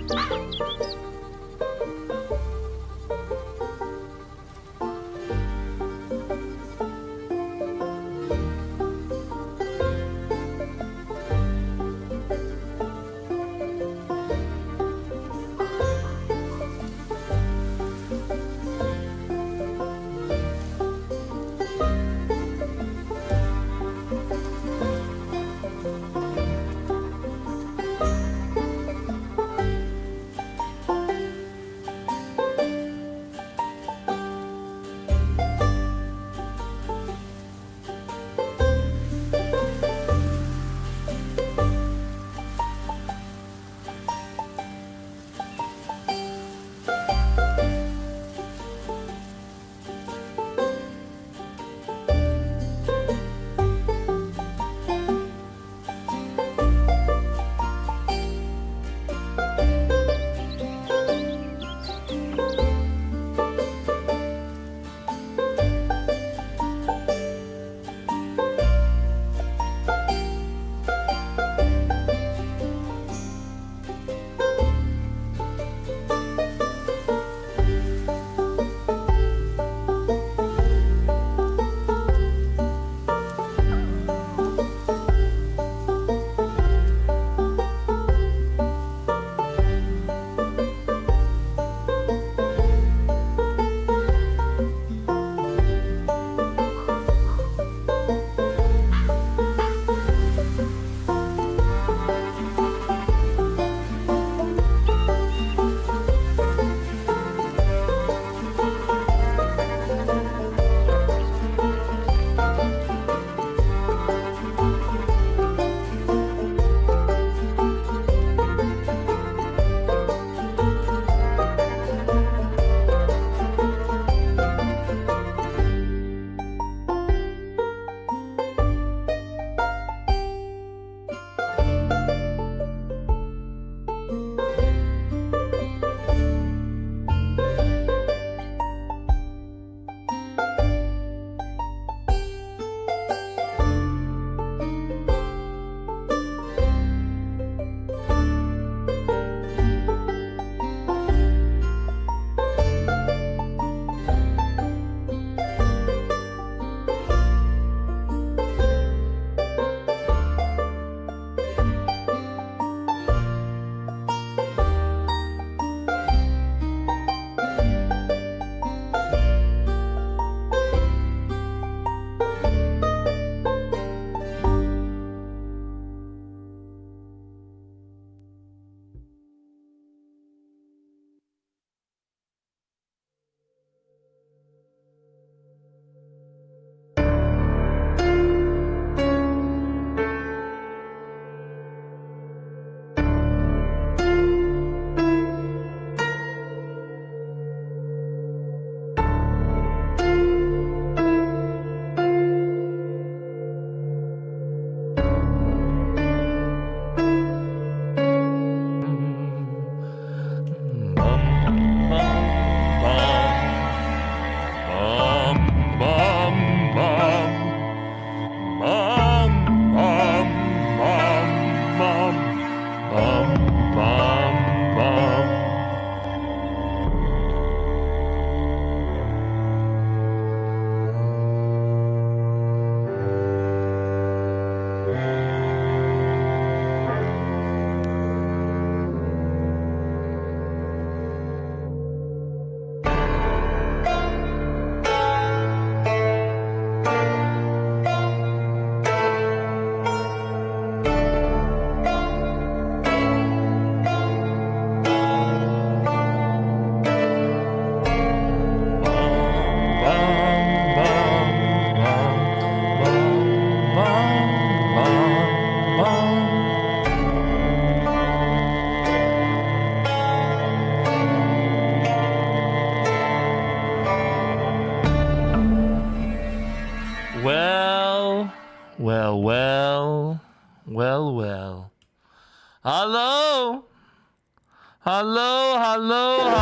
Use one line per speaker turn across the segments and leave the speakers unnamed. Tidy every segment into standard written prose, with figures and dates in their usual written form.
Well.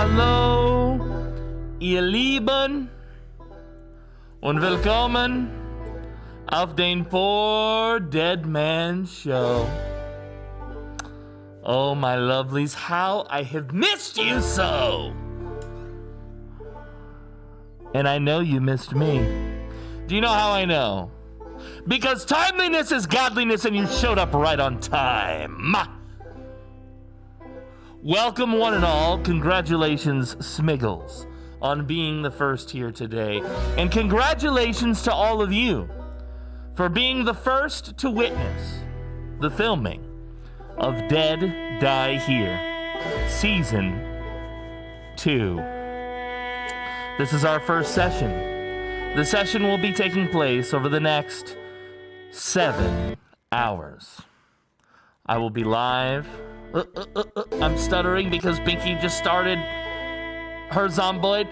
Hallo, ihr Lieben und willkommen auf den PoorDeadMan Show. Oh, my lovelies, how I have missed you so! And I know you missed me. Do you know how I know? Because timeliness is godliness, and you showed up right on time. Welcome, one and all. Congratulations, Smiggles, on being the first here today. And congratulations to all of you for being the first to witness the filming of Dead Die Here, Season 2. This is our first session. The session will be taking place over the next 7 hours. I will be live. I'm stuttering because Pinky just started her Zomboid.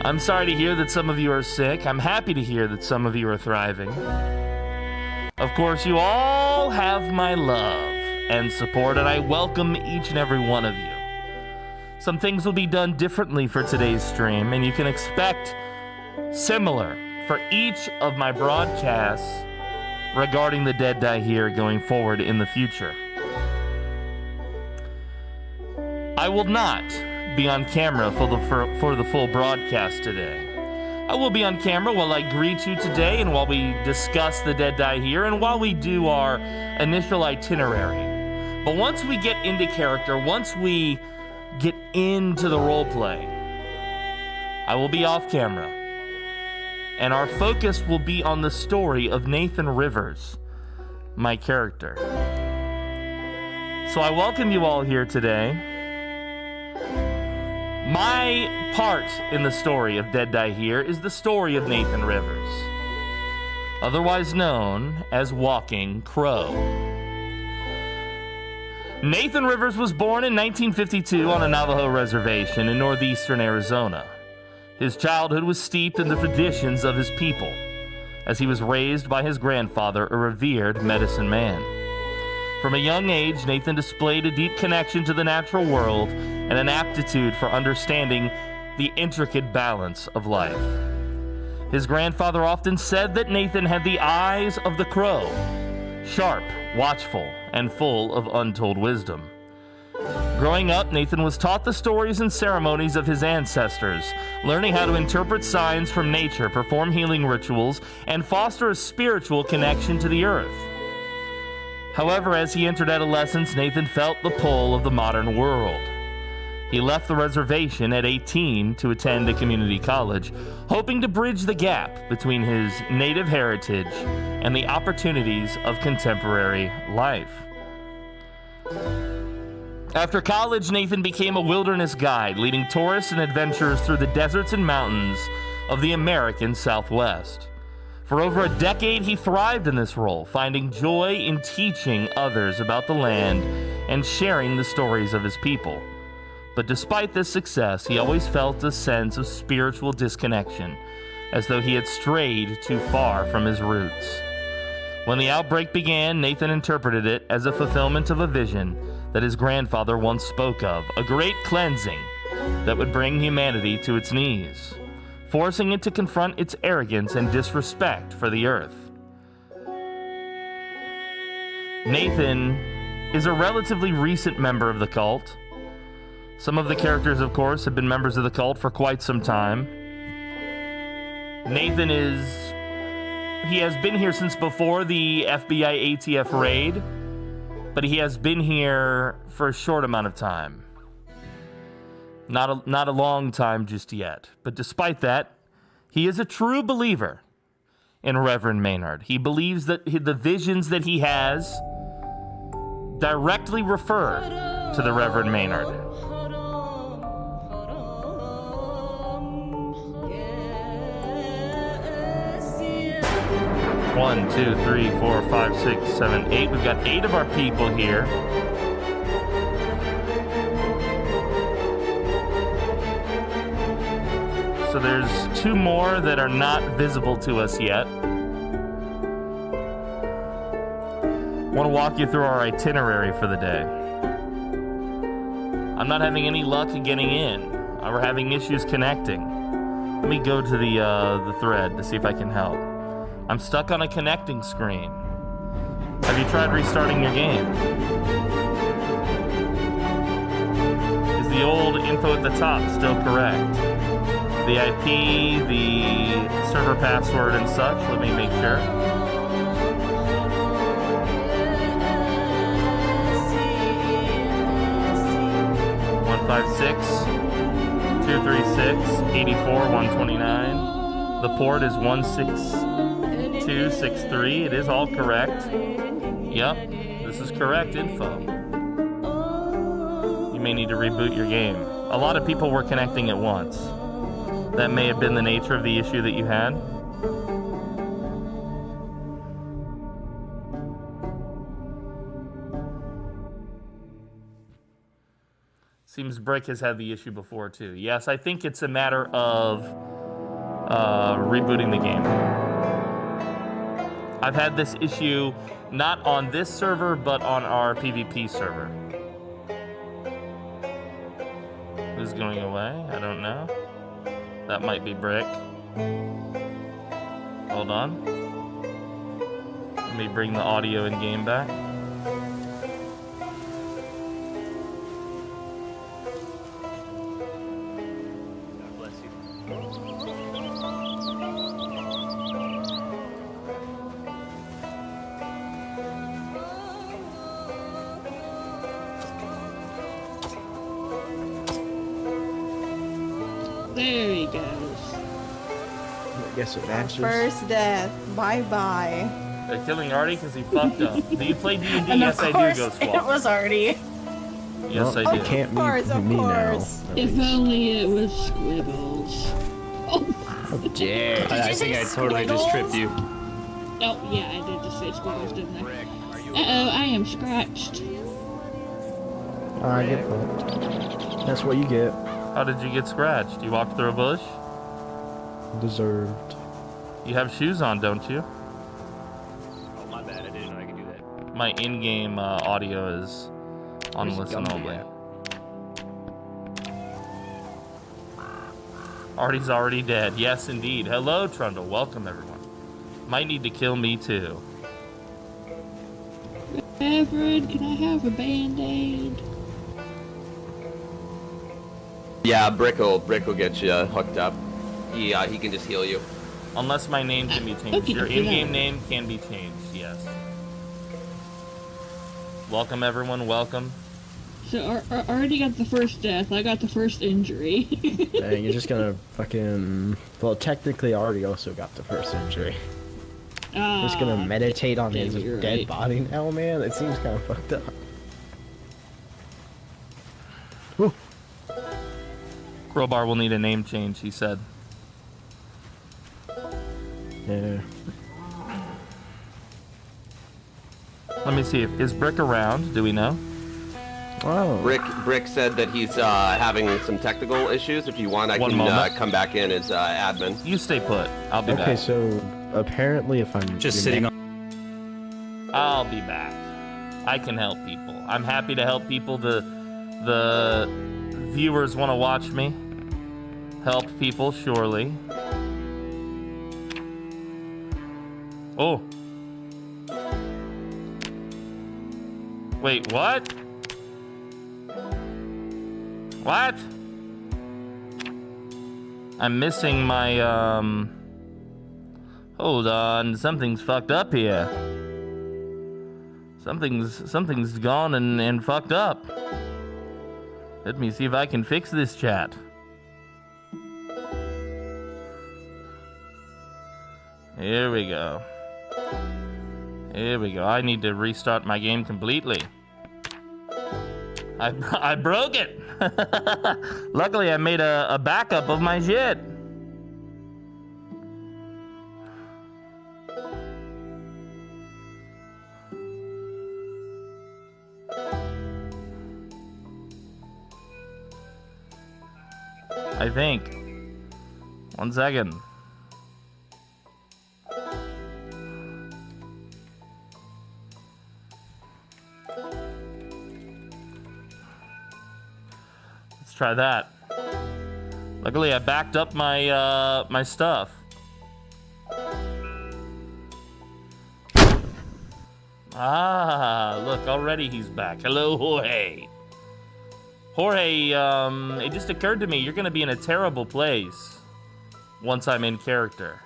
I'm sorry to hear that some of you are sick. I'm happy to hear that some of you are thriving. Of course, you all have my love and support, and I welcome each and every one of you. Some things will be done differently for today's stream, and you can expect similar for each of my broadcasts regarding the Dead Die Here going forward in the future. I will not be on camera for the full broadcast today. I will be on camera while I greet you today and while we discuss the Dead Die Here and while we do our initial itinerary. But once we get into character, once we get into the roleplay, I will be off camera. And our focus will be on the story of Nathan Rivers, my character. So I welcome you all here today. My part in the story of Dead Die Here is the story of Nathan Rivers, otherwise known as Walking Crow. Nathan Rivers was born in 1952 on a Navajo reservation in northeastern Arizona. His childhood was steeped in the traditions of his people, as he was raised by his grandfather, a revered medicine man. From a young age, Nathan displayed a deep connection to the natural world and an aptitude for understanding the intricate balance of life. His grandfather often said that Nathan had the eyes of the crow, sharp, watchful, and full of untold wisdom. Growing up, Nathan was taught the stories and ceremonies of his ancestors, learning how to interpret signs from nature, perform healing rituals, and foster a spiritual connection to the earth. However, as he entered adolescence, Nathan felt the pull of the modern world. He left the reservation at 18 to attend a community college, hoping to bridge the gap between his native heritage and the opportunities of contemporary life. After college, Nathan became a wilderness guide, leading tourists and adventurers through the deserts and mountains of the American Southwest. For over a decade, he thrived in this role, finding joy in teaching others about the land and sharing the stories of his people. But despite this success, he always felt a sense of spiritual disconnection, as though he had strayed too far from his roots. When the outbreak began, Nathan interpreted it as a fulfillment of a vision that his grandfather once spoke of, a great cleansing that would bring humanity to its knees, forcing it to confront its arrogance and disrespect for the earth. Nathan is a relatively recent member of the cult. Some of the characters, of course, have been members of the cult for quite some time. Nathan he has been here since before the FBI ATF raid, but he has been here for a short amount of time. Not a long time just yet. But despite that, he is a true believer in Reverend Maynard. He believes that the visions that he has directly refer to the Reverend Maynard. 1, 2, 3, 4, 5, 6, 7, 8. We've got 8 of our people here. So there's 2 more that are not visible to us yet. I want to walk you through our itinerary for the day. I'm not having any luck getting in. We're having issues connecting. Let me go to the thread to see if I can help. I'm stuck on a connecting screen. Have you tried restarting your game? Is the old info at the top still correct? The IP, the server password and such? Let me make sure. 156-236-84-129. The port is 16263. It is all correct. Yep, this is correct info. You may need to reboot your game. A lot of people were connecting at once. That may have been the nature of the issue that you had. Seems Brick has had the issue before too. Yes, I think it's a matter of rebooting the game. I've had this issue not on this server, but on our PvP server. Who's going away? I don't know. That might be Brick. Hold on. Let me bring the audio in game back.
There he goes.
I guess it matches.
First death. Bye-bye.
They're killing Artie because he fucked up. Do you play D&D?
And
Yes, I do, Ghost Squad.
it was Artie.
Yes,
Well,
I
it
do.
can't be
Of
me now.
course.
at
If
least.
only it was Squibbles. Oh,
How dare you.
I think I totally just tripped you.
oh yeah, I did just say Squibbles, didn't I? Uh-oh, I am scratched.
I get fucked. That's what you get.
How did you get scratched? You walked through a bush?
Deserved.
You have shoes on, don't you?
Oh, my bad. I didn't know I could do that.
My in-game audio is on
Where's
listen
Gumby
only.
at?
Artie's already dead. Yes, indeed. Hello, Trundle. Welcome, everyone. Might need to kill me, too.
Reverend, can I have a band-aid?
Yeah, Brick will get you hooked up. He can just heal you.
Unless my name can be changed.
Okay,
Your
okay,
in-game
no.
name can be changed, yes. Welcome, everyone. Welcome.
So, I already got the first death. I got the first injury.
Dang, you're just gonna fucking... Well, technically, I already also got the first injury. Just gonna meditate on his
you're
dead
right.
body now, man? It seems kind of fucked up. Whew.
Crowbar will need a name change, he said.
Yeah.
Let me see. Is Brick around? Do we know?
Wow.
Brick said that he's having some technical issues. If you want, I
One
can
moment.
come back in as admin.
You stay put. I'll be
Okay,
back.
so apparently if I'm...
Just sitting on.
I'll be back. I can help people. I'm happy to help people. The viewers want to watch me. Help people, surely. Oh. Wait, what? What? I'm missing my, Hold on, something's fucked up here. Something's gone and fucked up. Let me see if I can fix this chat. Here we go. Here we go. I need to restart my game completely. I broke it. Luckily, I made a backup of my shit. I think. 1 second. Let's try that. Luckily, I backed up my my stuff. Ah, look, already he's back. Hello, Jorge. Jorge, it just occurred to me, you're gonna be in a terrible place once I'm in character.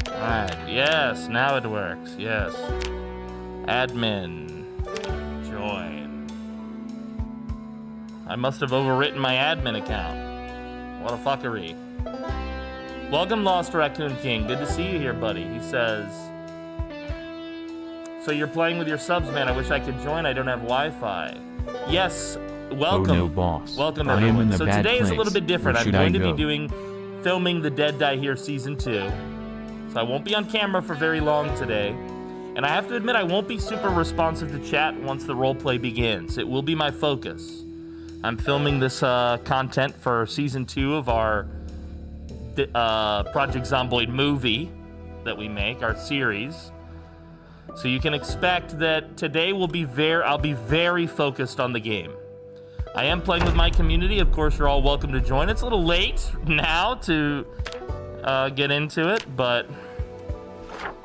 Alright, yes, now it works, yes. Admin, join. I must have overwritten my admin account. What a fuckery. Welcome, Lost Raccoon King. Good to see you here, buddy. He says, so you're playing with your subs, man. I wish I could join. I don't have Wi-Fi. Yes, welcome.
Oh no, boss.
Welcome,
I am
everyone.
in the
So
bad
today is a
place.
little bit different.
Where
I'm
should I
going to be
go?
filming the Dead Die Here Season 2. So I won't be on camera for very long today. And I have to admit, I won't be super responsive to chat once the roleplay begins. It will be my focus. I'm filming this content for Season 2 of our Project Zomboid movie that we make, our series. So you can expect that today I'll be very focused on the game. I am playing with my community. Of course, you're all welcome to join. It's a little late now to get into it, but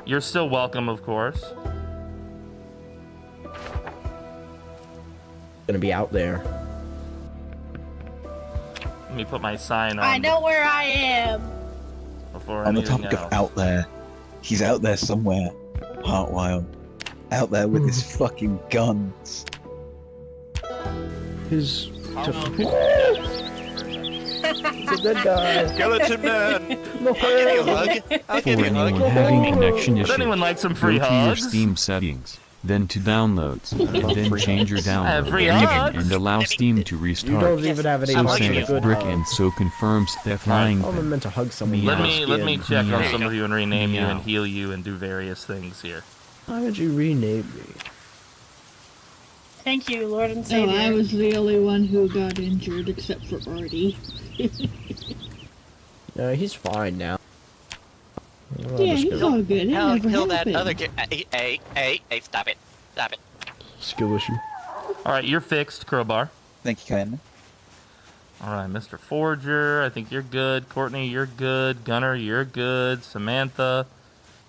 you're still welcome, of course.
Gonna be out there.
Let me put my sign on.
I know where I am.
Before
On the
anything
topic
else.
of out there, he's out there somewhere, heart wild. Out there with his fucking guns.
His... It's a dead guy.
Skeleton Man!
No,
I'll give you a hug. I'll
For
give you a hug.
anyone having connection
Would
issues,
anyone like some
go
free
to your
hugs?
Steam settings, then to downloads, and then change your
I have
download
free
region
hugs.
and allow Steam to
You
restart.
don't even have any
I'm
So
hugging
fucking
you.
send
good
Brick
hug.
and so confirms the flying
I'm
thing.
meant to hug someone.
Let
with
me
skin.
check on
Yeah.
some of you and rename you and
Yeah.
heal you and do various things here.
Why would you rename me?
Thank you, Lord and
Oh,
Savior.
I was the only one who got injured except for Artie.
No, he's fine now.
Yeah, he's all good. It
Hell,
never
kill that
happened.
other kid. Hey, stop it. Stop it.
Skill issue.
All right, you're fixed, Crowbar.
Thank you kindly.
All right, Mr. Forger, I think you're good. Courtney, you're good. Gunner, you're good. Samantha,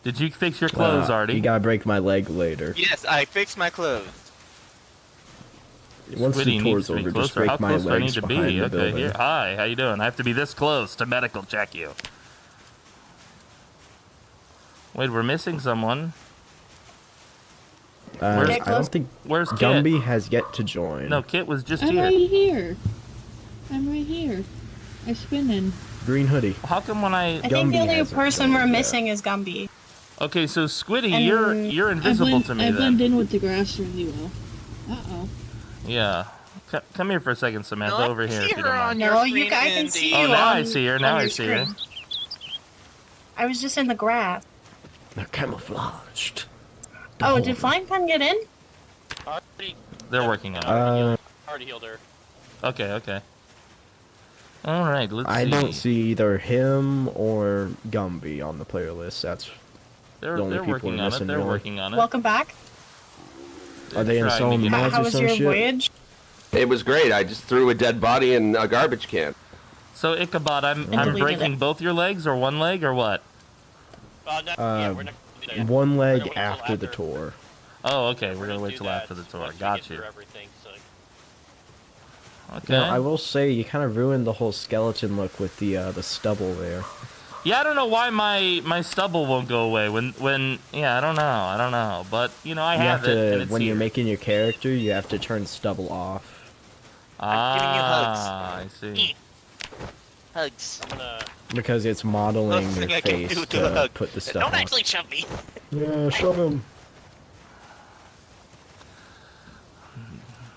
did you fix your clothes, Artie?
You gotta break my leg later.
Yes, I fixed my clothes.
Once
Squiddy
the
needs
tour's
to be
over, just
closer.
break
How
my
close do I need
legs
to
behind
be?
the
Okay,
building.
here. Hi, how you doing? I have to be this close to medical check you. Wait, we're missing someone.
I
Get close.
don't think
Where's Kit?
Gumby has yet to join.
No, Kit was just
I'm
here.
right here. I'm right here. I spinning.
Green hoodie.
How come when I...
I think
Gumby
the only
hasn't
person
joined
we're
yet.
missing is Gumby.
Okay, so Squiddy,
And
you're invisible to me
I
then.
blend in with the grass really well. Uh-oh.
Yeah. Come here for a second, Samantha. Over here, if you don't mind.
No, you guys can see
Oh,
you
now
on,
I see her.
on
Now
your
I see her.
screen. I was just in the grass.
They're camouflaged.
Oh, did Flying Pen get in?
They're working on it.
Already healed her.
Okay. All right, let's see.
I don't see either him or Gumby on the player list. That's
They're
the only people
working
we're
on it.
missing,
They're
really.
working on it.
Welcome back.
Are they in
trying to
selling
get-
mods
How
or
was
some
your
shit?
voyage?
It was great. I just threw a dead body in a garbage can.
So Ichabod, I'm
deleted
breaking
it.
both your legs or one leg or what?
We're not
One
We're
leg
gonna wait
after
till
the
after.
tour.
Oh, okay. We're gonna wait
do
till
that
after the tour.
once we
Got
get
you.
through everything, so-
Okay.
Now, I will say you kind of ruined the whole skeleton look with the stubble there.
Yeah, I don't know why my stubble won't go away when yeah, I don't know, but you know I
You
have
have
it and
to,
it's
when
here.
you're making your character, you have to turn stubble off.
I see.
Hugs. I'm gonna...
Because it's modeling
Nothing
your
I can
face
do
to
to hug.
put the stuff
Don't
on.
actually shove me.
Yeah, shove him.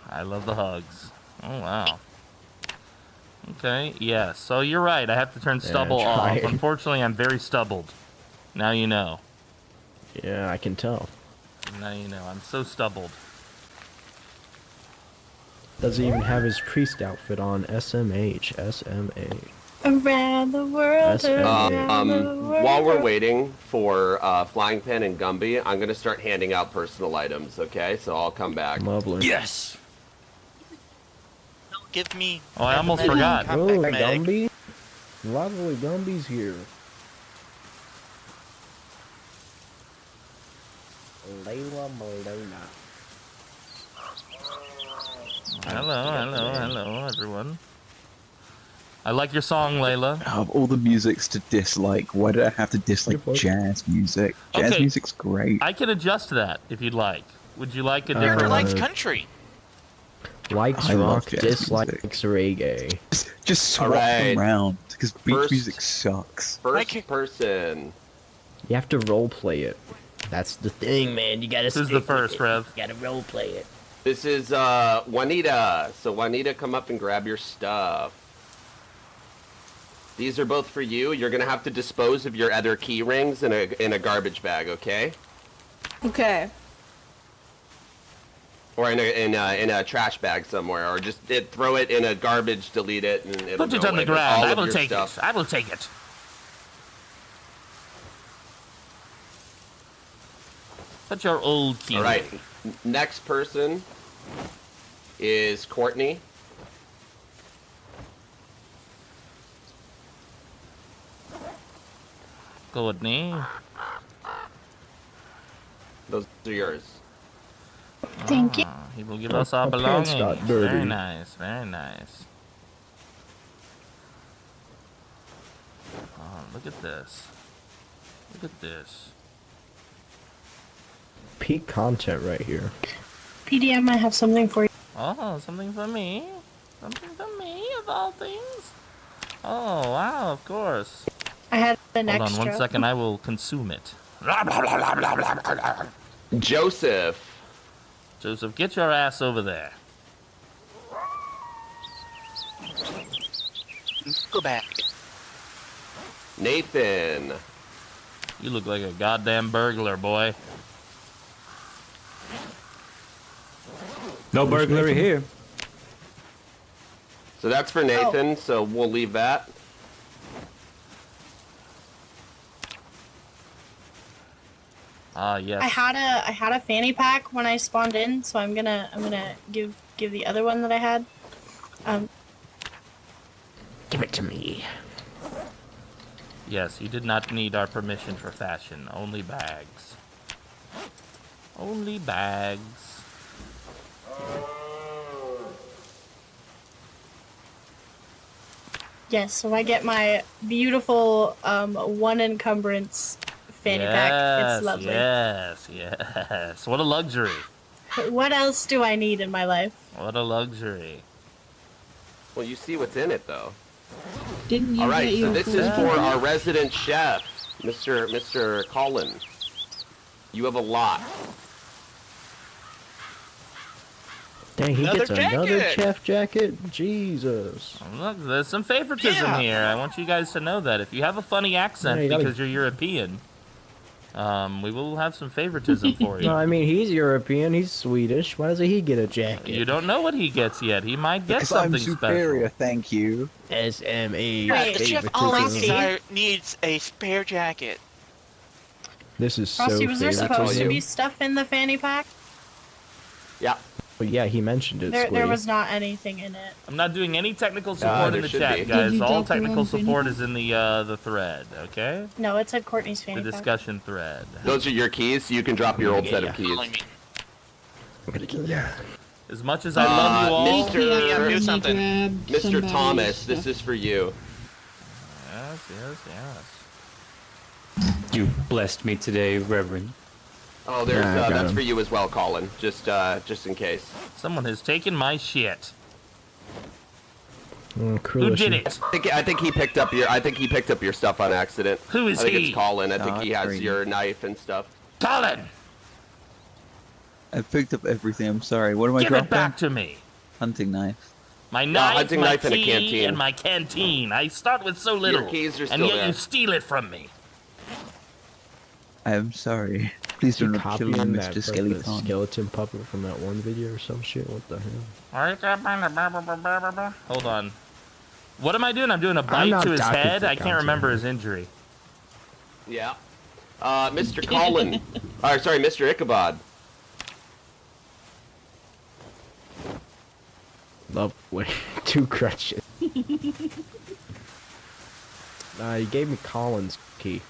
I love the hugs. Oh wow. Okay, yeah. So you're right. I have to turn stubble off.
try it.
Unfortunately, I'm very stubbled. Now you know.
Yeah, I can tell.
Now you know. I'm so stubbled.
Doesn't even have his priest outfit on. SMH. SMA.
Around the world,
That's
around the world.
While we're waiting for Flying Pen and Gumby, I'm gonna start handing out personal items. Okay, so I'll come back.
Lovely.
Yes. Don't give me...
Oh, I almost
medic.
forgot.
Oh,
Compact medic.
Gumby. Lovely Gumby's here. Layla Malona.
Hello, everyone. I like your song, Layla.
Of all the musics to dislike, why did I have to dislike jazz music? Jazz
Okay.
music's great.
I can adjust that if you'd like. Would you like a
Whoever
different?
likes country.
Likes
I love
rock,
jazz
dislikes reggae.
Just swap
Alright.
them around, because beach
First-
music sucks.
First person.
You have to role play it. That's the thing, man. You gotta.
Who's the first, Rev?
You gotta role play it.
This is Juanita. So Juanita, come up and grab your stuff. These are both for you. You're gonna have to dispose of your other key rings in a garbage bag, okay?
Okay.
Or in a trash bag somewhere, or just throw it in a garbage, delete it, and it'll
Put it
go
on the
away. But
ground.
all
I
of
will
your
take
stuff-
it. I will take it. Put your old key.
All right. Next person is Courtney.
Courtney.
Those are yours.
Thank you.
He will give us our
My pants
belongings.
got dirty.
Very nice, very nice. Oh, look at this. Look at this.
Peak content right here.
PDM, I have something for you.
Oh, something for me? Something for me, of all things? Oh, wow, of course.
I had an
Hold
extra.
on 1 second, I will consume it.
Joseph.
Joseph, get your ass over there.
Go back.
Nathan.
You look like a goddamn burglar, boy.
No burglary here.
So that's for Nathan, so we'll leave that.
Ah, yes.
I had a fanny pack when I spawned in, so I'm gonna give the other one that I had.
Give it to me.
Yes, you did not need our permission for fashion. Only bags. Only bags.
Yes, so I get my beautiful one encumbrance fanny pack. It's lovely.
Yes. What a luxury.
What else do I need in my life?
What a luxury.
Well, you see what's in it, though.
Didn't you
All right,
get
so
your
this
full
is for
order?
our resident chef, Mr. Colin. You have a lot.
Dang, he
Another
gets another
jacket!
chef jacket? Jesus.
Look, there's some favoritism
Yeah.
here. I want you guys to know that. If you have a funny accent
Yeah, you gotta-
because you're European, we will have some favoritism for you.
No, I mean, he's European, he's Swedish. Why doesn't he get a jacket?
You don't know what he gets yet. He might get
Because I'm
something
superior,
special.
thank you.
SME.
Wait,
The chef
favoritism.
always needs a spare jacket.
This is so
Frosty, was there supposed to
favoritism.
be stuff in the fanny pack?
Yeah.
Well, yeah, he mentioned it,
There
Squee.
was not anything in it.
I'm not doing any technical support in
there
the
should
chat,
be.
guys.
Did you
All
drop the
technical
wrong
support
fanny
is in the thread, okay?
No, it said Courtney's
The
fanny pack.
discussion thread.
Those are your keys. You can drop your old set of keys.
Calling me.
As much as I love you all,
Mr.
Yeah, do
Let me
something.
grab
Mr.
somebody's
Thomas, this
stuff.
is for you.
yes.
You blessed me today, Reverend.
Oh, there's
Yeah, I got
that's
him.
for you as well, Colin. Just in case.
Someone has taken my shit.
Mm,
Who did it?
I think he picked up your stuff on accident.
Who is
I think
he?
it's Colin. I think
No,
he
it's
has
Green.
your knife and stuff.
Colin,
I picked up everything, I'm sorry. What am I
give
dropping?
it back to me.
Hunting knife.
My knife,
hunting
my
knife and a
key,
canteen.
and my canteen. I start with so little,
Your keys are
and
still
yet
there.
you steal it from me.
I am sorry. Please do
You
not kill me,
copying that
Mr.
fucking
Skeleton.
skeleton puppet from that one video or some shit? What the hell?
Hold on. What am I doing? I'm doing a bite
not
to his
docking
head.
for
I can't
content.
remember his injury.
Yeah. Mr. Colin. Sorry, Mr. Ichabod.
Love with 2 crutches. He gave me Colin's key.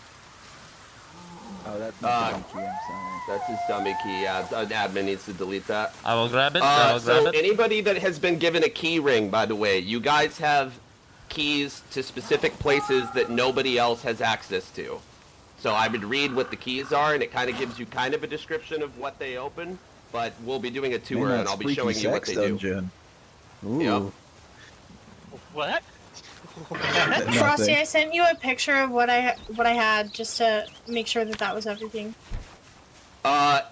Oh, that's my dummy key, I'm sorry.
That's his dummy key. Yeah, admin needs to delete that.
I will grab it. I will grab
So
it.
anybody that has been given a key ring, by the way, you guys have keys to specific places that nobody else has access to. So I would read what the keys are, and it kind of gives you kind of a description of what they open. But we'll be doing a tour, and I'll be showing you what they do.
Ooh.
Yep.
What?
Frosty, I sent you a picture of what I had just to make sure that that was everything.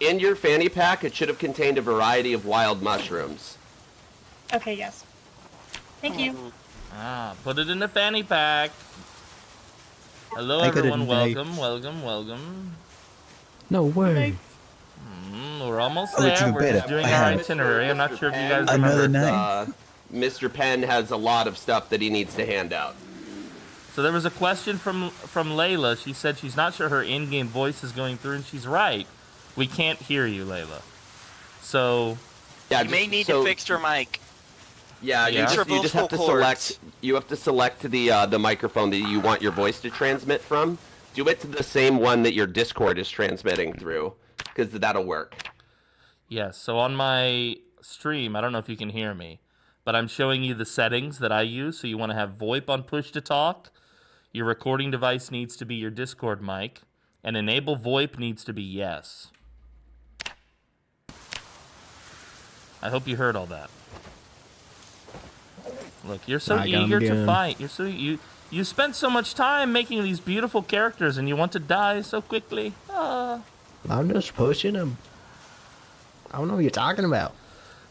In your fanny pack, it should have contained a variety of wild mushrooms.
Okay, yes. Thank you.
Ah, put it in the fanny pack. Hello,
I got
everyone.
it
Welcome, welcome, welcome.
No way.
We're almost
Oh, it's
there.
even
We're just
better.
doing
I
our
have
itinerary. I'm not sure if you guys
Another
remember.
night.
Mr. Penn has a lot of stuff that he needs to hand out.
So there was a question from Layla. She said she's not sure her in-game voice is going through, and she's right. We can't hear you, Layla. So
Yeah,
You may need to fix your mic.
Yeah, you
Yeah.
just have to select. You have to select the microphone that you want your voice to transmit from. Do it to the same one that your Discord is transmitting through, because that'll work.
yes, so on my stream, I don't know if you can hear me, but I'm showing you the settings that I use. So you want to have VoIP on push to talk. Your recording device needs to be your Discord mic, and enable VoIP needs to be yes. I hope you heard all that. Look, you're so
I got 'em
eager to
again.
fight. You spent so much time making these beautiful characters, and you want to die so quickly.
I'm just pushing him. I don't know what you're talking about.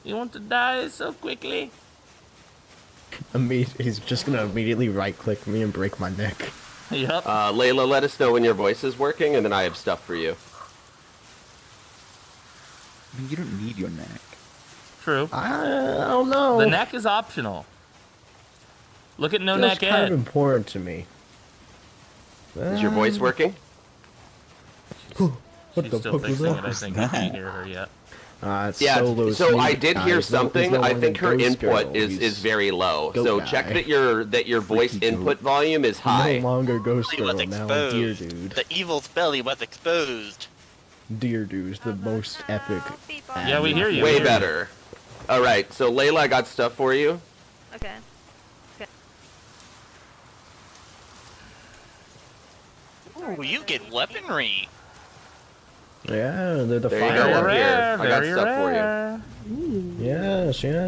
You want to die so quickly.
He's just gonna immediately right-click me and break my neck.
Yep.
Layla, let us know when your voice is working, and then I have stuff for you.
I mean, you don't need your neck.
True.
I don't know.
The neck is optional. Look at no
That's
neck
kind
Ed.
of important to me.
Is your voice working?
What
She's
the
still
fuck was
fixing it. I
that?
think you can't hear her yet.
It's
Yeah,
Solo
so I
Sneak
did
guy.
hear
He's no- he's
something.
no
I
longer
think her
Ghost
input
Girl.
is
He's
very low.
Goat
So
guy.
check that your voice
Freaky
input
goat.
volume is high.
No longer Ghost
He was
Girl, now Deer
exposed.
Dude.
The evil's belly was exposed.
Deer Dude's the most epic.
Yeah, we hear you.
Way
we hear you.
better. All right, so Layla, I got stuff for you.
Okay.
Ooh, you get weaponry.
Yeah, they're the
There you
fire.
go.
Very
Up here.
rare,
I got
very
stuff for you.
rare.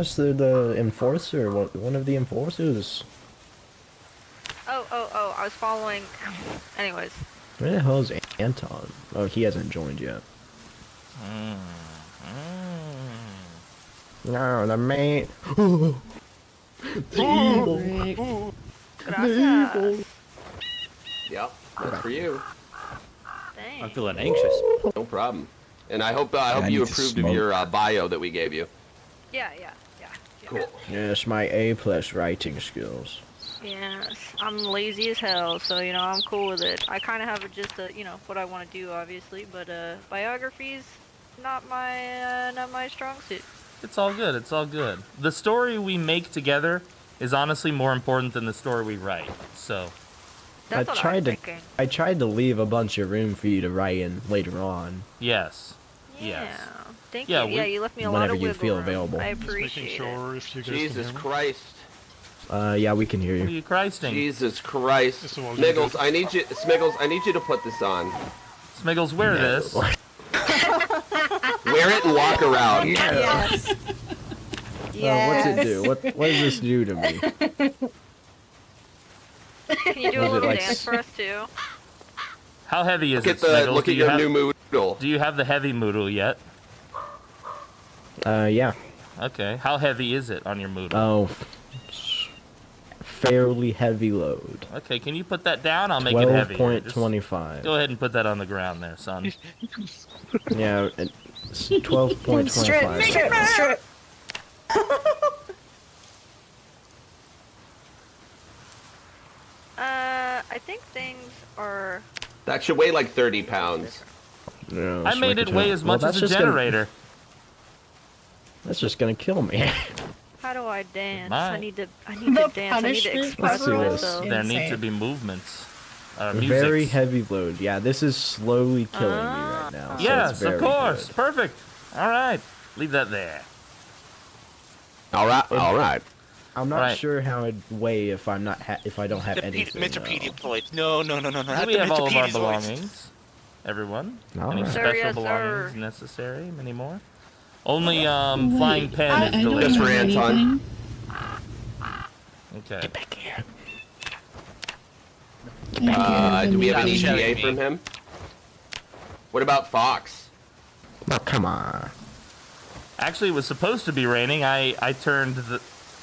Yes, they're the enforcer. One of the enforcers.
Oh, I was following. Anyways.
Where the hell is Anton? Oh, he hasn't joined yet. No, the main. The evil.
Gracias.
Yep, that's for you.
I'm
Dang.
feeling anxious.
No problem. And I hope
I
you
need to
approved of
smoke.
your bio that we gave you.
Yeah.
Cool.
Yes, my A+ writing skills.
Yes, I'm lazy as hell, so I'm cool with it. I kind of have just what I want to do, obviously, but biographies not my strong suit.
It's all good. It's all good. The story we make together is honestly more important than the story we write. So,
That's what I'm
tried to.
thinking.
I tried to leave a bunch of room for you to write in later on.
yes.
Yeah.
Yes.
Thank
Yeah,
you. Yeah,
we-
you left me a lot
whenever
of
you
wiggle
feel
room.
available.
I
Just
appreciate
making sure if you guys
Jesus
can hear me.
Christ.
Yeah, we can hear
What are
you.
you Christing?
Jesus Christ.
This is what we
Smiggles,
do.
I need you to put this on.
Smiggles, wear this.
Wear it and walk around.
Yes.
What's it do? What does this do to me?
Can you do a
Was it
little
like
dance for us too?
How heavy is
Look
it,
at
Smiggles?
look
Do
at
you
your
have-
new moodle.
Do you have the heavy moodle yet?
Yeah.
Okay. How heavy is it on your moodle?
Oh, fairly heavy load.
Okay, can you put that down? I'll make it heavy.
12.25.
Go ahead and put that on the ground there, son.
Yeah, it's 12.25.
Strip.
I think things are.
That should weigh like 30 pounds.
No,
I made it weigh as much as a generator.
That's just gonna kill me.
How do I dance?
Might.
I need to
The
dance. I need to
punishment
express
for
level
this.
myself.
There need to
Insane.
be movements.
Very
music.
heavy load. Yeah, this is slowly killing me right now. So
Yes,
it's
of
very
course.
good.
Perfect. All right. Leave that there.
All right.
I'm not
Right.
sure how it'd weigh if I'm not if I don't have anything.
Mr.
though.
Pedioid. No. Not
We
the
have all of our
Mr. Pedioid.
belongings. Everyone.
All
Any
right.
Sir,
special
yes,
belongings
sir.
necessary? Many more? Only
Wait,
flying pen is
I don't
delayed.
Just for
have
Anton.
anything.
Okay.
Back here.
Do we have an
Stop
ETA
shouting
from
me.
him? What about Fox?
Oh, come on.
Actually, it was supposed to be raining. I turned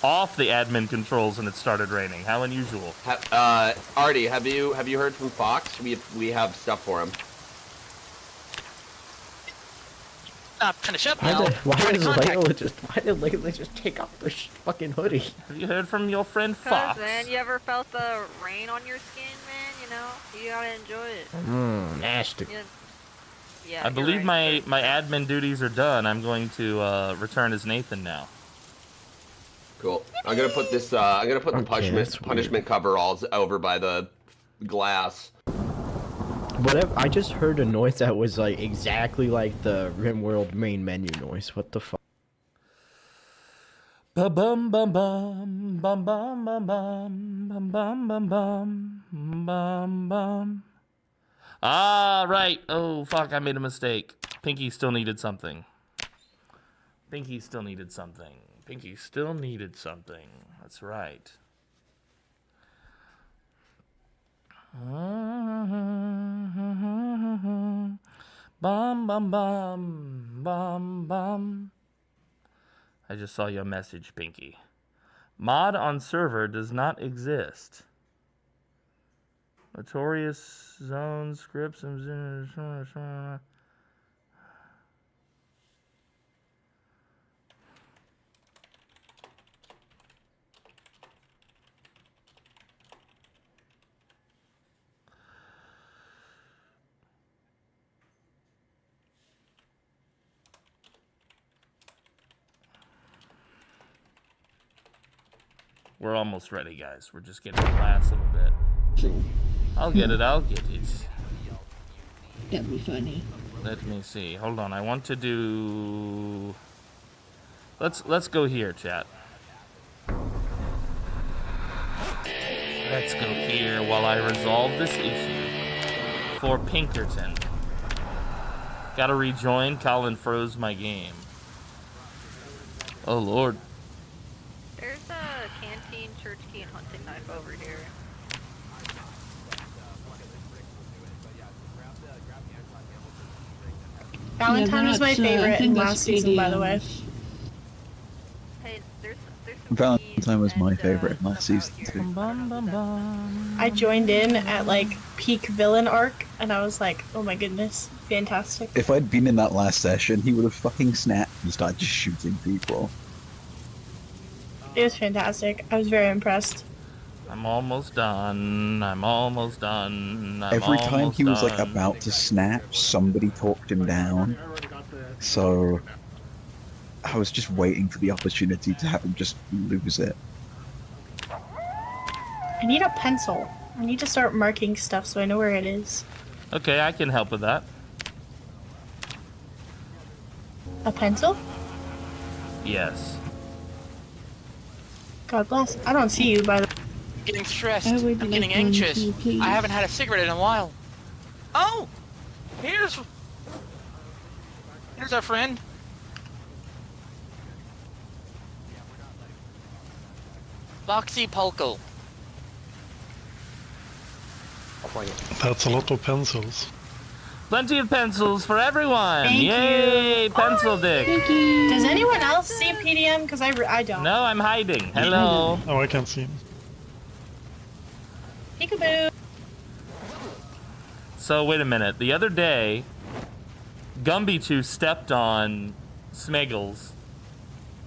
off the admin controls and it started raining. How unusual.
Artie, have you heard from Fox? We have stuff for him.
Stop trying to shut me
Why
out.
did
Trying to contact
Layla just take off the fucking hoodie?
Have you heard from your friend
Cause
Fox?
man, you ever felt the rain on your skin, man? You know, you gotta enjoy it.
Nasty.
Yeah.
I believe my admin duties are done. I'm going to return as Nathan now.
Cool. I'm gonna put this. I'm gonna put the
Okay, that's
punishment coveralls over by the glass.
Whatever. I just heard a noise that was like exactly like the RimWorld main menu noise. What the fuck?
Ba bum bum bum bum bum bum bum bum bum bum bum bum bum. Ah, right. Oh fuck! I made a mistake. Pinky still needed something. Pinky still needed something. Pinky still needed something. That's right. Bum bum bum bum bum. I just saw your message, Pinky. Mod on server does not exist. Notorious zone scripts and we're almost ready, guys. We're just getting the last little bit. I'll get it.
That'd be funny.
Let me see. Hold on. I want to do. Let's go here, chat. Let's go here while I resolve this issue for Pinkerton. Gotta rejoin. Colin froze my game. Oh Lord.
There's a canteen, church key, and hunting knife over here.
Valentine was my favorite in last season, by the way.
Hey, there's some
Valentine was my
and,
favorite in last
stuff out
season
here.
too.
Bum, bum, bum.
I joined in at like peak villain arc, and I was like, oh my goodness, fantastic.
If I'd been in that last session, he would have fucking snapped and started just shooting people.
It was fantastic. I was very impressed.
I'm almost done.
Every time he was like about to snap, somebody talked him down. So I was just waiting for the opportunity to have him just lose it.
I need a pencil. I need to start marking stuff so I know where it is.
Okay, I can help with that.
A pencil?
Yes.
God bless. I don't see you, by the way.
I'm getting stressed.
I
I'm
would like
getting
one
anxious.
too, please.
I haven't had a cigarette in a while. Oh! Here's our friend. Foxy Polko.
That's a lot of pencils.
Plenty of pencils for everyone.
Thank
Yay,
you.
pencil dick.
Thank you.
Does anyone else see PDM? Because I don't.
No, I'm hiding. Hello.
Oh, I can't see him.
Peekaboo.
So wait a minute. The other day, Gumby2 stepped on Smeggles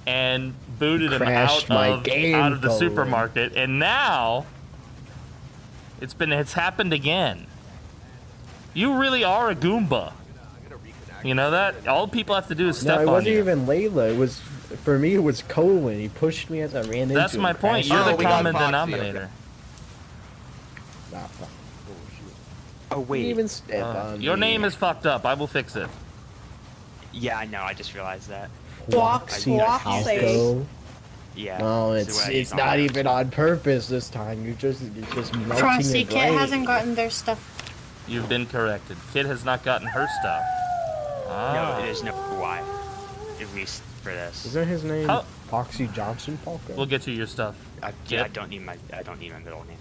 and booted him
Crashed my game
out of the
forward.
supermarket, and now it's happened again. You really are a Goomba. You know that? All people have to do is step
No, it
on
wasn't
you.
even Layla. It was, for me, it was Colin. He pushed me as I ran into him.
That's my point.
crashed
You're
me.
the
we got
common
Foxy,
denominator.
Nah, fuck. Bullshit.
Oh wait.
Didn't even step on
Your
me.
name is fucked up. I will fix it.
Yeah, I know. I just realized that.
Foxy Falco.
Yeah.
No,
this is what I
it's
use
not
on it.
even on purpose this time. You're just melting
Frosty
your
Kit
brain.
hasn't gotten their stuff.
You've been corrected. Kid has not gotten her stuff.
No, there's no why. At least for this.
Isn't his name
How-
Foxy Johnson Falco?
We'll get you your stuff.
I don't need my middle name.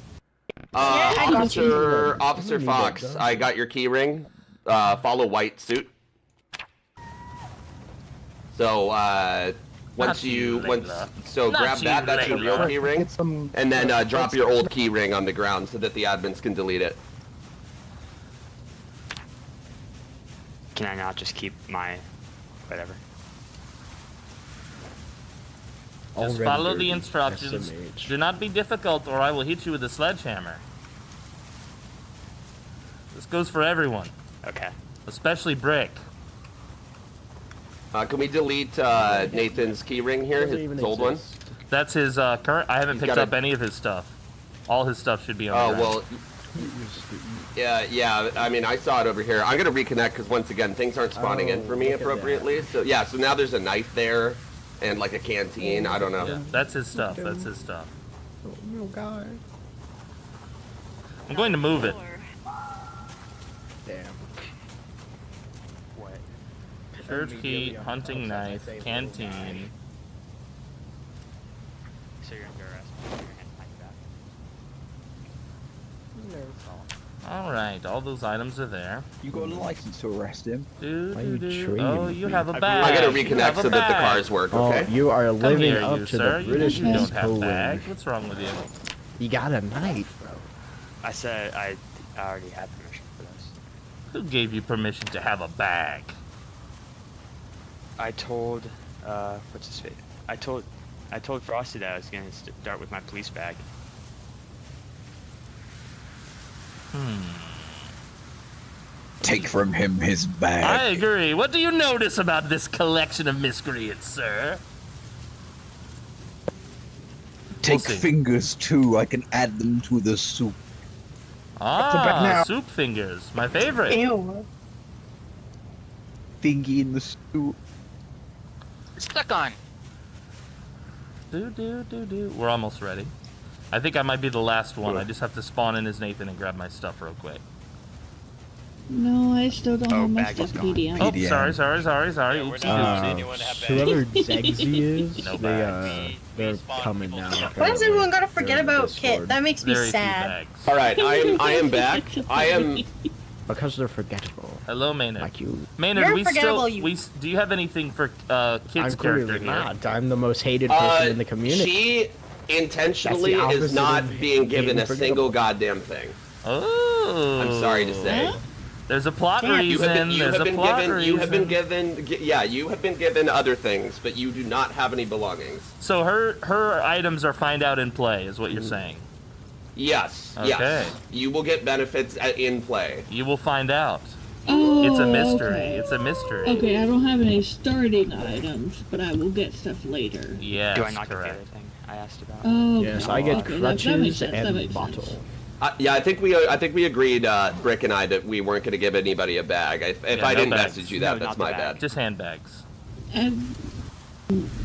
I got you.
Officer Fox, I got your key ring. Follow white suit. So,
Not you, Layla. Not
grab
you,
that, that's your real
Layla.
key ring. And then drop your old key ring on the ground so that the admins can delete it.
Can I not just keep my whatever?
Just
Already
follow
dirty
the instructions.
SMH.
Do not be difficult or I will hit you with a sledgehammer. This goes for everyone.
Okay.
Especially Brick.
Can we delete Nathan's key ring here, his old one?
That's his current. I haven't
He's
picked
got
up any of his stuff. All his stuff should be on
Oh,
the ground.
well, yeah, I mean, I saw it over here. I'm going to reconnect because, once again, things aren't spawning in for me
look at
appropriately. So, yeah, so now there's a knife there and, like, a canteen. I don't know.
Yeah, that's his stuff. That's his stuff.
Oh, God.
I'm going to move it.
Damn.
What?
Church key, hunting knife, canteen.
So you're under arrest. Put your hand behind your back.
Alright, all those items are there.
You got a license to arrest him?
Why are you
Oh,
trading
you
me?
have a bag.
I gotta
You
reconnect
have a
so that the
bag.
cars work, okay?
Oh, you are
Come
living
here,
up
you,
to
sir.
the British
You don't have
code.
bag. What's wrong with you?
You got a knife, bro.
I said I already had permission for this.
Who gave you permission to have a bag?
I told what's his face? I told Frosty that I was gonna start with my police bag.
Take from him his bag.
I agree. What do you notice about this collection of miscreants, sir?
Take
see.
fingers too. I can add them to the soup.
Ah, soup fingers. My favorite.
Ew.
Thingy in the soup.
Stuck on.
We're almost ready. I think I might be the last one. I just have to spawn in as Nathan and grab my stuff real quick.
No, I still don't have my
bag
stuff
is gone.
PDM.
Oh,
PDM.
sorry.
Yeah, we're
Oopsie
not
doopsie.
anyone to have
Whoever Zegsy is,
No
they're coming now.
Why does everyone gotta forget
They're in
about
Discord.
Kit? That makes me
Very few
sad.
bags.
All right, I am back. I am...
Because they're forgettable.
Hello, Maynard.
Like you.
Maynard,
You're
we still
forgettable, you-
we do you have anything for Kid's
I'm
character
clearly
here?
not. I'm the most hated person in the community.
She intentionally
That's the
is
opposite
not
of
being given
being
a single goddamn thing.
Oh.
I'm sorry to say.
Huh?
There's a plot
Damn.
You have
reason.
been,
There's a plot reason.
you have been given other things, but you do not have any belongings.
So her items are find out in play, is what you're saying.
Yes,
Okay.
yes. You will get benefits in play.
You will find out.
Oh,
It's a mystery.
Okay.
It's a mystery.
Okay, I don't have any starting items, but I will get stuff later.
Yes,
Do I not get the
correct.
other thing I asked about?
Oh,
Yes,
no,
I get
okay, that makes
crutches
sense, that
and
makes
bottle.
sense.
Yeah, I think we agreed, Brick and I, that we weren't going to give anybody a bag. If
Yeah,
I
no
didn't
bags.
message you that,
No,
that's
not
my
the
bad.
bag.
Just handbags.
And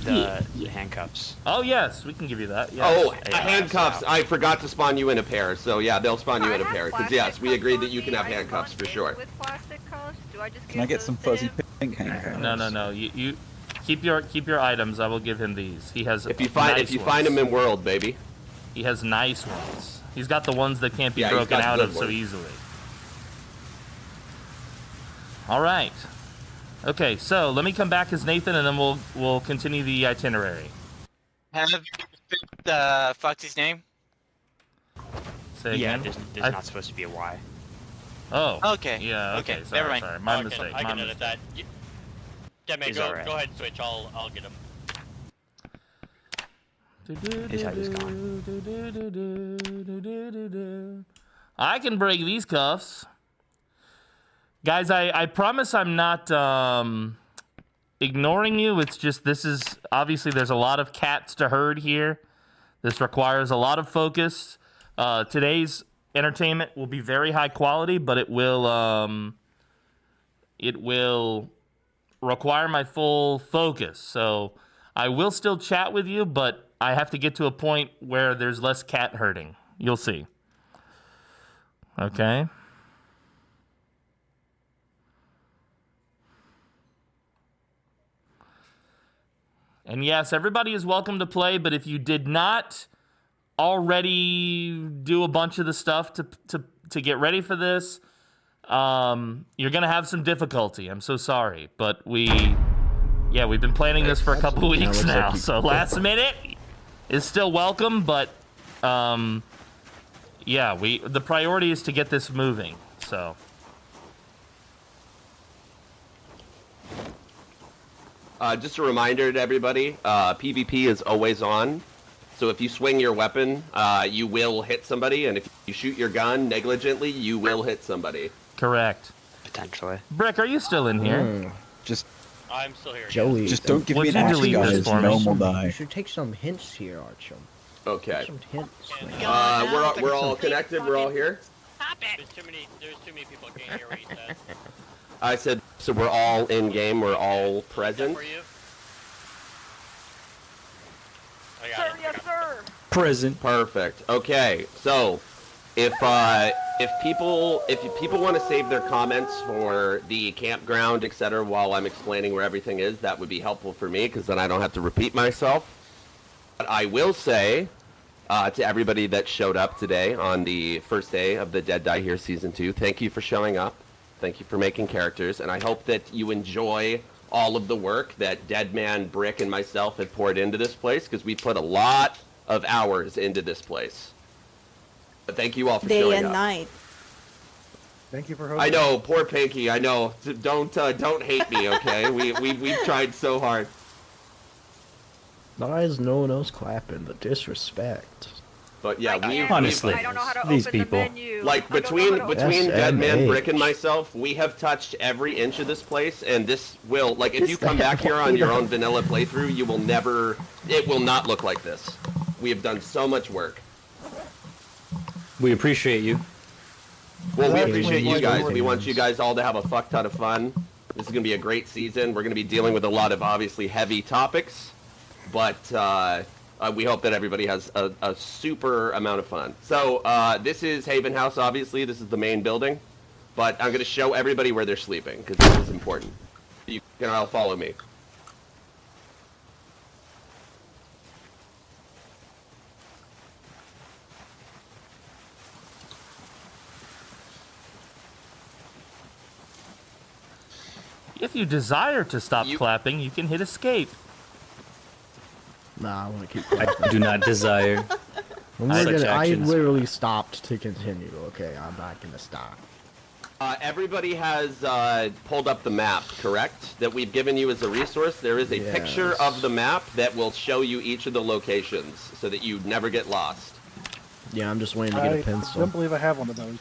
The handcuffs.
Oh yes, we can give you that. Yes.
Oh,
Yeah.
handcuffs. I forgot to spawn you in a pair, so yeah, they'll spawn you
I
in a
have
pair. Because
plastic
yes, we
cuffs
agreed
on
that you can
me.
have
I
handcuffs
spawned
for
in
sure.
With plastic cuffs? Do I just
Can I
give
get some
those
fuzzy
to him?
pink handcuffs?
No. You keep your items. I will give him these. He has
If you find
nice
find them
ones.
in World, baby.
He has nice ones. He's got the ones that can't be
Yeah, he's
broken
got
out
good
of so
ones.
easily. All right. Okay, so let me come back as Nathan, and then we'll continue the itinerary.
Have you picked Foxy's name?
Say
Yeah,
again?
there's not supposed to be a Y.
Oh.
Okay.
Yeah. Okay. Sorry,
Never mind.
sorry. My
Okay,
mistake.
I
My
can edit
mistake.
that. Yeah, man,
He's
go
alright.
ahead and switch. I'll get him.
His head is gone.
I can break these cuffs. Guys, I promise I'm not ignoring you. It's just this is obviously there's a lot of cats to herd here. This requires a lot of focus. Today's entertainment will be very high quality, but it will require my full focus. So I will still chat with you, but I have to get to a point where there's less cat herding. You'll see. Okay. And yes, everybody is welcome to play, but if you did not already do a bunch of the stuff to get ready for this, you're going to have some difficulty. I'm so sorry. But we've been planning this for a couple weeks now. So last minute is still welcome, but the priority is to get this moving. So
just a reminder to everybody, PvP is always on. So if you swing your weapon, you will hit somebody, and if you shoot your gun negligently, you will hit somebody.
Correct.
Potentially.
Brick, are you still in here?
I'm still here.
Joey.
Just don't give me an action, guys. No one will die.
You should take some hints here, Archum.
Okay.
Some hints.
We're all connected. We're all here.
Stop it! There's too many people. I can't hear what you said.
I said, so we're all in game. We're all present.
For you?
Sir, yes, sir.
Present.
Perfect. Okay. So, if people want to save their comments for the campground, etc., while I'm explaining where everything is, that would be helpful for me, because then I don't have to repeat myself. But I will say to everybody that showed up today on the first day of the Dead Die Here Season 2, thank you for showing up. Thank you for making characters, and I hope that you enjoy all of the work that Deadman, Brick, and myself have poured into this place, because we put a lot of hours into this place. But thank you all for showing up.
Day and night.
Thank you for hosting.
I know, poor Pinky. I know. Don't hate me, okay? we've tried so hard.
Why is no one else clapping? The disrespect.
But yeah,
honestly,
I don't know how to
these
open
people.
the menu.
Like between Deadman, Brick, and myself, we have touched every inch of this place, and this will, like, if you come back here on your own vanilla playthrough, you will never, it will not look like this. We have done so much work.
We appreciate you.
Well, we appreciate you guys. We want you guys all to have a fuck ton of fun. This is going to be a great season. We're going to be dealing with a lot of obviously heavy topics, but we hope that everybody has a super amount of fun. So this is Haven House, obviously. This is the main building, but I'm going to show everybody where they're sleeping, because this is important. You can all follow me.
If you desire to stop clapping, you can hit escape.
Nah, I want to keep clapping.
I do not desire
I literally stopped to continue. Okay, I'm not gonna stop.
Everybody has pulled up the map, correct? That we've given you as a resource. There is a picture of the map that will show you each of the locations, so that you never get lost.
Yeah, I'm just waiting to get a pencil.
I don't believe I have one of those.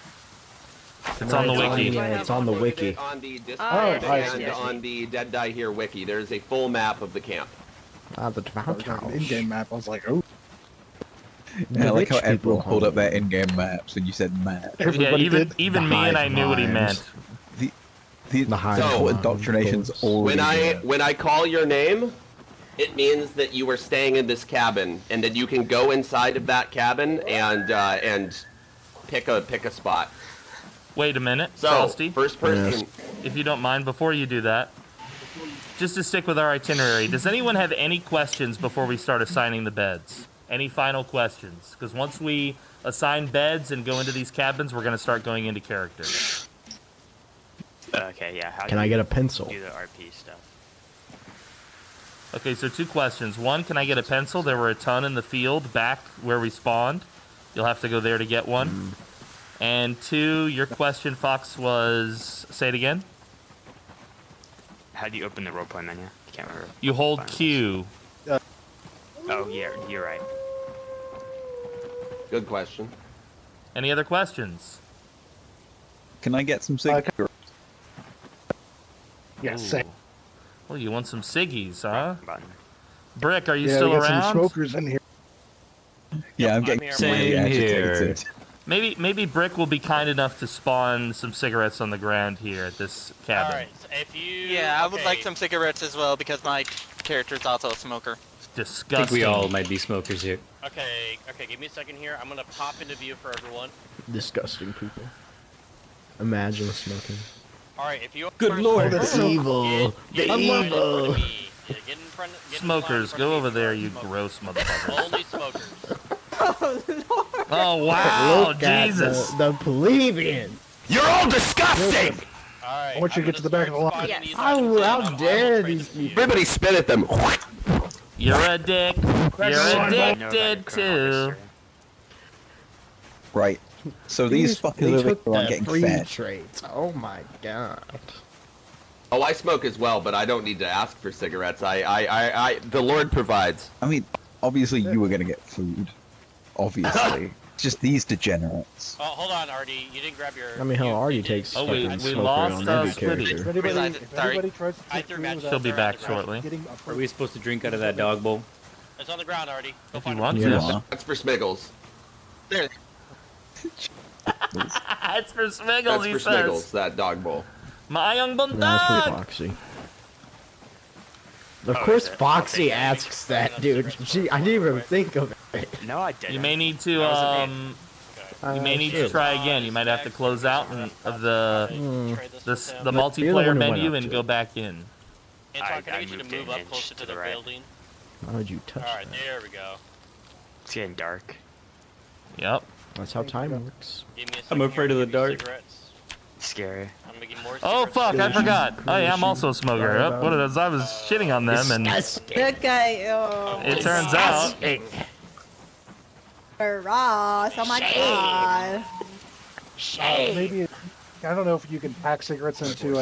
It's on the wiki.
Yeah, it's on the wiki.
On the Discord and on the Dead Die Here wiki, there's a full map of the camp.
The Devout House.
In-game map. I was like, oh.
Yeah, I like how everyone pulled up their in-game maps and you said map.
Yeah, even me and I knew what he meant.
The indoctrination's already
when I call your name, it means that you are staying in this cabin, and that you can go inside of that cabin and pick a spot.
Wait a minute,
so,
Frosty.
First person.
If you don't mind, before you do that, just to stick with our itinerary, does anyone have any questions before we start assigning the beds? Any final questions? Because once we assign beds and go into these cabins, we're going to start going into character.
Okay, yeah. How
can I get a pencil?
Do the RP stuff.
Okay, so 2 questions. 1, can I get a pencil? There were a ton in the field back where we spawned. You'll have to go there to get one. And 2, your question, Fox, was... Say it again?
How do you open the roleplay menu? I can't remember.
You hold Q.
Oh, yeah, you're right.
Good question.
Any other questions?
Can I get some cigarettes?
Yes.
Well, you want some ciggies, huh? Brick, are you
yeah,
still
we got
around?
some smokers in here.
Yeah, I'm getting really agitated.
Maybe Brick will be kind enough to spawn some cigarettes on the ground here at this cabin.
Alright, so if you...
Yeah, I would like some cigarettes as well because my character's also a smoker.
Disgusting.
I think we all might be smokers here.
Okay, give me a second here. I'm gonna pop into view for everyone.
Disgusting people. Imagine smoking.
Alright, if you...
Good lord, that's evil.
Get
The evil.
get in front of
Smokers, go over there, you gross motherfuckers.
Only smokers.
Oh wow,
Look at
Jesus.
the plebeian.
You're all disgusting!
Alright,
I want you to get to the back of the line.
Yes.
How dare these people?
Everybody spit at them.
You're a dick. You're addicted to.
Right. So these fuckers over
took
here aren't
the
getting
free
fed.
traits. Oh my god.
Oh, I smoke as well, but I don't need to ask for cigarettes. The Lord provides.
I mean, obviously you were gonna get food. Obviously. Just these degenerates.
Oh, hold on, Artie. You didn't grab your...
I mean, how Artie takes
Oh,
fucking
we
smoker
lost,
on every
Squiddy.
character.
If anybody tries to
I
take
threw
food
matches.
without
She'll be back shortly.
getting
Are we supposed to drink out of that dog bowl?
It's on the ground, Artie. Go
If
find
you
it.
want
Yeah.
to.
That's for Smiggles.
There.
It's for Smiggles,
That's
he
for
says.
Smiggles, that dog bowl.
My young bun
That's for
dog.
Foxy. Of course, Foxy asks that, dude. I didn't even think of it.
No, I didn't.
You may need to you may need to
shit.
try again. You might have to close out of the the
You're the
multiplayer
one who went
menu
up
and
to
go
it.
back in.
Anton, can I get you to
moved an
move up
inch
closer to
to
the
the right.
building?
Why would you touch
Alright,
that?
there we go.
It's getting dark.
Yep.
That's how time works.
Give me a
I'm
second
afraid
here,
of the
give me
dark.
cigarettes.
Scary.
I'm making more
Oh
cigarettes.
fuck! I forgot. Oh yeah, I'm also a smoker. Yep. What is? I was shitting on them, and
That guy, oh.
it turns out
Ross, oh my god.
Maybe I don't know if you can pack cigarettes into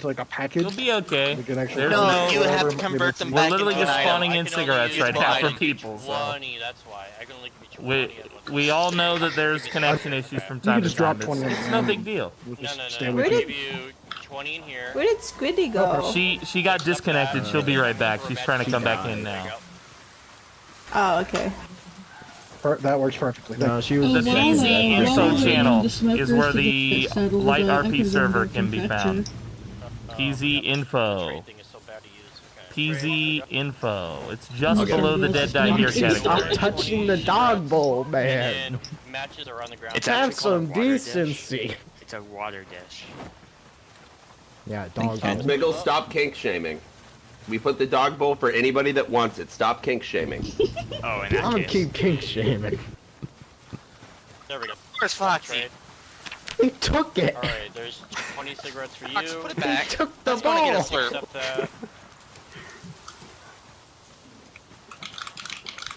like a package.
it'll be okay.
You can actually
There's
No,
no.
you have to convert them
We're
back
literally
into
just
an
spawning
item.
in
I can only
cigarettes
use
right
one
now for
item.
people. So
20, that's why. I can only give you 20
we
at one
we all know that there's connection issues from time to
just drop
time.
20 on
It's
the
no
ground.
big deal.
We'll
No,
just
no,
stay
no.
with
I'll
you.
give you 20 in here.
Where did Squiddy go?
She got disconnected. She'll be right back. She's trying to come back in
There you
now.
go.
Oh, okay.
That works perfectly.
No, she was
The
Well,
PZ
well,
info
well,
channel
the smokers
is where
to
the
get settled,
light
I
RP
can
server
go
can be
back
found.
to-
PZ info.
Trade thing is so bad to use. Okay.
PZ info. It's just
Okay.
below the dead die here
Stop
category.
touching the dog bowl, man.
And matches are on the ground.
It's
Have
actually called a
some
water dish.
decency.
It's a water dish.
Yeah, dog
you.
bowl.
Smiggles, stop kink shaming. We put the dog bowl for anybody that wants it. Stop kink shaming.
Oh, in
I'm
that
gonna
case.
keep kink shaming.
There we go.
Where's Foxy?
Trade.
He took it.
Alright, there's 20 cigarettes for you.
Foxy, put it
He
back.
took the
Let's go and get a
ball.
slurp.
Accept that.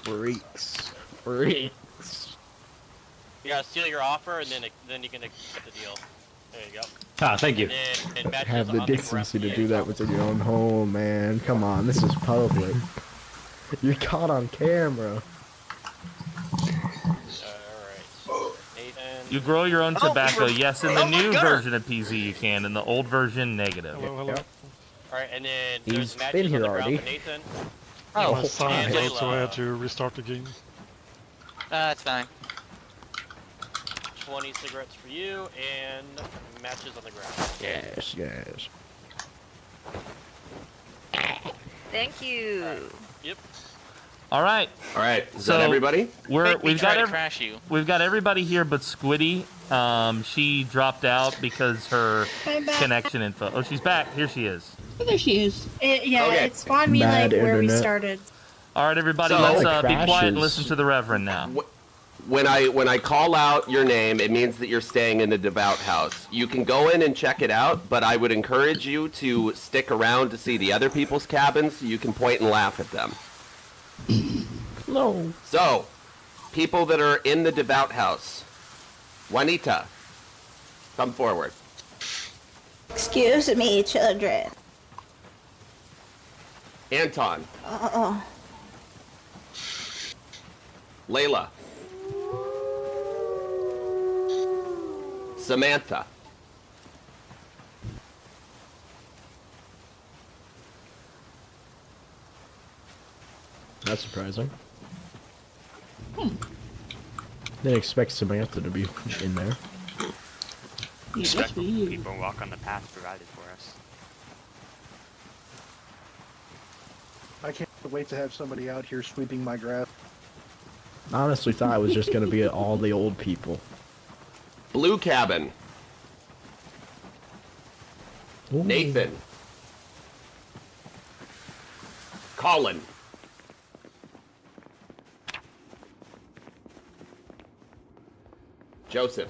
Freaks. Freaks.
You gotta seal your offer, and then you can accept the deal. There you go.
Ah, thank you.
And matches
Have the
on
decency to
ground.
do that within your own home, man. Come on, this is public. You're caught on camera.
Nathan.
You grow your own tobacco. Yes, in the
Oh my
new
God.
version of PZ you can. In the old version, negative.
Yep.
Alright, and then
He's
there's
been
matches
here
on the ground
already.
for Nathan.
Oh,
My son
and
died, so I
Layla.
had to restart the game.
that's fine.
20 cigarettes for you, and matches on the ground.
Yes, yes.
Thank you.
Yep.
All right.
All right, is
So-
that everybody?
Make me
We've
try
got
to crash you.
we've got everybody here but Squiddy. She dropped out because her
I'm back.
connection info. Oh, she's back. Here she is.
Oh, there she is.
Yeah,
Okay.
it spawned me
Bad
like where we
internet.
started.
All right, everybody,
So-
let's
It
be quiet and
crashes.
listen to the Reverend now.
When I call out your name, it means that you're staying in the devout house. You can go in and check it out, but I would encourage you to stick around to see the other people's cabins so you can point and laugh at them.
No.
So, people that are in the devout house, Juanita, come forward.
Excuse me, children.
Anton,
Oh.
Layla, Samantha,
That's surprising. Didn't expect Samantha to be in there.
Respectful people walk on the path provided for us.
I can't wait to have somebody out here sweeping my grass.
I honestly thought it was just gonna be all the old people.
Blue cabin.
Ooh.
Nathan. Colin. Joseph.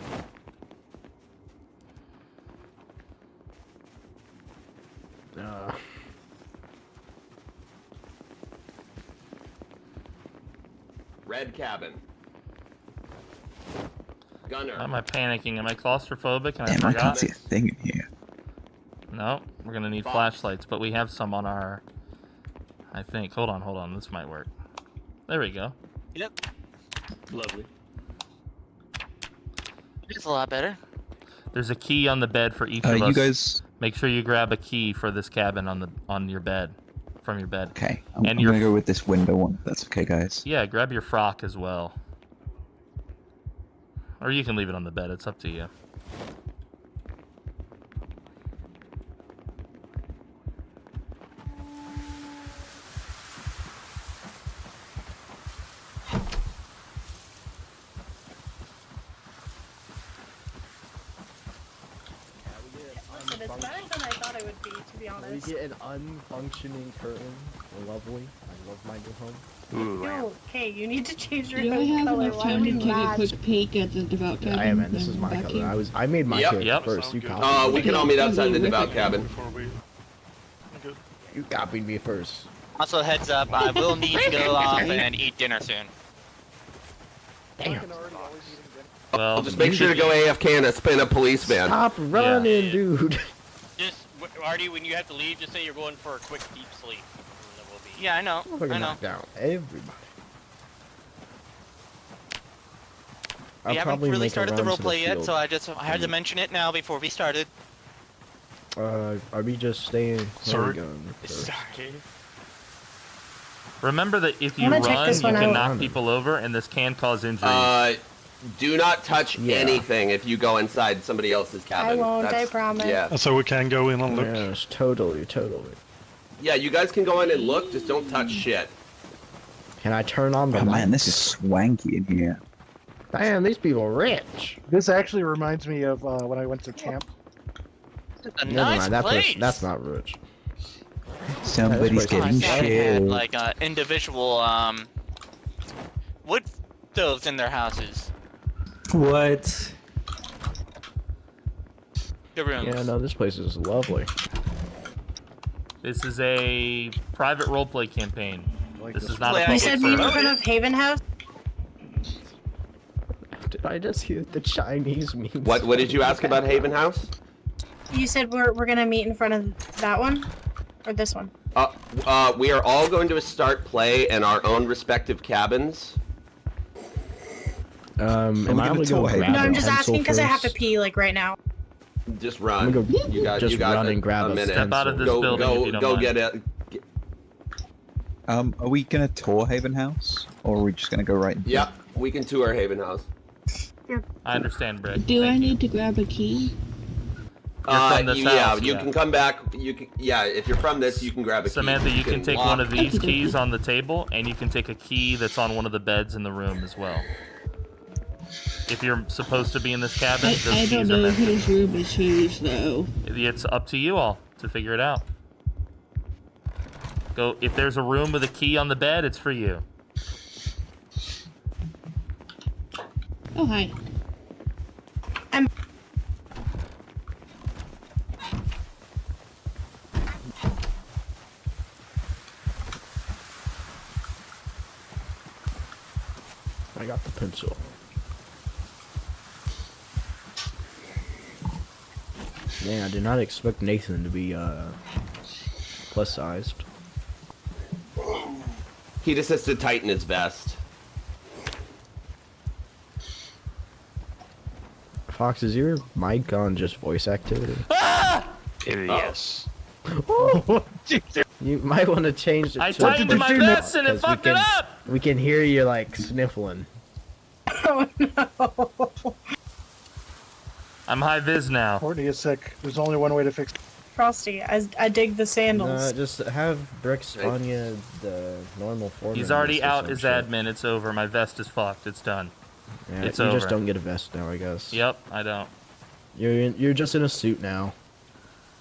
Red cabin. Gunner.
Why am I panicking? Am I claustrophobic? And
Damn,
I
I
forgot?
can't see a thing in here.
No, we're gonna need flashlights, but we have some on our... I think. Hold on. This might work. There we go.
Yep.
Lovely.
It's a lot better.
There's a key on the bed for each of
You
us.
guys...
Make sure you grab a key for this cabin on your bed, from your bed.
Okay, I'm gonna go with this window one, if that's okay, guys.
Yeah, grab your frock as well. Or you can leave it on the bed, it's up to you.
Listen, it's better than I thought it would be, to be honest.
We get an unfunctioning curtain. Lovely. I love my new home.
Yo, okay, you need to change your
Do I
hair
have
color.
enough
Why
time
would
to
you
take a
match?
quick peek at the devout cabin?
I am, and this is my
Back
color.
here?
I made my
Yep.
character first. You copied
We can all meet outside the devout cabin.
You copied me first.
Also, heads up, I will need to go off and eat dinner soon.
Damn.
Well,
Just make sure to go AFK and spin a police van.
Stop running, dude.
Just, Artie, when you have to leave, just say you're going for a quick deep sleep. And then we'll be...
Yeah, I know.
We're
I
gonna
know.
knock down everybody.
We haven't really started the roleplay yet, so I had to mention it now before we started.
Are we just staying?
Sorry.
Sorry.
remember that if you
I'm gonna check
run,
this
you
one
can
out.
knock people over, and this can cause injuries.
Do not touch anything if you go inside somebody else's cabin.
I won't,
That's-
I promise.
Yeah.
So we can go in and look.
Yes, totally.
Yeah, you guys can go in and look, just don't touch shit.
Can I turn on the
Oh
lights?
man, this is swanky in here.
Damn, these people are rich.
This actually reminds me of when I went to camp.
It's a
Never
nice
mind,
place.
that's not rich.
Somebody's
place
getting
is-
I thought it had
shit.
like individual wood stoves in their houses.
What?
The rooms.
Yeah, no, this place is lovely.
This is a private roleplay campaign. This is not a
You
public
You said we were
server.
in front of Haven House?
Did I just hear the Chinese memes?
What did you ask about Haven House?
You said we're gonna meet in front of that one? Or this one?
We are all going to start play in our own respective cabins.
Am I able to go grab
No, I'm
a
just
pencil
asking because I have to
first?
pee, like, right now.
Just run.
I'm gonna go
you got
just
you got
run and grab
a
a
minute.
Step out of this
go,
building
go,
if you don't
go
mind.
get it.
Are we gonna tour Haven House, or are we just gonna go right? into
Yep, we can tour Haven House.
I understand, Brick.
Do I need to grab a key?
You're from this
yeah,
house,
you
yeah.
can come back. You can, yeah, if you're from this, you can grab a key.
Samantha, you can take
lock-
one of these keys on the table, and you can take a key that's on one of the beds in the room as well. If you're supposed to be in this cabin, those
I
keys
don't
are
know
meant to
whose room is whose, though.
It's up to you all to figure it out. Go. If there's a room with a key on the bed, it's for you.
Oh, hi.
I got the pencil. Yeah, I did not expect Nathan to be plus sized.
He just has to tighten his vest.
Fox, is your mic on just voice activity?
Yes.
Oh, you might want to change it.
I
to
tightened my vest and it
'cause we
fucked it
can-
up!
We can hear you like sniffling.
Oh no.
I'm high vis now.
Courtney is sick. There's only one way to fix it.
Frosty, I dig the sandals.
Just have Brick spawn you the normal form.
He's already out as admin. It's over. My vest is fucked. It's done.
Yeah,
it's
you
over.
just don't get a vest now, I guess.
Yep, I don't.
You're just in a suit now.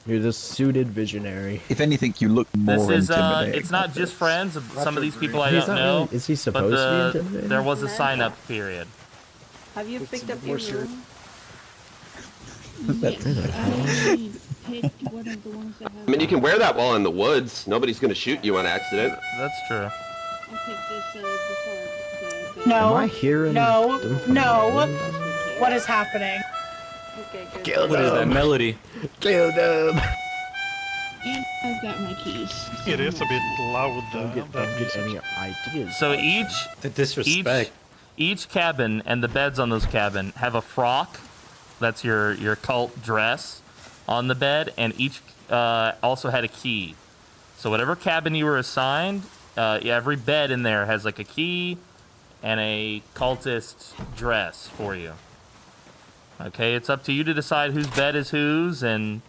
You're the suited visionary.
If anything, you look more
This is
intimidating.
it's not just friends. Some of these people I
He's
don't
not
know.
really- is he supposed to be intimidating?
There was a sign up period.
Have you picked up your room?
Yes, I picked one of the ones that have.
I mean, you can wear that while in the woods. Nobody's gonna shoot you on accident.
That's true.
I picked this before.
No.
Am I hearing
No.
them?
No. What is happening?
Okay, good.
Kill
What is that
them.
melody?
Kill them.
And I've got my keys.
It is a bit loud.
Don't get any ideas.
So
The disrespect.
each cabin and the beds on those cabin have a frock. That's your cult dress on the bed, and each also had a key. So whatever cabin you were assigned, every bed in there has like a key and a cultist dress for you. Okay, it's up to you to decide whose bed is whose, and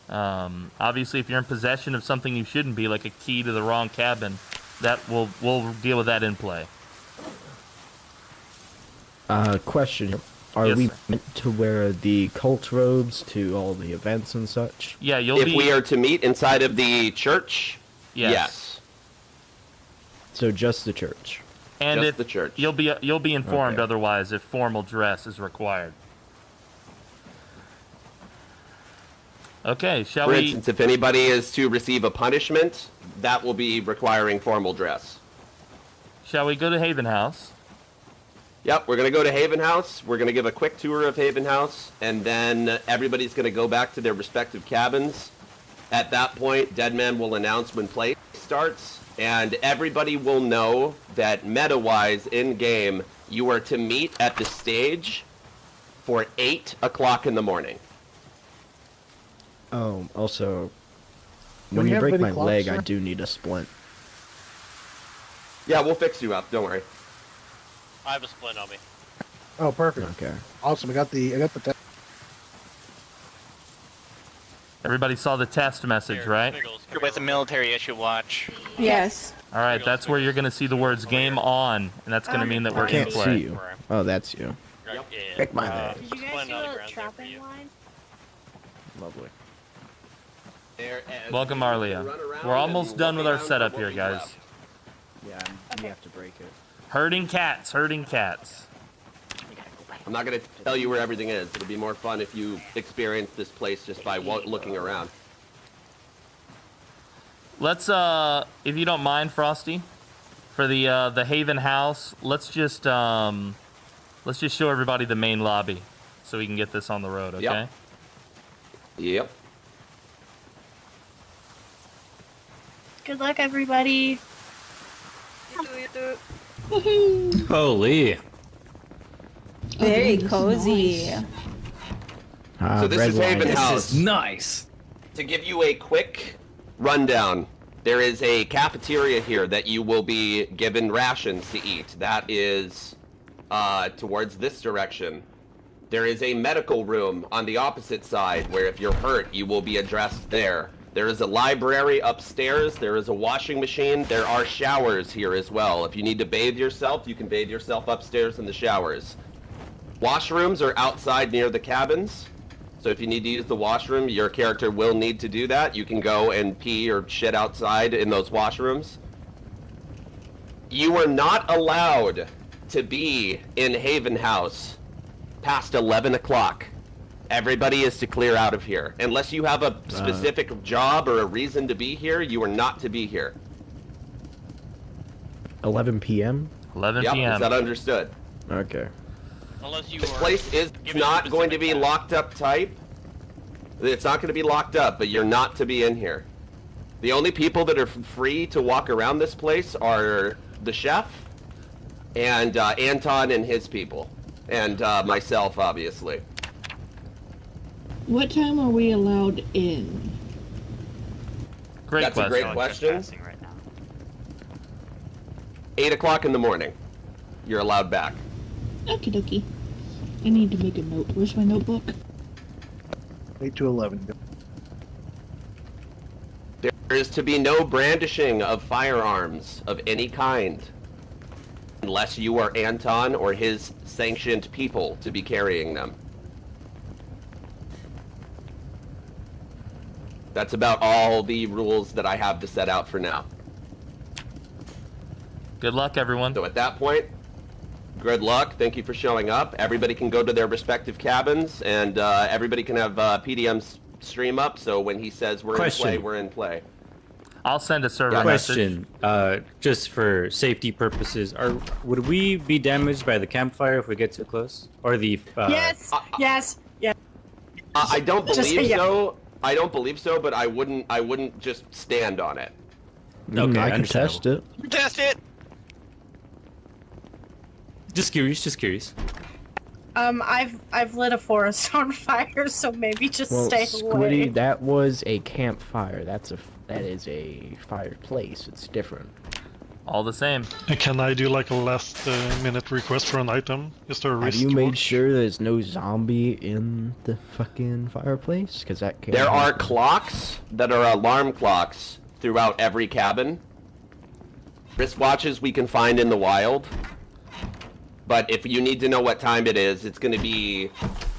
obviously if you're in possession of something you shouldn't be, like a key to the wrong cabin, that we'll deal with that in play.
Question. Are
Yes,
we
sir.
meant to wear the cult robes to all the events and such?
Yeah, you'll
If
be.
we are to meet inside of the church, yes.
So just the church.
And
Just
if
the church.
you'll be informed
Okay.
otherwise if formal dress is required. Okay, shall
For
we?
instance, if anybody is to receive a punishment, that will be requiring formal dress.
Shall we go to Haven House?
Yep, we're going to go to Haven House. We're going to give a quick tour of Haven House, and then everybody's going to go back to their respective cabins. At that point, Deadman will announce when play starts, and everybody will know that meta-wise in-game, you are to meet at the stage for 8 o'clock in the morning.
Oh, also,
Do
when
we
you
have
break
any
my
clocks,
leg,
sir?
I do need a splint.
Yeah, we'll fix you up. Don't worry.
I have a splint on me.
Oh, perfect.
Okay.
Awesome. I got the test.
Everybody saw the test message, right?
You're with a military issue watch.
Yes.
All right, that's where you're going to see the words "game on," and that's going to mean that we're
I
in
can't
play.
see you. Oh, that's you.
Yep. Yeah.
Pick my leg.
Did you guys do a trapping line?
Lovely.
Welcome, Arlia. We're almost done with our setup here, guys.
Yeah, you have to break it.
Herding cats, herding cats.
I'm not going to tell you where everything is. It'll be more fun if you experience this place just by looking around.
Let's, if you don't mind, Frosty, for the Haven House, let's just show everybody the main lobby so we can get this on the road, okay?
Yep.
Good luck, everybody.
You do it.
Woohoo!
Holy.
Very
this is
cozy.
nice.
So this is Haven House.
Nice.
To give you a quick rundown, there is a cafeteria here that you will be given rations to eat. That is towards this direction. There is a medical room on the opposite side where if you're hurt, you will be addressed there. There is a library upstairs. There is a washing machine. There are showers here as well. If you need to bathe yourself, you can bathe yourself upstairs in the showers. Washrooms are outside near the cabins. So if you need to use the washroom, your character will need to do that. You can go and pee or shit outside in those washrooms. You are not allowed to be in Haven House past 11 o'clock. Everybody is to clear out of here. Unless you have a specific job or a reason to be here, you are not to be here.
11 p.m.?
11
Yep,
p.m.
is that understood?
Okay.
Unless you
This
are
place is
given
not going to be
specific
locked up type. It's not going to be locked up, but you're not to be in here. The only people that are free to walk around this place are the chef and Anton and his people, and myself, obviously.
What time are we allowed in?
Great
That's
question.
a great question. 8 o'clock in the morning. You're allowed back.
Okie dokie. I need to make a note. Where's my notebook?
8 to 11.
There is to be no brandishing of firearms of any kind, unless you are Anton or his sanctioned people to be carrying them. That's about all the rules that I have to set out for now.
Good luck, everyone.
So at that point, good luck. Thank you for showing up. Everybody can go to their respective cabins, and everybody can have PDM's stream up, so when he says we're in play, we're in play.
I'll send a server message.
Question, just for safety purposes, would we be damaged by the campfire if we get too close? Or the...
Yes, yes.
I don't
Just
believe
say
so. I don't believe so, but I wouldn't just stand on it.
Okay,
I can test it.
Test it!
Just curious.
I've lit a forest on fire, so maybe just stay away.
Squiddy, that was a campfire. That is a fireplace. It's different.
All the same.
And can I do like a last minute request for an item? Is there a risk?
Have you made sure there's no zombie in the fucking fireplace? Because that can't
There are
happen.
clocks that are alarm clocks throughout every cabin. Wristwatches we can find in the wild. But if you need to know what time it is, it's going to be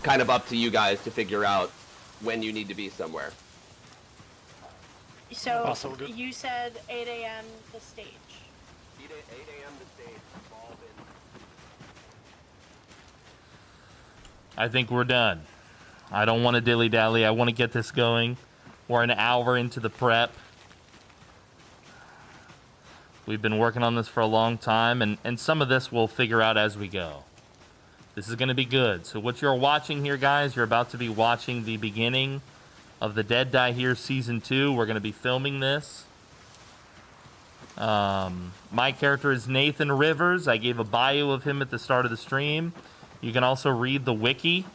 kind of up to you guys to figure out when you need to be somewhere.
So, you said 8 a.m. the stage.
8 a.m. the stage.
I think we're done. I don't want to dilly-dally. I want to get this going. We're an hour into the prep. We've been working on this for a long time, and some of this we'll figure out as we go. This is going to be good. So what you're watching here, guys, you're about to be watching the beginning of the Dead Die Here Season 2. We're going to be filming this. My character is Nathan Rivers. I gave a bio of him at the start of the stream. You can also read the wiki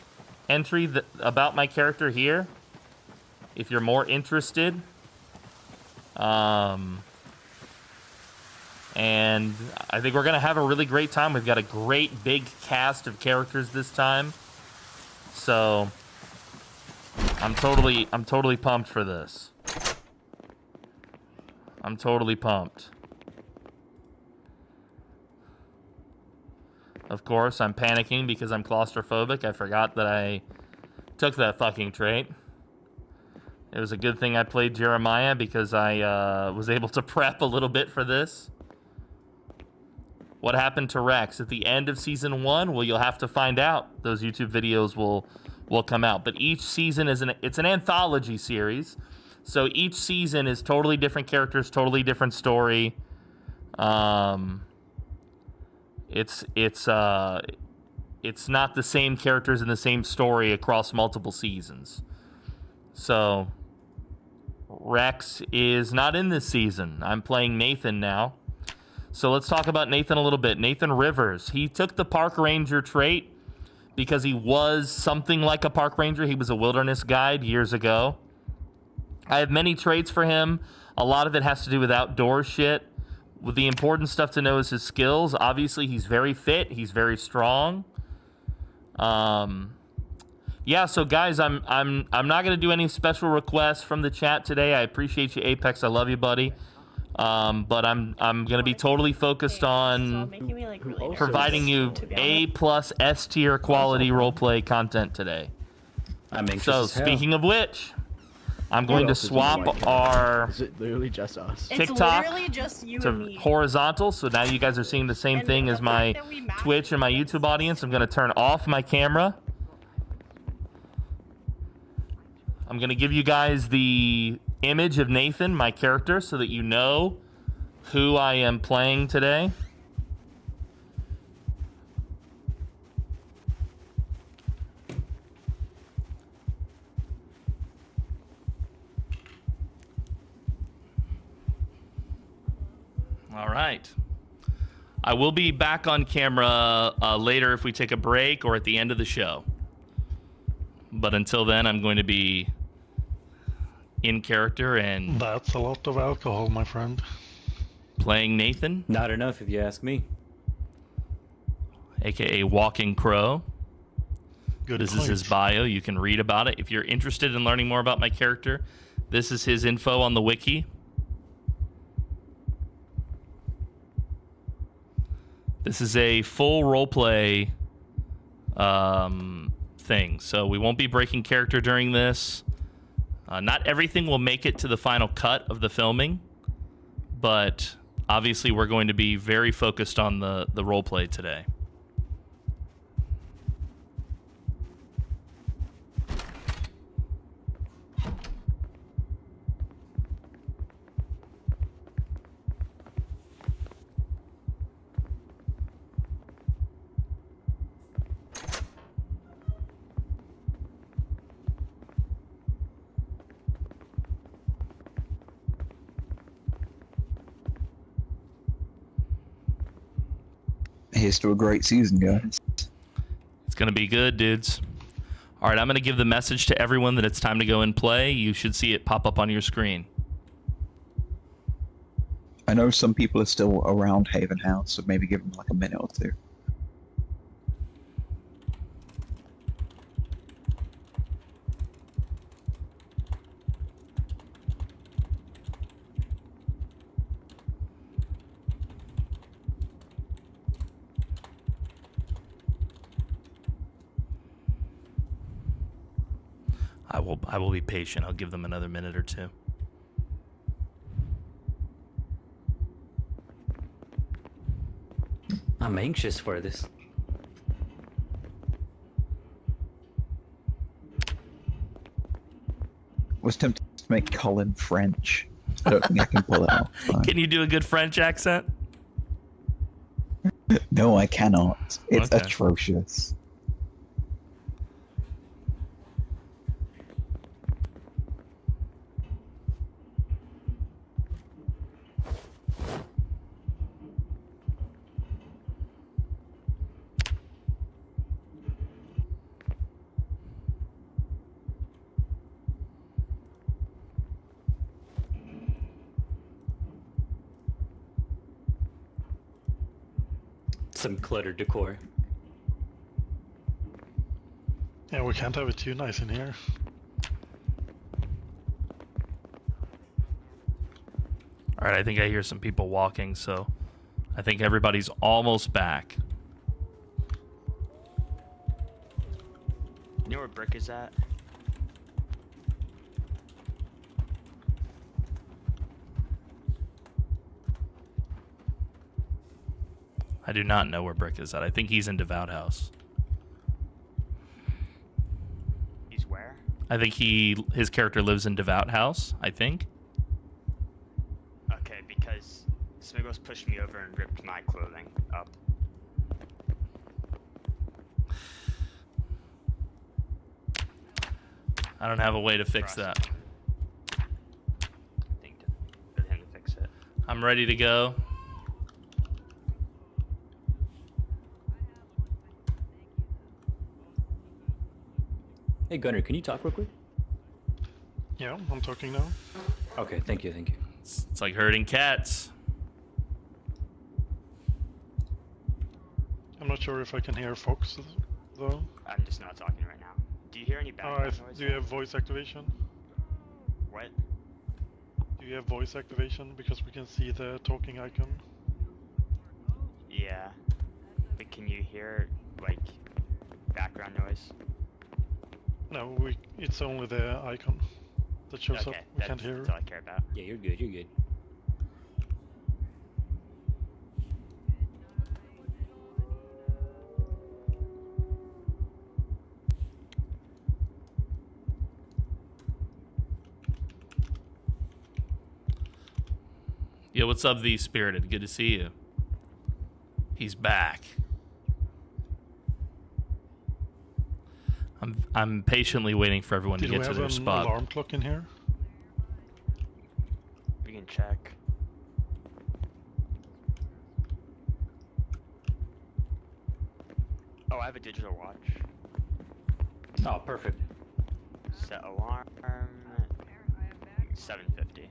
entry about my character here if you're more interested. And I think we're going to have a really great time. We've got a great big cast of characters this time. So I'm totally pumped for this. I'm totally pumped. Of course, I'm panicking because I'm claustrophobic. I forgot that I took that fucking trait. It was a good thing I played Jeremiah because I was able to prep a little bit for this. What happened to Rex at the end of Season 1? Well, you'll have to find out. Those YouTube videos will come out. But each season it's an anthology series. So each season is totally different characters, totally different story. It's not the same characters and the same story across multiple seasons. So Rex is not in this season. I'm playing Nathan now. So let's talk about Nathan a little bit. Nathan Rivers. He took the park ranger trait because he was something like a park ranger. He was a wilderness guide years ago. I have many traits for him. A lot of it has to do with outdoor shit. The important stuff to know is his skills. Obviously, he's very fit. He's very strong. Yeah, so guys, I'm not going to do any special requests from the chat today. I appreciate you, Apex. I love you, buddy. But I'm going to be totally focused on providing you A+ S tier quality roleplay content today. So speaking of which, I'm going to swap our
Is it literally just us?
TikTok
It's literally just you
to
and me.
horizontal. So now you guys are seeing the same thing as my Twitch and my YouTube audience. I'm going to turn off my camera. I'm going to give you guys the image of Nathan, my character, so that you know who I am playing today. All right. I will be back on camera later if we take a break or at the end of the show. But until then, I'm going to be in character and...
That's a lot of alcohol, my friend.
Playing Nathan.
Not enough if you ask me.
aka Walking Crow. This is his bio. You can read about it. If you're interested in learning more about my character, this is his info on the wiki. This is a full roleplay thing, so we won't be breaking character during this. Not everything will make it to the final cut of the filming, but obviously we're going to be very focused on the roleplay today.
Here's to a great season, guys.
It's going to be good, dudes. All right, I'm going to give the message to everyone that it's time to go and play. You should see it pop up on your screen.
I know some people are still around Haven House, so maybe give them like a minute or two.
I will be patient. I'll give them another minute or two.
I'm anxious for this.
Was tempted to make Colin French. I don't think I can pull it off.
Can you do a good French accent?
No, I cannot. It's
Okay.
atrocious.
Some cluttered decor.
Yeah, we can't have it too nice in here.
All right, I think I hear some people walking, so I think everybody's almost back.
You know where Brick is at?
I do not know where Brick is at. I think he's in Devout House.
He's where?
I think his character lives in Devout House, I think.
Okay, because Smiggles pushed me over and ripped my clothing up.
I don't have a way to fix that.
I think for him to fix it.
I'm ready to go.
Hey Gunner, can you talk real quick?
Yeah, I'm talking now.
Okay, thank you, thank you.
It's like herding cats.
I'm not sure if I can hear Fox, though.
I'm just not talking right now. Do you hear any background noise?
Do you have voice activation?
What?
Do you have voice activation? Because we can see the talking icon.
Yeah. But can you hear, like, background noise?
No, it's only the icon that shows up. We can't hear.
That's all I care about.
Yeah, you're good, you're good.
Yo, what's up, The Spirited? Good to see you. He's back. I'm patiently waiting for everyone to get to their spot.
Do we have an alarm clock in here?
We can check. Oh, I have a digital watch.
Oh, perfect.
Set alarm. 7:50.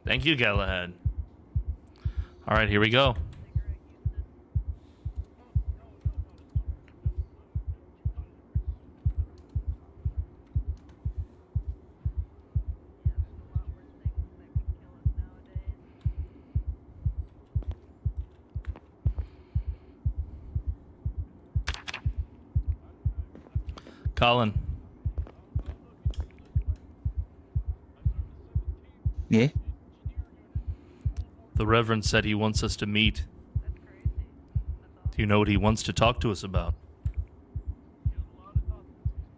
Thank you, Galahad. All right, here we go. Colin.
Yeah?
The Reverend said he wants us to meet. Do you know what he wants to talk to us about?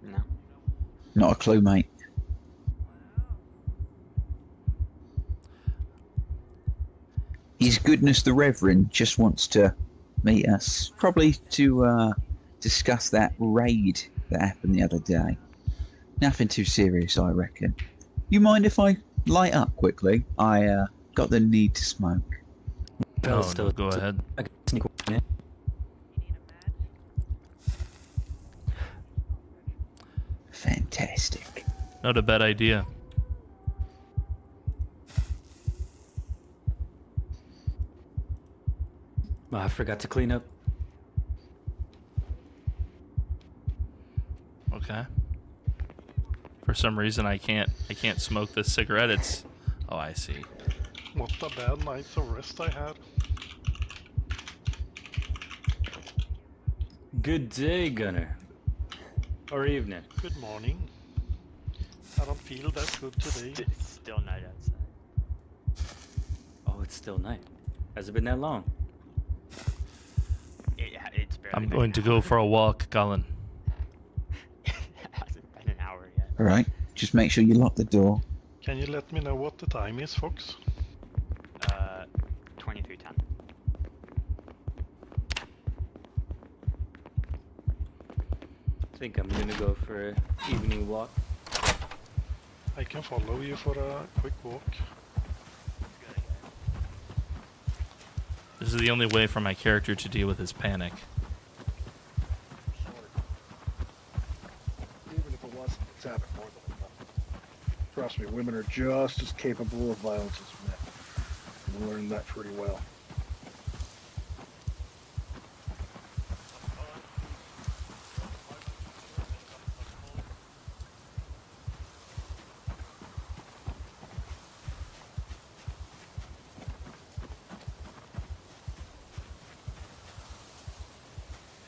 No.
Not a clue, mate. His Goodness the Reverend just wants to meet us. Probably to discuss that raid that happened the other day. Nothing too serious, I reckon. You mind if I light up quickly? I got the need to smoke.
No, go ahead.
I can sneak one in.
Fantastic.
Not a bad idea.
Oh, I forgot to clean up.
Okay. For some reason, I can't smoke this cigarette. It's... Oh, I see.
What a bad night's of rest I had.
Good day, Gunner. Or evening.
Good morning. I don't feel that good today.
It's still night outside.
Oh, it's still night. Has it been that long?
It's barely
I'm
been
going
an
to go
hour.
for a walk, Colin.
It hasn't been an hour yet.
Alright, just make sure you lock the door.
Can you let me know what the time is, Fox?
23:10.
I think I'm gonna go for an evening walk.
I can follow you for a quick walk.
This is the only way for my character to deal with his panic.
Even if it wasn't, it's happened more than enough. Trust me, women are just as capable of violence as men. We learned that pretty well.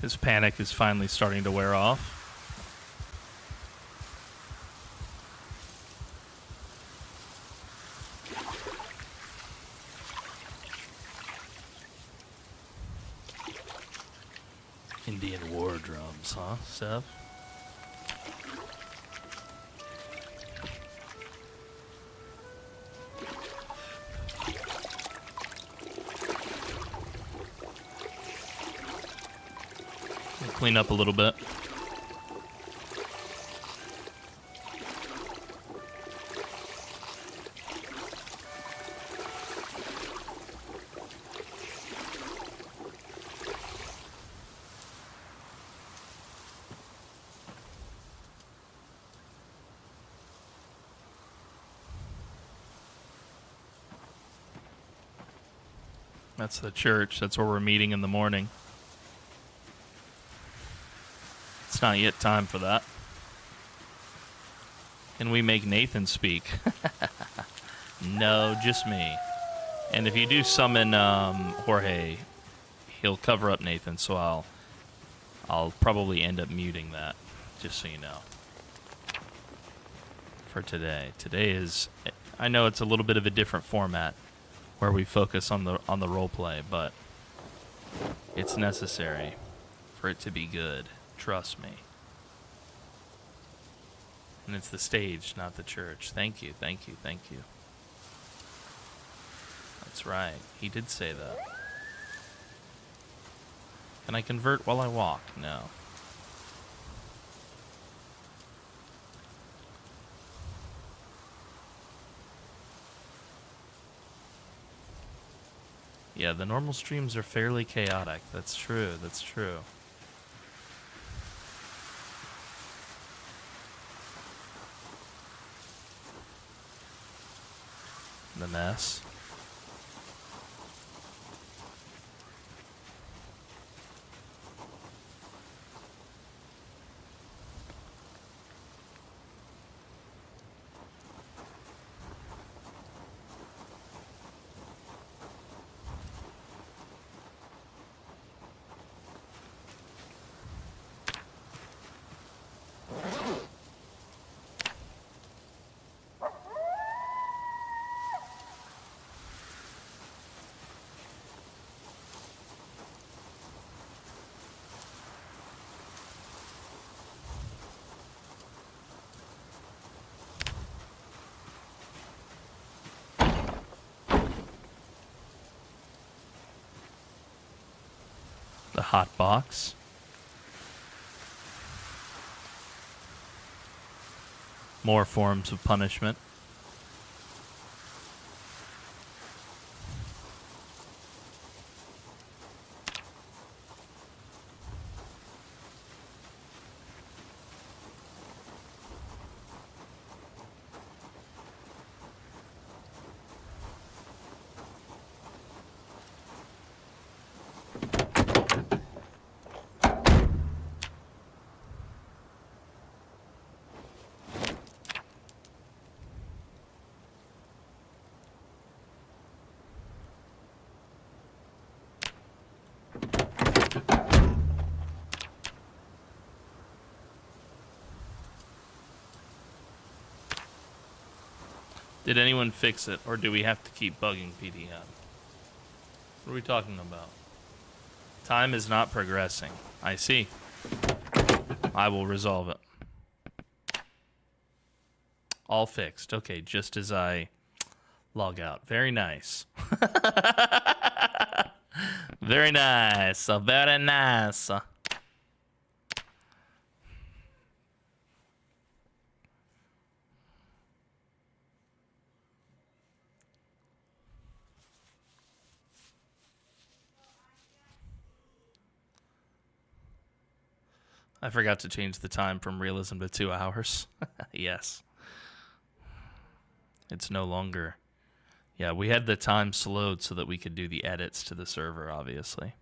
His panic is finally starting to wear off. Indian war drums, huh, Steph? Clean up a little bit. That's the church. That's where we're meeting in the morning. It's not yet time for that. Can we make Nathan speak? No, just me. And if you do summon Jorge, he'll cover up Nathan, so I'll probably end up muting that, just so you know. For today. Today is, I know it's a little bit of a different format where we focus on the role play, but it's necessary for it to be good. Trust me. And it's the stage, not the church. Thank you, thank you, thank you. That's right. He did say that. Can I convert while I walk? No. Yeah, the normal streams are fairly chaotic. That's true, that's true. the mess. The hot box. More forms of punishment. Did anyone fix it, or do we have to keep bugging PDM? What are we talking about? Time is not progressing. I see. I will resolve it. All fixed. Okay, just as I log out. Very nice. Very nice. Very nice. I forgot to change the time from realism to 2 hours. Yes. It's no longer. Yeah, we had the time slowed so that we could do the edits to the server, obviously.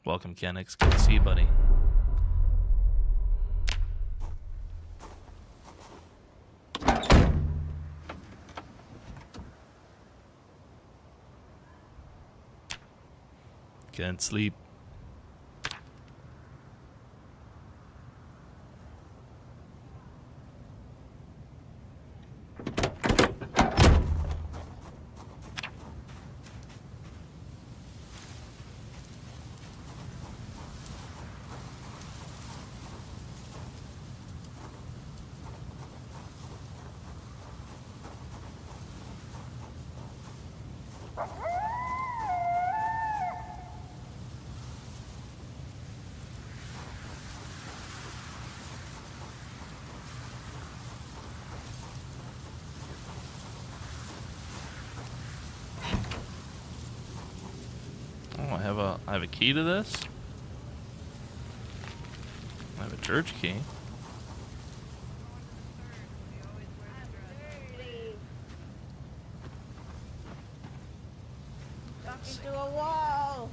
Welcome, Kenix. Good to see you, buddy. Can't sleep. I have a key to this. I have a church key.
Talking to a wall.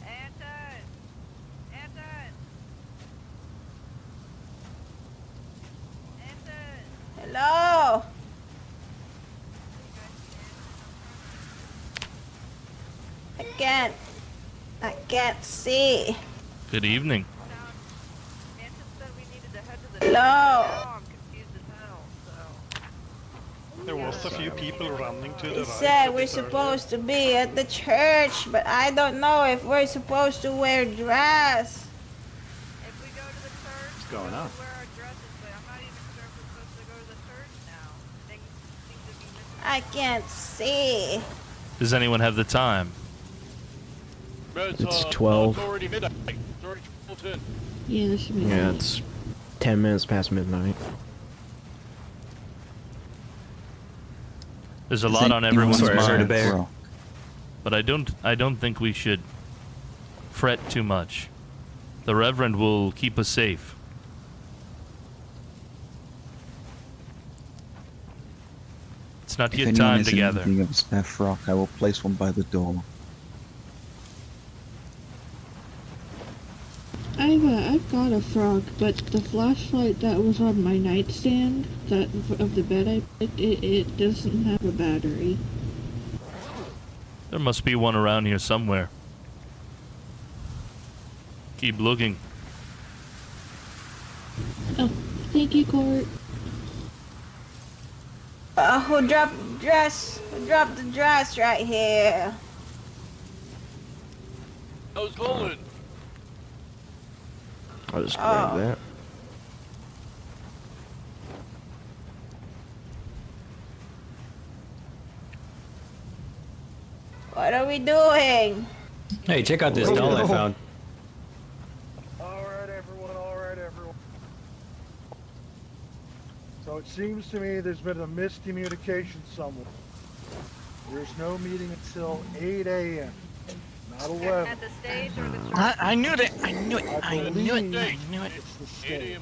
Anton! Anton! Anton!
Hello. I can't see.
Good evening.
Hello.
There was a few people running to the
He
right.
said we're supposed to be at the church, but I don't know if we're supposed to wear dress.
If we go to the church,
what's going on?
wear our dresses, but I'm not even sure if we're supposed to go to the church now. Things seem to be missing.
I can't see.
Does anyone have the time?
It's 12.
It's already midnight. It's already 12:10.
Yeah, this should be
Yeah,
right.
it's 10 minutes past midnight.
There's a lot on everyone's
Sorry,
mind,
bear.
but I don't think we should fret too much. The Reverend will keep us safe. It's not yet time to gather.
If anyone has anything of a spare frock, I will place one by the door.
I've got a frog, but the flashlight that was on my nightstand, that of the bed I picked, it doesn't have a battery.
There must be one around here somewhere. Keep looking.
Oh, thank you, Court.
Who dropped the dress? Who dropped the dress right here?
I was going.
I'll just grab that.
What are we doing?
Hey, check out this doll I found.
Alright, everyone. So it seems to me there's been a miscommunication somewhere. There's no meeting until 8 a.m. Not 11.
At the stage or the
I knew it. I knew it.
It's the stage.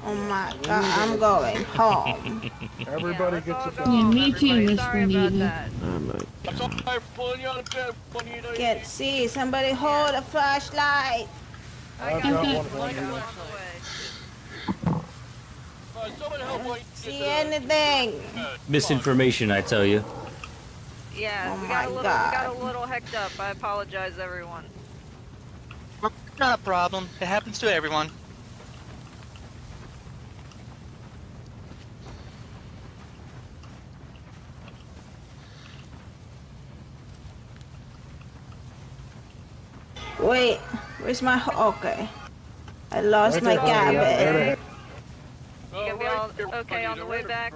Oh my god, I'm going home.
Everybody gets a
Yeah, me too, Miss Bonita.
I'm sorry for pulling you out of bed.
Can't see. Somebody hold a flashlight.
I've got one.
Someone help while you
See anything?
Misinformation, I tell you.
Yeah,
Oh
we
my
got a little hecked up. I apologize, everyone.
Not a problem. It happens to everyone.
Wait, where's my... Okay. I lost my cabin.
You gonna be all okay on the way back?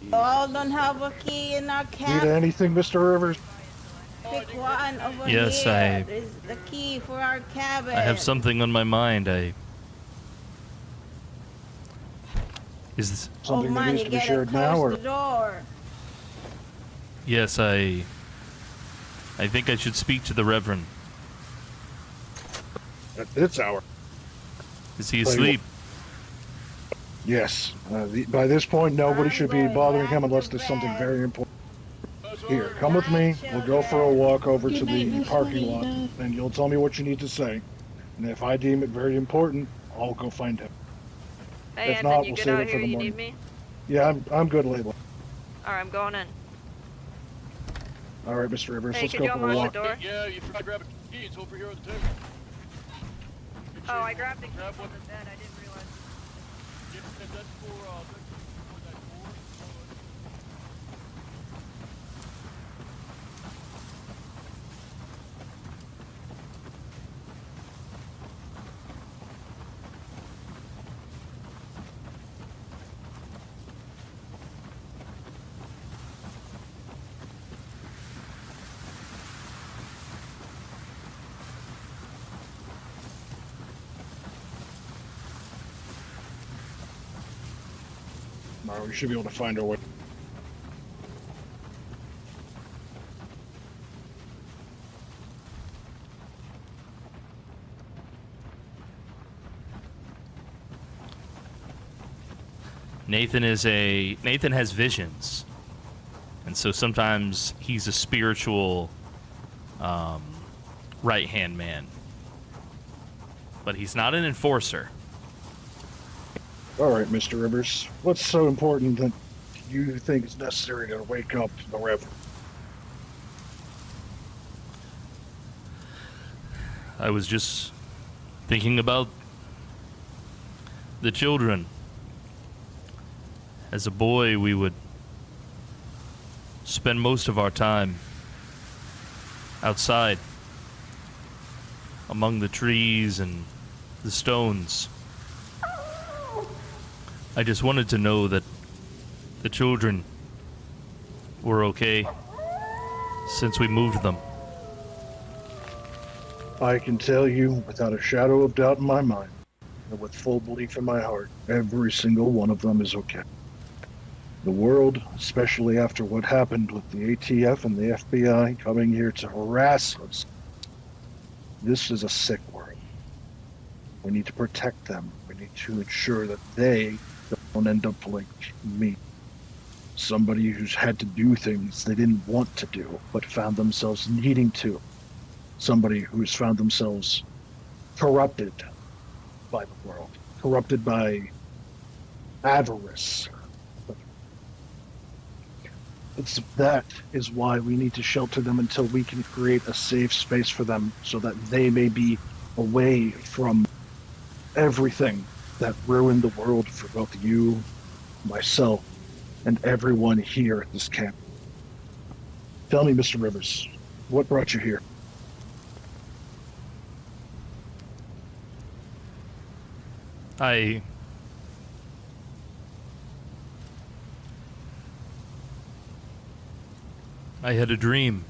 You all don't have a key in our
Need
cabin.
anything, Mr. Rivers?
Pick one over
Yes,
here. There's the key for our cabin.
I have something on my mind. Is this...
Something that needs to be shared
close
now, or?
the door.
Yes, I think I should speak to the Reverend.
At this hour.
Is he asleep?
Yes. By this point, nobody should be bothering him unless there's something very important. Here, come with me. We'll go for a walk over to the parking lot, and you'll tell me what you need to say. And if I deem it very important, I'll go find him.
Hey,
If
and
not,
then you
we'll
get
save
out
it for
here,
the
you
morning.
need me?
Yeah, I'm good, Layla.
Alright, I'm going in.
All right, Mr. Rivers,
Hey,
let's
could
go
you
for a
unlock
walk.
the door?
Yeah, you forgot to grab a key. It's over here on the table.
Oh, I grabbed the key from the bed. I didn't realize.
Yeah, that's for that door.
All right, we should be able to find our way.
Nathan has visions, and so sometimes he's a spiritual right-hand man, but he's not an enforcer.
All right, Mr. Rivers, what's so important that you think is necessary to wake up the Reverend?
I was just thinking about the children. As a boy, we would spend most of our time outside, among the trees and the stones. I just wanted to know that the children were okay since we moved them.
I can tell you without a shadow of doubt in my mind, and with full belief in my heart, every single one of them is okay. The world, especially after what happened with the ATF and the FBI coming here to harass us, this is a sick world. We need to protect them. We need to ensure that they don't end up like me. Somebody who's had to do things they didn't want to do, but found themselves needing to. Somebody who's found themselves corrupted by the world, corrupted by avarice. That is why we need to shelter them until we can create a safe space for them so that they may be away from everything that ruined the world for both you, myself, and everyone here at this camp. Tell me, Mr. Rivers, what brought you here?
I had a dream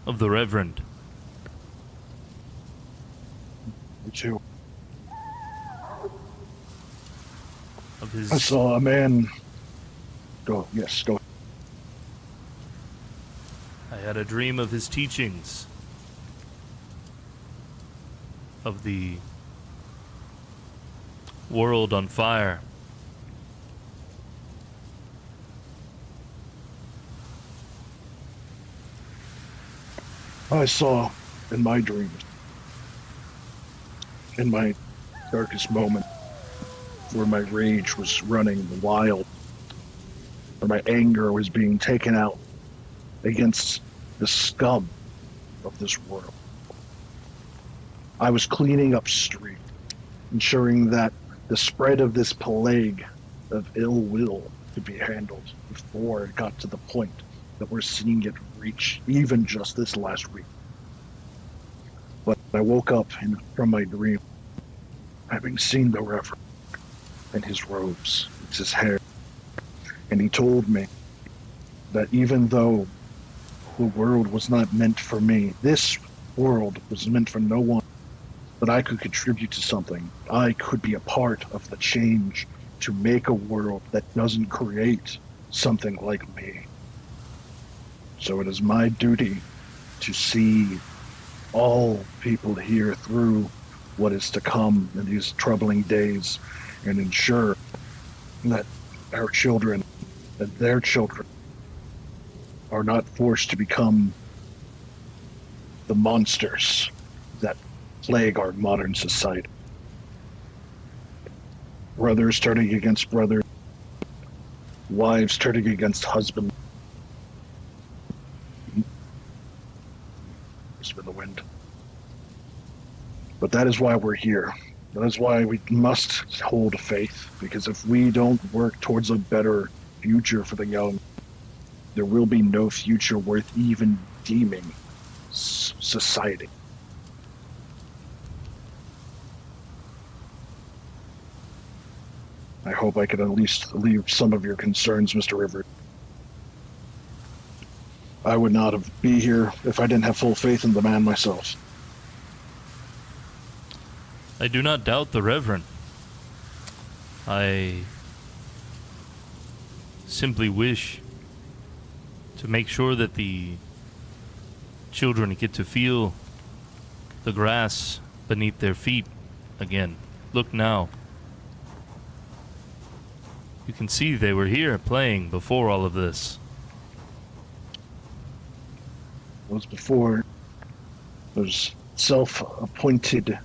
of the Reverend.
Me too.
Of his...
I saw a man... Go.
I had a dream of his teachings. Of the world on fire.
I saw in my dreams, in my darkest moment, where my rage was running wild, where my anger was being taken out against the scum of this world. I was cleaning up street, ensuring that the spread of this plague of ill will could be handled before it got to the point that we're seeing it reach even just this last week. But I woke up from my dream, having seen the Reverend and his robes, it's his hair, and he told me that even though the world was not meant for me, this world was meant for no one, but I could contribute to something. I could be a part of the change to make a world that doesn't create something like me. So it is my duty to see all people here through what is to come in these troubling days and ensure that our children and their children are not forced to become the monsters that plague our modern society. Brothers turning against brothers, wives turning against husbands. With the wind. But that is why we're here. That is why we must hold faith, because if we don't work towards a better future for the young, there will be no future worth even deeming society. I hope I could at least alleviate some of your concerns, Mr. River. I would not be here if I didn't have full faith in the man myself.
I do not doubt the Reverend. I simply wish to make sure that the children get to feel the grass beneath their feet again. Look now. You can see they were here playing before all of this.
Was before those self-appointed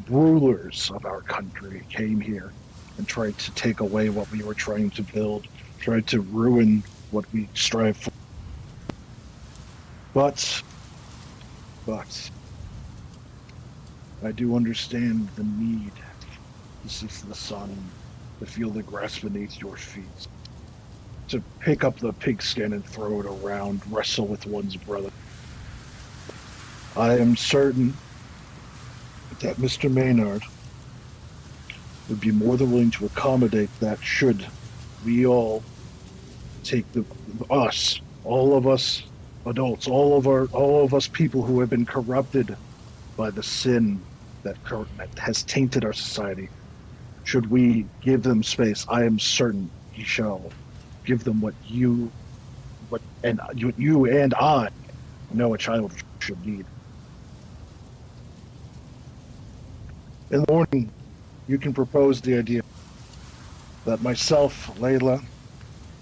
rulers of our country came here and tried to take away what we were trying to build, tried to ruin what we strive for. But I do understand the need to see the sun, to feel the grass beneath your feet, to pick up the pigskin and throw it around, wrestle with one's brother. I am certain that Mr. Maynard would be more than willing to accommodate that should we all take all of us adults, all of us people who have been corrupted by the sin that has tainted our society. Should we give them space, I am certain he shall give them what you and I know a child should need. In the morning, you can propose the idea that myself, Layla,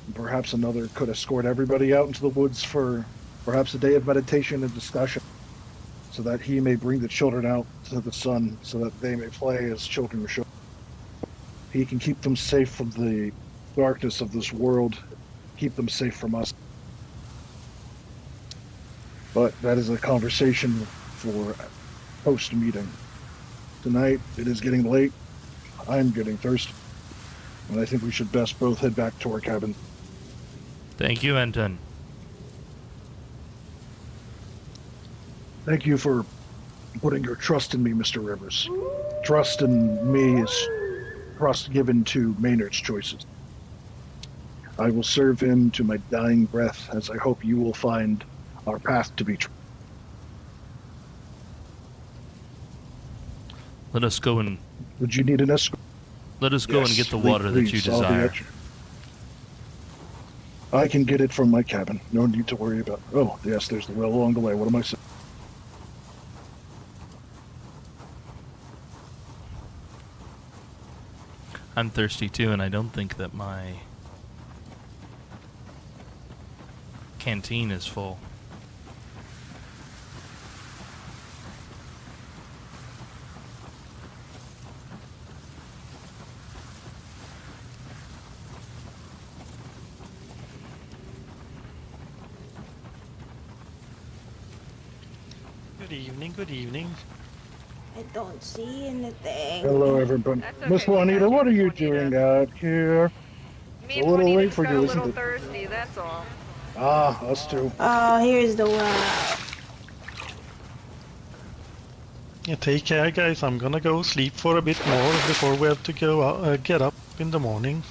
and perhaps another could escort everybody out into the woods for perhaps a day of meditation and discussion, so that he may bring the children out to the sun, so that they may play as children should. He can keep them safe from the darkness of this world, keep them safe from us. But that is a conversation for post-meeting. Tonight, it is getting late. I'm getting thirsty. And I think we should best both head back to our cabin.
Thank you, Anton.
Thank you for putting your trust in me, Mr. Rivers. Trust in me is trust given to Maynard's choices. I will serve him to my dying breath, as I hope you will find our path to be true.
Let us go and...
Would you need an escort?
Let us go and get the water that you
please, I'll be
desire.
at you. I can get it from my cabin. No need to worry about... Oh, yes, there's the well along the way. What am I saying?
I'm thirsty too, and I don't think that my canteen is full.
Good evening, good evening.
I don't see anything.
Hello, everybody. Miss Juanita, what are you doing out here? It's a little late for you, isn't it?
Thirsty, that's all.
Ah, us too.
Oh, here's the well.
Yeah, take care, guys. I'm gonna go sleep for a bit more before we have to go get up in the morning.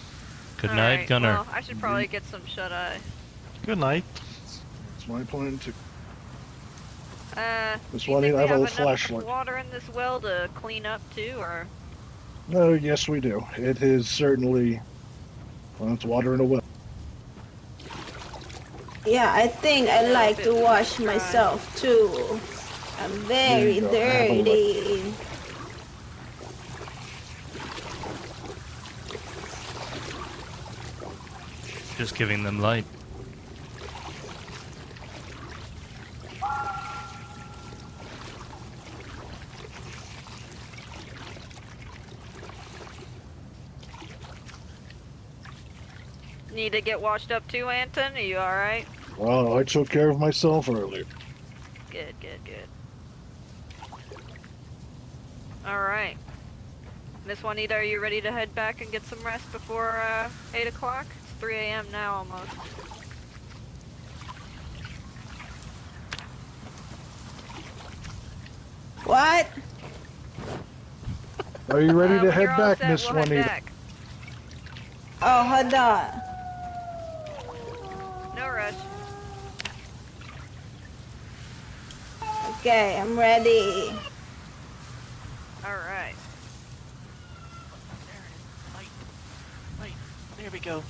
Good night, Gunner.
Well, I should probably get some shut-eye.
Good night.
That's my plan too.
Miss
Juanita, I have a little flashlight.
Water in this well to clean up too, or?
No, yes, we do. It is certainly. Well, it's water in a well.
Yeah, I think I like to wash myself too. I'm very dirty.
Just giving them light.
Need to get washed up too, Anton? Are you alright?
Well, I took care of myself earlier.
Good. Alright. Miss Juanita, are you ready to head back and get some rest before 8 o'clock? It's 3 a.m. now almost.
What?
Are you ready to
when
head
you're all
back,
set,
Miss
we'll head
Juanita?
back.
Oh, hold on.
No rush.
Okay, I'm ready.
Alright.
There we go.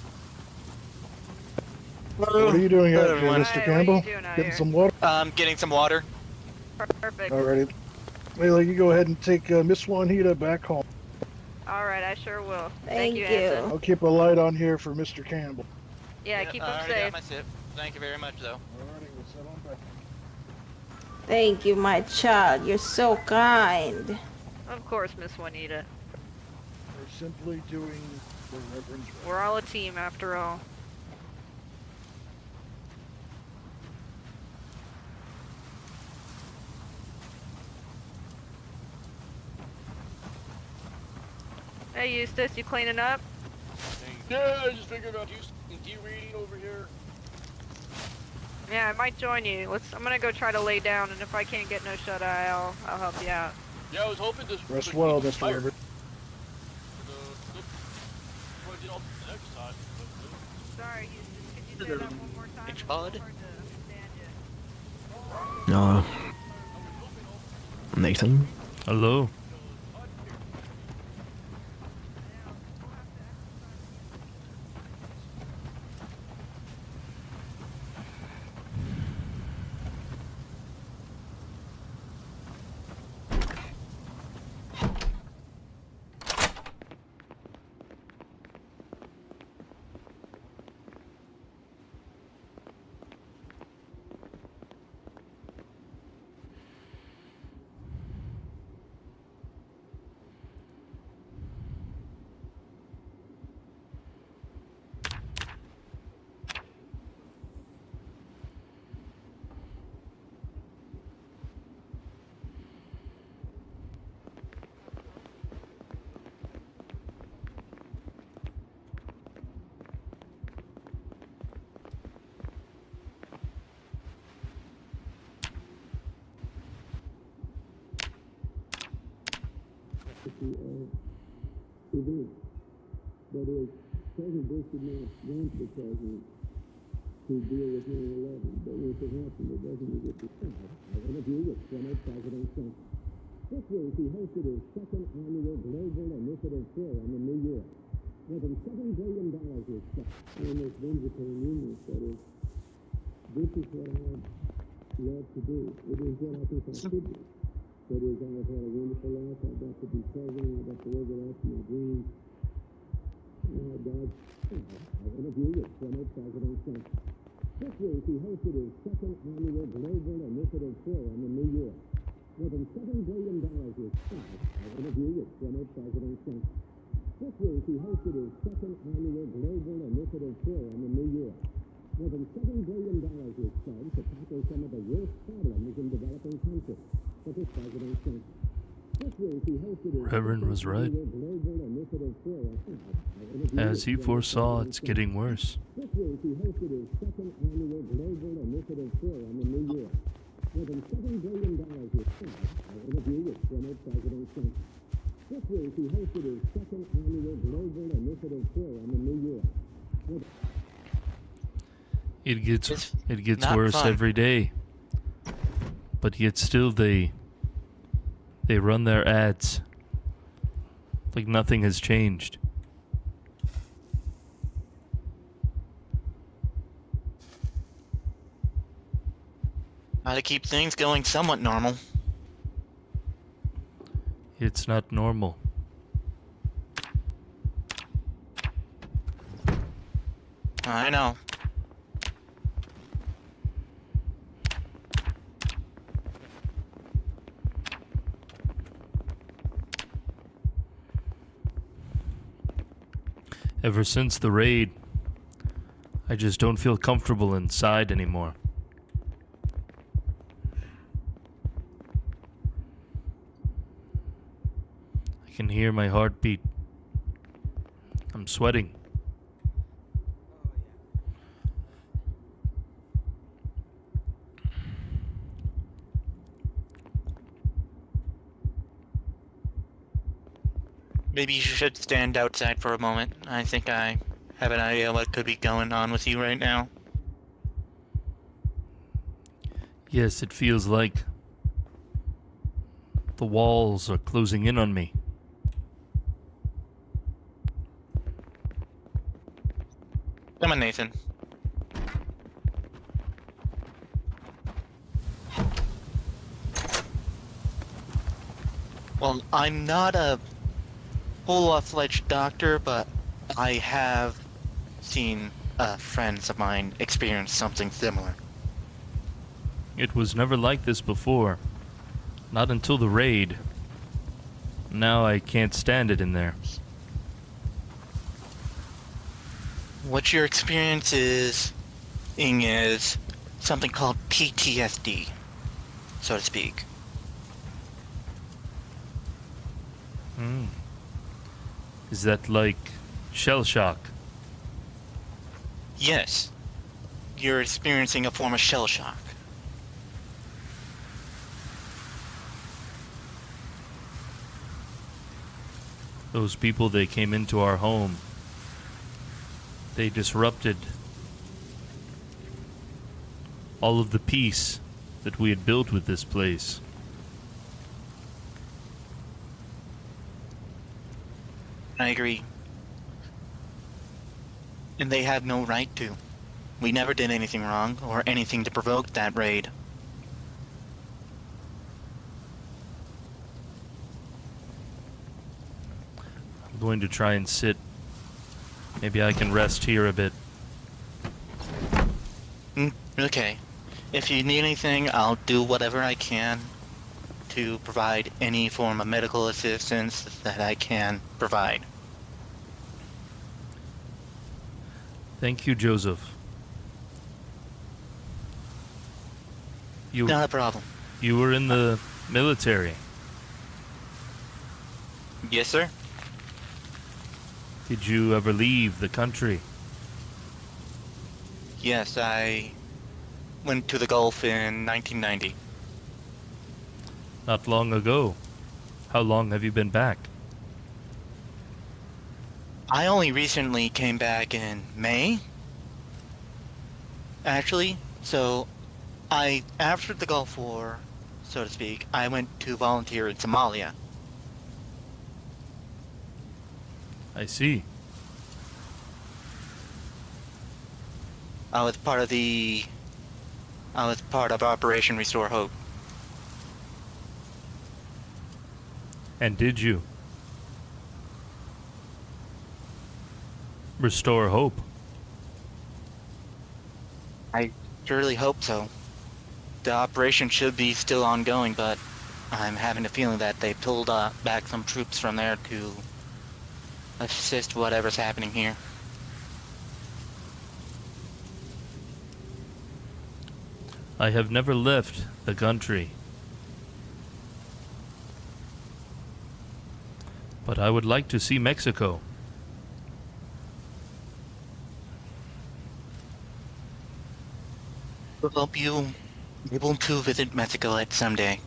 What are you doing out here,
everyone.
Mr. Campbell? Getting some water?
Getting some water.
Perfect.
Alrighty. Layla, you go ahead and take Miss Juanita back home.
Alright, I sure will.
Thank
you,
you.
Anton.
I'll keep a light on here for Mr. Campbell.
Yeah, keep
I
him
already
safe.
got my sip. Thank you very much, though.
Alrighty, we'll set on back.
Thank you, my child. You're so kind.
Of course, Miss Juanita.
We're simply doing the Reverend's work.
We're all a team after all. Hey Eustace, you cleaning up?
Yeah, I just figured out you reading over here.
Yeah, I might join you. I'm gonna go try to lay down, and if I can't get no shut-eye, I'll help you out.
Yeah, I was hoping this.
Rest well, Mr. Rivers.
Sorry, Eustace, could you say that one more time?
It's hard.
Nathan?
Hello.
event. That is, President Bush did not want the president to deal with 9/11, but once it happened, it doesn't get to an interview with former President Trump. This week, he hosted his second annual Global Initiative Forum in New York. More than $7 billion was spent on this whimsical newness. That is, this is what I love to do. It is what I think I should do. That is, I have had a wonderful life. I've got to be president. I've got to live it up to my dreams. God, I interview with former President Trump. This week, he hosted his second annual Global Initiative Forum in New York. More than $7 billion was spent on an interview with former President Trump. This week, he hosted his second annual Global Initiative Forum in New York. More than $7 billion was spent to tackle some of the worst problems in developing countries, such as President Trump. This week, he hosted his
Reverend was right.
Global Initiative Forum.
As he foresaw, it's getting worse.
This week, he hosted his second annual Global Initiative Forum in New York. More than $7 billion was spent on an interview with former President Trump. This week, he hosted his second annual Global Initiative Forum in New York.
It gets
not
worse
fun.
every day. But yet still they run their ads like nothing has changed.
How to keep things going somewhat normal.
It's not normal.
I know.
Ever since the raid, I just don't feel comfortable inside anymore. I can hear my heartbeat. I'm sweating.
Maybe you should stand outside for a moment. I think I have an idea what could be going on with you right now.
Yes, it feels like the walls are closing in on me.
Come on, Nathan. Well, I'm not a full-fledged doctor, but I have seen friends of mine experience something similar.
It was never like this before. Not until the raid. Now I can't stand it in there.
What you're experiencing is something called PTSD, so to speak.
Is that like shell shock?
Yes, you're experiencing a form of shell shock.
Those people, they came into our home. They disrupted all of the peace that we had built with this place.
I agree. And they had no right to. We never did anything wrong or anything to provoke that raid.
I'm going to try and sit. Maybe I can rest here a bit.
Okay. If you need anything, I'll do whatever I can to provide any form of medical assistance that I can provide.
Thank you, Joseph.
Not a problem.
You were in the military.
Yes, sir.
Did you ever leave the country?
Yes, I went to the Gulf in 1990.
Not long ago. How long have you been back?
I only recently came back in May, actually. So, after the Gulf War, so to speak, I went to volunteer in Somalia.
I see.
I was part of Operation Restore Hope.
And did you restore hope?
I surely hope so. The operation should be still ongoing, but I'm having a feeling that they pulled back some troops from there to assist whatever's happening here.
I have never left the country, but I would like to see Mexico.
We'll hope you able to visit Mexico at someday.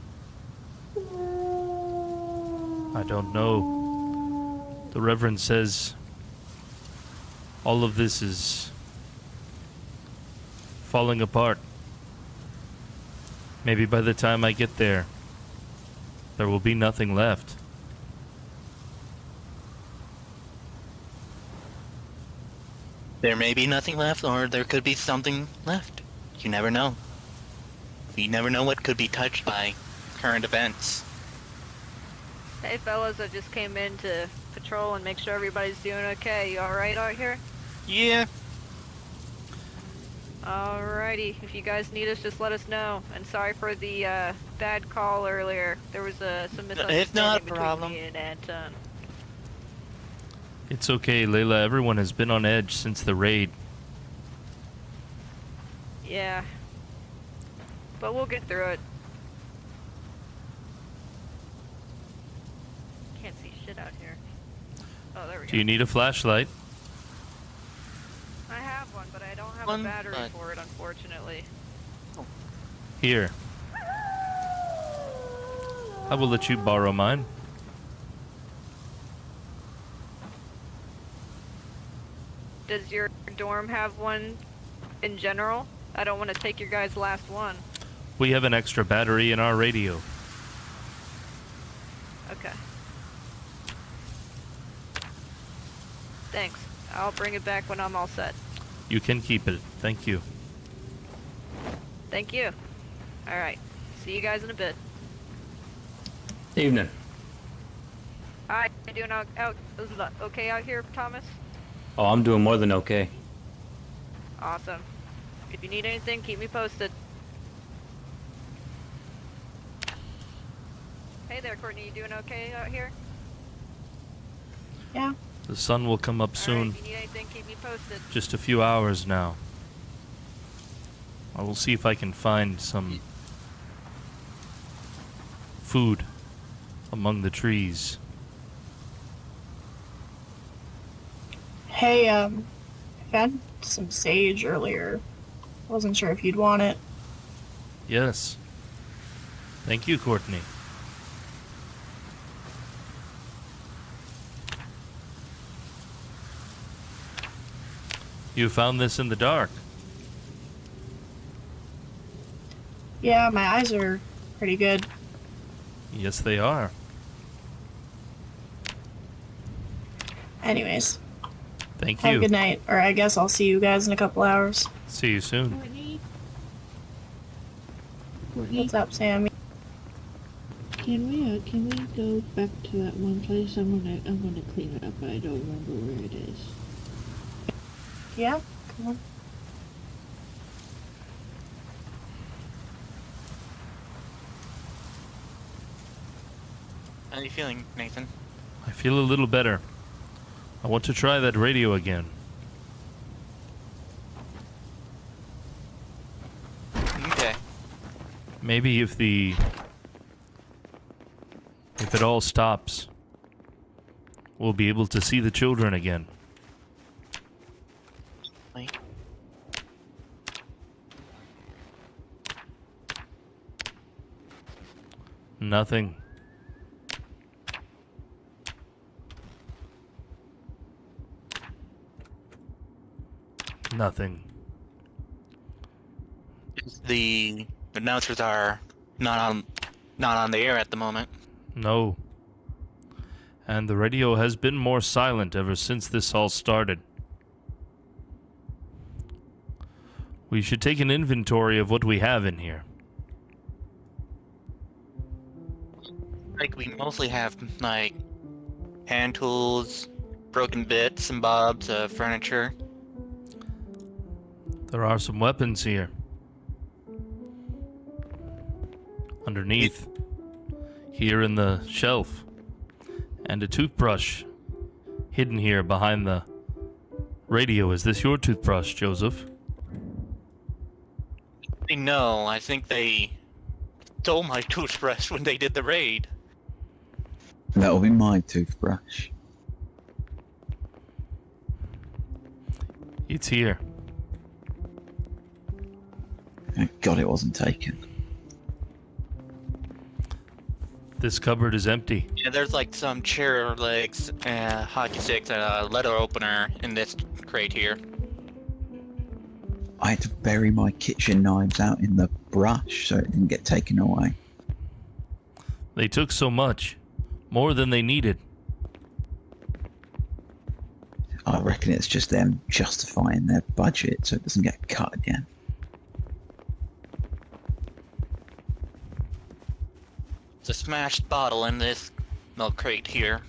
I don't know. The Reverend says all of this is falling apart. Maybe by the time I get there, there will be nothing left.
There may be nothing left, or there could be something left. You never know. You never know what could be touched by current events.
Hey fellas, I just came in to patrol and make sure everybody's doing okay. You alright out here?
Yeah.
Alrighty, if you guys need us, just let us know. And sorry for the bad call earlier. There was some
It's not
misunderstanding
a
between
problem.
me and Anton.
It's okay, Layla. Everyone has been on edge since the raid.
Yeah. But we'll get through it. Can't see shit out here. Oh, there we go.
Do you need a flashlight?
I have one, but I don't have
One,
a battery
but-
for it, unfortunately.
Here. I will let you borrow mine.
Does your dorm have one in general? I don't want to take your guys' last one.
We have an extra battery in our radio.
Okay. Thanks. I'll bring it back when I'm all set.
You can keep it. Thank you.
Thank you. Alright. See you guys in a bit.
Evening.
Hi, you doing okay out here, Thomas?
Oh, I'm doing more than okay.
Awesome. If you need anything, keep me posted. Hey there, Courtney. You doing okay out here?
Yeah.
The sun will come up soon.
If you need anything, keep me posted.
Just a few hours now. I will see if I can find some food among the trees.
Hey, I found some sage earlier. Wasn't sure if you'd want it.
Yes. Thank you, Courtney. You found this in the dark.
Yeah, my eyes are pretty good.
Yes, they are.
Anyways,
Thank
have
you.
a good night. Or I guess I'll see you guys in a couple hours.
See you soon.
What's up, Sammy?
Can we go back to that one place? I'm gonna clean it up. I don't remember where it is.
Yeah? Come on.
How are you feeling, Nathan?
I feel a little better. I want to try that radio again.
Okay.
Maybe if it all stops, we'll be able to see the children again.
Wait.
Nothing. Nothing.
The announcers are not on the air at the moment.
No. And the radio has been more silent ever since this all started. We should take an inventory of what we have in here.
Like, we mostly have, like, hand tools, broken bits and bobs, furniture.
There are some weapons here. Underneath. Here in the shelf. And a toothbrush. Hidden here behind the radio. Is this your toothbrush, Joseph?
No, I think they stole my toothbrush when they did the raid.
That'll be my toothbrush.
It's here.
Thank God it wasn't taken.
This cupboard is empty.
Yeah, there's like some chair legs, hockey sticks, and a letter opener in this crate here.
I had to bury my kitchen knives out in the brush so it didn't get taken away.
They took so much. More than they needed.
I reckon it's just them justifying their budget so it doesn't get cut again.
It's a smashed bottle in this milk crate here.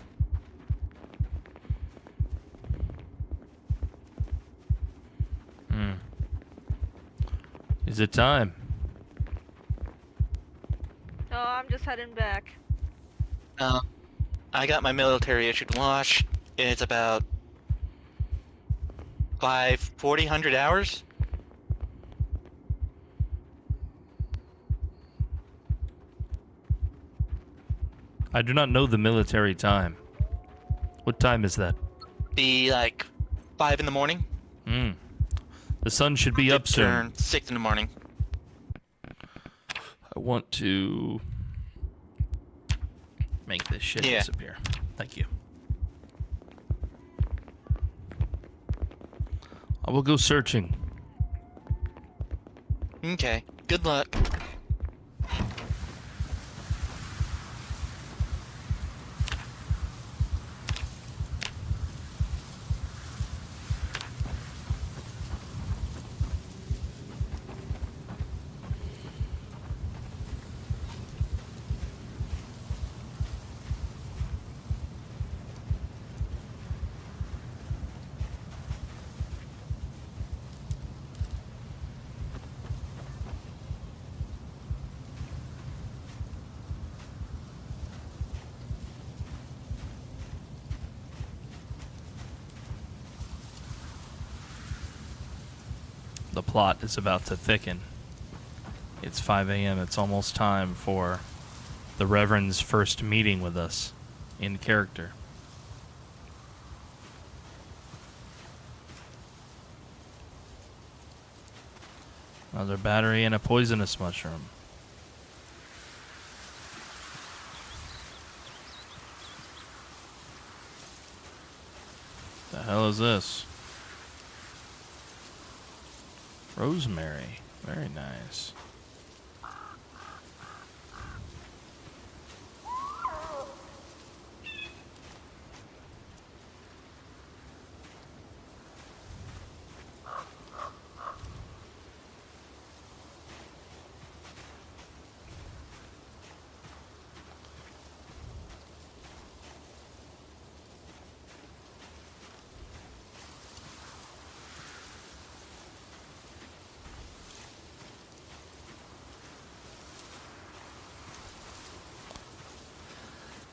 Is it time?
No, I'm just heading back.
I got my military issued watch. It's about 400 hours.
I do not know the military time. What time is that?
Be like 5 in the morning.
The sun should be up soon.
Turn 6 in the morning.
I want to make this shit disappear. Thank you. I will go searching.
Okay. Good luck.
The plot is about to thicken. It's 5 a.m. It's almost time for the Reverend's first meeting with us in character. Another battery and a poisonous mushroom. The hell is this? Rosemary. Very nice.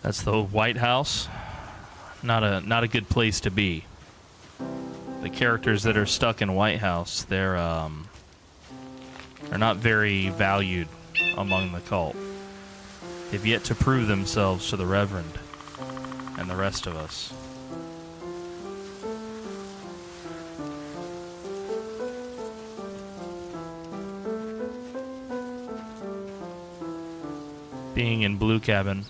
That's the White House. Not a good place to be. The characters that are stuck in White House, they're not very valued among the cult. They've yet to prove themselves to the Reverend and the rest of us. Being in Blue Cabin,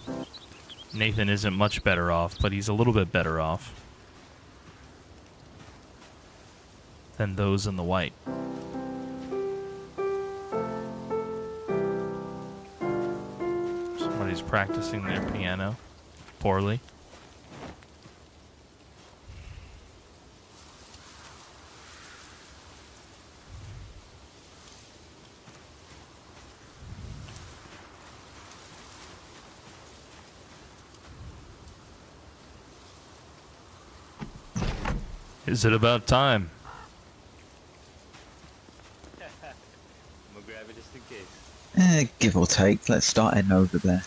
Nathan isn't much better off, but he's a little bit better off. than those in the white. Somebody's practicing their piano poorly. Is it about time?
I'm gonna grab it just in case.
Give or take. Let's start heading over there.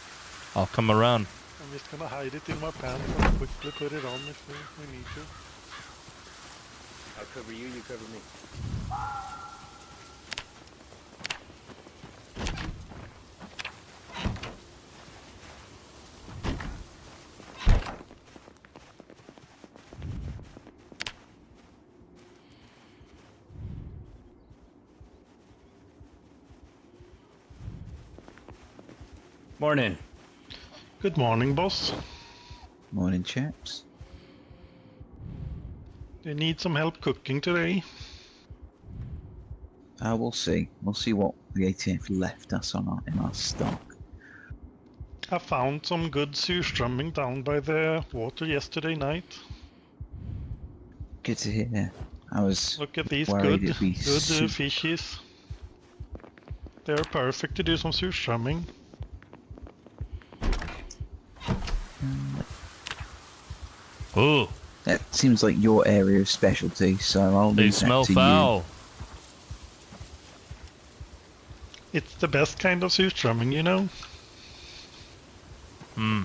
I'll come around.
I'm just gonna hide it in my pants and quickly put it on if we need to.
I'll cover you, you cover me.
Morning.
Good morning, boss.
Morning, chaps.
Do you need some help cooking today?
We'll see. We'll see what the ATF left us on in our stock.
I found some good surströmming down by the water yesterday night.
Good to hear. I was
Look at these
worried
good
it'd be
fishes. They're perfect to do some surströmming.
Ooh.
That seems like your area of specialty, so I'll
They
leave that
smell
to
foul.
It's the best kind of surströmming, you know?
Hmm.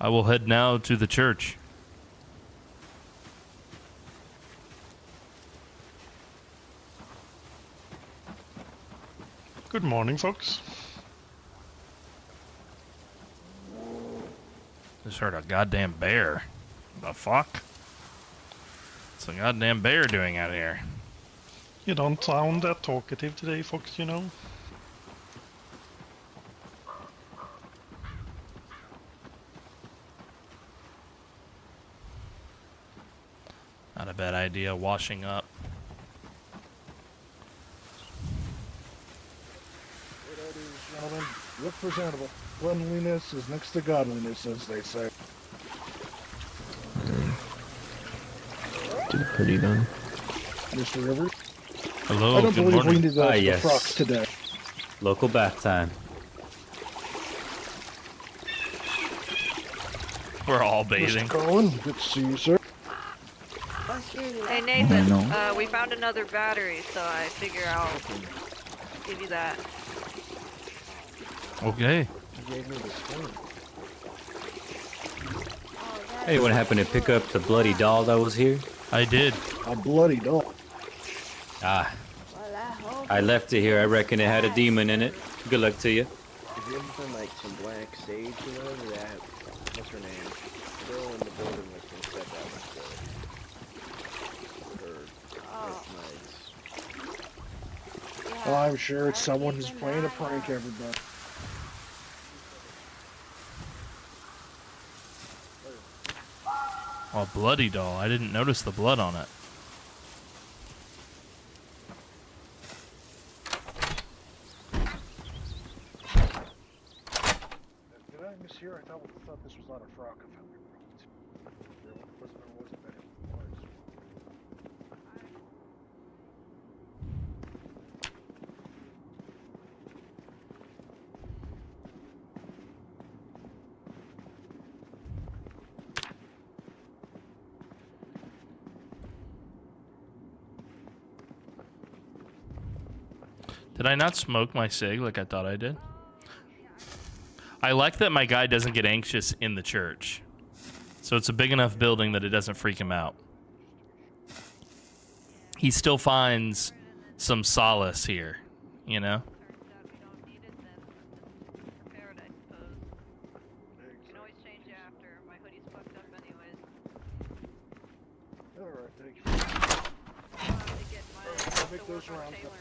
I will head now to the church.
Good morning, folks.
Just heard a goddamn bear. The fuck? What's a goddamn bear doing out here?
You don't sound that talkative today, folks, you know?
Not a bad idea, washing up.
Gentlemen, look presentable. Cleanliness is next to godliness, as they say.
Did pretty done.
Mr. Rivers?
Hello,
I don't
good
believe
morning.
we need the frocks today.
Local bath time.
We're all bathing.
Mr. Cohen, good to see you, sir.
Hey Nathan, we found another battery, so I figure I'll give you that.
Okay.
Hey, what happened to pick up the bloody doll that was here?
I did.
A bloody doll.
Ah. I left it here. I reckon it had a demon in it. Good luck to you.
If you're looking for like some black sage, you know, that, what's her name? The girl in the building that's been set out
Well, I'm sure it's someone who's playing a prank, everybody.
Oh, bloody doll. I didn't notice the blood on it.
Did I mishear? I thought this was not a frock.
Did I not smoke my cig like I thought I did? I like that my guy doesn't get anxious in the church. So it's a big enough building that it doesn't freak him out. He still finds some solace here, you know?
Alright, thank you. I'll make those rounds up.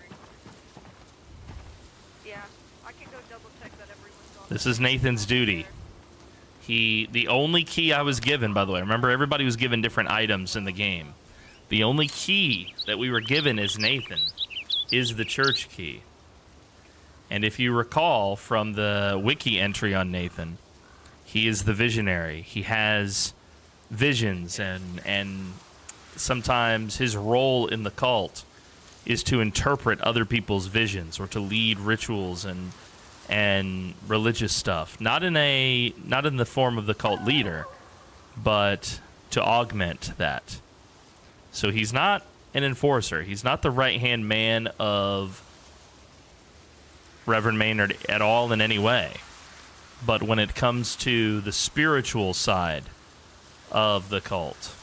Yeah, I can go double check that everyone's on.
This is Nathan's duty. The only key I was given, by the way, remember everybody was given different items in the game. The only key that we were given as Nathan is the church key. And if you recall from the wiki entry on Nathan, he is the visionary. He has visions, and sometimes his role in the cult is to interpret other people's visions or to lead rituals and religious stuff. Not in the form of the cult leader, but to augment that. So he's not an enforcer. He's not the right-hand man of Reverend Maynard at all in any way. But when it comes to the spiritual side of the cult,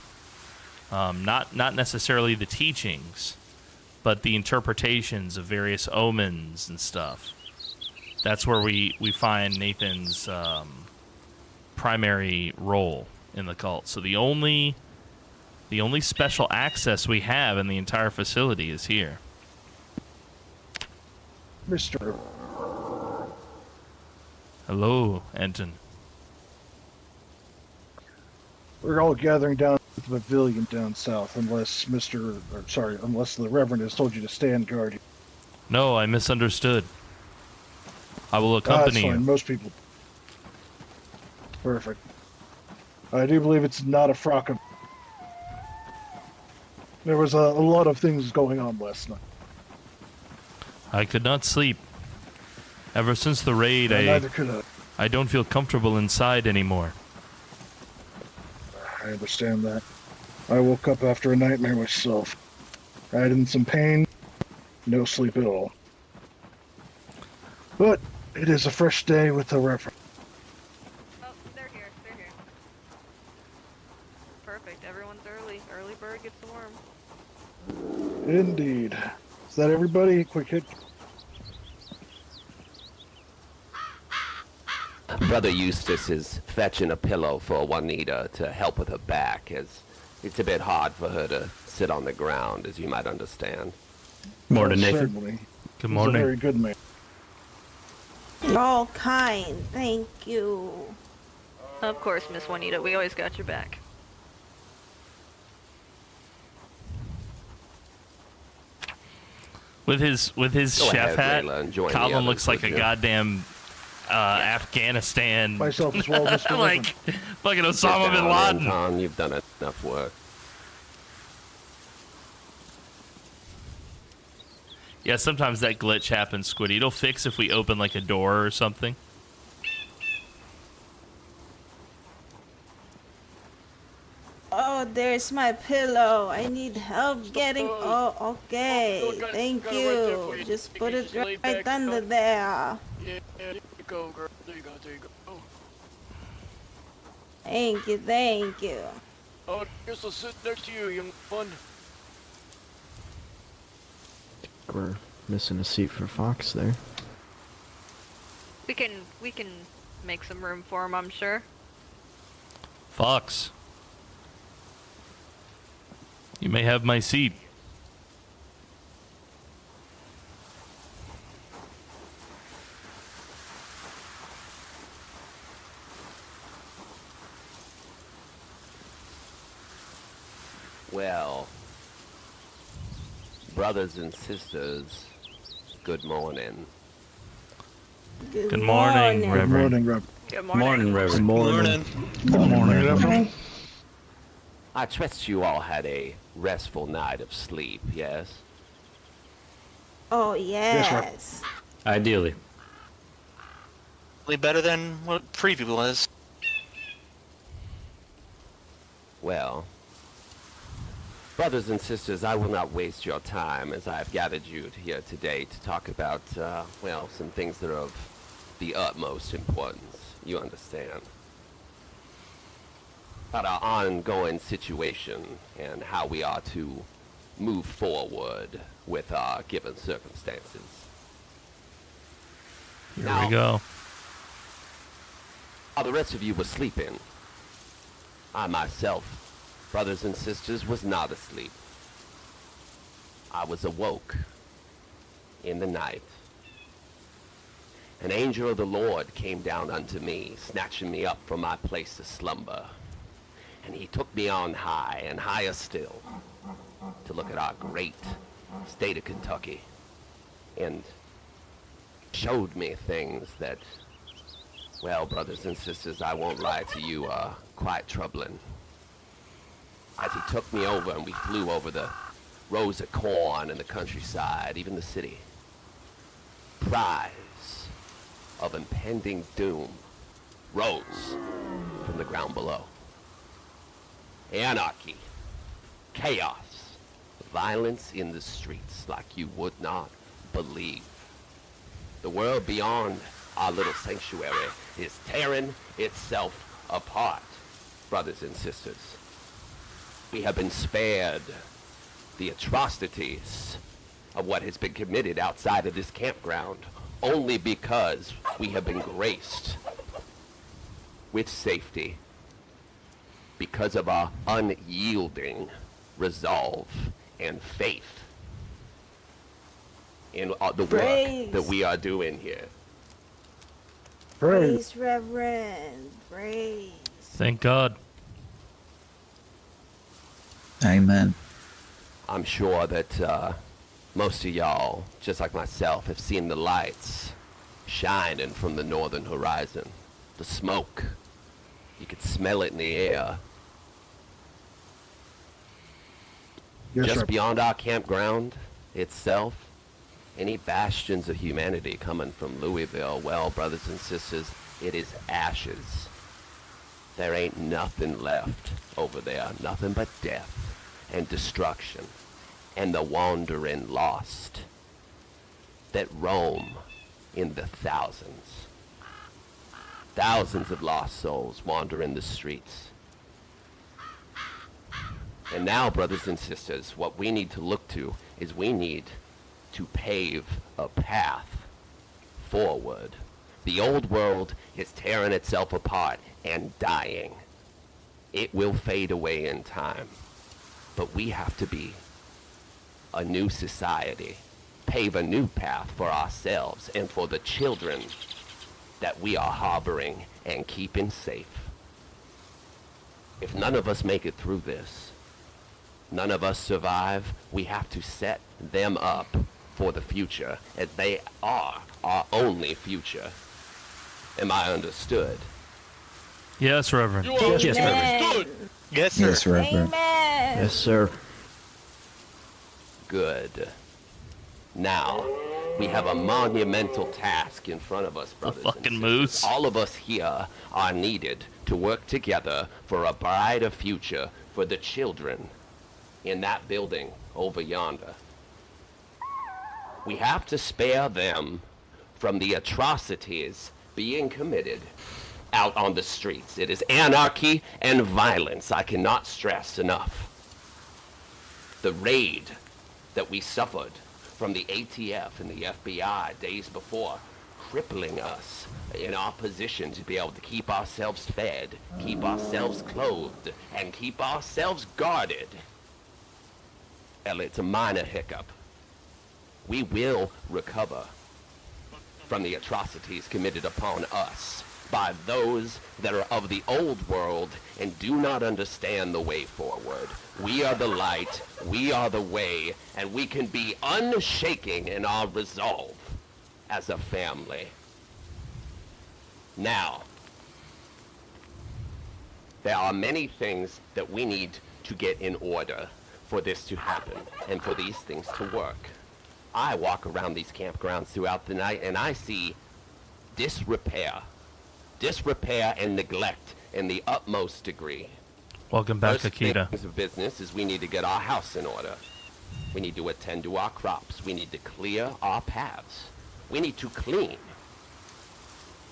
not necessarily the teachings, but the interpretations of various omens and stuff, that's where we find Nathan's primary role in the cult. So the only special access we have in the entire facility is here.
Mr.
Hello, Anton.
We're all gathering down at the pavilion down south, unless the Reverend has told you to stand guard.
No, I misunderstood. I will accompany
That's fine.
you.
Most people. Perfect. I do believe it's not a frock. There was a lot of things going on last night.
I could not sleep. Ever since the raid,
Neither could I.
I don't feel comfortable inside anymore.
I understand that. I woke up after a nightmare myself. I had in some pain, no sleep at all. But it is a fresh day with the Reverend.
Oh, they're here. They're here. Perfect. Everyone's early. Early bird gets the worm.
Indeed. Is that everybody? Quick hit.
Brother Eustace is fetching a pillow for Juanita to help with her back, as it's a bit hard for her to sit on the ground, as you might understand.
Morning, Nathan.
Certainly.
Good
He's
morning.
a very good man.
All kind, thank you.
Of course, Miss Juanita. We always got your back.
With his
Go
chef
ahead,
hat,
Layla, and join the
Colin
others,
looks like a
would you?
goddamn Afghanistan,
Myself as well, Mr.
like fucking Osama
Sit
bin
down,
Laden.
Anton. You've done enough work.
Yeah, sometimes that glitch happens, Squiddy. It'll fix if we open like a door or something.
Oh, there's my pillow. I need help getting. Oh, okay. Thank you. Just put it right under there.
Yeah, there you go, girl. There you go, there you go.
Thank you, thank you.
Oh, here's a sit next to you, young one.
We're missing a seat for Fox there.
We can make some room for him, I'm sure.
Fox, you may have my seat.
Well, brothers and sisters, good morning.
Good morning, Reverend.
Good morning, Reverend.
Good
Morning, Reverend.
Morning.
Good morning, Reverend.
I trust you all had a restful night of sleep, yes?
Oh,
Yes,
yes.
Ideally.
Better than what preview was.
Well, brothers and sisters, I will not waste your time, as I have gathered you here today to talk about, well, some things that are of the utmost importance. You understand. About our ongoing situation and how we are to move forward with our given circumstances.
Here we go.
While the rest of you were sleeping, I myself, brothers and sisters, was not asleep. I was awoke in the night. An angel of the Lord came down unto me, snatching me up from my place of slumber. And he took me on high and higher still to look at our great state of Kentucky and showed me things that, well, brothers and sisters, I won't lie to you, are quite troubling. As he took me over and we flew over the rows of corn and the countryside, even the city, cries of impending doom rose from the ground below. Anarchy, chaos, violence in the streets like you would not believe. The world beyond our little sanctuary is tearing itself apart, brothers and sisters. We have been spared the atrocities of what has been committed outside of this campground only because we have been graced with safety because of our unyielding resolve and faith in the work that we are doing here.
Praise, Reverend. Praise.
Thank God.
Amen.
I'm sure that most of y'all, just like myself, have seen the lights shining from the northern horizon. The smoke. You could smell it in the air.
Yes,
Just
sir.
beyond our campground itself, any bastions of humanity coming from Louisville, well, brothers and sisters, it is ashes. There ain't nothing left over there, nothing but death and destruction and the wandering lost that roam in the thousands. Thousands of lost souls wander in the streets. And now, brothers and sisters, what we need to look to is we need to pave a path forward. The old world is tearing itself apart and dying. It will fade away in time. But we have to be a new society, pave a new path for ourselves and for the children that we are harboring and keeping safe. If none of us make it through this, none of us survive, we have to set them up for the future, as they are our only future. Am I understood?
Yes, Reverend.
Yes, Reverend.
Yes, sir.
Yes, Reverend.
Yes, sir.
Good. Now, we have a monumental task in front of us, brothers and
fucking
sisters.
moose.
All of us here are needed to work together for a brighter future for the children in that building over yonder. We have to spare them from the atrocities being committed out on the streets. It is anarchy and violence, I cannot stress enough. The raid that we suffered from the ATF and the FBI days before, crippling us in our position to be able to keep ourselves fed, keep ourselves clothed, and keep ourselves guarded. Well, it's a minor hiccup. We will recover from the atrocities committed upon us by those that are of the old world and do not understand the way forward. We are the light, we are the way, and we can be unshaking in our resolve as a family. Now, there are many things that we need to get in order for this to happen and for these things to work. I walk around these campgrounds throughout the night and I see disrepair and neglect in the utmost degree.
Welcome back,
First
Akita.
things of business is we need to get our house in order. We need to attend to our crops. We need to clear our paths. We need to clean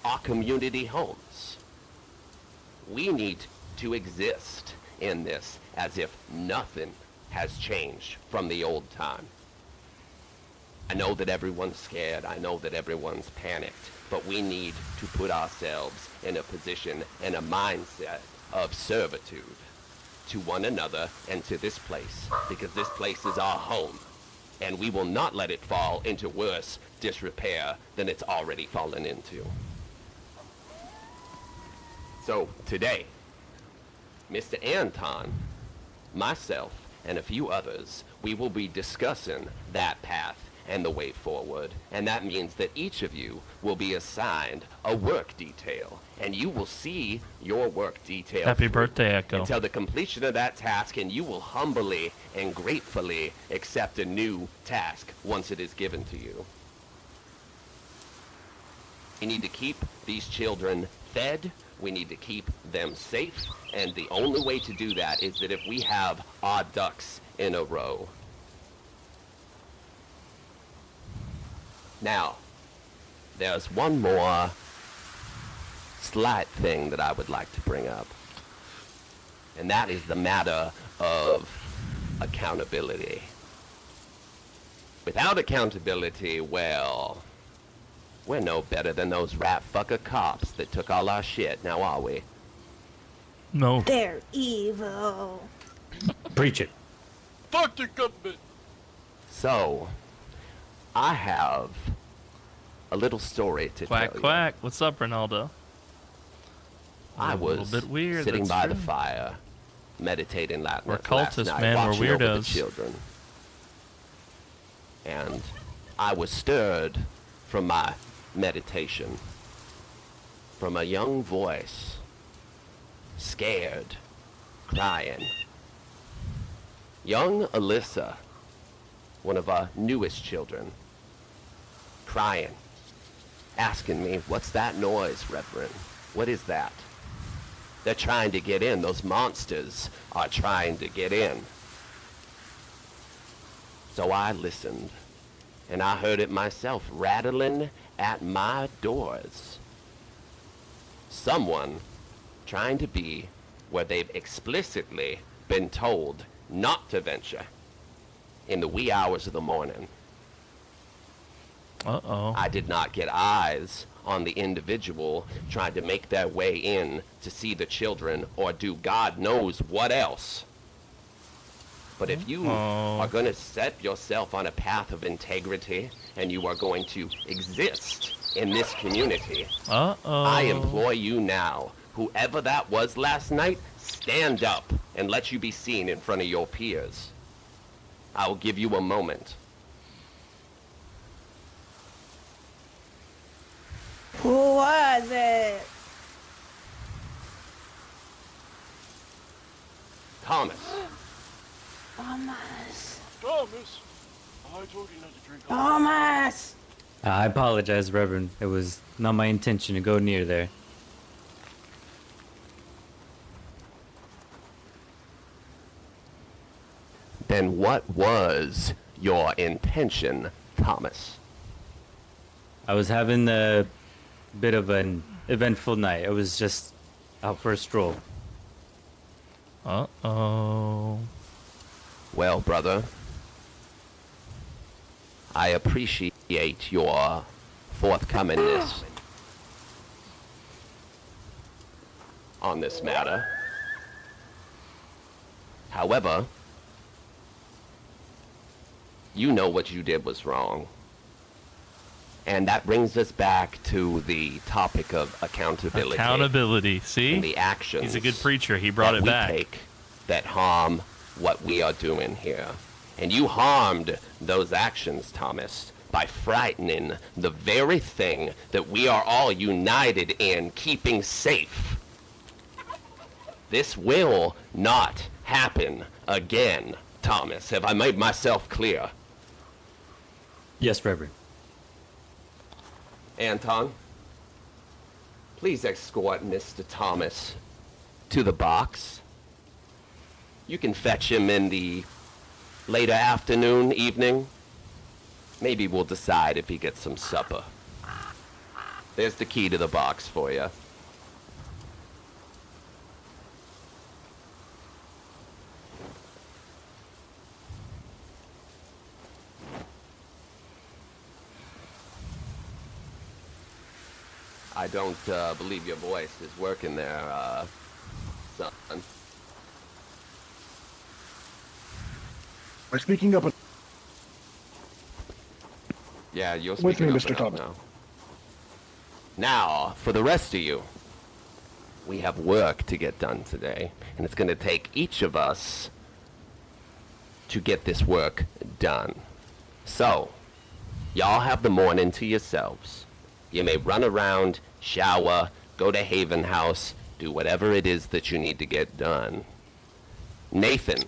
our community homes. We need to exist in this as if nothing has changed from the old time. I know that everyone's scared. I know that everyone's panicked. But we need to put ourselves in a position and a mindset of servitude to one another and to this place, because this place is our home, and we will not let it fall into worse disrepair than it's already fallen into. So today, Mr. Anton, myself, and a few others, we will be discussing that path and the way forward. And that means that each of you will be assigned a work detail, and you will see your work detail
Happy
through
birthday, Echo.
until the completion of that task, and you will humbly and gratefully accept a new task once it is given to you. We need to keep these children fed, we need to keep them safe, and the only way to do that is that if we have our ducks in a row. Now, there's one more slight thing that I would like to bring up, and that is the matter of accountability. Without accountability, well, we're no better than those rat fucker cops that took all our shit, now are we?
No.
They're evil.
Preach it.
Fuck the government!
So, I have a little story to
Quack,
tell you.
quack. What's up, Ronaldo?
I
A little
was
bit weird,
sitting
that's
by
true.
the fire, meditating last
We're
last
cultists,
night,
man, we're
watching over the
weirdos.
children. And I was stirred from my meditation, from a young voice, scared, crying. Young Alyssa, one of our newest children, crying, asking me, "What's that noise, Reverend? What is that?" They're trying to get in. Those monsters are trying to get in. So I listened, and I heard it myself rattling at my doors. Someone trying to be where they've explicitly been told not to venture in the wee hours of the morning.
Uh-oh.
I did not get eyes on the individual trying to make their way in to see the children or do God knows what else. But if you are going to set yourself on a path of integrity and you are going to exist in this community, I implore you now, whoever that was last night, stand up and let you be seen in front of your peers. I will give you a moment.
Who was it?
Thomas.
Thomas.
Thomas! I told you not to drink.
Thomas!
I apologize, Reverend. It was not my intention to go near there.
Then what was your intention, Thomas?
I was having a bit of an eventful night. I was just out for a stroll.
Uh-oh.
Well, brother, I appreciate your forthcomingness on this matter. However, you know what you did was wrong. And that brings us back to the topic of accountability.
Accountability, see?
And the actions
He's a good preacher. He brought
that
it
we
back.
take that harm what we are doing here. And you harmed those actions, Thomas, by frightening the very thing that we are all united in keeping safe. This will not happen again, Thomas. Have I made myself clear?
Yes, Reverend.
Anton, please escort Mr. Thomas to the box. You can fetch him in the later afternoon, evening. Maybe we'll decide if he gets some supper. There's the key to the box for you. I don't believe your voice is working there, son.
Am I speaking up?
Yeah, you're
With
speaking
me,
up
Mr.
and up
Thomas.
now. Now, for the rest of you, We have work to get done today, and it's going to take each of us to get this work done. So, y'all have the morning to yourselves. You may run around, shower, go to Haven House, do whatever it is that you need to get done. Nathan.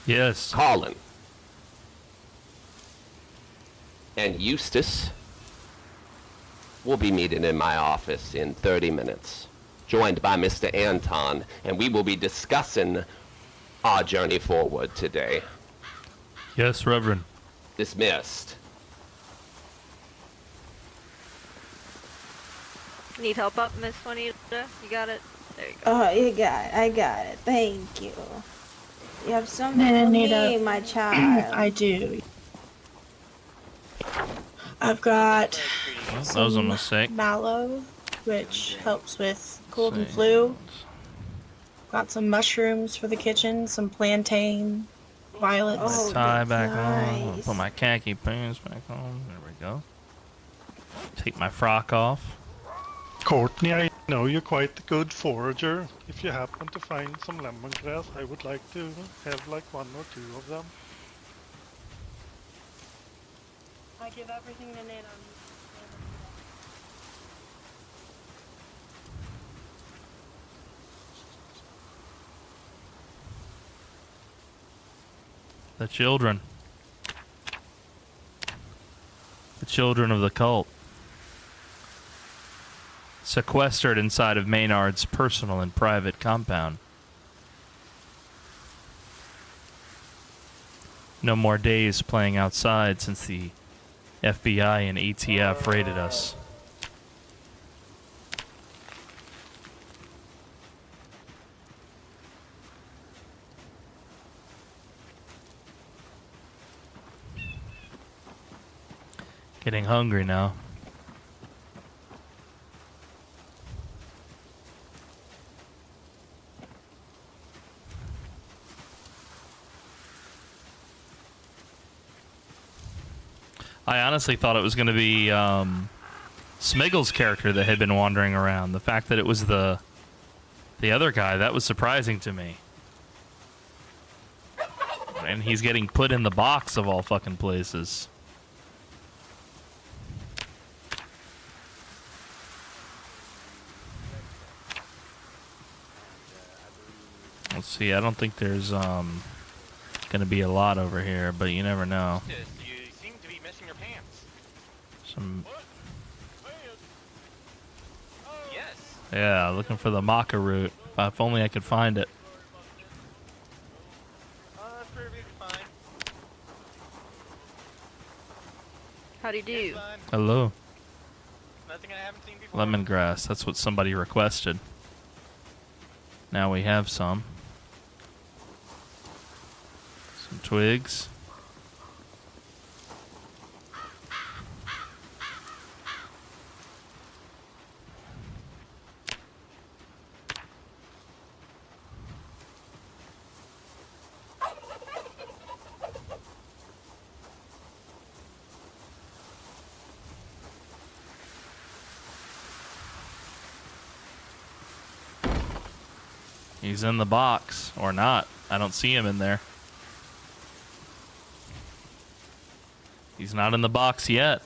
Yes.
Colin. And Eustace will be meeting in my office in 30 minutes, joined by Mr. Anton, and we will be discussing our journey forward today.
Yes, Reverend.
Dismissed.
Need help up, Miss Juanita? You got it? There you go.
Oh, you got it. I got it. Thank you. You have something for me, my child.
I do. I've got
Well, that was a mistake.
mallow, which helps with cold and flu. Got some mushrooms for the kitchen, some plantain, violets.
My tie back on. Put my khaki pants back on. There we go. Take my frock off.
Courtney, I know you're quite a good forager. If you happen to find some lemongrass, I would like to have like 1 or 2 of them.
I give everything to Nate on.
The children. The children of the cult. Sequestered inside of Maynard's personal and private compound. No more days playing outside since the FBI and ATF raided us. Getting hungry now. I honestly thought it was going to be Smiggle's character that had been wandering around. The fact that it was the other guy, that was surprising to me. And he's getting put in the box of all fucking places. Let's see, I don't think there's gonna be a lot over here, but you never know.
You seem to be missing your pants.
Some
Yes.
Yeah, looking for the maca root. If only I could find it.
That's perfectly fine.
How'd he do?
Hello.
Nothing I haven't seen before.
Lemongrass, that's what somebody requested. Now we have some. Some twigs. He's in the box, or not. I don't see him in there. He's not in the box yet.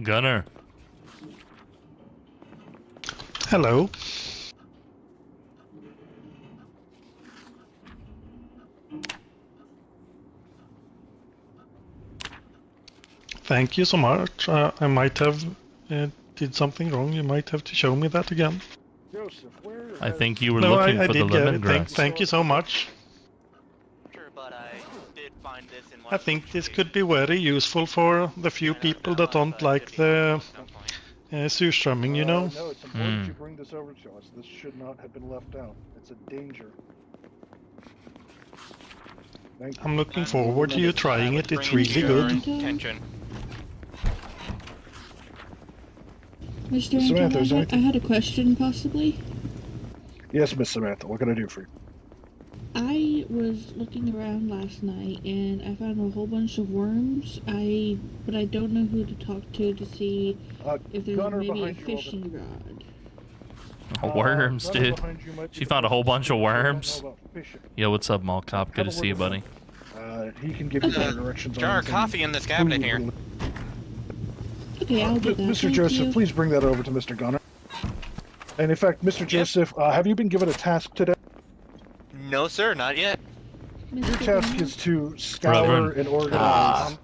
Gunner.
Hello. Thank you so much. I might have did something wrong. You might have to show me that again.
Joseph, where?
I think you were
No,
looking
I
for the
did get it.
lemongrass.
Thank you so much. I think this could be very useful for the few people that don't like the surströmming, you know.
No, it's important you bring this over to us. This should not have been left out. It's a danger. Thank you.
I'm looking forward to you trying it. It's really good.
Attention.
Mr.
Samantha, is
Anton, I had a question, possibly.
Yes, Miss Samantha. What can I do for you?
I was looking around last night and I found a whole bunch of worms. But I don't know who to talk to see if there's
Gunner
maybe a
behind you,
fishing rod.
Worms,
Gunner
dude.
behind you might be
She found a whole bunch of
I don't know
worms.
about fishing.
Yo, what's up, Mall Cop? Good to see you, buddy.
He can give you better directions.
Jar
on
of coffee in this cabinet here.
Okay, I'll do that.
Mr.
Thank
Joseph,
you.
please bring that over to Mr. Gunner. And in fact, Mr. Joseph, have you been given a task today?
No, sir, not yet.
Your task is to scour
Reverend.
and organize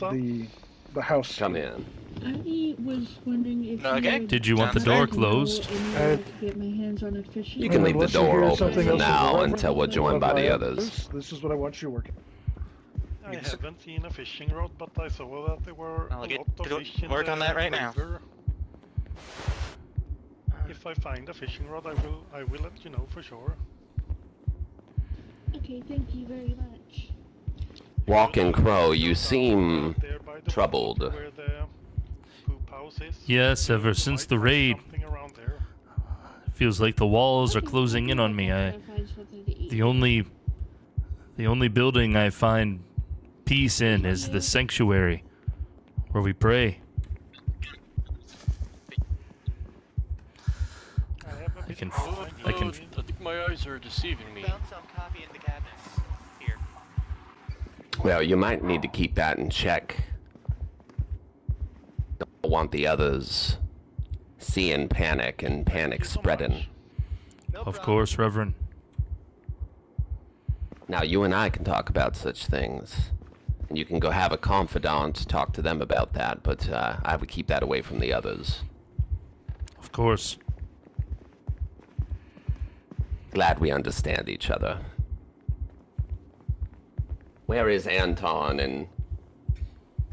the house.
Come in.
I was wondering if
Okay.
Did you want the door closed?
to get my hands on a fishing
You can leave the
Unless you
door
hear
open
something
for
else
now
is wrong.
until we're joined by the others.
This is what I want you working.
I haven't seen a fishing rod, but I saw that there were
I'll
a
get
lot of
to
fish in
work
the
on that right now.
river. If I find a fishing rod, I will let you know for sure.
Okay, thank you very much.
Walking Crow, you seem troubled.
Where the poop house is.
Yes, ever since the raid.
Something around there.
Feels like the walls are closing in on me. The only building I find peace in is the sanctuary, where we pray. I can.
I think my eyes are deceiving me.
Found some coffee in the cabinet. Here.
Well, you might need to keep that in check. Don't want the others seeing panic and panic spreading.
Of course, Reverend.
Now, you and I can talk about such things. And you can go have a confidant, talk to them about that, but I would keep that away from the others.
Of course.
Glad we understand each other. Where is Anton and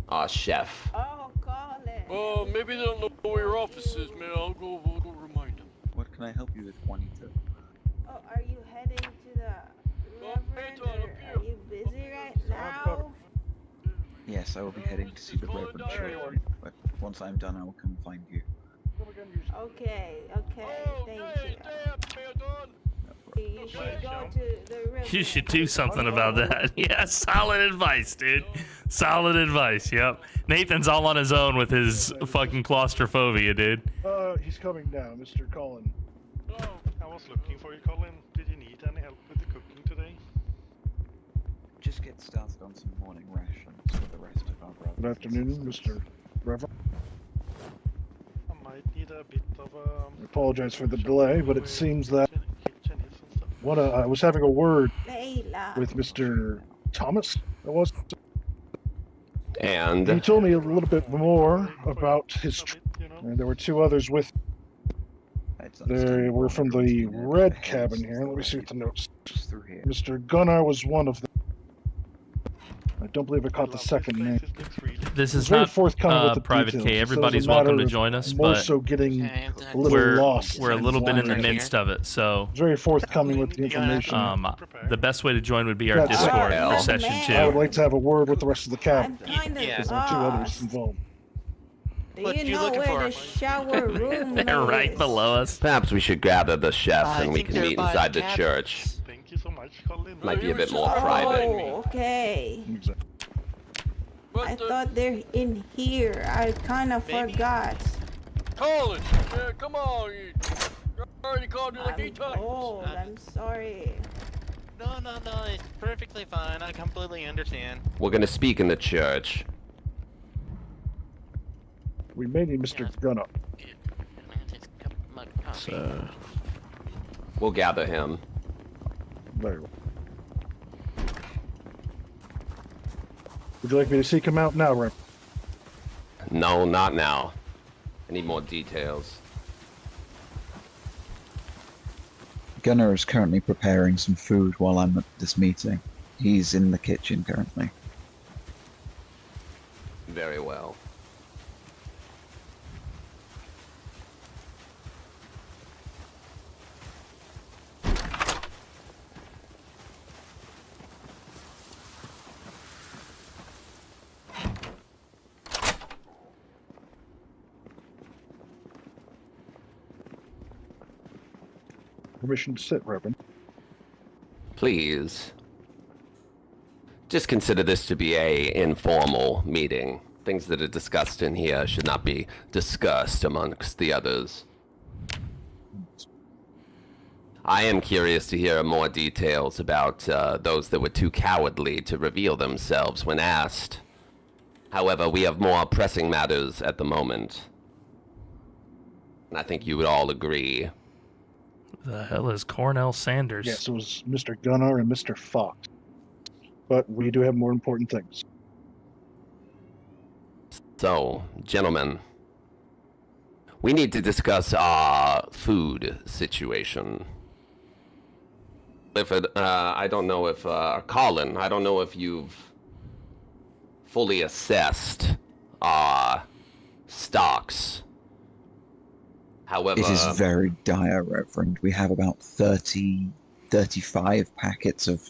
our chef?
Oh, call it.
Maybe they don't know where your office is, man. I'll go remind them.
What can I help you with, Juanito?
Oh, are you heading to the Reverend, or are you busy right now?
Yes, I will be heading to see the Reverend shortly, but once I'm done, I will come find you.
Okay, thank you. You should go to the Reverend.
You should do something about that. Yeah, solid advice, dude. Solid advice, yep. Nathan's all on his own with his fucking claustrophobia, dude.
He's coming now, Mr. Cullen.
Oh, I was looking for you, Colin. Did you need any help with the cooking today?
Just get started on some morning rations for the rest of our brothers.
Good afternoon, Mr. Reverend.
I might need a bit of
I apologize for the delay, but it seems that I was having a word with Mr. Thomas. It was.
And
he told me a little bit more about his trip, and there were two others with. They were from the red cabin here. Let me see what the notes. Mr. Gunnar was one of them. I don't believe I caught the second name.
This is
Very
not
forthcoming with the
Private
details.
K.
So it's a
Everybody's
matter
welcome to
of
join us,
more
but
so getting a little
we're
lost.
a little bit in the
Right
midst of it. So
very forthcoming with the information.
The best way to join would be our
That's
Discord
right.
for session
I would
2.
like to have a word with the rest of the cabin.
Kinda
Because there are two others involved.
Do you know where the shower room
They're right
is?
below us.
perhaps we should gather the chef and we
think
can
they're
meet
by
inside
the
the
cabin.
church.
Thank you so much, Colin.
Might be a bit more private.
Oh, okay. I thought they're in here. I kind of forgot.
Colin, come on. I already called you like 8 times.
Oh, I'm sorry.
No, it's perfectly fine. I completely understand.
We're gonna speak in the church.
We may need Mr. Gunnar.
So we'll gather him.
Very well. Would you like me to seek him out now, Rep?
No, not now. I need more details.
Gunnar is currently preparing some food while I'm at this meeting. He's in the kitchen currently.
Very well.
Permission to sit, Reverend.
Please. Just consider this to be a informal meeting. Things that are discussed in here should not be discussed amongst the others. I am curious to hear more details about those that were too cowardly to reveal themselves when asked. However, we have more pressing matters at the moment. And I think you would all agree.
The hell is Cornell Sanders?
Yes, it was Mr. Gunnar and Mr. Fox. But we do have more important things.
So, gentlemen, we need to discuss our food situation. If I don't know if Colin, I don't know if you've fully assessed our stocks. However,
it is very dire, Reverend. We have about 35 packets of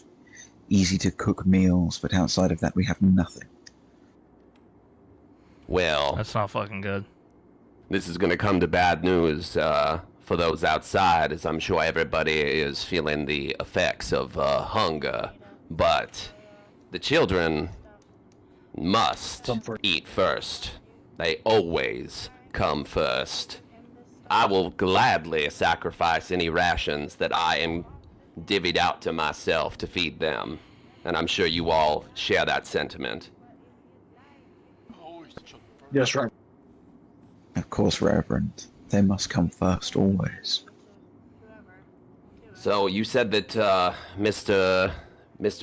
easy-to-cook meals, but outside of that we have nothing.
Well,
that's not fucking good.
This is going to come to bad news for those outside, as I'm sure everybody is feeling the effects of hunger. But the children must eat first. They always come first. I will gladly sacrifice any rations that I am divvied out to myself to feed them. And I'm sure you all share that sentiment.
Yes, Reverend.
Of course, Reverend. They must come first, always.
So you said that Mr.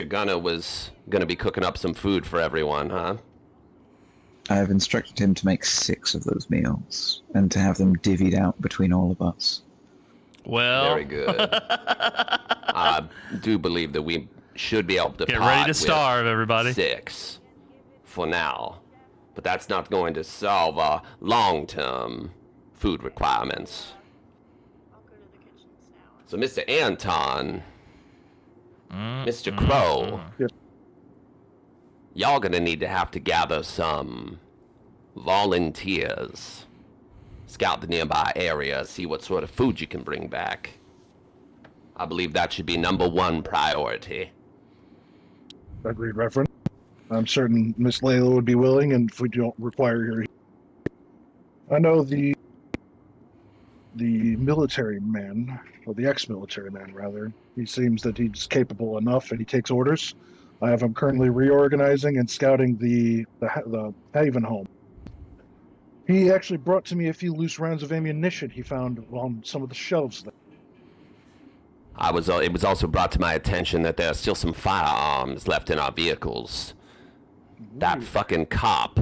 Gunnar was going to be cooking up some food for everyone, huh?
I have instructed him to make 6 of those meals, and to have them divvied out between all of us.
Well...
Very good. I do believe that we should be able to
get
pot
ready to
with
starve, everybody.
6 for now. But that's not going to solve our long-term food requirements. So Mr. Anton, Mr. Crow, y'all gonna need to have to gather some volunteers. Scout the nearby area, see what sort of food you can bring back. I believe that should be #1 priority.
Agreed, Reverend. I'm certain Miss Layla would be willing, and if we don't require her... I know the military man, or the ex-military man, rather. He seems that he's capable enough, and he takes orders. I have him currently reorganizing and scouting the Haven home. He actually brought to me a few loose rounds of ammunition he found on some of the shelves there.
It was also brought to my attention that there are still some firearms left in our vehicles. That fucking cop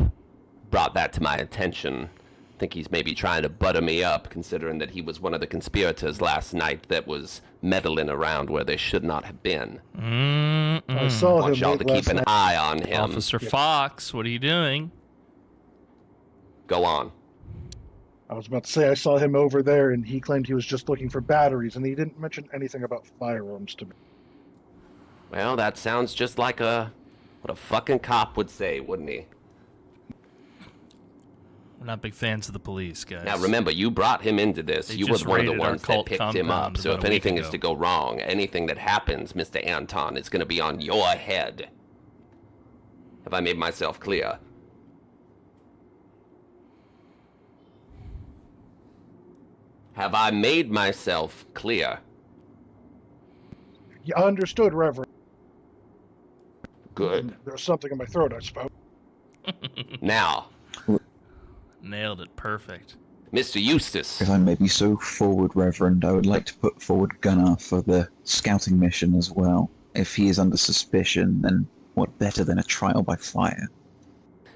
brought that to my attention. I think he's maybe trying to butter me up, considering that he was one of the conspirators last night that was meddling around where they should not have been.
I saw him
Want y'all to keep an eye on him.
Officer Fox, what are you doing?
Go on.
I was about to say I saw him over there, and he claimed he was just looking for batteries, and he didn't mention anything about firearms to me.
Well, that sounds just like what a fucking cop would say, wouldn't he?
We're not big fans of the police, guys.
Now remember, you brought him into this.
They
You were
just
one of the
raided our
ones that
cult
picked him up.
compound
So
about
if
a week
anything is
ago.
to go wrong, anything that happens, Mr. Anton, is going to be on your head. Have I made myself clear? Have I made myself clear?
Yeah, understood, Reverend.
Good.
There's something in my throat, I suppose.
Now,
Nailed it. Perfect.
Mr. Eustace.
If I may be so forward, Reverend, I would like to put forward Gunnar for the scouting mission as well. If he is under suspicion, then what better than a trial by fire?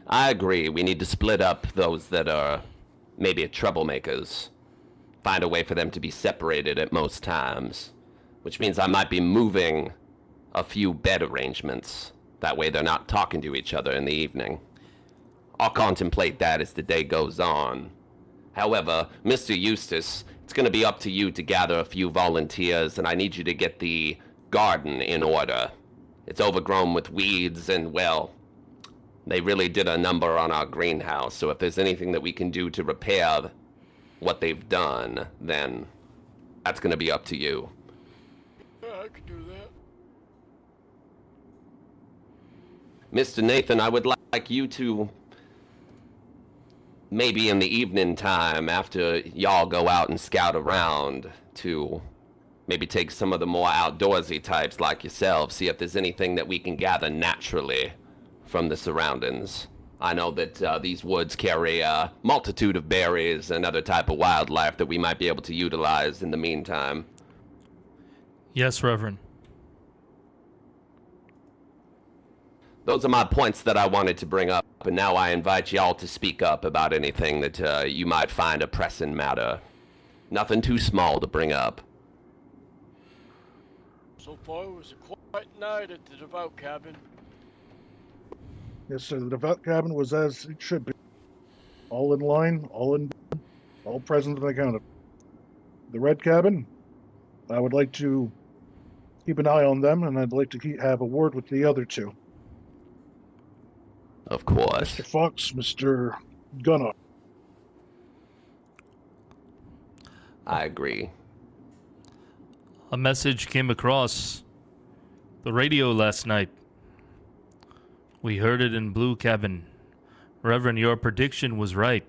I agree. We need to split up those that are maybe troublemakers. Find a way for them to be separated at most times. which means I might be moving a few bed arrangements. That way they're not talking to each other in the evening. I'll contemplate that as the day goes on. However, Mr. Eustace, it's going to be up to you to gather a few volunteers, and I need you to get the garden in order. It's overgrown with weeds, and, well, they really did a number on our greenhouse, so if there's anything that we can do to repair what they've done, then that's going to be up to you.
Yeah, I could do that.
Mr. Nathan, I would like you to, maybe in the evening time, after y'all go out and scout around, to maybe take some of the more outdoorsy types like yourself, see if there's anything that we can gather naturally from the surroundings. I know that these woods carry a multitude of berries and other type of wildlife that we might be able to utilize in the meantime.
Yes, Reverend.
Those are my points that I wanted to bring up, and now I invite y'all to speak up about anything that you might find a pressing matter. Nothing too small to bring up.
So far, it was a quiet night at the Devout Cabin.
Yes, sir. The Devout Cabin was as it should be. All in line, all present and accounted. The Red Cabin, I would like to keep an eye on them, and I'd like to have a word with the other two.
Of course.
Mr. Fox, Mr. Gunnar.
I agree.
A message came across the radio last night. We heard it in Blue Cabin. Reverend, your prediction was right.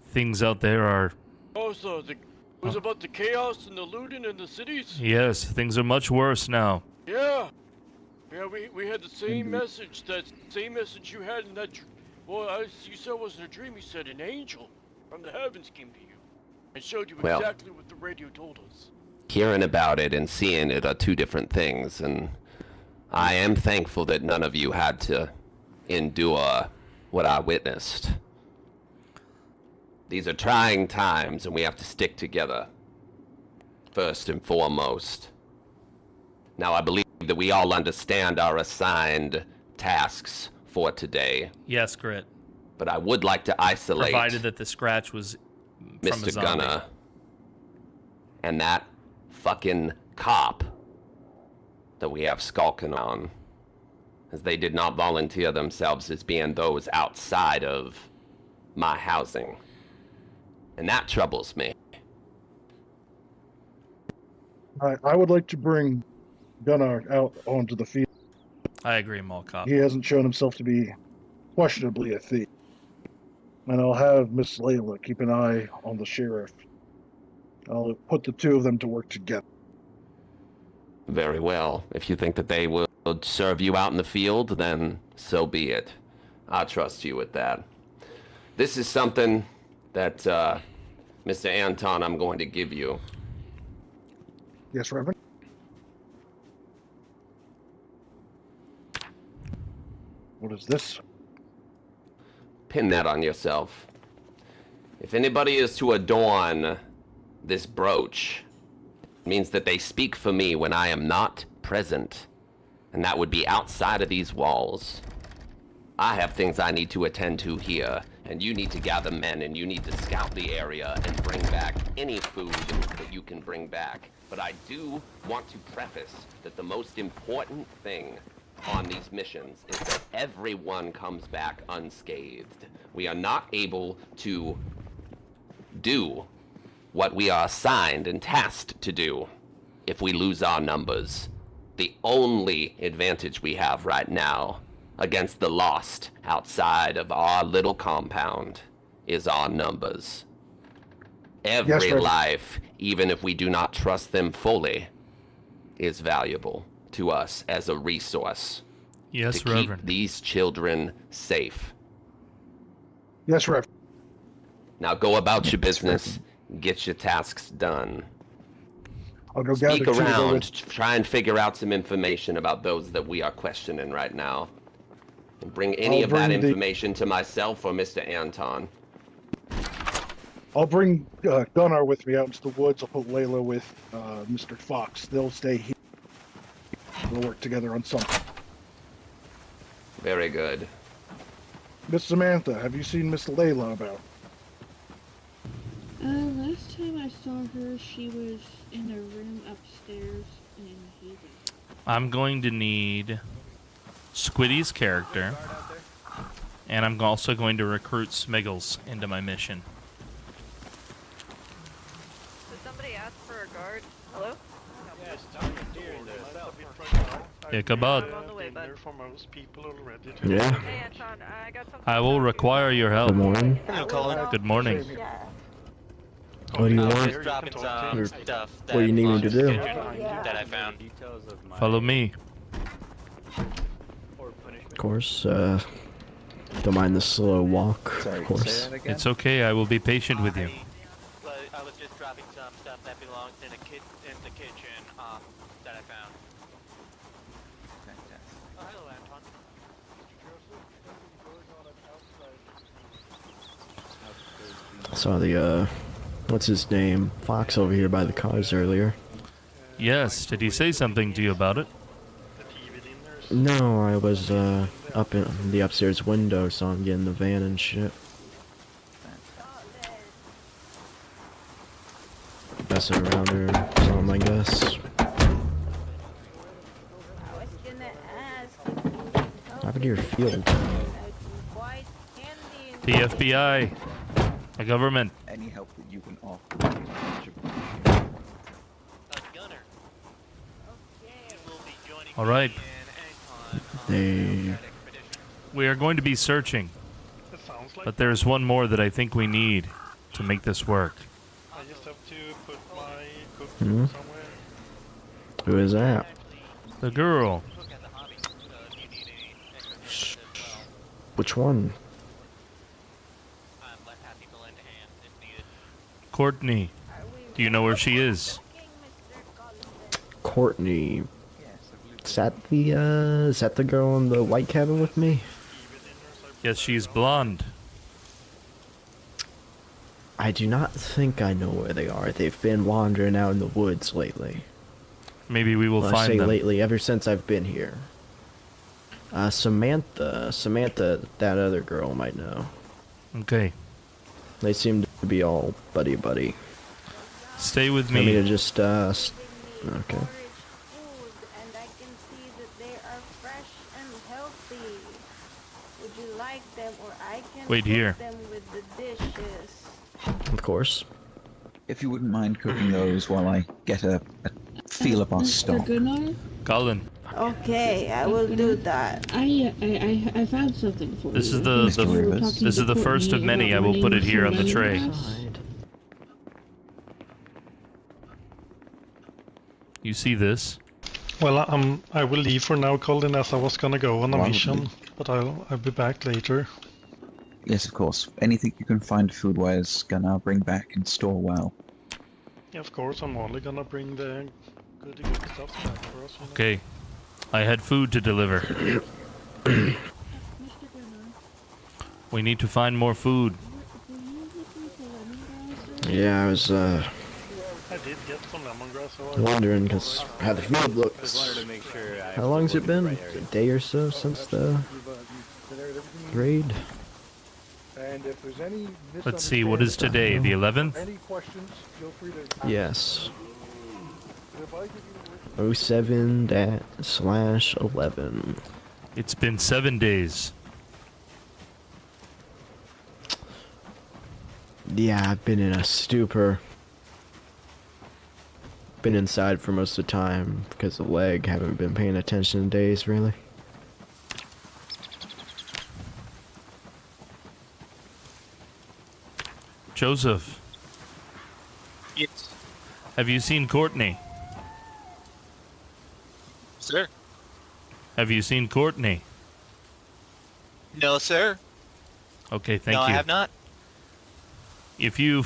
Things out there are...
Oh, so it was about the chaos and the looting in the cities?
Yes, things are much worse now.
Yeah. Yeah, we had the same message, that same message you had in that, you said it wasn't a dream, you said an angel from the heavens came to you and showed you exactly what the radio told us.
Hearing about it and seeing it are two different things, and I am thankful that none of you had to endure what I witnessed. These are trying times, and we have to stick together, first and foremost. Now, I believe that we all understand our assigned tasks for today.
Yes, Grit.
But I would like to isolate...
Provided that the scratch was from a
Mr.
zombie.
Gunner and that fucking cop that we have skulking on, as they did not volunteer themselves as being those outside of my housing. And that troubles me.
I would like to bring Gunnar out onto the field.
I agree, Mall Cop.
He hasn't shown himself to be questionably a thief. And I'll have Miss Layla keep an eye on the sheriff. I'll put the two of them to work together.
Very well. If you think that they will serve you out in the field, then so be it. I trust you with that. This is something that, Mr. Anton, I'm going to give you.
Yes, Reverend? What is this?
Pin that on yourself. If anybody is to adorn this brooch, it means that they speak for me when I am not present, and that would be outside of these walls. I have things I need to attend to here, and you need to gather men, and you need to scout the area and bring back any food that you can bring back. But I do want to preface that the most important thing on these missions is that everyone comes back unscathed. We are not able to do what we are assigned and tasked to do if we lose our numbers. The only advantage we have right now against the lost outside of our little compound is our numbers. Every life, even if we do not trust them fully, is valuable to us as a resource.
Yes,
to
Reverend.
keep these children safe.
Yes, Reverend.
Now go about your business, get your tasks done.
I'll go
Speak
gather
around, try and figure out some information about those that we are questioning right now. And bring any of that information to myself or Mr. Anton.
I'll bring Gunnar with me out into the woods. I'll put Layla with Mr. Fox. They'll stay here. We'll work together on something.
Very good.
Miss Samantha, have you seen Miss Layla about?
Last time I saw her, she was in a room upstairs in Haven.
I'm going to need Squiddy's character, and I'm also going to recruit Smiggles into my mission.
Did somebody ask for a guard? Hello?
Ichabod.
I'm on the way, bud.
Yeah.
Hey, Anton, I got something.
I will require your help.
Good morning.
Hello, Colin.
Good morning.
What do you
I was
want?
just dropping some stuff
What do you need me to do?
that I found.
Follow me.
Of course. Don't mind the slow walk. Of course.
It's okay. I will be patient with you.
I was just dropping some stuff that belongs in the kitchen that I found. Oh, hello, Anton.
I saw the what's his name? Fox over here by the cars earlier.
Yes. Did he say something to you about it?
No, I was up in the upstairs window, saw him get in the van and shit. Messing around or something, I guess. What happened to your field?
The FBI. The government.
Any help that you can offer.
All right.
We
are going to be searching, but there's one more that I think we need to make this work.
I just have to put my cookbook
Hmm?
somewhere.
Who is that?
The girl.
Which one?
Courtney. Do you know where she is?
Courtney. Is that the girl in the white cabin with me?
Yes, she's blonde.
I do not think I know where they are. They've been wandering out in the woods lately.
Maybe we will
Well,
find
I say
them.
lately, ever since I've been here. Samantha, that other girl might know.
Okay.
They seem to be all buddy-buddy.
Stay with
Want me
me.
to just, okay.
Would you like them, or I can
Wait
cook
here.
them with the dishes?
Of course.
If you wouldn't mind cooking those while I get a feel of our stock.
Colin.
Okay, I will do that.
I found something for
This
you.
is this is the first of many. I will put it here on the tray. You see this?
Well, I will leave for now, Colin, as I was gonna go on a
Well,
mission, but I'll be back later.
Yes, of course. Anything you can find food-wise, gonna bring back and store well.
Yeah, of course, I'm only gonna bring the good stuff back for us. You know?
Okay. I had food to deliver. We need to find more food.
Yeah, I was,
I did get some lemongrass, so I
wondering, because how the field looks.
Just wanted to make sure I
How long's it been? A day or so since the raid?
And if there's any
Let's see, what is today? The 11th?
Any questions, feel free to...
Yes.
If I give you
07/11.
It's been 7 days.
Yeah, I've been in a stupor. Been inside for most of the time because of the leg. Haven't been paying attention in days, really.
Joseph.
Yes.
Have you seen Courtney?
Sir?
Have you seen Courtney?
No, sir.
Okay, thank
no,
you.
I have not.
If you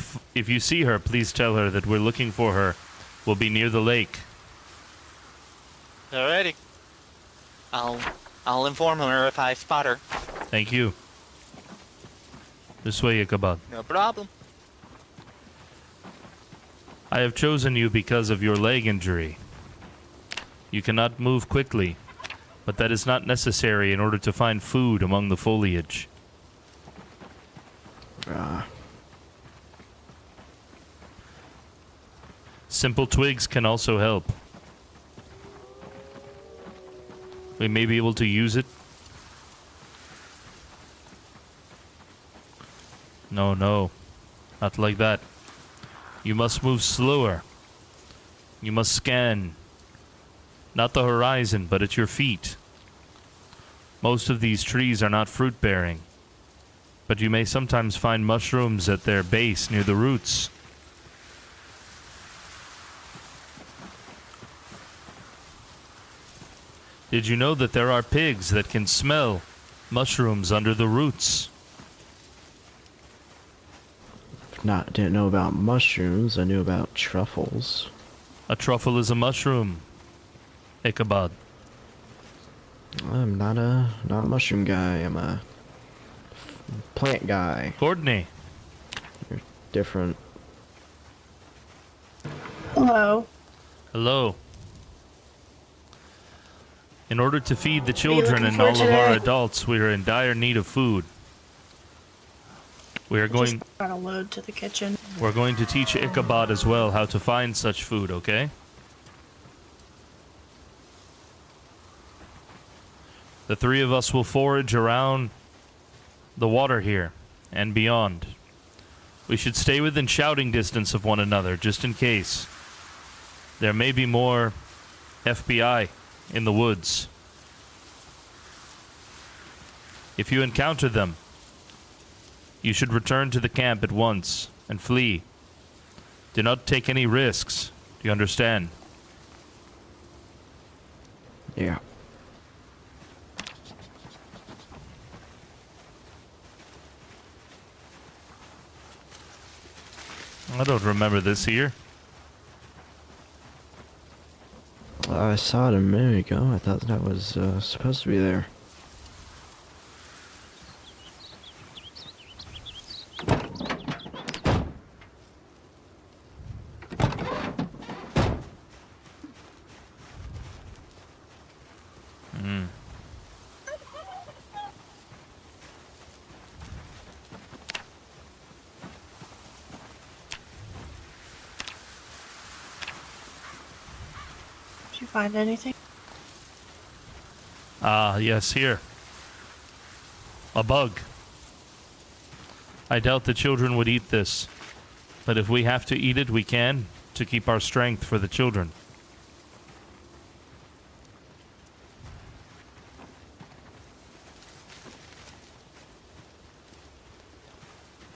see her, please tell her that we're looking for her. We'll be near the lake.
Alrighty. I'll inform her if I spot her.
Thank you. This way, Ichabod.
No problem.
I have chosen you because of your leg injury. You cannot move quickly, but that is not necessary in order to find food among the foliage. Simple twigs can also help. We may be able to use it. No, not like that. You must move slower. You must scan, not the horizon, but at your feet. Most of these trees are not fruit-bearing, but you may sometimes find mushrooms at their base near the roots. Did you know that there are pigs that can smell mushrooms under the roots?
Didn't know about mushrooms. I knew about truffles.
A truffle is a mushroom, Ichabod.
I'm not a mushroom guy. I'm a plant guy.
Courtney.
You're different.
Hello.
Hello. In order to feed the children and
for
all of our
today?
adults, we are in dire need of food. We are going.
Just got a load to the kitchen.
We're going to teach Ichabod as well how to find such food, okay? The three of us will forage around the water here and beyond. We should stay within shouting distance of one another, just in case. There may be more FBI in the woods. If you encounter them, you should return to the camp at once and flee. Do not take any risks. Do you understand?
Yeah.
I don't remember this here.
I saw it a minute ago. I thought that was supposed to be there.
Did you find anything?
Yes, here. A bug. I doubt the children would eat this, but if we have to eat it, we can, to keep our strength for the children.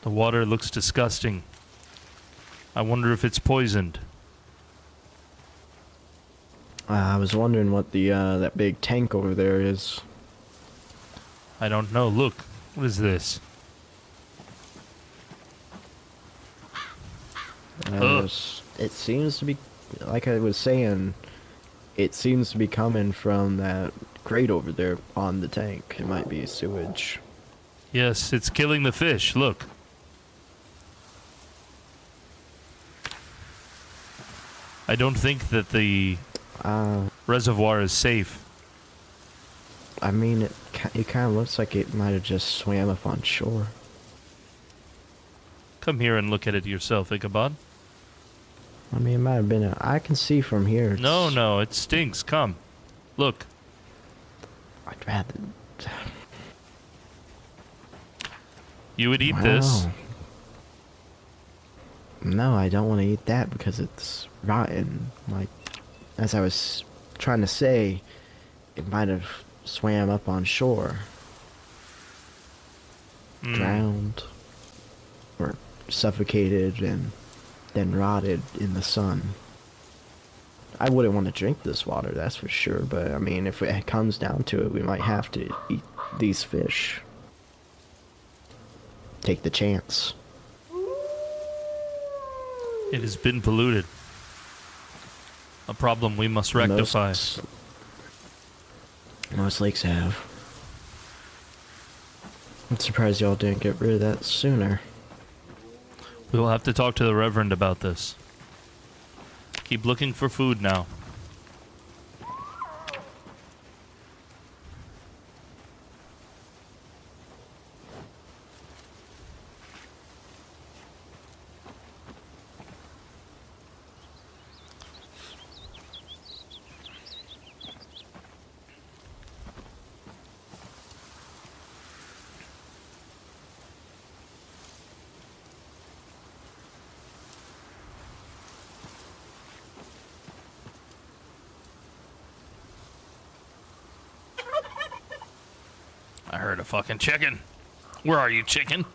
The water looks disgusting. I wonder if it's poisoned.
I was wondering what the that big tank over there is.
I don't know. Look, what is this?
It seems to be, like I was saying, it seems to be coming from that grate over there on the tank. It might be sewage.
Yes, it's killing the fish. Look. I don't think that the reservoir is safe.
I mean, it kind of looks like it might have just swam up on shore.
Come here and look at it yourself, Ichabod.
I mean, it might have been I can see from here.
No, it stinks. Come. Look.
I'd rather...
You would eat this?
No, I don't want to eat that because it's rotten. Like, as I was trying to say, it might have swam up on shore. Drowned. Or suffocated and then rotted in the sun. I wouldn't want to drink this water, that's for sure, but I mean, if it comes down to it, we might have to eat these fish. Take the chance.
It has been polluted. A problem we must rectify.
Most lakes have. I'm surprised y'all didn't get rid of that sooner.
We will have to talk to the Reverend about this. Keep looking for food now. I heard a fucking chicken. Where are you, chicken?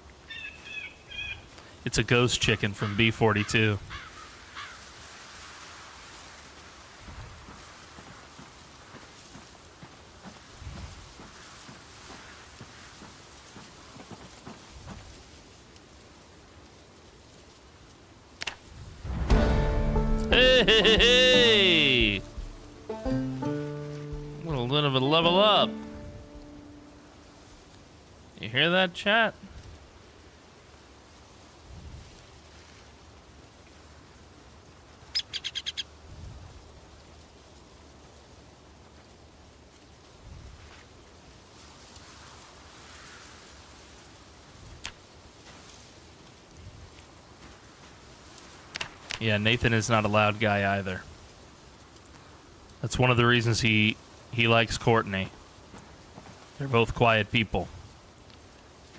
It's a ghost chicken from B42. Hey! A little bit of a level up. You hear that, chat? Yeah, Nathan is not a loud guy either. That's one of the reasons he likes Courtney. They're both quiet people.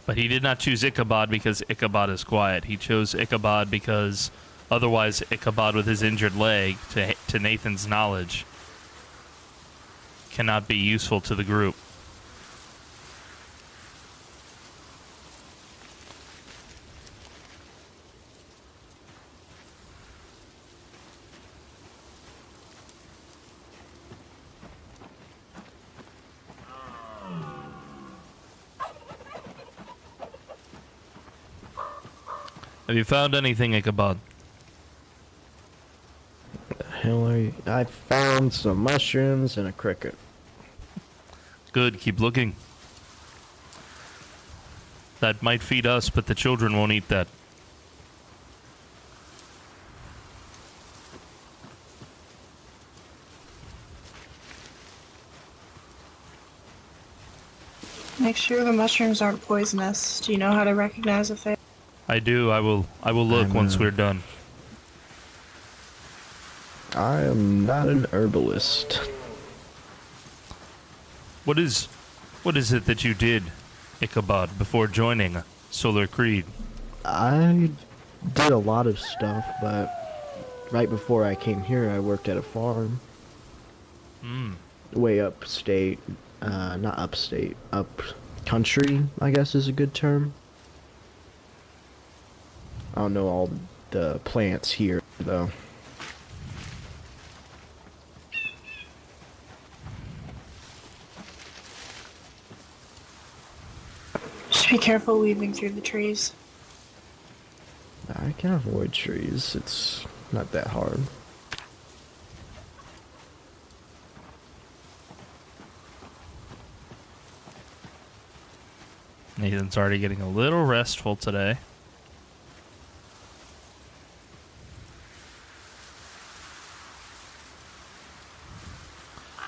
But he did not choose Ichabod because Ichabod is quiet. He chose Ichabod because otherwise Ichabod with his injured leg, to Nathan's knowledge, cannot be useful to the group. Have you found anything, Ichabod?
The hell are you? I found some mushrooms and a cricket.
Good, keep looking. That might feed us, but the children won't eat that.
Make sure the mushrooms aren't poisonous. Do you know how to recognize if they?
I do. I will look once we're done.
I am not an herbalist.
What is it that you did, Ichabod, before joining Solar Creed?
I did a lot of stuff, but right before I came here, I worked at a farm. Way upstate. Not upstate. Up country, I guess is a good term. I don't know all the plants here, though.
Just be careful weaving through the trees.
I can avoid trees. It's not that hard.
Nathan's already getting a little restful today.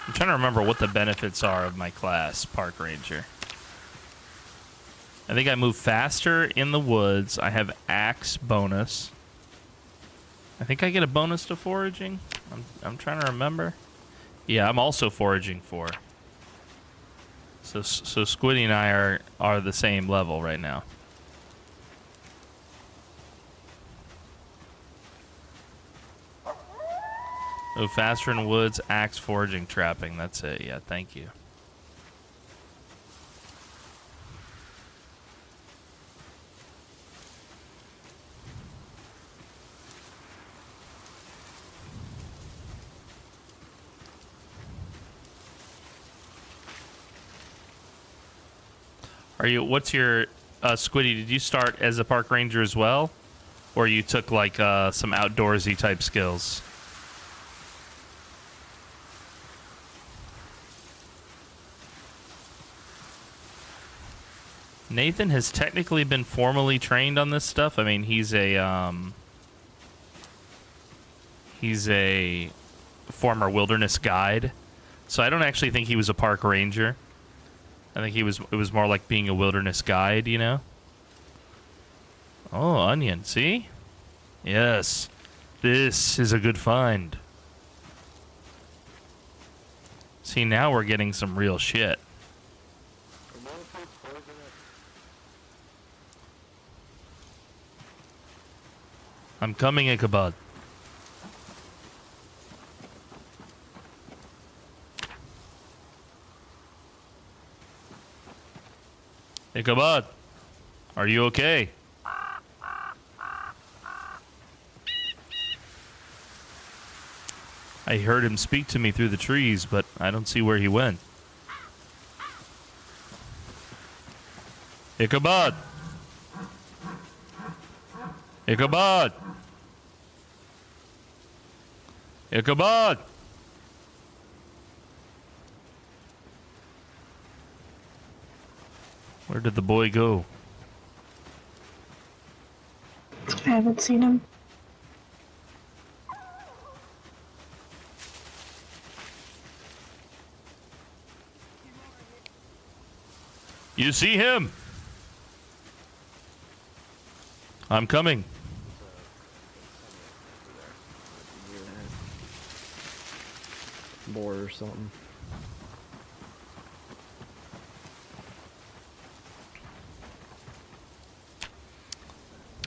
I'm trying to remember what the benefits are of my class, Park Ranger. I think I move faster in the woods. I have axe bonus. I think I get a bonus to foraging. I'm trying to remember. Yeah, I'm also foraging 4. So Squiddy and I are the same level right now. Oh, faster in woods, axe, foraging, trapping. That's it. Yeah, thank you. What's your, Squiddy, did you start as a park ranger as well? Or you took like some outdoorsy type skills? Nathan has technically been formally trained on this stuff. I mean, he's a He's a former wilderness guide. So I don't actually think he was a park ranger. I think it was more like being a wilderness guide, you know? Oh, onion, see? Yes. This is a good find. See, now we're getting some real shit. I'm coming, Ichabod. Ichabod, are you okay? I heard him speak to me through the trees, but I don't see where he went. Ichabod! Ichabod! Ichabod! Where did the boy go?
I haven't seen him.
You see him? I'm coming.
Boar or something.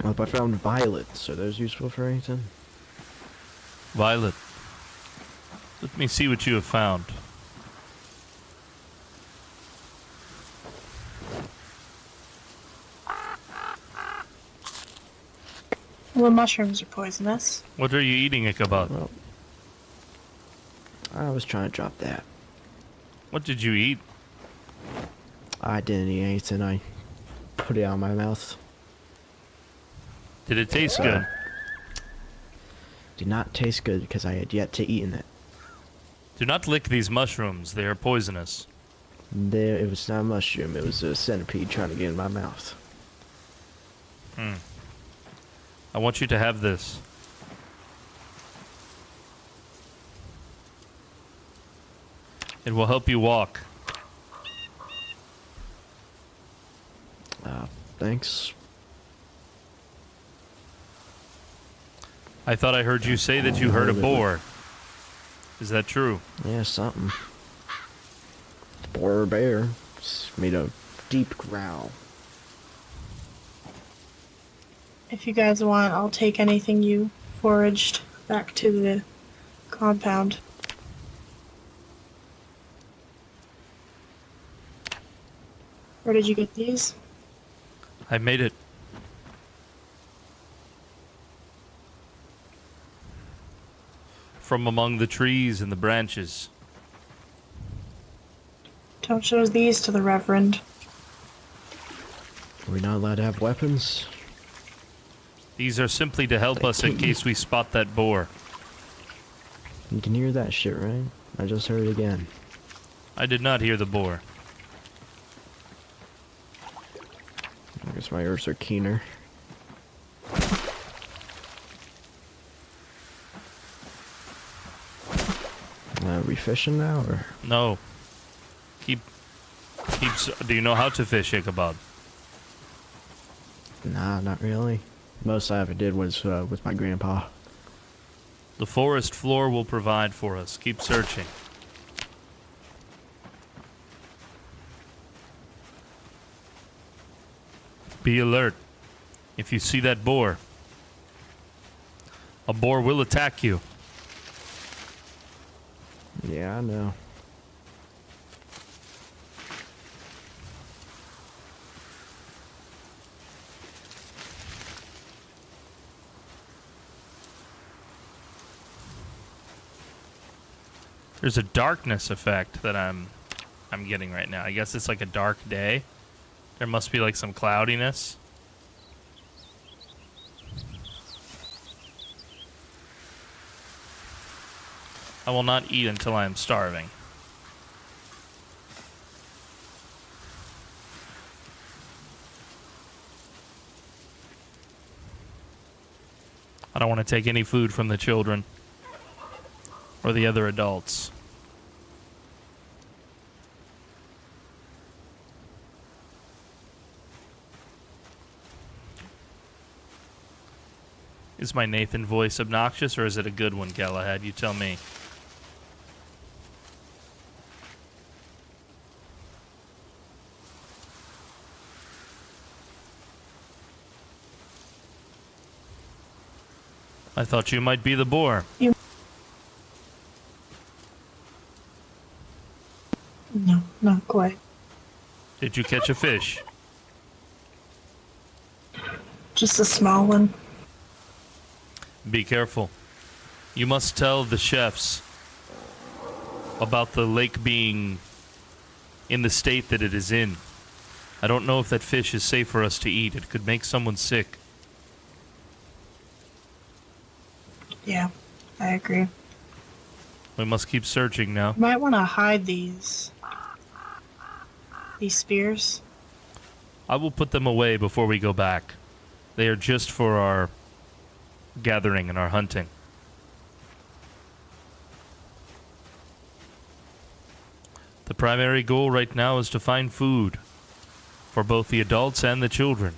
Well, I found violets. Are those useful for anything?
Violet. Let me see what you have found.
Well, mushrooms are poisonous.
What are you eating, Ichabod?
Well, I was trying to drop that.
What did you eat?
I didn't eat anything. I put it out of my mouth.
Did it taste good?
Did not taste good because I had yet to eat it.
Do not lick these mushrooms. They are poisonous.
It was not a mushroom. It was a centipede trying to get in my mouth.
Hmm. I want you to have this. It will help you walk.
Thanks.
I thought I heard you say that you heard a boar. Is that true?
Yeah, something. Boar or bear. It's made a deep growl.
If you guys want, I'll take anything you foraged back to the compound. Where did you get these?
I made it. From among the trees and the branches.
Don't show these to the Reverend.
Are we not allowed to have weapons?
These are simply to help us in case we spot that boar.
You can hear that shit, right? I just heard it again.
I did not hear the boar.
I guess my ears are keener. Are we fishing now, or?
No. Do you know how to fish, Ichabod?
Nah, not really. Most I ever did was with my grandpa.
The forest floor will provide for us. Keep searching. Be alert. If you see that boar, a boar will attack you.
Yeah, I know.
There's a darkness effect that I'm getting right now. I guess it's like a dark day. There must be like some cloudiness. I will not eat until I am starving. I don't want to take any food from the children. Or the other adults? Is my Nathan voice obnoxious, or is it a good one, Galahad? You tell me. I thought you might be the boar.
No, not quite.
Did you catch a fish?
Just a small one.
Be careful. You must tell the chefs about the lake being in the state that it is in. I don't know if that fish is safe for us to eat. It could make someone sick.
Yeah, I agree.
We must keep searching now.
You might want to hide these spears.
I will put them away before we go back. They are just for our gathering and our hunting. The primary goal right now is to find food for both the adults and the children.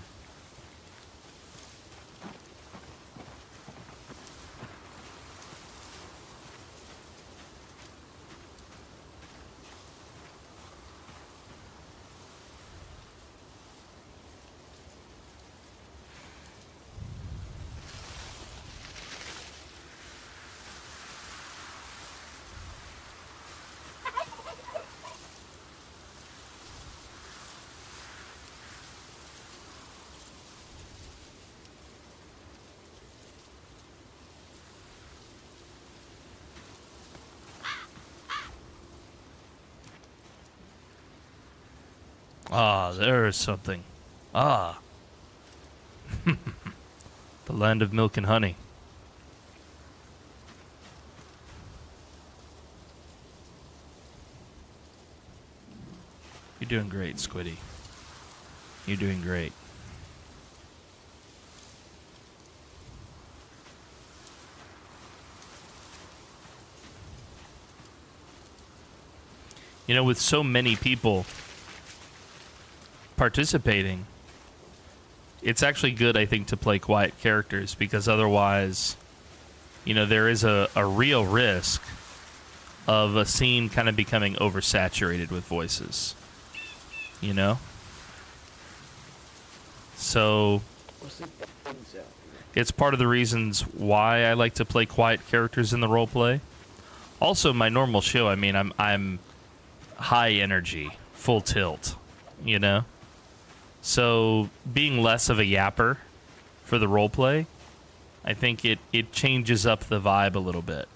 Ah, there is something. Ah. The land of milk and honey. You're doing great, Squiddy. You're doing great. You know, with so many people participating, it's actually good, I think, to play quiet characters, because otherwise, you know, there is a real risk of a scene kind of becoming oversaturated with voices, you know? So it's part of the reasons why I like to play quiet characters in the roleplay. Also, my normal show, I mean, I'm high energy, full tilt, you know? So being less of a yapper for the roleplay, I think it changes up the vibe a little bit,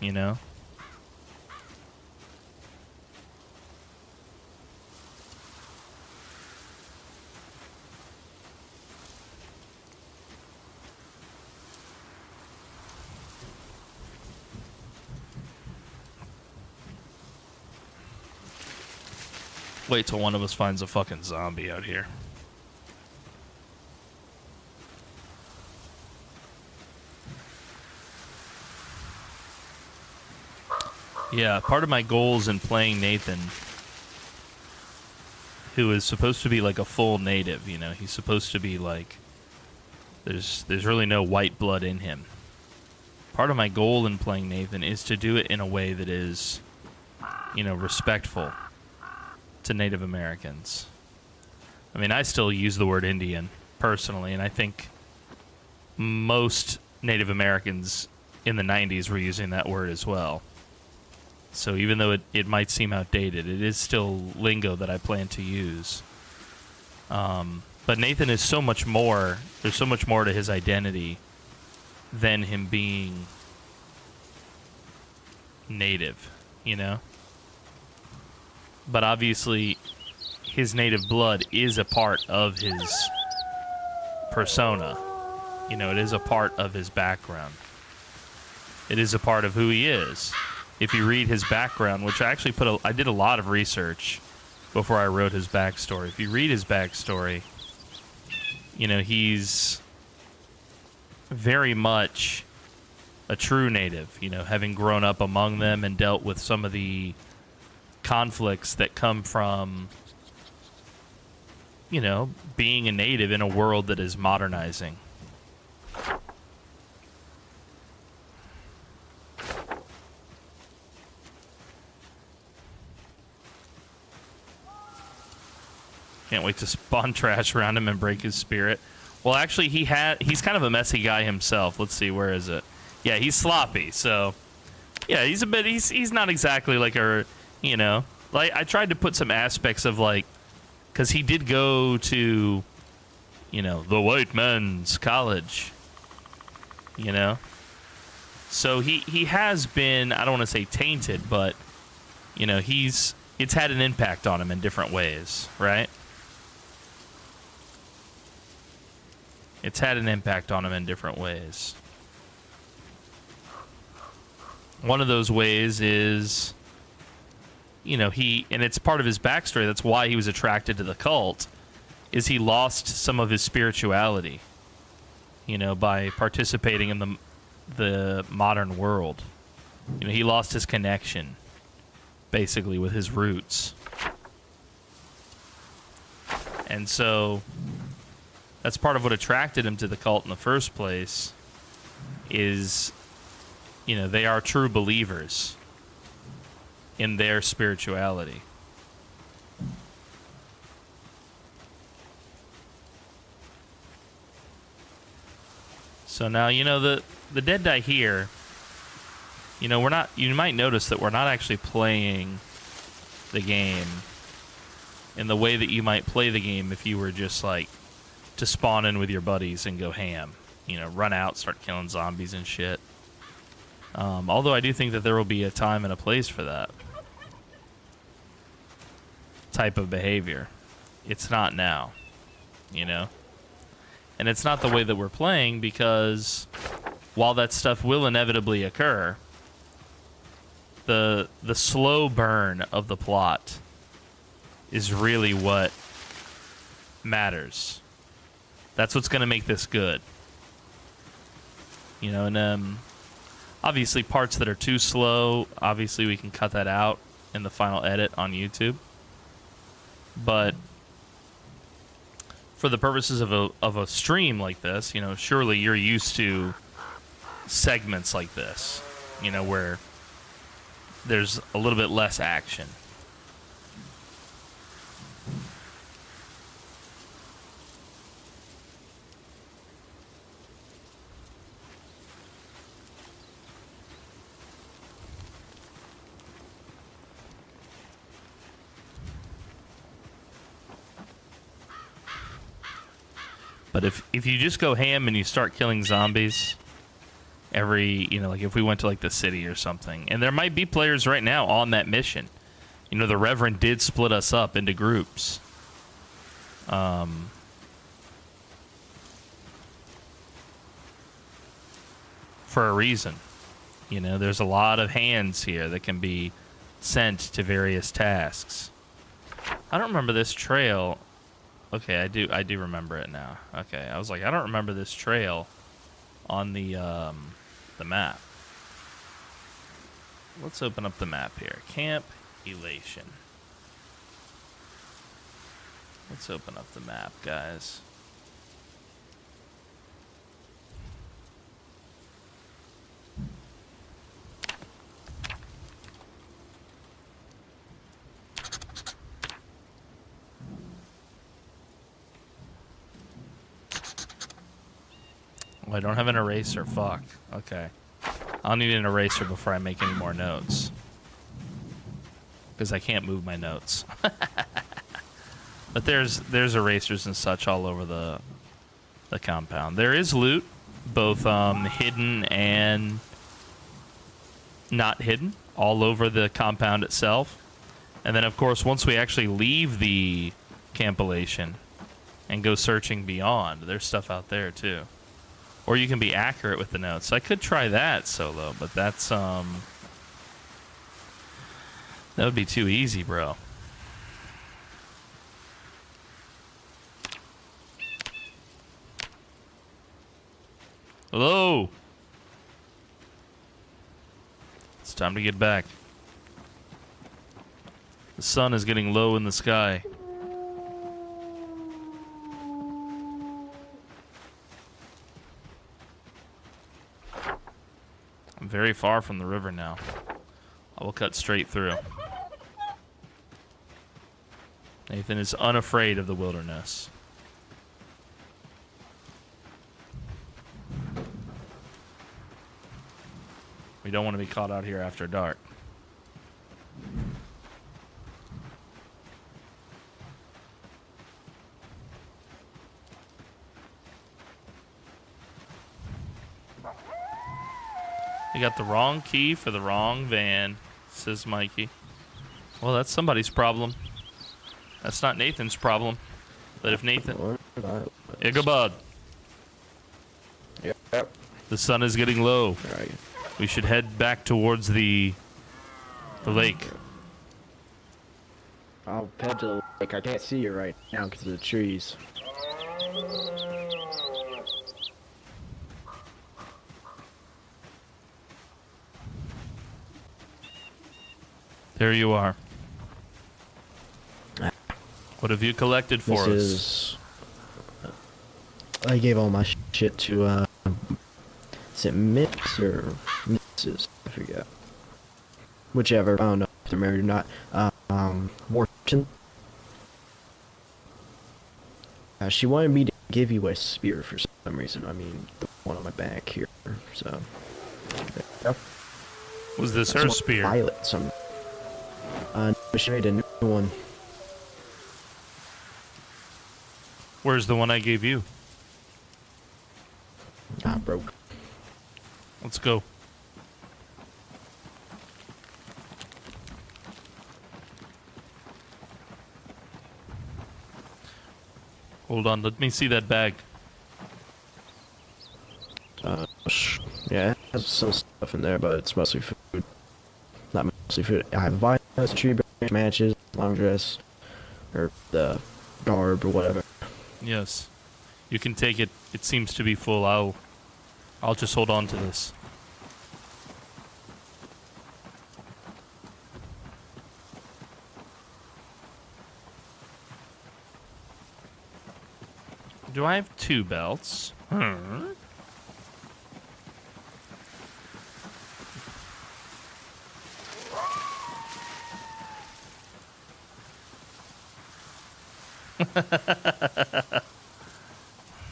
you know? Wait till one of us finds a fucking zombie out here. Yeah, part of my goals in playing Nathan, who is supposed to be like a full native, you know, he's supposed to be like, there's really no white blood in him. Part of my goal in playing Nathan is to do it in a way that is, you know, respectful to Native Americans. I mean, I still use the word Indian, personally, and I think most Native Americans in the 90s were using that word as well. So even though it might seem outdated, it is still lingo that I plan to use. But Nathan is so much more, there's so much more to his identity than him being native, you know? But obviously, his native blood is a part of his persona. You know, it is a part of his background. It is a part of who he is. If you read his background, which I actually I did a lot of research before I wrote his backstory. If you read his backstory, you know, he's very much a true native, you know, having grown up among them and dealt with some of the conflicts that come from, you know, being a native in a world that is modernizing. Can't wait to spawn trash around him and break his spirit. Well, actually, he's kind of a messy guy himself. Let's see, where is it? Yeah, he's sloppy. So, yeah, he's not exactly like a, you know, like I tried to put some aspects of like, because he did go to, you know, the white man's college, you know. So he has been, I don't want to say tainted, but, you know, it's had an impact on him in different ways, right? It's had an impact on him in different ways. One of those ways is, you know, and it's part of his backstory, that's why he was attracted to the cult, is he lost some of his spirituality, you know, by participating in the modern world. You know, he lost his connection, basically, with his roots. And so that's part of what attracted him to the cult in the first place is, you know, they are true believers in their spirituality. So now, you know, the dead die here, you know, you might notice that we're not actually playing the game in the way that you might play the game if you were just like to spawn in with your buddies and go ham. You know, run out, start killing zombies and shit. Although I do think that there will be a time and a place for that type of behavior. It's not now, you know? And it's not the way that we're playing because while that stuff will inevitably occur, the slow burn of the plot is really what matters. That's what's going to make this good. You know, and obviously parts that are too slow, obviously we can cut that out in the final edit on YouTube. But for the purposes of a stream like this, you know, surely you're used to segments like this, you know, where there's a little bit less action. But if you just go ham and you start killing zombies every, you know, like if we went to like the city or something, and there might be players right now on that mission. You know, the Reverend did split us up into groups. For a reason. You know, there's a lot of hands here that can be sent to various tasks. I don't remember this trail. Okay, I do remember it now. Okay, I was like, I don't remember this trail on the map. Let's open up the map here. Camp Elation. Let's open up the map, guys. Oh, I don't have an eraser. Fuck. Okay. I'll need an eraser before I make any more notes. Because I can't move my notes. But there's erasers and such all over the compound. There is loot, both hidden and not hidden, all over the compound itself. And then, of course, once we actually leave the campilation and go searching beyond, there's stuff out there too. Or you can be accurate with the notes. I could try that solo, but that's that would be too easy, bro. Hello. It's time to get back. The sun is getting low in the sky. I'm very far from the river now. I will cut straight through. Nathan is unafraid of the wilderness. We don't want to be caught out here after dark. You got the wrong key for the wrong van, says Mikey. Well, that's somebody's problem. That's not Nathan's problem. But if Nathan... Ichabod.
Yep.
The sun is getting low.
Right.
We should head back towards the lake.
I'll head to the lake. I can't see you right now because of the trees.
There you are. What have you collected for
us? I gave all my shit to, is it Miss or Mrs.? I forget. Whichever. I don't know if they're married or not. Morton. She wanted me to give you a spear for some reason. I mean, the one on my back here. So. Yep.
Was this her spear?
Violet, she made a new one.
Where's the one I gave you?
Broke.
Let's go. Hold on, let me see that bag.
Yeah, it has some stuff in there, but it's mostly food. Not mostly food. I have violets, tree branch, matches, long dress, or the garb or whatever.
Yes. You can take it. It seems to be full. I'll just hold on to this. Do I have 2 belts?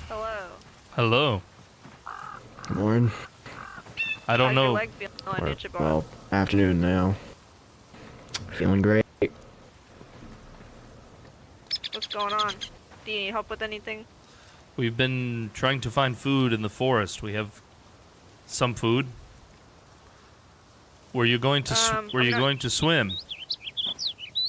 Hello.
Hello.
Morning.
I don't know.
How's your leg feeling, Ichabod?
Well, afternoon now. Feeling great.
What's going on? Do you need help with anything?
We've been trying to find food in the forest. We have some food. Were you going to going to swim?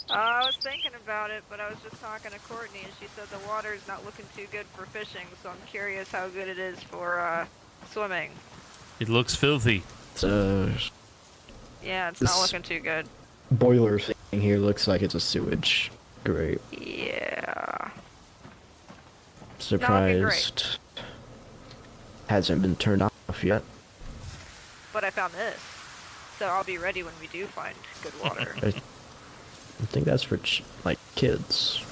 I was thinking about it, but I was just talking to Courtney, and she said the water's not looking too good for fishing, so I'm curious how good it is for swimming.
It looks filthy.
Yeah, it's not looking too good.
Boiler thing here looks like it's a sewage. Great.
Yeah.
Surprised. Hasn't been turned off yet.
But I found this, so I'll be ready when we do find good water.
I think that's for like kids.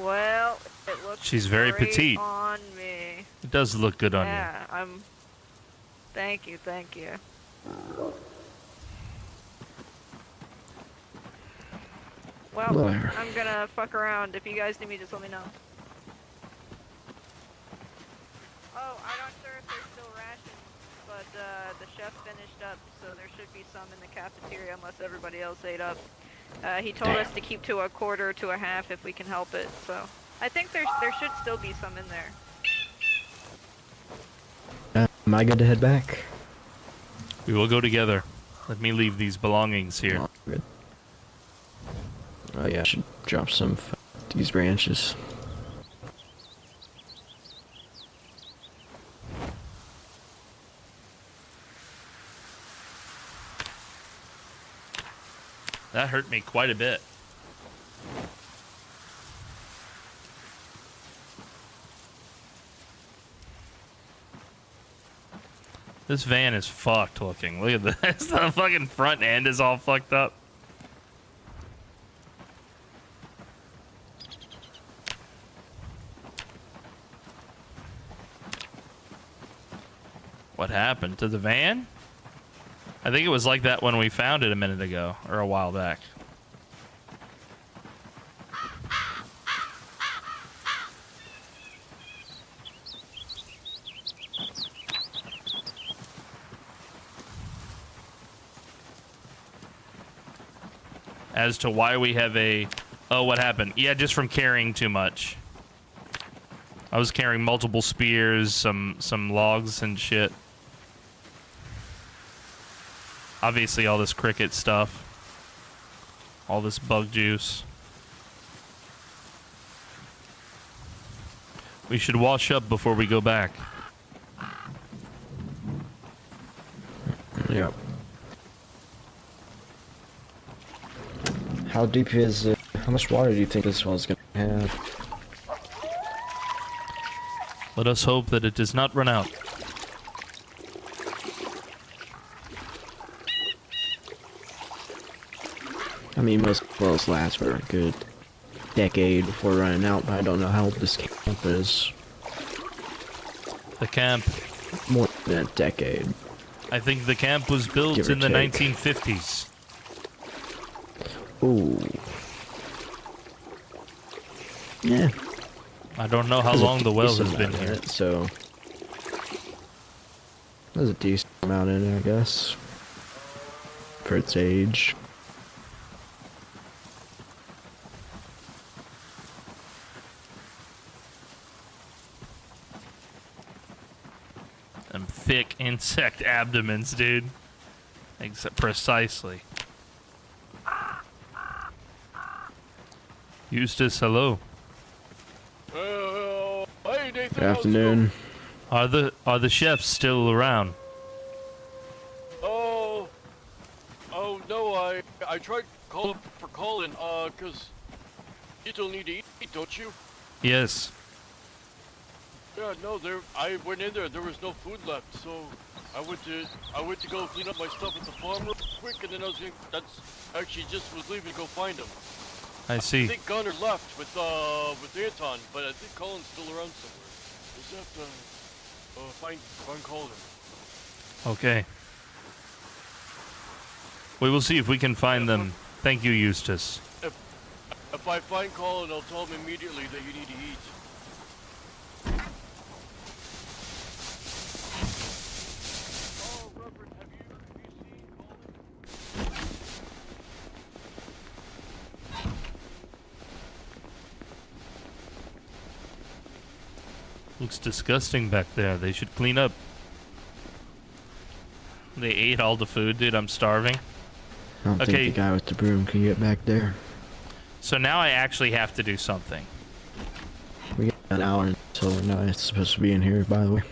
Well, it looks.
She's very
great
petite.
On me.
It does look good on you.
Yeah, I'm. Thank you, thank you. Well,
Whatever.
I'm gonna fuck around. If you guys need me, just let me know. Oh, I'm not sure if there's still rations, but the chef finished up, so there should be some in the cafeteria unless everybody else ate up. He told us to keep to a quarter to a half if we can help it, so I think there should still be some in there.
Am I good to head back?
We will go together. Let me leave these belongings here.
Oh, good. Oh yeah, I should drop some these branches.
That hurt me quite a bit. This van is fucked looking. Look at this. The fucking front end is all fucked up. What happened to the van? I think it was like that when we found it a minute ago, or a while back. As to why we have a... Oh, what happened? Yeah, just from carrying too much. I was carrying multiple spears, some logs and shit. Obviously all this cricket stuff. All this bug juice. We should wash up before we go back.
Yep. How deep is it? How much water do you think this well's gonna have?
Let us hope that it does not run out.
I mean, most wells last for a good decade before running out, but I don't know how old this camp is.
The camp?
More than a decade.
I think the camp was built
Give or
in the
take.
1950s.
Ooh. Yeah.
I don't know how
There's a
long the well has
decent
been
amount in
here.
it, so there's a decent amount in it, I guess, for its age.
Them thick insect abdomens, dude. Precisely. Eustace, hello.
Hey, Nathan.
Good afternoon.
Are the chefs still around?
Oh no, I tried calling for Colin, cause you still need to eat, don't you?
Yes.
Yeah, no, I went in there, there was no food left, so I went to go clean up my stuff at the farm real quick, and then that's actually just was leaving to go find him.
I see.
I think Gunnar left with Anton, but I think Colin's still around somewhere. Just have to find Colin.
Okay. We will see if we can find them. Thank you, Eustace.
If I find Colin, I'll tell him immediately that you need to eat.
Looks disgusting back there. They should clean up. They ate all the food, dude. I'm starving.
I don't think the guy with the broom can get back there.
So now I actually have to do something.
We got an hour until we're not supposed to be in here, by the way.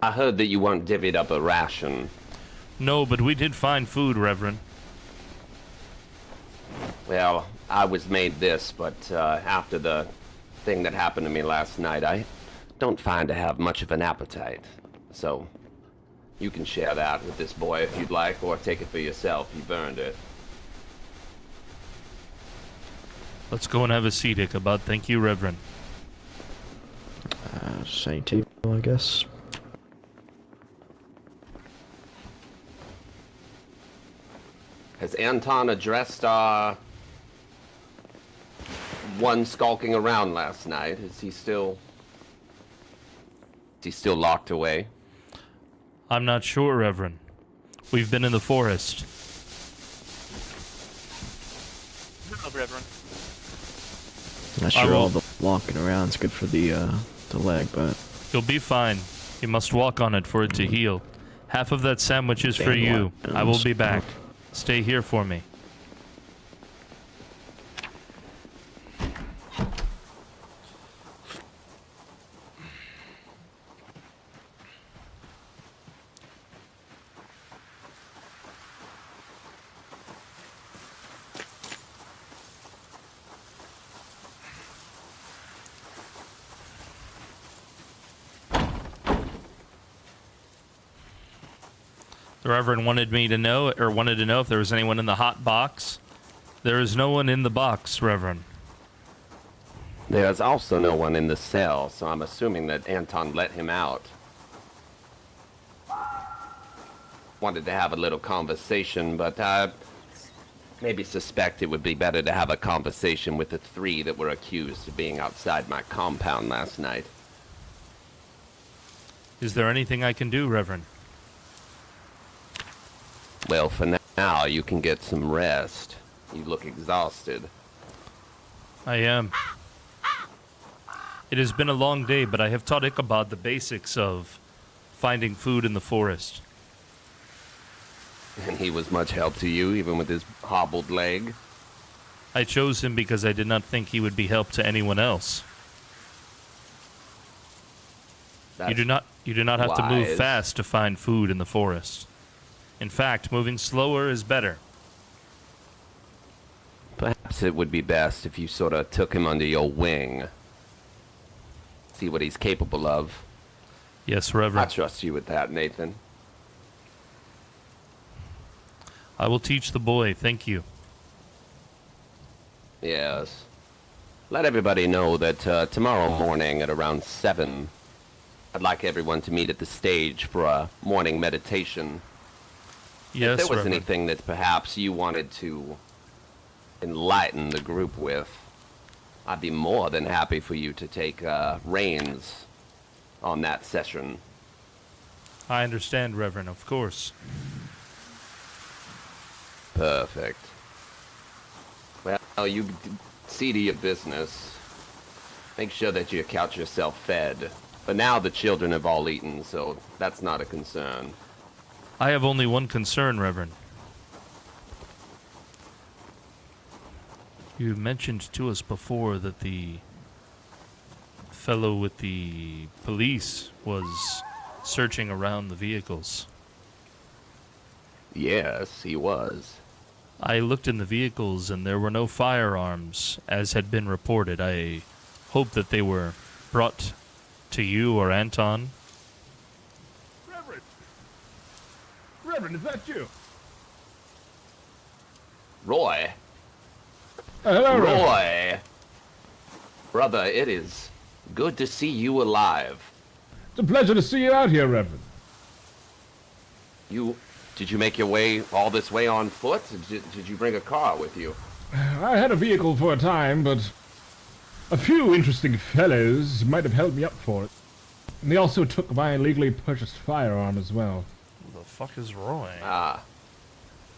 I heard that you weren't divvied up a ration.
No, but we did find food, Reverend.
Well, I was made this, but after the thing that happened to me last night, I don't find to have much of an appetite. So, you can share that with this boy if you'd like, or take it for yourself. You've earned it.
Let's go and have a seat, Ichabod. Thank you, Reverend.
Same table, I guess.
Has Anton addressed one skulking around last night? Is he still locked away?
I'm not sure, Reverend. We've been in the forest.
Oh, Reverend.
Not sure all the walking around's good for the leg, but
You'll be fine. You must walk on it for it to heal. Half of that sandwich is for you. I will be back. Stay here for me. Reverend wanted me to know, or wanted to know if there was anyone in the hot box. There is no one in the box, Reverend.
There's also no one in the cell, so I'm assuming that Anton let him out. Wanted to have a little conversation, but I maybe suspect it would be better to have a conversation with the 3 that were accused of being outside my compound last night.
Is there anything I can do, Reverend?
Well, for now, you can get some rest. You look exhausted.
I am. It has been a long day, but I have taught Ichabod the basics of finding food in the forest.
And he was much help to you, even with his hobbled leg?
I chose him because I did not think he would be help to anyone else. You do not have to move fast to find food in the forest. In fact, moving slower is better.
Perhaps it would be best if you sort of took him under your wing. See what he's capable of.
Yes, Reverend.
I trust you with that, Nathan.
I will teach the boy, thank you.
Yes. Let everybody know that tomorrow morning at around 7, I'd like everyone to meet at the stage for a morning meditation.
Yes,
if there was
Reverend.
anything that perhaps you wanted to enlighten the group with, I'd be more than happy for you to take reins on that session.
I understand, Reverend, of course.
Perfect. Well, you see to your business. Make sure that you count yourself fed. But now the children have all eaten, so that's not a concern.
I have only one concern, Reverend. You mentioned to us before that the fellow with the police was searching around the vehicles.
Yes, he was.
I looked in the vehicles and there were no firearms, as had been reported. I hope that they were brought to you or Anton.
Reverend, is that you?
Roy.
Hello,
Roy. Brother, it is good to see you alive.
It's a pleasure to see you out here, Reverend.
Did you make your way all this way on foot? Did you bring a car with you?
I had a vehicle for a time, but a few interesting fellows might have held me up for it. And they also took my illegally purchased firearm as well.
Who the fuck is Roy?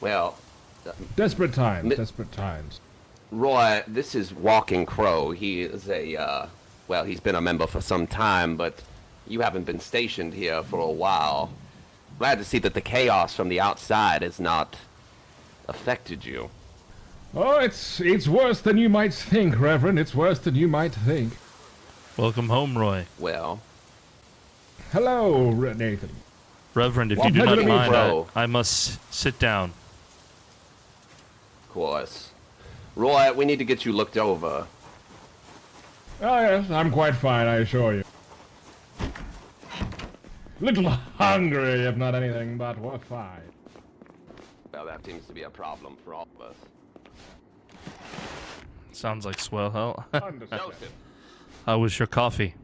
Well...
desperate times, desperate times.
Roy, this is Walking Crow. He is well, he's been a member for some time, but you haven't been stationed here for a while. Glad to see that the chaos from the outside has not affected you.
Oh, it's worse than you might think, Reverend. It's worse than you might think.
Welcome home, Roy.
Well.
Hello, Nathan.
Reverend, if you do not mind, I must sit down.
Of course. Roy, we need to get you looked over.
Oh, yes, I'm quite fine, I assure you. Little hungry, if not anything, but we're fine.
Well, that seems to be a problem for all of us.
Sounds like swell hell.
Joseph,
How was your coffee?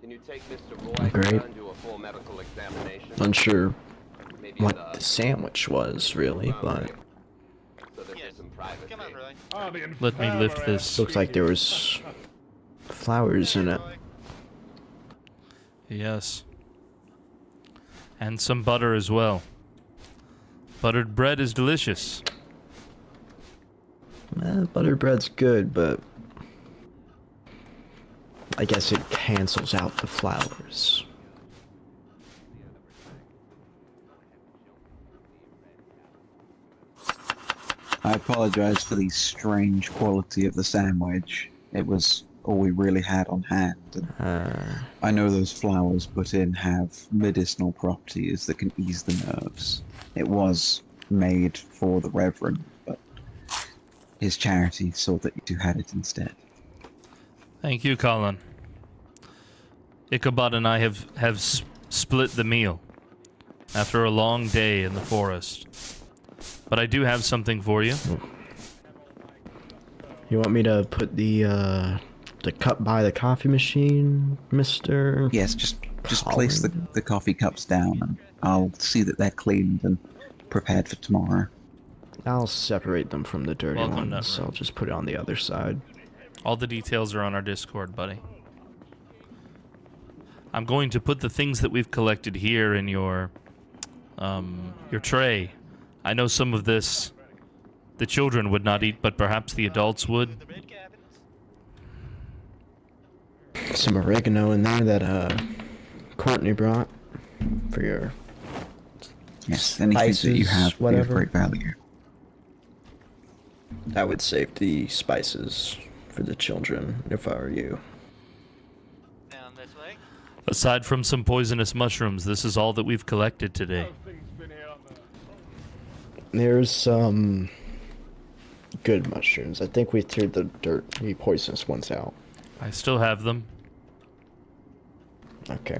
can you take Mr. Roy
Great.
and do a full medical examination?
Unsure
Maybe
what the sandwich was, really, but
So that there's some privacy.
Let me lift this.
looks like there was flowers in it.
Yes. And some butter as well. Buttered bread is delicious.
Butter bread's good, but I guess it cancels out the flowers.
I apologize for the strange quality of the sandwich. It was all we really had on hand. I know those flowers put in have medicinal properties that can ease the nerves. It was made for the Reverend, but his charity saw that you had it instead.
Thank you, Colin. Ichabod and I have split the meal. after a long day in the forest. But I do have something for you.
You want me to put the cup by the coffee machine, mister?
Yes, just place the coffee cups down, and I'll see that they're cleaned and prepared for tomorrow.
I'll separate them from the dirty
Welcome,
ones, so I'll just put it on the other side.
All the details are on our Discord, buddy. I'm going to put the things that we've collected here in your tray. I know some of this the children would not eat, but perhaps the adults would.
Some oregano in there that Courtney brought for your
anything that you have
whatever.
Be of great value.
I would save the spices for the children if I were you.
Down this way.
Aside from some poisonous mushrooms, this is all that we've collected today.
There's some good mushrooms. I think we threw the poisonous ones out.
I still have them.
Okay.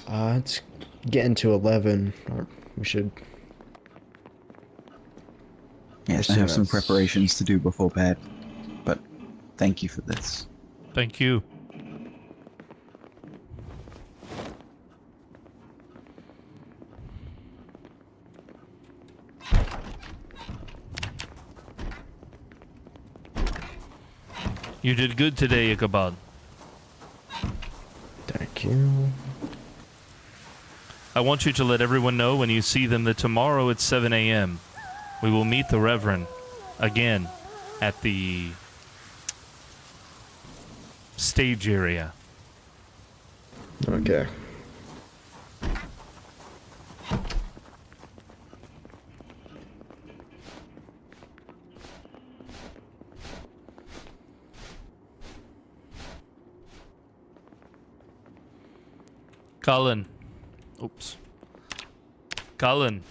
It's getting to 11, or we should...
Yes, I have some preparations to do before bed, but thank you for this.
Thank you. You did good today, Ichabod.
Thank you.
I want you to let everyone know when you see them that tomorrow at 7 a.m. we will meet the Reverend again at the stage area.
Okay.
Colin. Oops. Colin.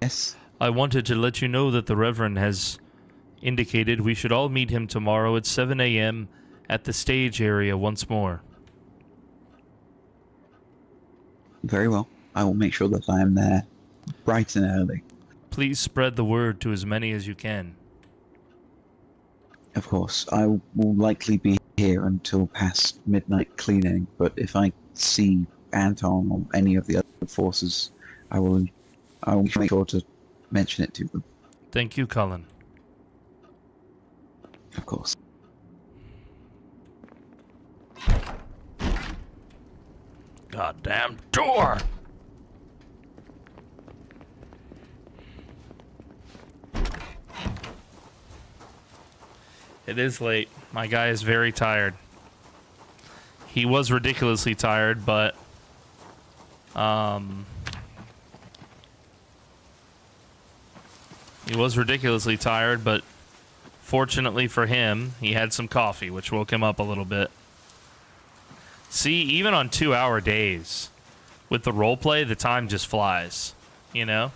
Yes?
I wanted to let you know that the Reverend has indicated we should all meet him tomorrow at 7 a.m. at the stage area once more.
Very well. I will make sure that I am there bright and early.
Please spread the word to as many as you can.
Of course, I will likely be here until past midnight cleaning, but if I see Anton or any of the other forces, I will make sure to mention it to them.
Thank you, Colin.
Of course.
Goddamn door! It is late. My guy is very tired. He was ridiculously tired, but fortunately for him, he had some coffee, which woke him up a little bit. See, even on 2-hour days, with the roleplay, the time just flies, you know?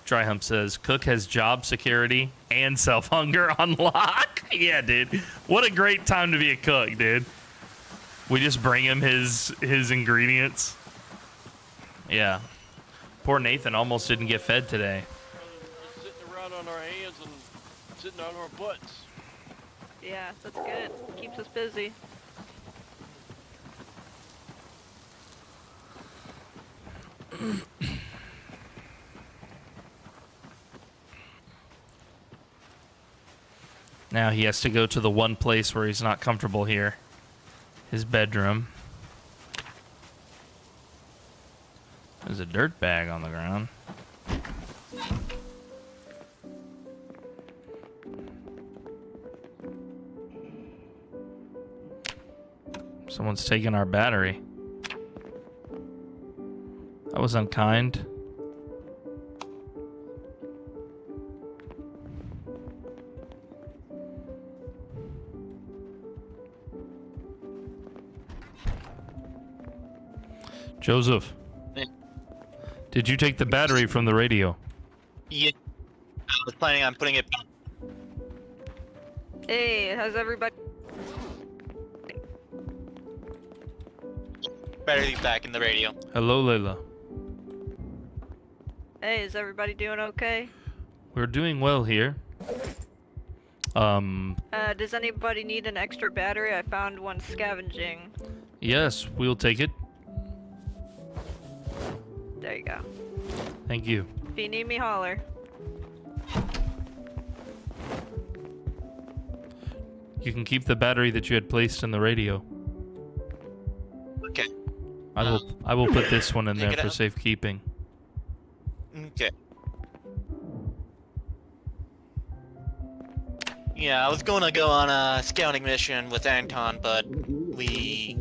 Dryhump says, Cook has job security and self-hunger on lock. Yeah, dude. What a great time to be a cook, dude. We just bring him his ingredients. Yeah. Poor Nathan almost didn't get fed today.
Sitting around on our hands and sitting on our butts.
Yeah, that's good. Keeps us busy.
Now he has to go to the one place where he's not comfortable here. His bedroom. There's a dirt bag on the ground. Someone's taking our battery. That was unkind. Joseph, did you take the battery from the radio?
Yeah, I was planning on putting it back.
Hey, how's everybody?
battery back in the radio.
Hello, Layla.
Hey, is everybody doing okay?
We're doing well here.
Does anybody need an extra battery? I found one scavenging.
Yes, we'll take it.
There you go.
Thank you.
If you need me, holler.
You can keep the battery that you had placed in the radio.
Okay.
I will put this one in there for
out.
safekeeping.
Okay. Yeah, I was gonna go on a scouting mission with Anton, but we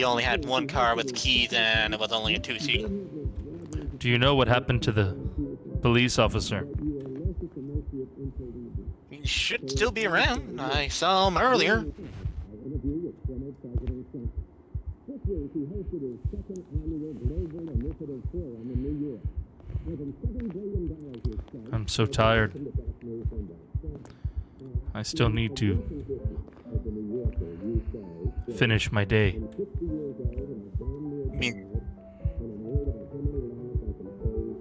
only had one car with keys and it was only a 2-seat.
Do you know what happened to the police officer?
He should still be around. I saw him earlier.
I'm so tired. I still need to finish my day.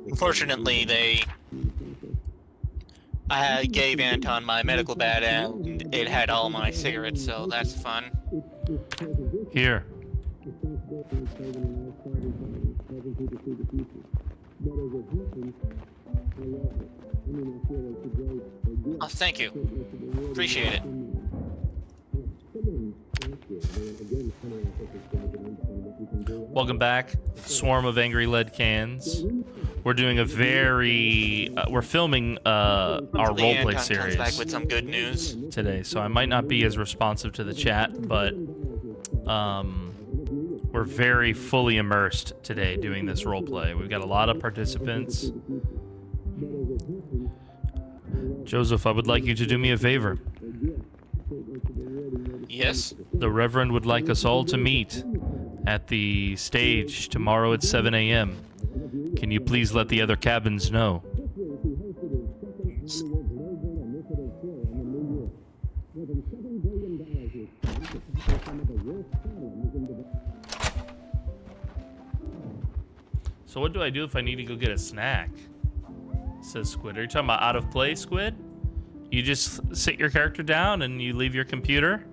Unfortunately, I gave Anton my medical bag and it had all my cigarettes, so that's fun.
Here.
Oh, thank you. Appreciate it.
Welcome back, Swarm of Angry Lead Cans. We're doing a very... we're filming our
Hopefully
roleplay
Anton
series
comes back with some good news
today, so I might not be as responsive to the chat, but we're very fully immersed today doing this roleplay. We've got a lot of participants. Joseph, I would like you to do me a favor.
Yes?
The Reverend would like us all to meet at the stage tomorrow at 7 a.m. Can you please let the other cabins know? So what do I do if I need to go get a snack? Says Squid. Are you talking about out of play, Squid? You just sit your character down and you leave your computer.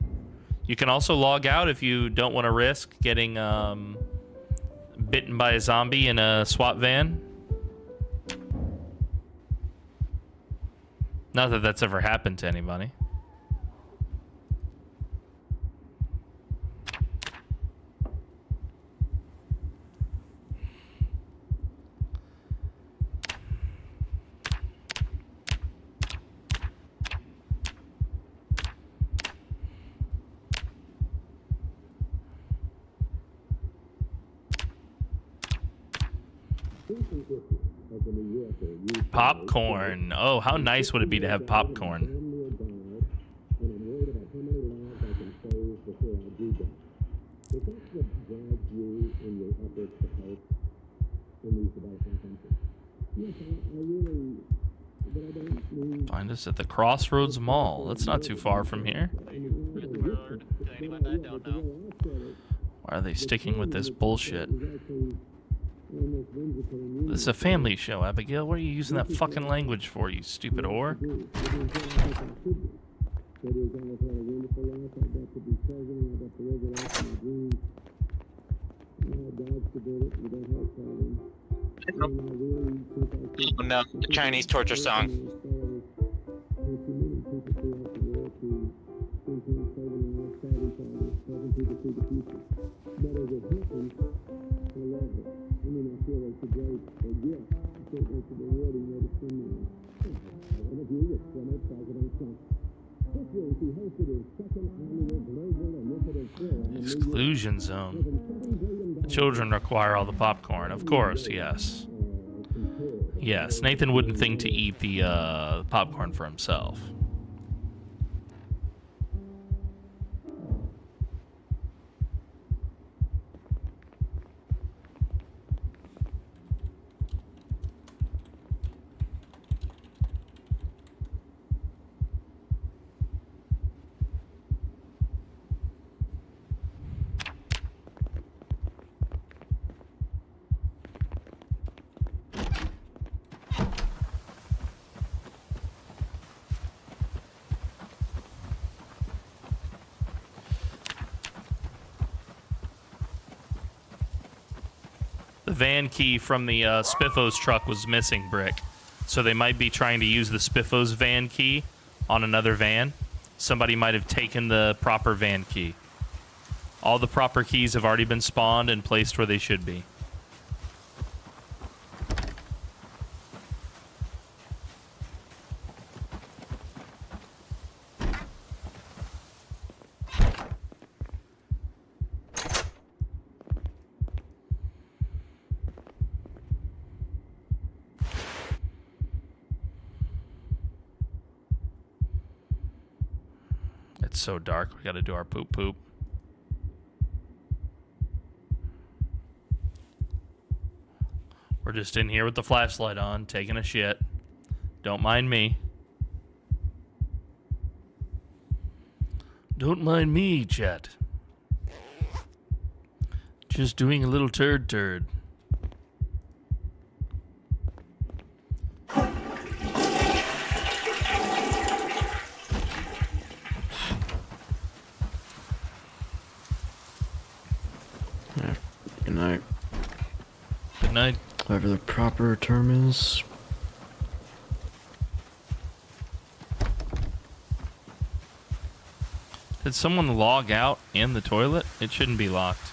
You can also log out if you don't want to risk getting bitten by a zombie in a SWAT van. Not that that's ever happened to anybody. Popcorn. Oh, how nice would it be to have popcorn? Find us at the Crossroads Mall. That's not too far from here. Why are they sticking with this bullshit? This is a family show, Abigail. What are you using that fucking language for, you stupid whore?
Oh no, the Chinese torture song.
Exclusion zone. The children require all the popcorn. Of course, yes. Yes, Nathan wouldn't think to eat the popcorn for himself. The van key from the Spiffo's truck was missing, Brick. So they might be trying to use the Spiffo's van key on another van. Somebody might have taken the proper van key. All the proper keys have already been spawned and placed where they should be. It's so dark, we gotta do our poop poop. We're just in here with the flashlight on, taking a shit. Don't mind me. Don't mind me, chat. Just doing a little turd.
Good night.
Good night.
Whatever the proper term is.
Did someone log out in the toilet? It shouldn't be locked.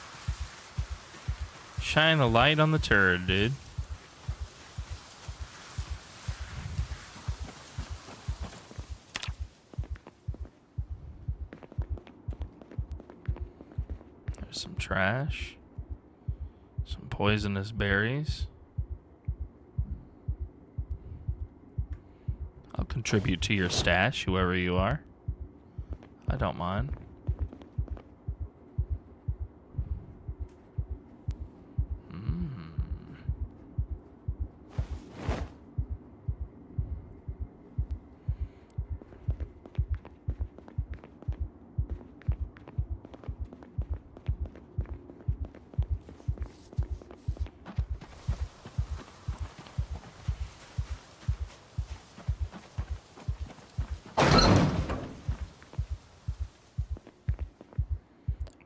Shine a light on the turd, dude. There's some trash. Some poisonous berries. I'll contribute to your stash, whoever you are. I don't mind.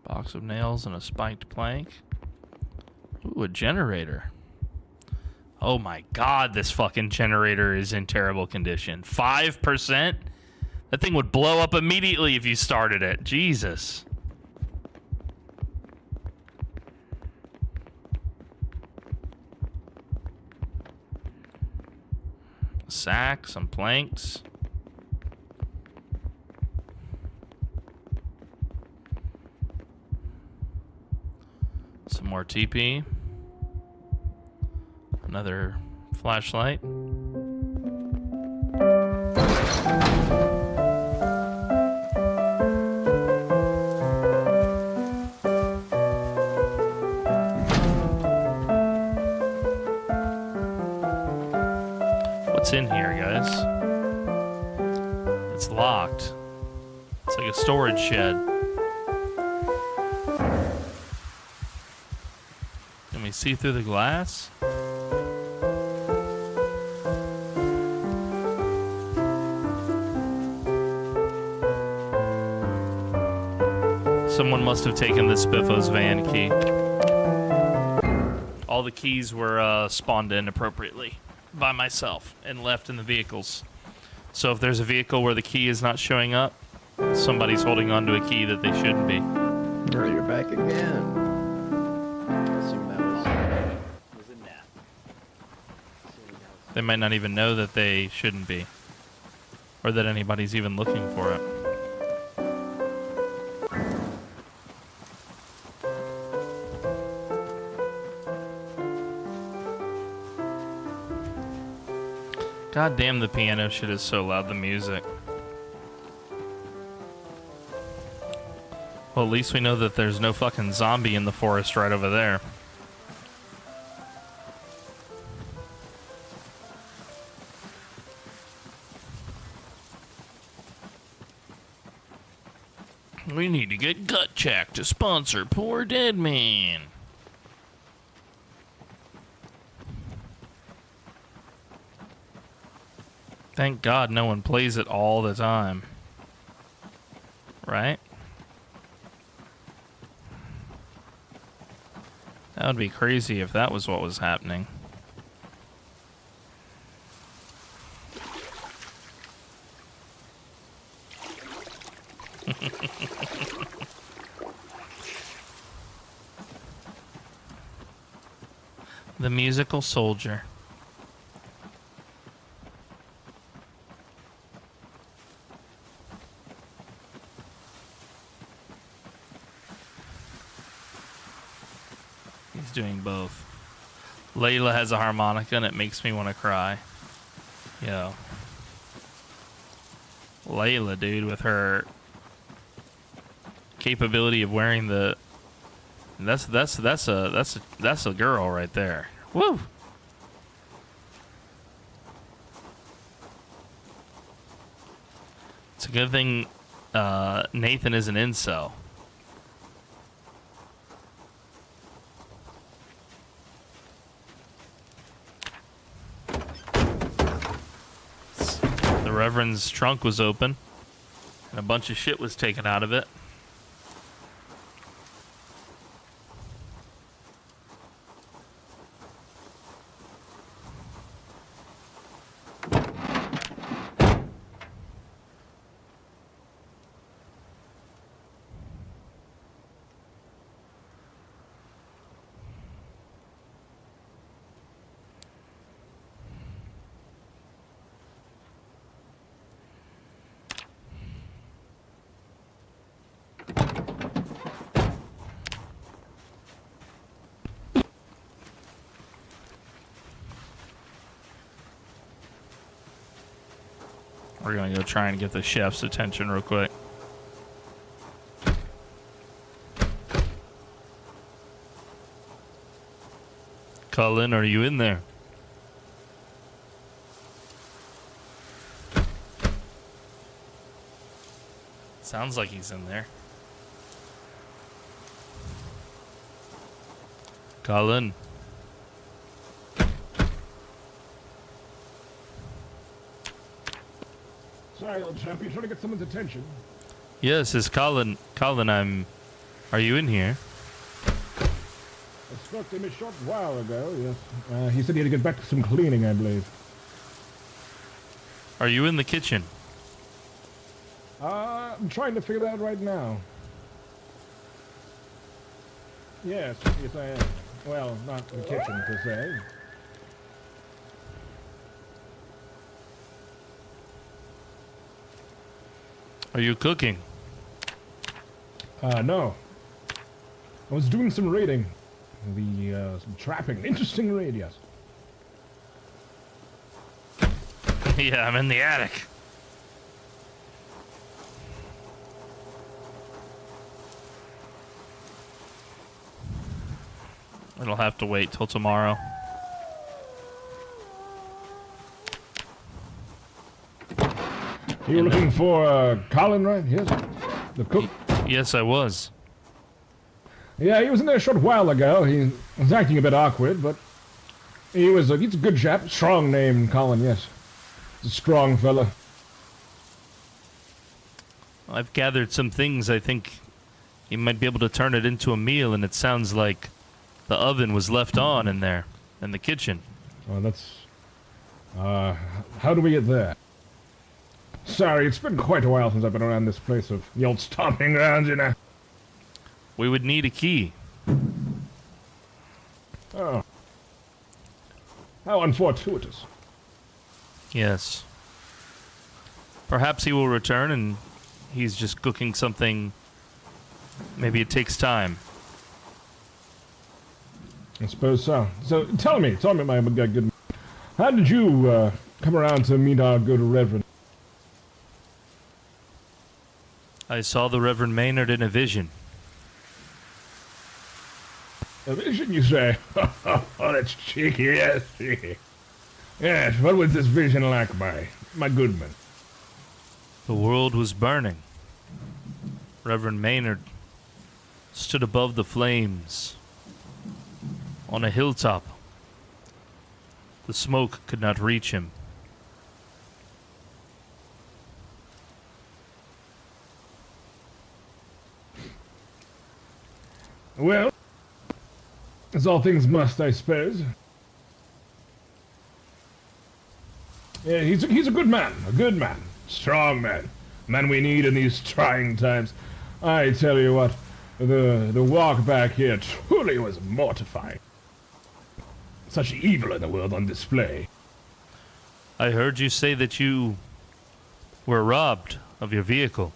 Box of nails and a spiked plank. Ooh, a generator. Oh my god, this fucking generator is in terrible condition. 5%? That thing would blow up immediately if you started it. Jesus. A sack, some planks. Some more TP. Another flashlight. What's in here, guys? It's locked. It's like a storage shed. Can we see through the glass? Someone must have taken the Spiffo's van key. All the keys were spawned in appropriately by myself and left in the vehicles. So if there's a vehicle where the key is not showing up, somebody's holding on to a key that they shouldn't be.
Oh, you're back again.
They might not even know that they shouldn't be, or that anybody's even looking for it. God damn, the piano shit is so loud, the music. Well, at least we know that there's no fucking zombie in the forest right over there. We need to get Gut Check to sponsor PoorDeadMan. Thank God no one plays it all the time. Right? That would be crazy if that was what was happening. The musical soldier. He's doing both. Layla has a harmonica and it makes me want to cry. Yo. Layla, dude, with her capability of wearing the that's a girl right there. Woo! It's a good thing Nathan is an incel. The Reverend's trunk was open and a bunch of shit was taken out of it. We're gonna go try and get the chef's attention real quick. Cullen, are you in there? Sounds like he's in there. Cullen.
Sorry, old chap, you trying to get someone's attention?
Yes, it's Colin. Colin, are you in here?
I spoke to him a short while ago, yes. He said he had to get back to some cleaning, I believe.
Are you in the kitchen?
I'm trying to figure that out right now. Yes, I am. Well, not the kitchen, per se.
Are you cooking?
No. I was doing some raiding. Some trapping. Interesting raid, yes.
Yeah, I'm in the attic. It'll have to wait till tomorrow.
You were looking for Colin, right? Yes. The cook?
Yes, I was.
Yeah, he was in there a short while ago. He was acting a bit awkward, but he's a good chap. Strong name, Colin, yes. He's a strong fella.
I've gathered some things. I think you might be able to turn it into a meal, and it sounds like the oven was left on in there, in the kitchen.
Oh, that's... how do we get there? Sorry, it's been quite a while since I've been around this place of the old stomping grounds, you know.
We would need a key.
Oh. How unfortuitous.
Yes. Perhaps he will return and he's just cooking something. Maybe it takes time.
I suppose so. So, tell me, my good man. How did you, come around to meet our good Reverend?
I saw the Reverend Maynard in a vision.
A vision, you say? Oh, that's cheeky, yes. Yes, what was this vision like, my good man?
The world was burning. Reverend Maynard stood above the flames on a hilltop. The smoke could not reach him.
Well, As all things must, I suppose. Yeah, he's a good man. A good man. Strong man. Man we need in these trying times. I tell you what, the walk back here truly was mortifying. Such evil in the world on display.
I heard you say that you were robbed of your vehicle.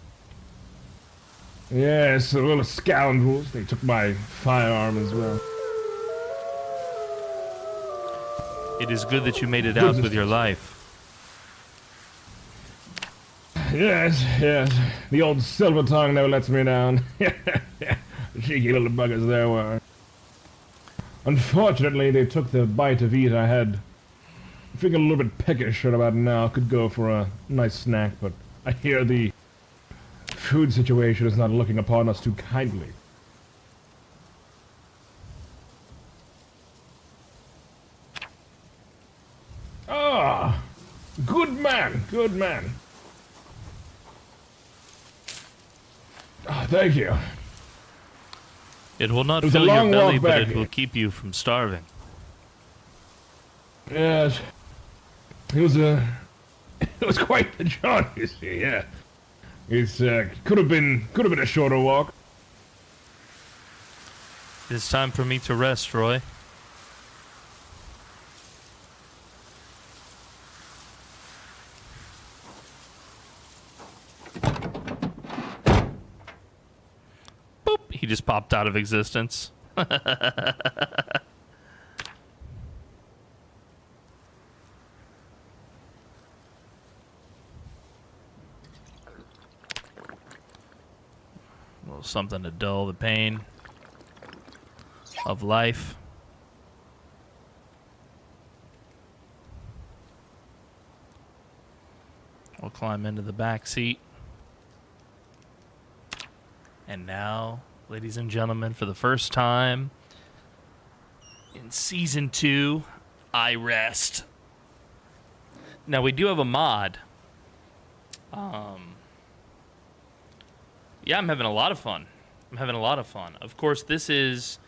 Yes, the little scoundrels. They took my firearm as well.
It is good that you made it out with your life.
Yes, yes. The old silver tongue never lets me down. Cheeky little buggers there were. Unfortunately, they took the bite to eat I had. I'm feeling a little bit peckish right about now. Could go for a nice snack, but I hear the food situation is not looking upon us too kindly. Ah, good man, good man. Ah, thank you.
It will not
It was a
fill your
long
belly,
walk
but
back.
it will keep you from starving.
Yes. It was quite the jaunt, you see, yeah. It's could have been a shorter walk.
It's time for me to rest, Roy. Boop! He just popped out of existence. A little something to dull the pain of life. We'll climb into the back seat. And now, ladies and gentlemen, for the first time in Season 2, I rest. Now, we do have a mod. Yeah, I'm having a lot of fun. Of course, this is,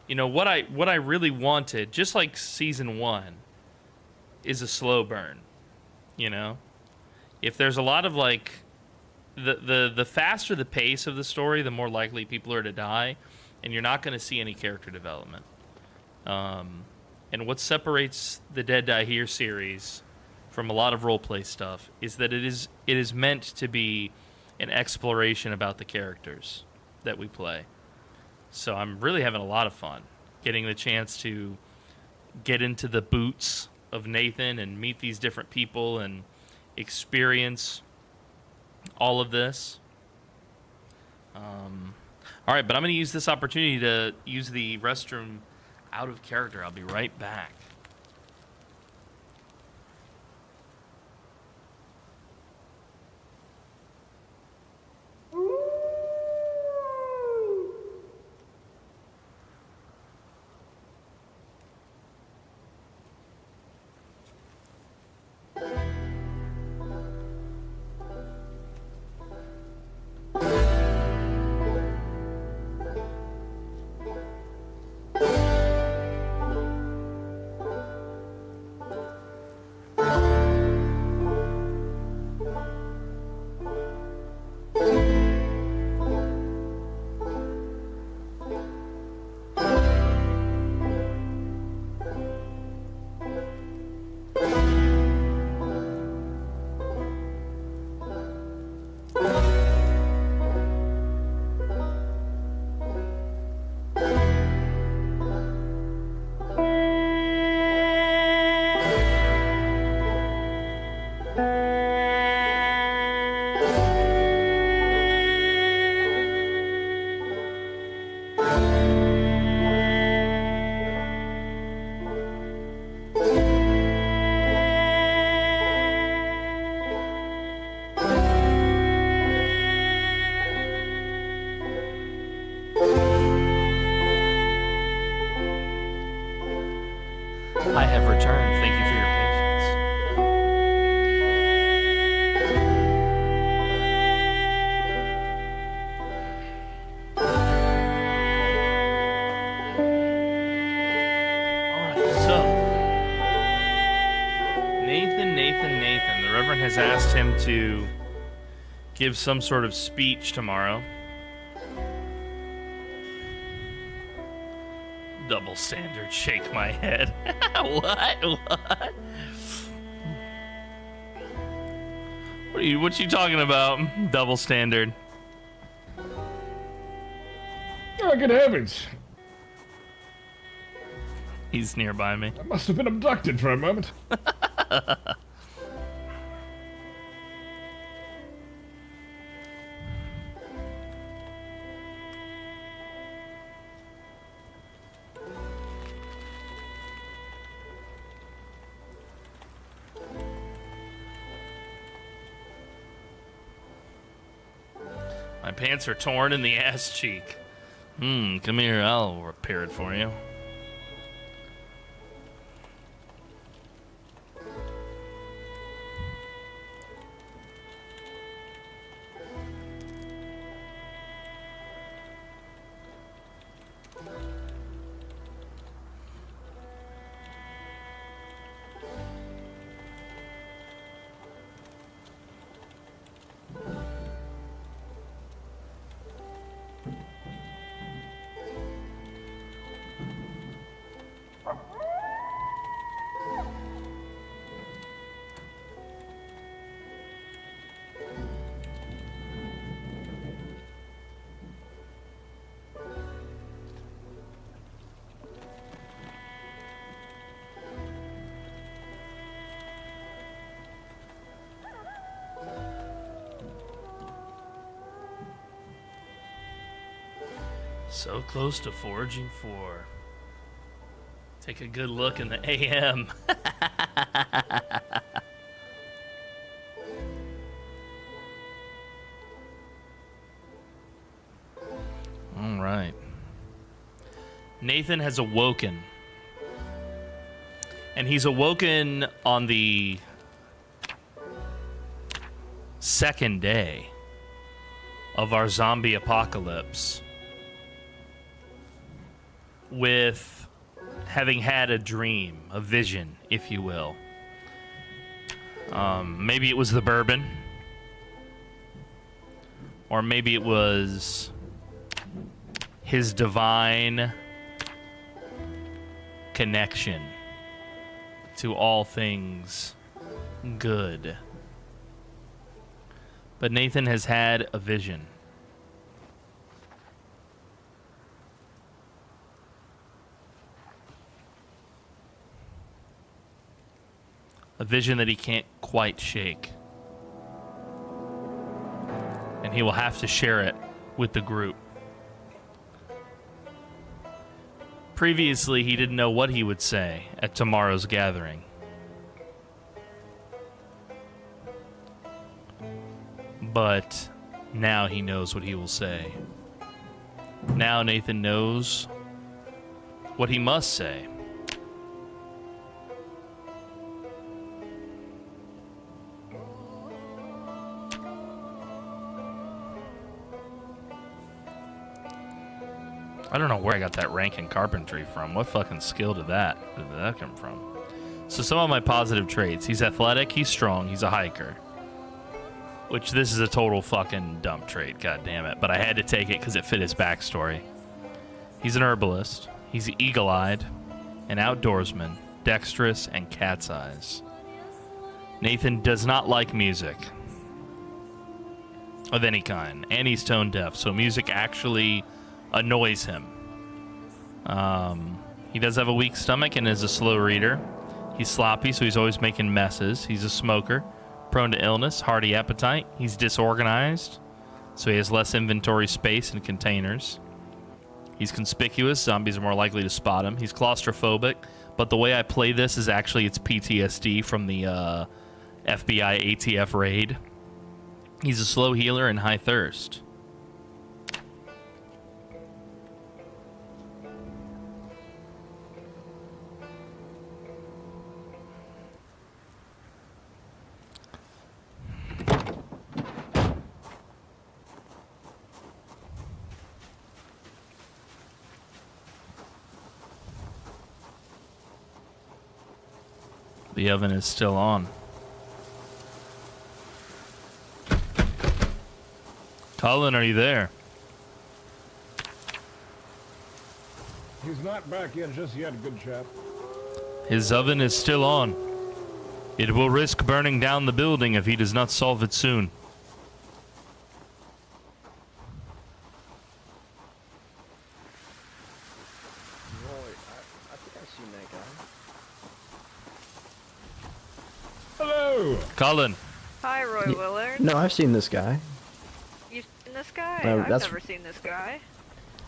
you know, what I really wanted, just like Season 1, is a slow burn, you know? If there's a lot of, like, the faster the pace of the story, the more likely people are to die, and you're not going to see any character development. And what separates the Dead Die Here series from a lot of roleplay stuff is that it is meant to be an exploration about the characters that we play. So I'm really having a lot of fun getting the chance to get into the boots of Nathan and meet these different people and experience all of this. All right, but I'm going to use this opportunity to use the restroom out of character. I'll be right back. I have returned. Thank you for your patience. Nathan. The Reverend has asked him to give some sort of speech tomorrow. Double standard, shake my head. What? What you talking about? Double standard.
Oh, good heavens.
He's nearby me.
I must have been abducted for a moment.
My pants are torn in the ass cheek. Come here, I'll repair it for you. So close to foraging 4. Take a good look in the AM. All right. Nathan has awoken. And he's awoken on the second day of our zombie apocalypse, with having had a dream, a vision, if you will. Maybe it was the bourbon, or maybe it was his divine connection to all things good. But Nathan has had a vision. A vision that he can't quite shake. And he will have to share it with the group. Previously, he didn't know what he would say at tomorrow's gathering. But now he knows what he will say. Now Nathan knows what he must say. I don't know where I got that rank in carpentry from. What fucking skill did that come from? So some of my positive traits. He's athletic, he's strong, he's a hiker. Which this is a total fucking dump trait, god damn it. But I had to take it because it fit his backstory. He's an herbalist. He's eagle-eyed, an outdoorsman, dexterous, and cat's eyes. Nathan does not like music of any kind. And he's tone deaf, so music actually annoys him. He does have a weak stomach and is a slow reader. He's sloppy, so he's always making messes. He's a smoker, prone to illness, hearty appetite. He's disorganized, so he has less inventory space and containers. He's conspicuous. Zombies are more likely to spot him. He's claustrophobic, but the way I play this is actually it's PTSD from the FBI ATF raid. He's a slow healer and high thirst. The oven is still on. Colin, are you there?
He's not back yet, just yet, good chap.
His oven is still on. It will risk burning down the building if he does not solve it soon.
I think I've seen that guy.
Hello!
Colin.
Hi, Roy Willard.
No, I've seen this guy.
You've seen this guy? I've
that's-
never seen this guy.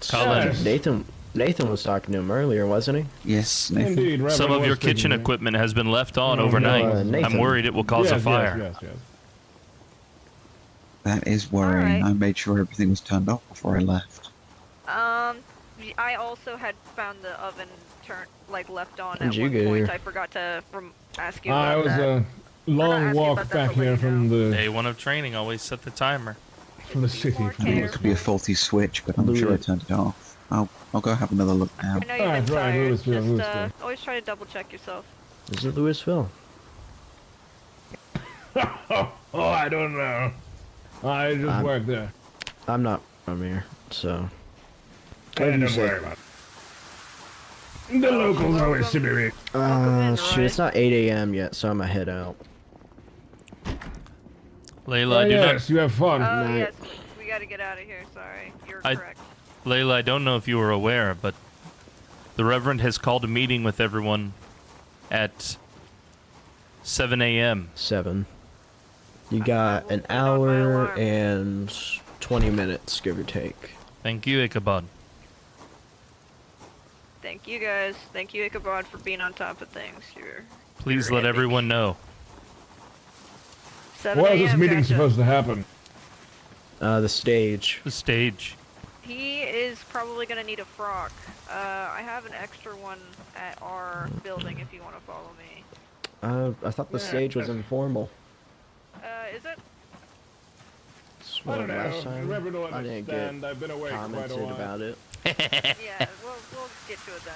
Colin.
Nathan was talking to him earlier, wasn't he?
Yes,
Indeed,
Some of your kitchen equipment has been left on overnight. I'm worried it will cause a fire.
Yes.
That is worrying. I made sure everything was turned off before I left.
I also had found the oven left on
How'd
at
you
one
get
point.
here?
I forgot to ask you
I
about
was
that.
a long walk back here from the
Day one of training, always set the timer.
city.
It could be a faulty switch, but I'm sure I turned it off. I'll go have another look now.
I know you've been tired. Just always try to double check yourself.
Is it Louisville?
Oh, I don't know. I just work there.
I'm not from here, so.
Don't worry about it. The locals always see me.
Shoot, it's not 8 a.m. yet, so I'm gonna head out.
Layla,
yes, you have fun.
Oh, yes. We gotta get out of here. Sorry. You're correct.
Layla, I don't know if you were aware, but the Reverend has called a meeting with everyone at 7 a.m.
7. You got an hour and 20 minutes, give or take.
Thank you, Ichabod.
Thank you, guys. Thank you, Ichabod, for being on top of things.
Please let everyone know.
7
What is this
a.m.,
meeting
gotcha.
supposed to happen?
The stage.
The stage.
He is probably gonna need a frock. I have an extra one at our building if you want to follow me.
I thought the stage was informal.
Is it?
Well,
I don't know.
last time
Reverend will
I didn't
understand.
get
I've been away quite a
commented
while.
about it.
Yeah, we'll get to it then.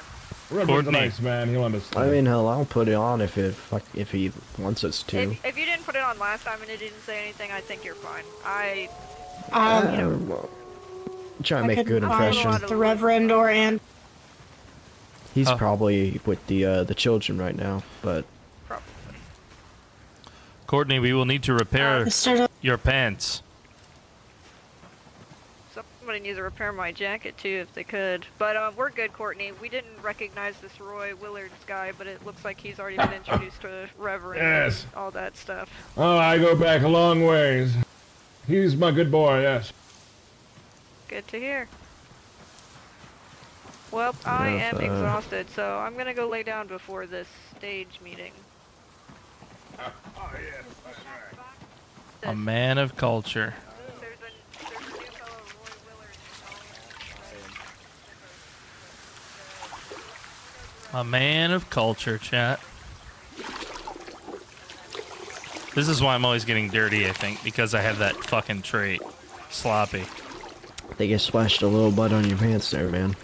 Reverend's a nice man. He'll understand.
I mean, hell, I'll put it on if he wants us to.
If you didn't put it on last time and it didn't say anything, I think you're fine.
Try to make a good impression.
The Reverend or Ann.
He's probably with the children right now, but.
Courtney, we will need to repair your pants.
Somebody needs to repair my jacket too, if they could. But we're good, Courtney. We didn't recognize this Roy Willard's guy, but it looks like he's already been introduced to Reverend
Yes.
and all that stuff.
Oh, I go back a long ways. He's my good boy, yes.
Good to hear. Well, I am exhausted, so I'm gonna go lay down before this stage meeting.
Oh, yes, that's right.
A man of culture. A man of culture, chat. This is why I'm always getting dirty, I think, because I have that fucking trait. Sloppy.
I think you splashed a little blood on your pants there, man.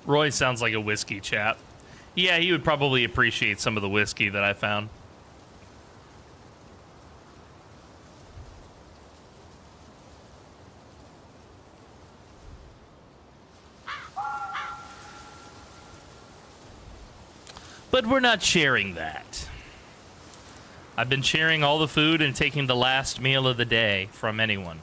Roy sounds like a whiskey chap. Yeah, he would probably appreciate some of the whiskey that I found. But we're not sharing that. I've been sharing all the food and taking the last meal of the day from anyone.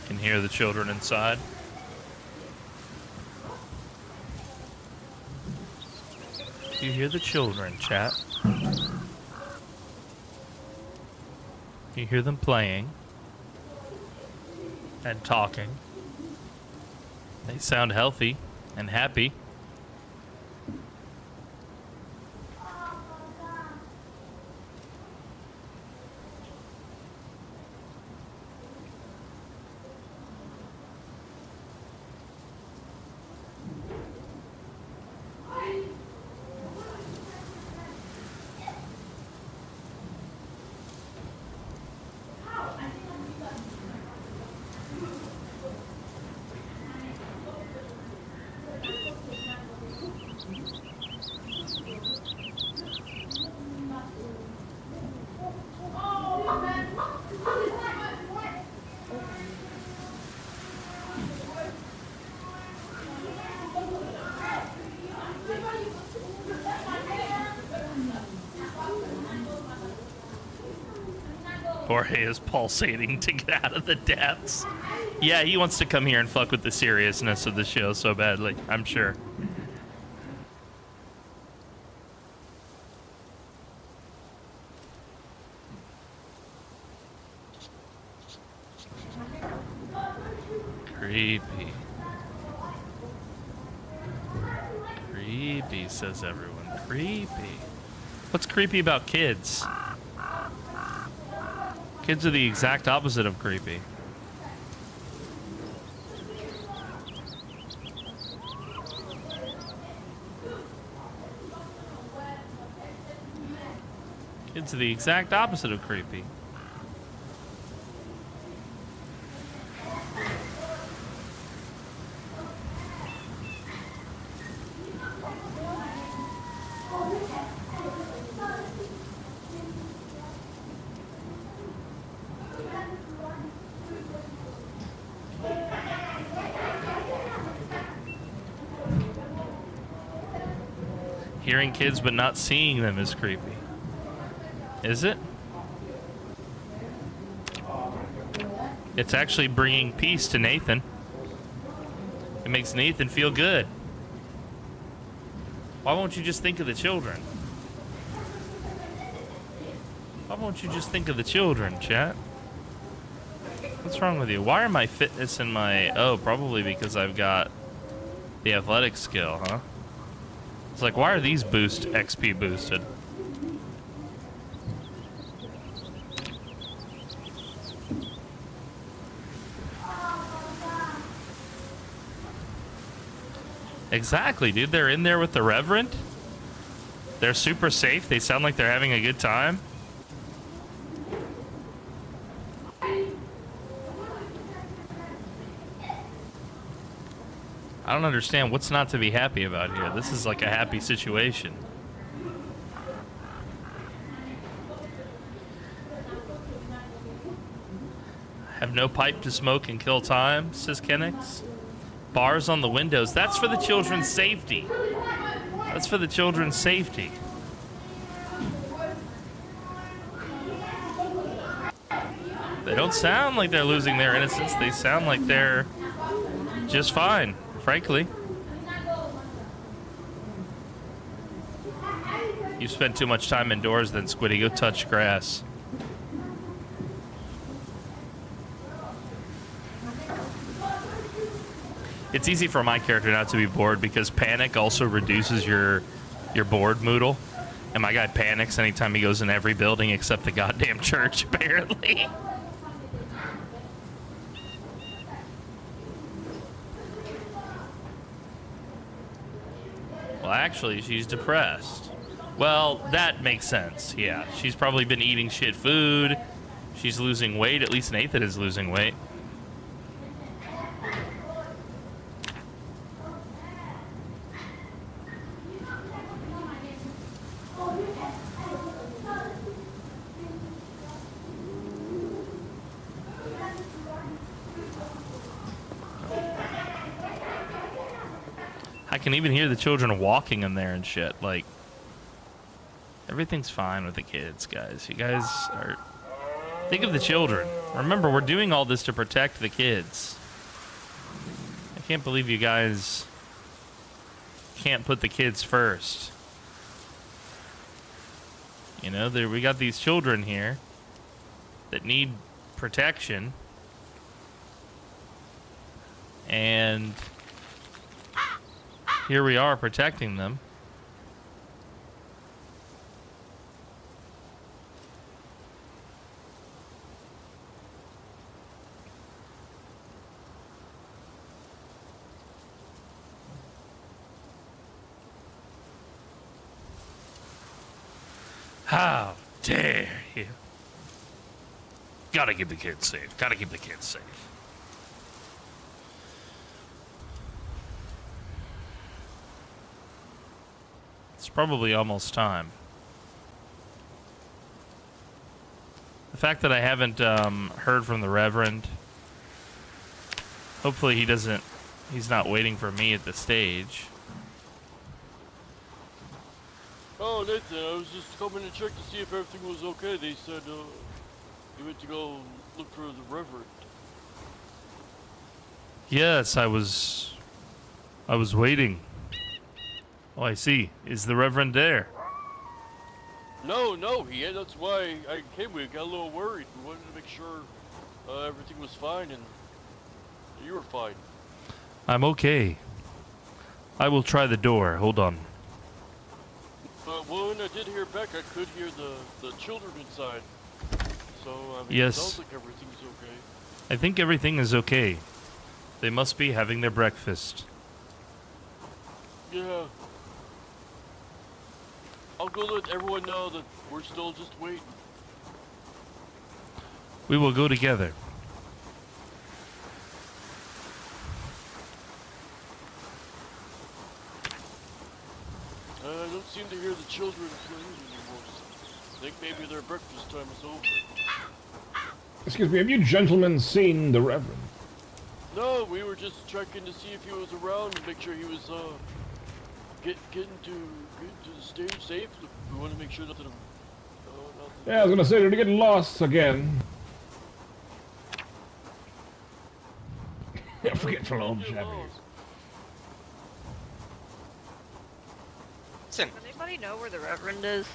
Can hear the children inside. You hear the children, chat. You hear them playing and talking. They sound healthy and happy. Jorge is pulsating to get out of the depths. Yeah, he wants to come here and fuck with the seriousness of the show so badly, I'm sure. Creepy. Creepy, says everyone. Creepy. What's creepy about kids? Kids are the exact opposite of creepy. Kids are the exact opposite of creepy. Hearing kids but not seeing them is creepy. Is it? It's actually bringing peace to Nathan. It makes Nathan feel good. Why won't you just think of the children? Why won't you just think of the children, chat? What's wrong with you? Why are my fitness and my... Oh, probably because I've got the athletic skill, huh? It's like, why are these XP boosted? Exactly, dude. They're in there with the Reverend. They're super safe. They sound like they're having a good time. I don't understand what's not to be happy about here. This is like a happy situation. Have no pipe to smoke and kill time, says Kennex. Bars on the windows. That's for the children's safety. That's for the children's safety. They don't sound like they're losing their innocence. They sound like they're just fine, frankly. You spend too much time indoors then, Squiddy. Go touch grass. It's easy for my character not to be bored because panic also reduces your bored moodle. And my guy panics anytime he goes in every building except the goddamn church, apparently. Well, actually, she's depressed. Well, that makes sense, yeah. She's probably been eating shit food. She's losing weight. At least Nathan is losing weight. can even hear the children walking in there and shit. Like, everything's fine with the kids, guys. You guys are... Think of the children. Remember, we're doing all this to protect the kids. I can't believe you guys can't put the kids first. You know, we got these children here that need protection. And here we are protecting them. How dare you? Gotta keep the kids safe. Gotta keep the kids safe. It's probably almost time. The fact that I haven't heard from the Reverend, hopefully he's not waiting for me at the stage.
Oh, Nathan, I was just coming to check to see if everything was okay. They said, you went to go look for the Reverend.
Yes, I was waiting. Oh, I see. Is the Reverend there?
No, that's why I came. We got a little worried. We wanted to make sure everything was fine and you were fine.
I'm okay. I will try the door. Hold on.
Well, when I did hear back, I could hear the children inside. So, I mean,
Yes.
it sounds like everything's okay.
I think everything is okay. They must be having their breakfast.
Yeah. I'll go let everyone know that we're still just waiting.
We will go together.
I don't seem to hear the children playing anymore. I think maybe their breakfast time is over.
Excuse me, have you gentlemen seen the Reverend?
No, we were just checking to see if he was around and make sure he was getting to the stage safe. We want to make sure that nothing.
Yeah, I was gonna say, did he get lost again? Forgetful old jabbies.
Does anybody know where the Reverend is?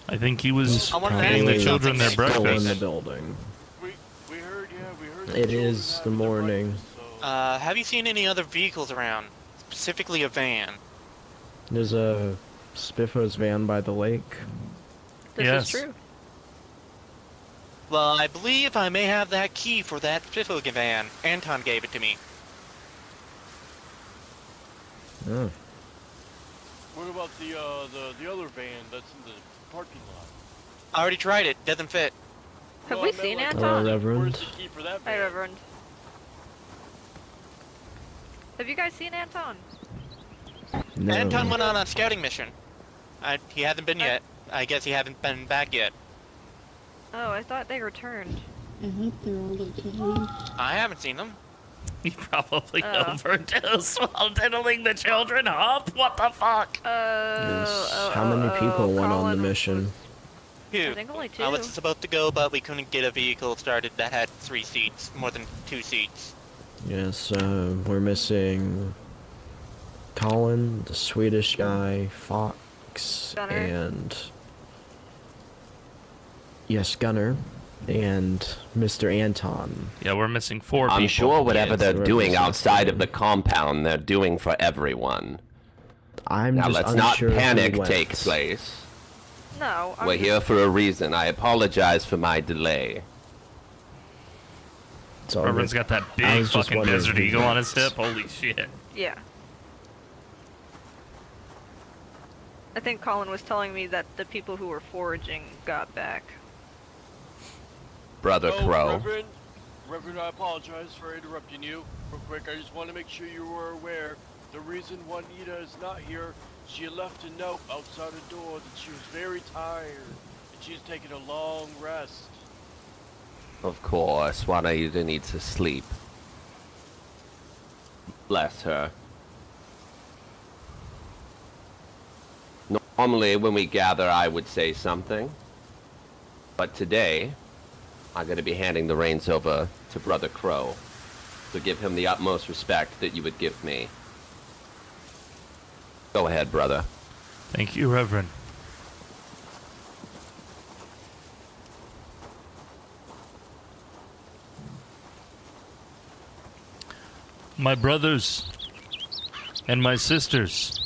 I think he was
I wanted to
getting the
ask you
children their
something.
Still in
breakfast.
the building.
We heard.
It is the morning.
Have you seen any other vehicles around? Specifically a van?
There's a Spiffo's van by the lake.
This is true.
Well, I believe I may have that key for that Spiffo van. Anton gave it to me.
Oh.
What about the other van that's in the parking lot?
I already tried it. Doesn't fit.
Have
No,
we
I meant,
seen
like,
Anton?
Reverend.
Where's the key for that
Hi,
van?
Reverend. Have you guys seen Anton?
No.
Anton went on a scouting mission. He hasn't been yet. I guess he hasn't been back yet.
Oh, I thought they returned.
I hope they're all okay.
I haven't seen them.
He probably overdosed while diddling the children up. What the fuck?
How many people went on the mission?
Two.
I think only 2.
I was supposed to go, but we couldn't get a vehicle started that had 3 seats, more than 2 seats.
Yes, we're missing Colin, the Swedish guy, Fox,
Gunner.
and... Yes, Gunner, and Mr. Anton.
Yeah, we're missing 4 people.
I'm sure whatever
Yes,
they're
we're
doing
missing
outside of
4.
the compound, they're doing for everyone.
I'm
Now
just
let's not
unsure who
panic
went.
take place.
No,
We're here for a reason. I apologize for my delay.
It's all
Reverend's
good.
got that
I
big
was just
fucking
wondering
desert
who
eagle on
went.
his hip. Holy shit.
Yeah. I think Colin was telling me that the people who were foraging got back.
Brother
Oh,
Crow.
Reverend, I apologize for interrupting you. Real quick, I just want to make sure you were aware. The reason Juanita is not here, she left a note outside the door that she was very tired and she's taking a long rest.
Of course, Juanita needs to sleep. Bless her. Normally, when we gather, I would say something. But today, I'm going to be handing the reins over to Brother Crow. So give him the utmost respect that you would give me. Go ahead, brother.
Thank you, Reverend. My brothers and my sisters,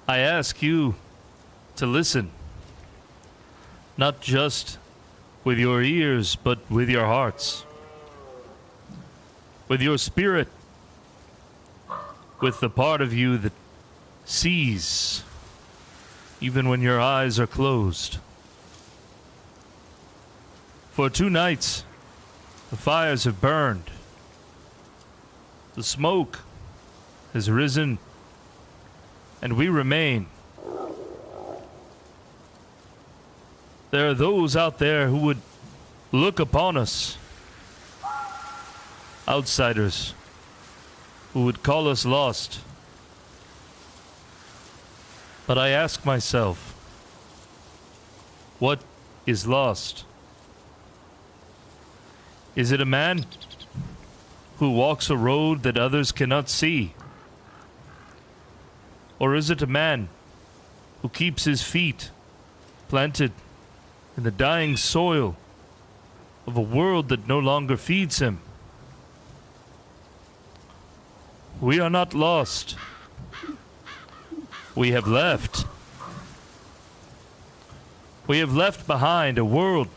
I ask you to listen, not just with your ears, but with your hearts, with your spirit, with the part of you that sees, even when your eyes are closed. For 2 nights, the fires have burned. The smoke has risen, and we remain. There are those out there who would look upon us, outsiders, who would call us lost. But I ask myself, what is lost? Is it a man who walks a road that others cannot see? Or is it a man who keeps his feet planted in the dying soil of a world that no longer feeds him? We are not lost. We have left. We have left behind a world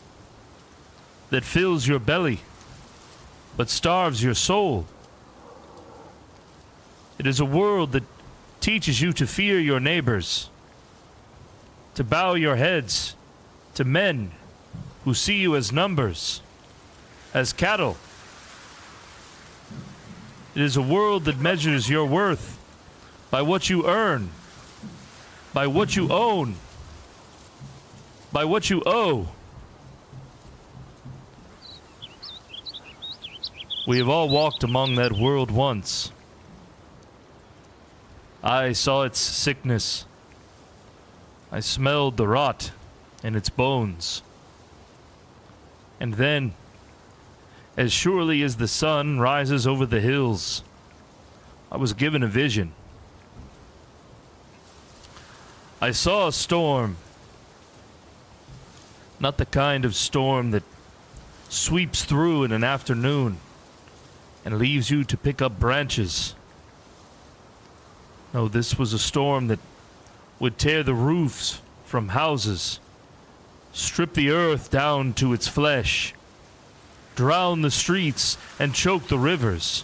that fills your belly but starves your soul. It is a world that teaches you to fear your neighbors, to bow your heads to men who see you as numbers, as cattle. It is a world that measures your worth by what you earn, by what you own, by what you owe. We have all walked among that world once. I saw its sickness. I smelled the rot in its bones. And then, as surely as the sun rises over the hills, I was given a vision. I saw a storm. Not the kind of storm that sweeps through in an afternoon and leaves you to pick up branches. No, this was a storm that would tear the roofs from houses, strip the earth down to its flesh, drown the streets and choke the rivers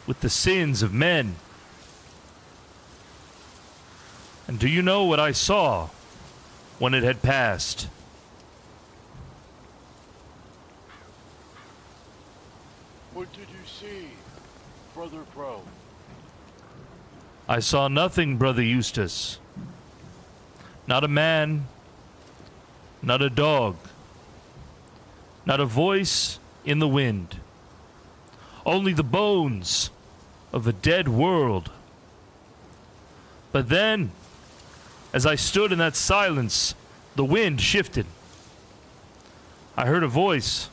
with the sins of men. And do you know what I saw when it had passed?
What did you see, Brother Crow?
I saw nothing, Brother Eustace. Not a man, not a dog, not a voice in the wind. Only the bones of a dead world. But then, as I stood in that silence, the wind shifted. I heard a voice,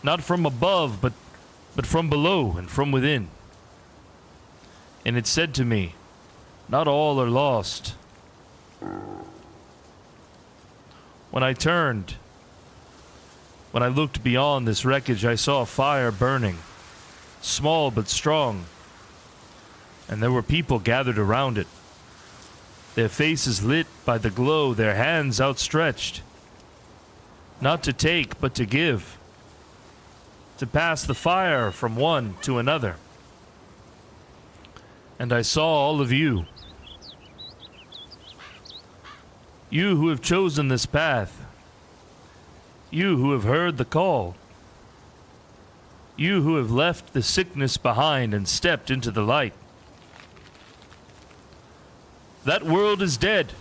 not from above, but from below and from within. And it said to me, not all are lost. When I turned, when I looked beyond this wreckage, I saw a fire burning, small but strong. And there were people gathered around it, their faces lit by the glow, their hands outstretched, not to take but to give, to pass the fire from one to another. And I saw all of you. You who have chosen this path. You who have heard the call. You who have left the sickness behind and stepped into the light. That world is dead,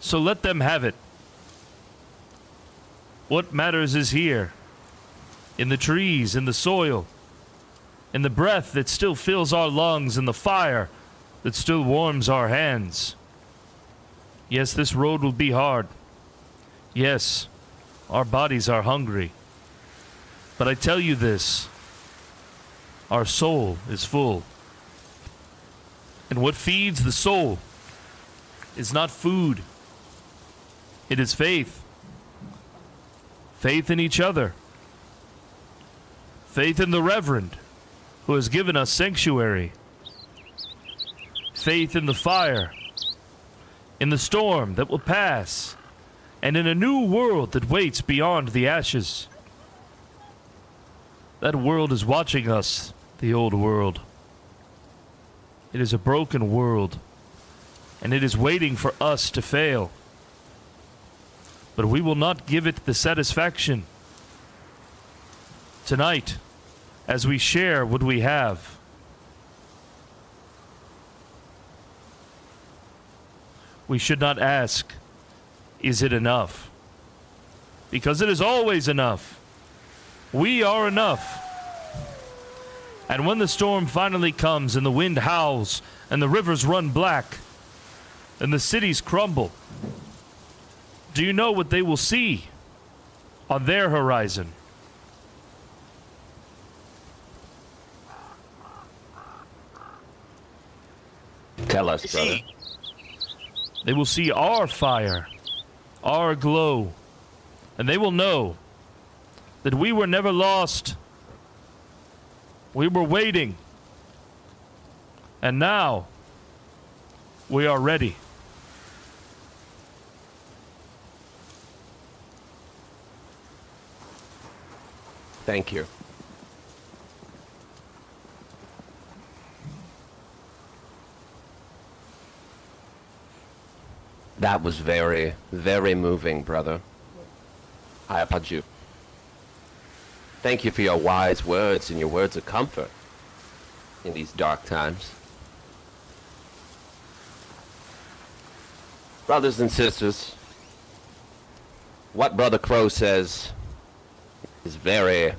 so let them have it. What matters is here, in the trees, in the soil, in the breath that still fills our lungs, in the fire that still warms our hands. Yes, this road will be hard. Yes, our bodies are hungry. But I tell you this, our soul is full. And what feeds the soul is not food. It is faith. Faith in each other. Faith in the Reverend, who has given us sanctuary. Faith in the fire, in the storm that will pass, and in a new world that waits beyond the ashes. That world is watching us, the old world. It is a broken world, and it is waiting for us to fail. But we will not give it the satisfaction. Tonight, as we share what we have, we should not ask, is it enough? Because it is always enough. We are enough. And when the storm finally comes and the wind howls and the rivers run black and the cities crumble, do you know what they will see on their horizon?
Tell us, brother.
They will see our fire, our glow, and they will know that we were never lost. We were waiting, and now we are ready.
Thank you. That was very, very moving, brother. I applaud you. Thank you for your wise words and your words of comfort in these dark times. Brothers and sisters, what Brother Crow says is very,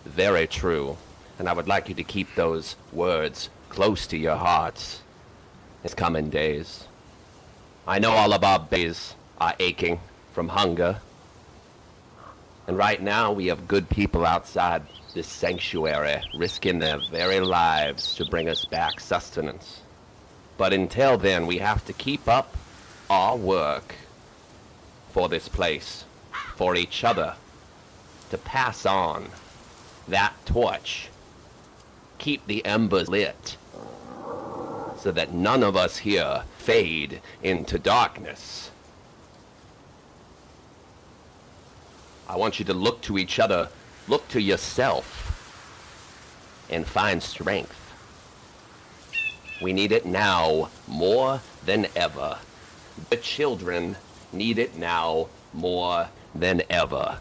very true, and I would like you to keep those words close to your hearts in coming days. I know all of our babies are aching from hunger, and right now we have good people outside this sanctuary risking their very lives to bring us back sustenance. But until then, we have to keep up our work for this place, for each other, to pass on that torch, keep the embers lit, so that none of us here fade into darkness. I want you to look to each other, look to yourself, and find strength. We need it now more than ever. The children need it now more than ever.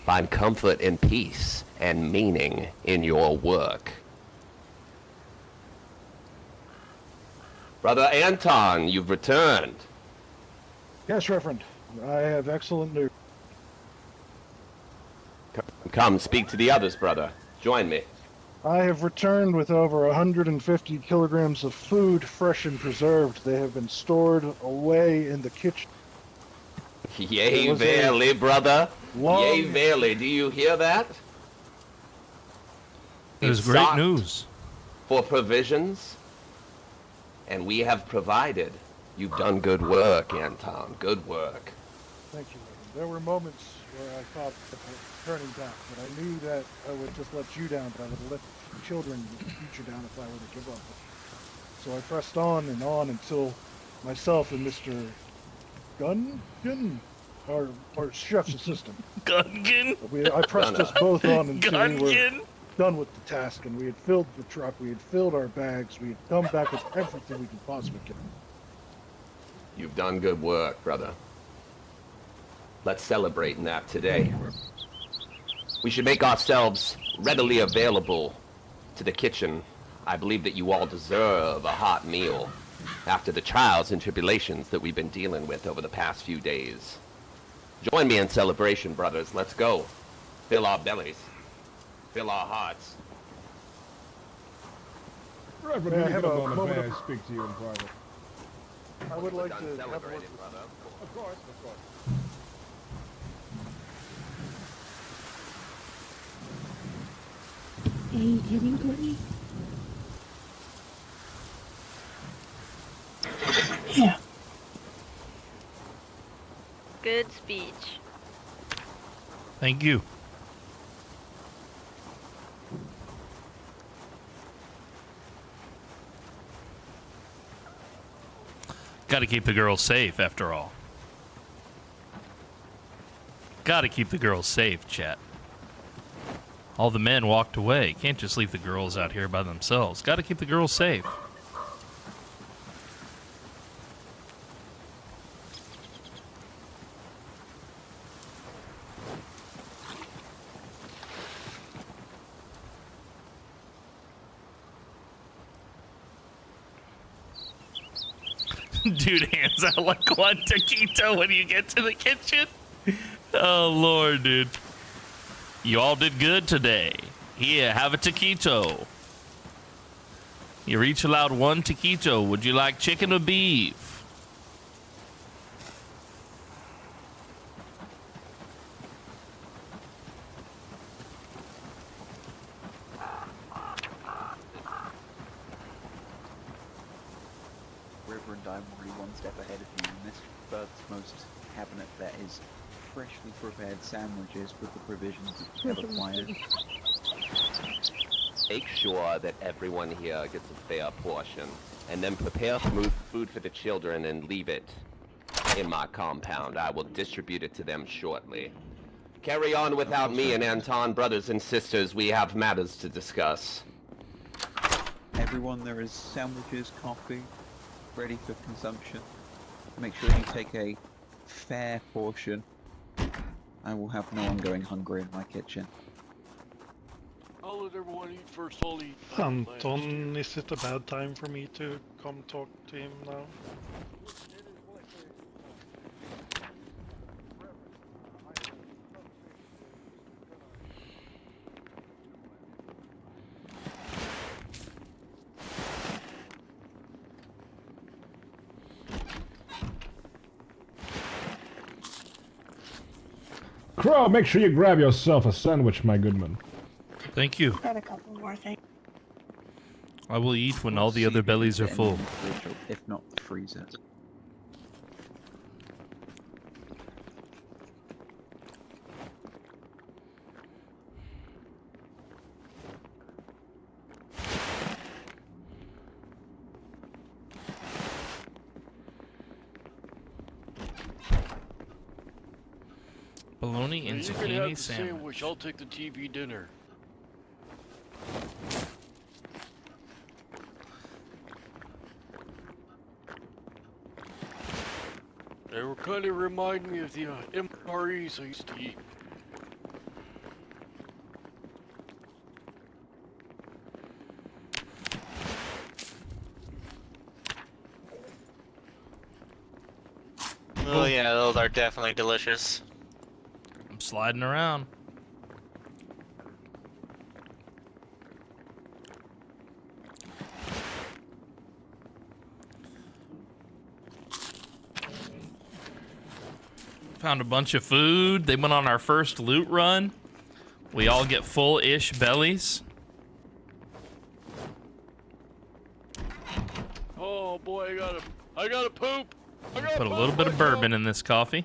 Find comfort and peace and meaning in your work. Brother Anton, you've returned.
Yes, Reverend. I have excellent news.
Come, speak to the others, brother. Join me.
I have returned with over 150 kilograms of food, fresh and preserved. They have been stored away in the kitchen.
Yea, verily, brother. Yea, verily. Do you hear that?
It is great news.
For provisions, and we have provided. You've done good work, Anton. Good work.
Thank you, Reverend. There were moments where I thought of turning back, but I knew that I would just let you down, but I would let the children in the future down if I were to give up. So I pressed on until myself and Mr. Gungan, our chef's assistant.
Gungan?
I pressed us both on until we were done with the task, and we had filled the truck, we had filled our bags, we had come back with everything we could possibly get.
You've done good work, brother. Let's celebrate in that today. We should make ourselves readily available to the kitchen. I believe that you all deserve a hot meal after the trials and tribulations that we've been dealing with over the past few days. Join me in celebration, brothers. Let's go. Fill our bellies. Fill our hearts.
Reverend,
May I
will you
have
get a
a
moment?
moment
May I
of-
speak to you in private?
I would like to have a
celebrating,
word with
brother.
Of course, of course.
Are you coming, Courtney?
Yeah.
Good speech.
Thank you. Gotta keep the girls safe, after all. Gotta keep the girls safe, chat. All the men walked away. Can't just leave the girls out here by themselves. Gotta keep the girls safe. Dude hands out like one taquito when you get to the kitchen. Oh, Lord, dude. You all did good today. Here, have a taquito. You're each allowed one taquito. Would you like chicken or beef?
Reverend, I'm already one step ahead of you in this Berth's most cabinet that is freshly prepared sandwiches with the provisions that you have acquired.
Make sure that everyone here gets a fair portion, and then prepare food for the children and leave it in my compound. I will distribute it to them shortly. Carry on without me and Anton, brothers and sisters. We have matters to discuss.
Everyone, there is sandwiches, coffee, ready for consumption. Make sure you take a fair portion. I will have no one going hungry in my kitchen.
I'll let everyone eat first. I'll eat.
Anton, is it a bad time for me to come talk to him now?
Crow, make sure you grab yourself a sandwich, my good man.
Thank you.
Got a couple more things.
I will eat when all the other bellies are full.
If not, the freezer.
Bologna and
You can have
zucchini
the
sandwich.
sandwich. I'll take the TV dinner. They were kind of remind me of the MREs I used to eat.
Oh yeah, those are definitely delicious.
I'm sliding around. Found a bunch of food. They went on our first loot run. We all get full-ish bellies.
Oh boy, I gotta poop.
Put a little bit of bourbon in this coffee.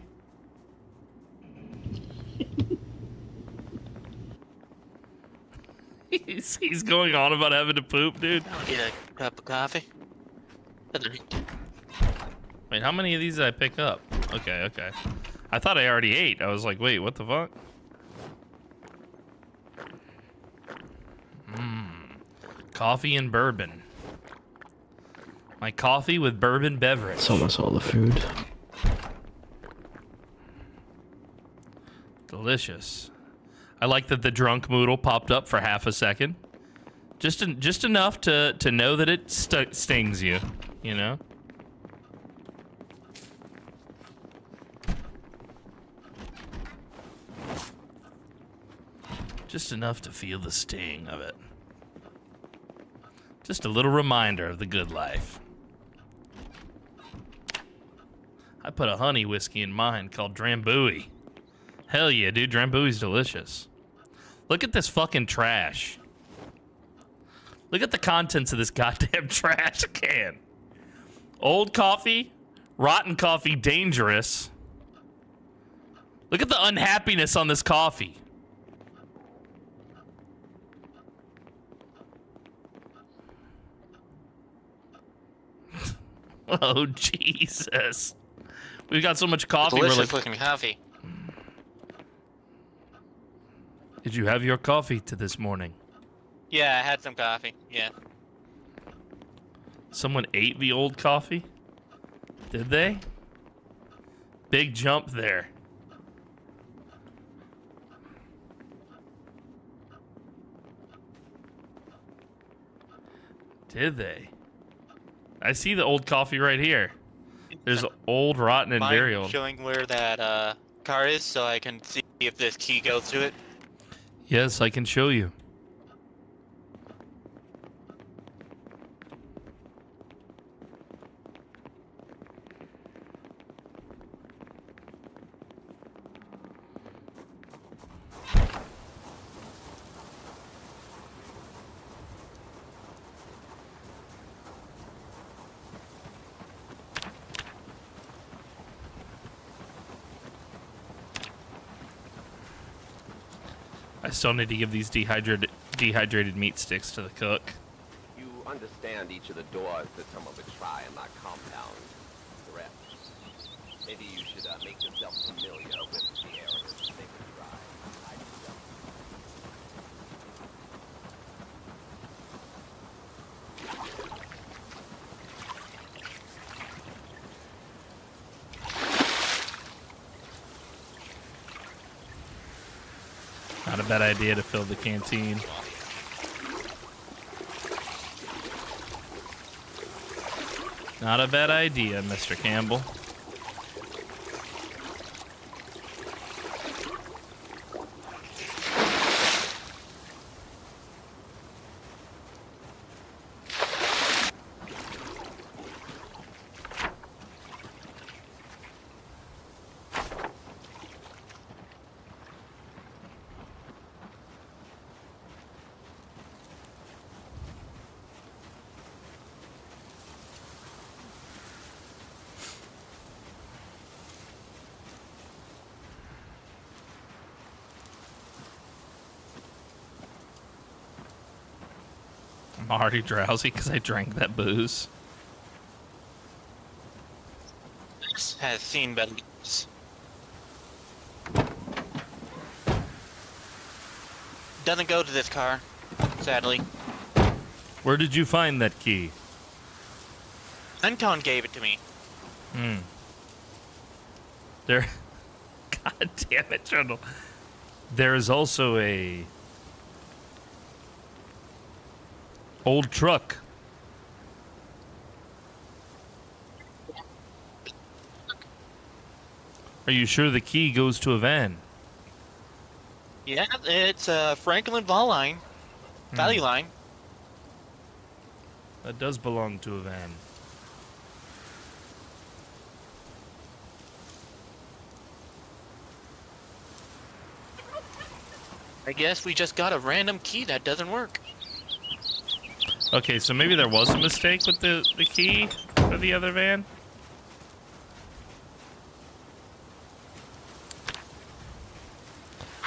He's going on about having to poop, dude.
Get a cup of coffee.
Wait, how many of these did I pick up? Okay, okay. I thought I already ate. I was like, wait, what the fuck? Coffee and bourbon. My coffee with bourbon beverage.
It's almost all the food.
Delicious. I like that the drunk moodle popped up for half a second. Just enough to know that it stings you, you know? Just enough to feel the sting of it. Just a little reminder of the good life. I put a honey whiskey in mine called Drambuie. Hell yeah, dude, Drambuie's delicious. Look at this fucking trash. Look at the contents of this goddamn trash can. Old coffee, rotten coffee, dangerous. Look at the unhappiness on this coffee. Oh, Jesus. We've got so much coffee.
Delicious looking coffee.
Did you have your coffee to this morning?
Yeah, I had some coffee. Yeah.
Someone ate the old coffee? Did they? Big jump there. Did they? I see the old coffee right here. There's old, rotten, and very old.
Showing where that car is so I can see if this key goes to it.
Yes, I can show you. I still need to give these dehydrated meat sticks to the cook.
You understand each of the doors that someone would try in that compound, correct? Maybe you should make yourself familiar with the areas that they could try.
Not a bad idea to fill the canteen. Not a bad idea, Mr. Campbell. I'm already drowsy because I drank that booze.
This has seen better days. Doesn't go to this car, sadly.
Where did you find that key?
Anton gave it to me.
There. God damn it, Trundle. There is also a old truck. Are you sure the key goes to a van?
Yeah, it's a Franklin Valline. Valley line.
That does belong to a van.
I guess we just got a random key that doesn't work.
Okay, so maybe there was a mistake with the key for the other van?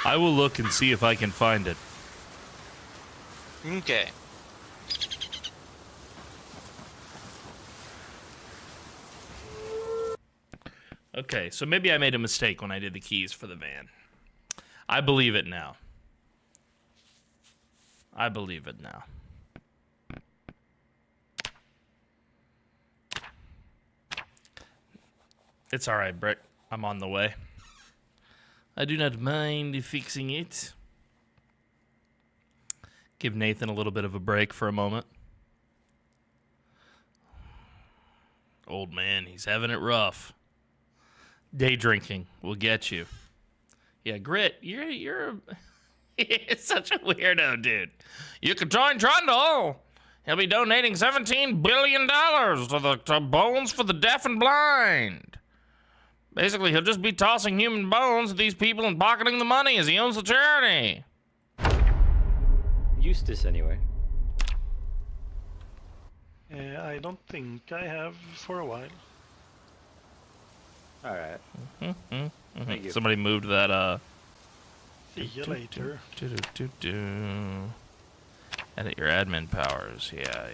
I will look and see if I can find it.
Okay.
Okay, so maybe I made a mistake when I did the keys for the van. I believe it now. I believe it now. It's alright, Brick. I'm on the way. I do not mind fixing it. Give Nathan a little bit of a break for a moment. Old man, he's having it rough. Day drinking will get you. Yeah, Grit, you're such a weirdo, dude. You can join Trundle He'll be donating $17 billion to Bones for the Deaf and Blind. Basically, he'll just be tossing human bones to these people and pocketing the money as he owns the charity.
Eustace, anyway.
I don't think I have for a while.
Alright. Thank you.
Somebody moved that,
See you later.
Edit your admin powers. Yeah.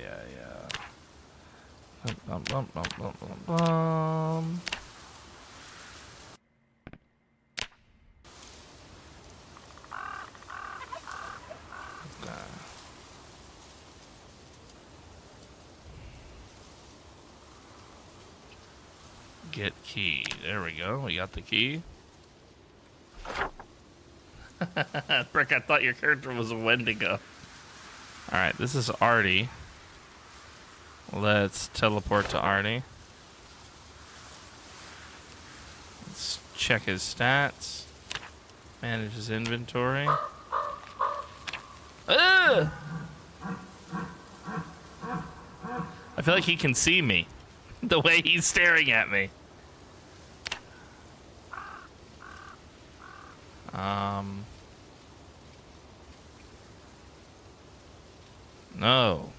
Get key. There we go. We got the key. Brick, I thought your character was a Wendigo. Alright, this is Artie. Let's teleport to Artie. Let's check his stats. Manage his inventory. Ugh! I feel like he can see me. The way he's staring at me. No.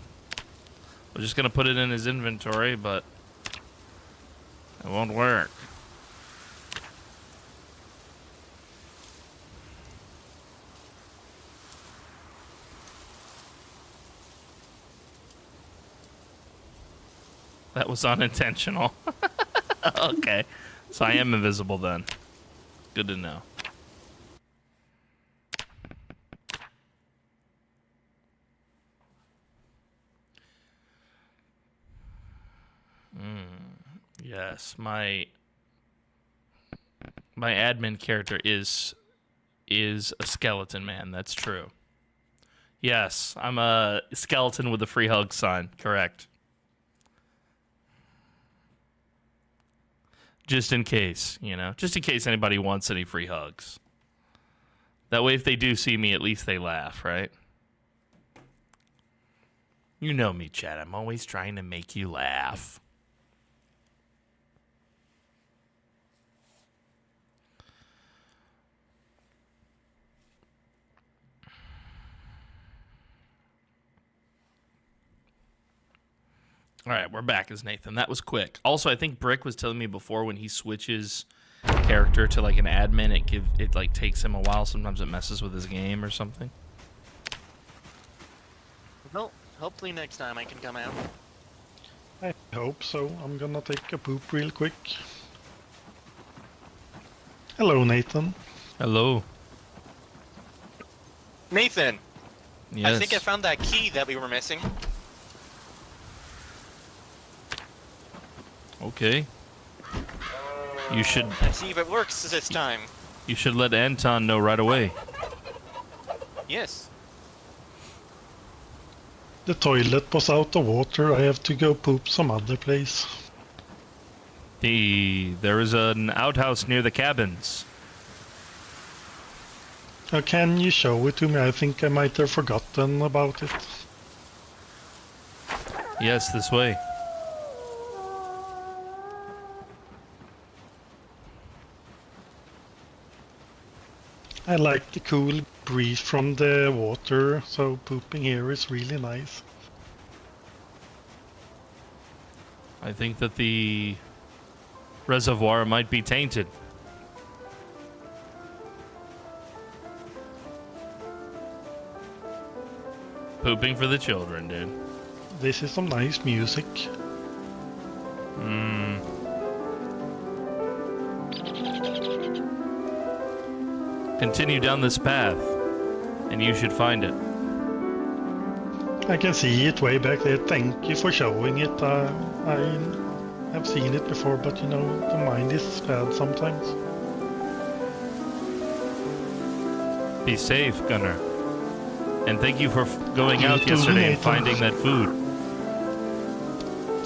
We're just gonna put it in his inventory, but it won't work. That was unintentional. Okay. So I am invisible then. Good to know. Yes, my admin character is a skeleton man. That's true. Yes, I'm a skeleton with a free hug sign. Correct. Just in case, you know, just in case anybody wants any free hugs. That way, if they do see me, at least they laugh, right? You know me, Chad. I'm always trying to make you laugh. All right, we're back as Nathan. That was quick. Also, I think Brick was telling me before when he switches character to like an admin, it like takes him a while. Sometimes it messes with his game or something.
Well, hopefully next time I can come out.
I hope so. I'm gonna take a poop real quick. Hello, Nathan.
Hello.
Nathan!
Yes.
I think I found that key that we were missing.
Okay. You should...
Let's see if it works this time.
You should let Anton know right away.
Yes.
The toilet was out of water. I have to go poop some other place.
There is an outhouse near the cabins.
Can you show it to me? I think I might have forgotten about it.
Yes, this way.
I like the cool breeze from the water, so pooping here is really nice.
I think that the reservoir might be tainted. Pooping for the children, dude.
This is some nice music.
Continue down this path, and you should find it.
I can see it way back there. Thank you for showing it. I have seen it before, but you know, the mind is bad sometimes.
Be safe, Gunnar. And thank you for going out yesterday and finding that food.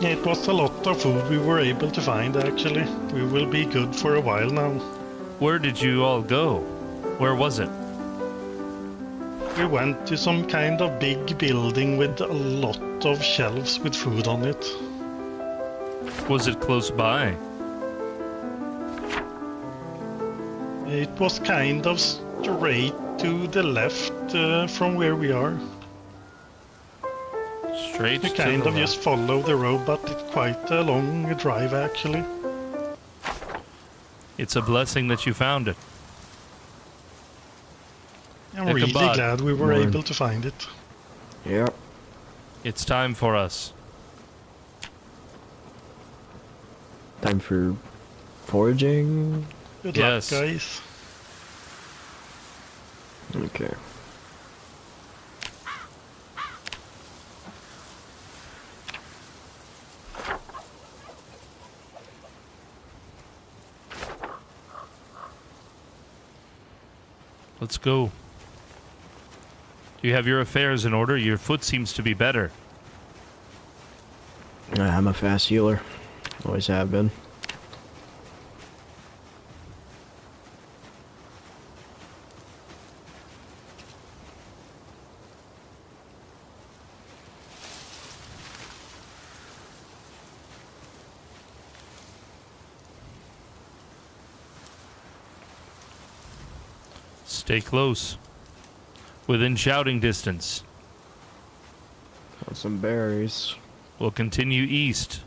Yeah, it was a lot of food we were able to find, actually. We will be good for a while now.
Where did you all go? Where was it?
We went to some kind of big building with a lot of shelves with food on it.
Was it close by?
It was kind of straight to the left from where we are.
Straight
We
to
kind
the
of just
left.
follow the road, but it's quite a long drive actually.
It's a blessing that you found it.
I'm really
Ichabod.
glad we were
Morning.
able to find it.
Yep.
It's time for us.
Time for foraging.
Good
Yes.
luck, guys.
Okay.
Let's go. Do you have your affairs in order? Your foot seems to be better.
I'm a fast healer. Always have been.
Stay close. Within shouting distance.
Got some berries.
We'll continue east.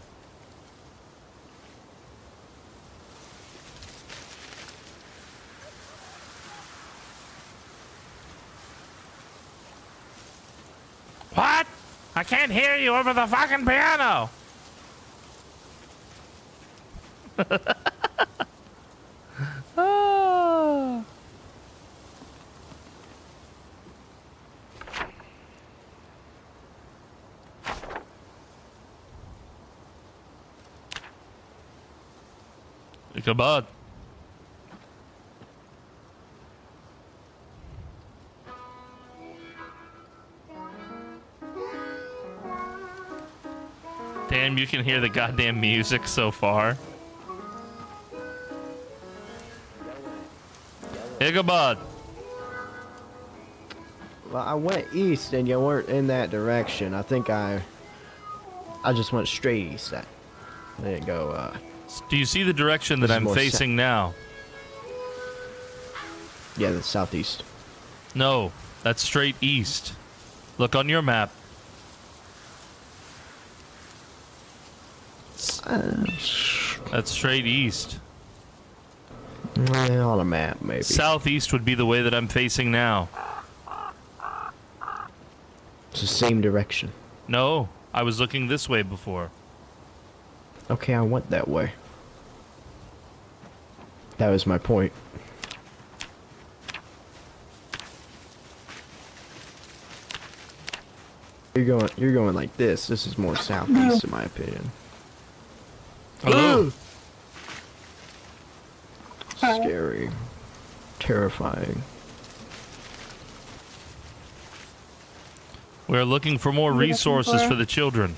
What? I can't hear you over the fucking piano. Ah. Ichabod. Damn, you can hear the goddamn music so far. Ichabod.
Well, I went east and you weren't in that direction. I think I just went straight east. I didn't go,
Do you see the direction that
This is
I'm
more
facing now?
yeah, the southeast.
No, that's straight east. Look on your map. That's straight east.
On a map, maybe.
Southeast would be the way that I'm facing now.
It's the same direction.
No, I was looking this way before.
Okay, I went that way. That was my point. You're going like this. This is more southeast in my opinion.
Hello.
Scary. Terrifying.
We're looking for more
What are you looking
resources
for?
for the children.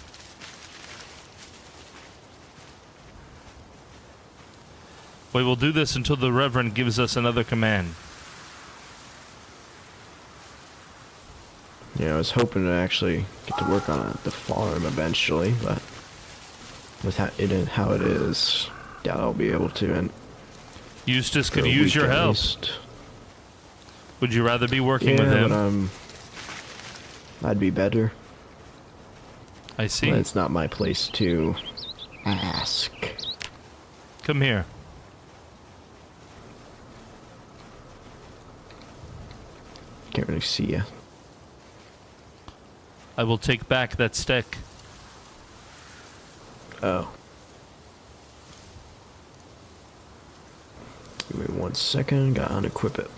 We will do this until the Reverend gives us another command.
Yeah, I was hoping to actually get to work on the farm eventually, but with how it is, doubt I'll be able to. And
Eustace
for
could
a
use
week
your
at
help.
least.
Would you rather be working
Yeah,
with him?
but I'd be better.
I see.
But it's not my place to ask.
Come here.
Can't really see ya.
I will take back that stick.
Oh. Give me 1 second, gotta unequip it.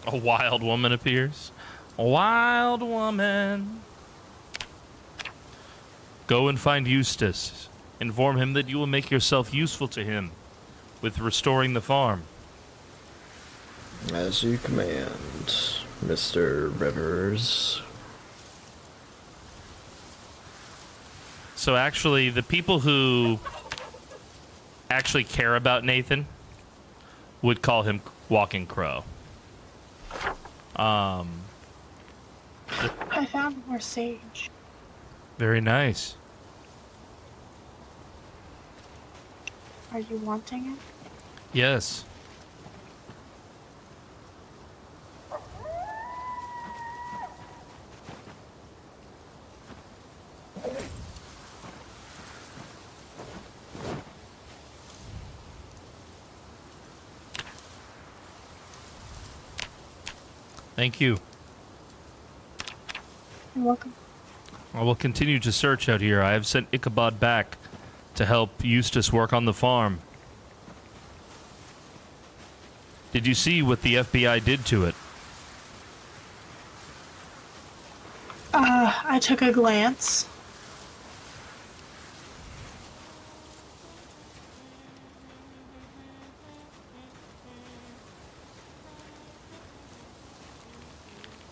A wild woman appears. A wild woman. Go and find Eustace. Inform him that you will make yourself useful to him with restoring the farm.
As you command, Mr. Rivers.
So actually, the people who actually care about Nathan would call him Walking Crow.
I found more sage.
Very nice.
Are you wanting it?
Yes. Thank you.
You're welcome.
I will continue to search out here. I have sent Ichabod back to help Eustace work on the farm. Did you see what the FBI did to it?
I took a glance.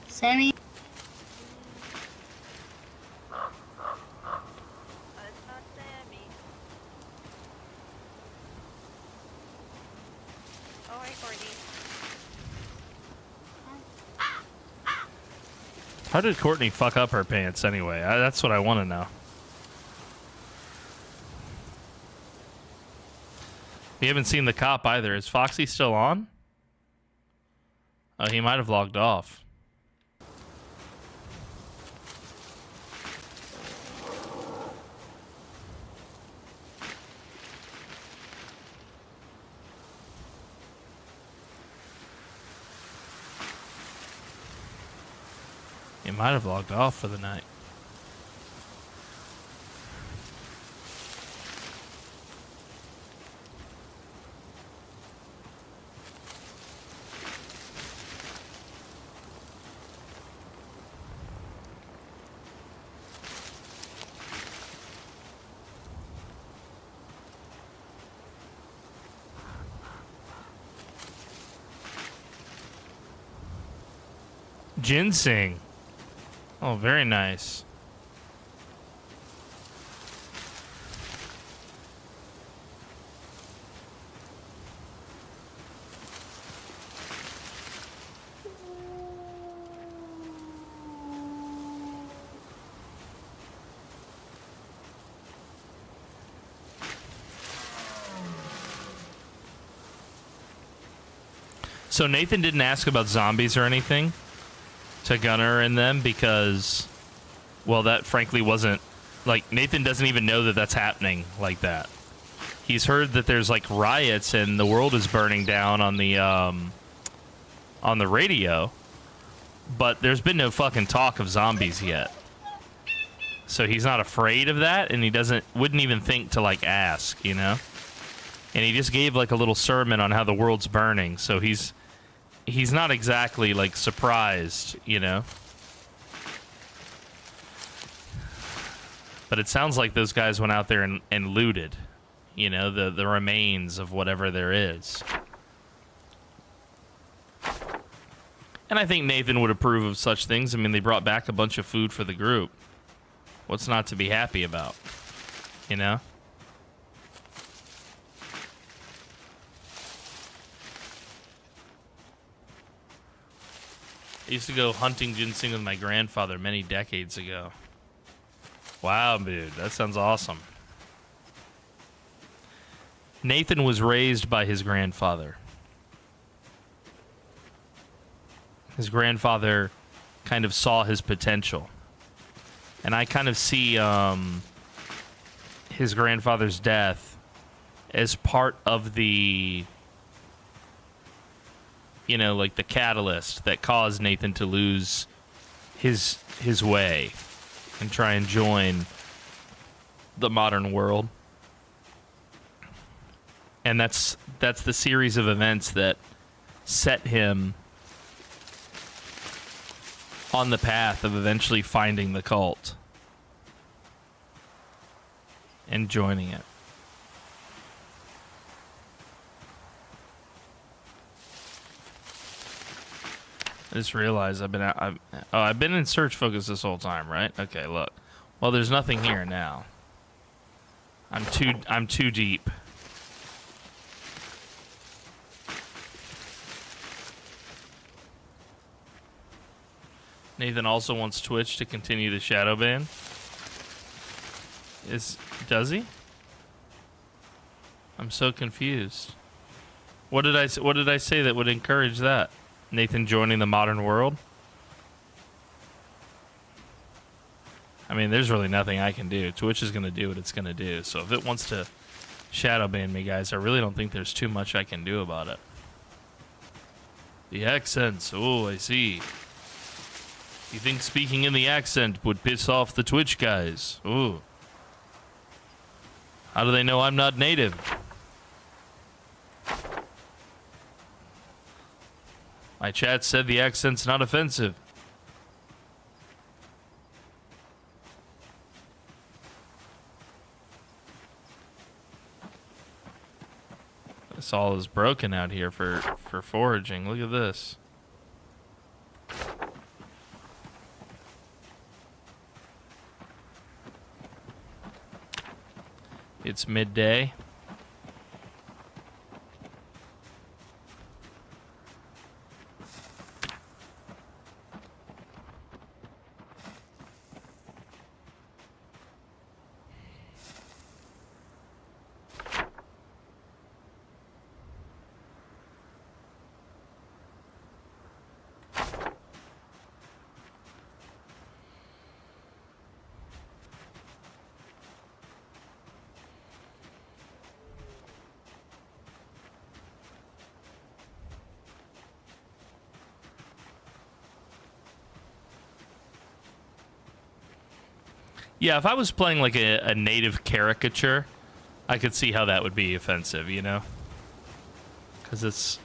Sammy?
How did Courtney fuck up her pants anyway? That's what I want to know. We haven't seen the cop either. Is Foxy still on? Oh, he might have logged off. He might have logged off for the night. Ginseng. Oh, very nice. So Nathan didn't ask about zombies or anything to Gunnar and them because, well, that frankly wasn't, like, Nathan doesn't even know that that's happening like that. He's heard that there's, like, riots and the world is burning down on the radio, but there's been no fucking talk of zombies yet. So he's not afraid of that, and he wouldn't even think to, like, ask, you know? And he just gave, like, a little sermon on how the world's burning, so he's not exactly, like, surprised, you know? But it sounds like those guys went out there and looted, you know, the remains of whatever there is. And I think Nathan would approve of such things. I mean, they brought back a bunch of food for the group. What's not to be happy about, you know? I used to go hunting ginseng with my grandfather many decades ago. Wow, dude, that sounds awesome. Nathan was raised by his grandfather. His grandfather kind of saw his potential. And I kind of see his grandfather's death as part of the, you know, like the catalyst that caused Nathan to lose his way and try and join the modern world. And that's the series of events that set him on the path of eventually finding the cult and joining it. I just realized I've been in search focus this whole time, right? Okay, look. Well, there's nothing here now. I'm too deep. Nathan also wants Twitch to continue the shadow ban. Does he? I'm so confused. What did I say that would encourage that? Nathan joining the modern world? I mean, there's really nothing I can do. Twitch is going to do what it's going to do. So if it wants to shadow ban me, guys, I really don't think there's too much I can do about it. The accents. Oh, I see. You think speaking in the accent would piss off the Twitch guys? Ooh. How do they know I'm not native? My chat said the accent's not offensive. This all is broken out here for foraging. Look at this. It's midday. Yeah, if I was playing like a native caricature, I could see how that would be offensive, you know? Because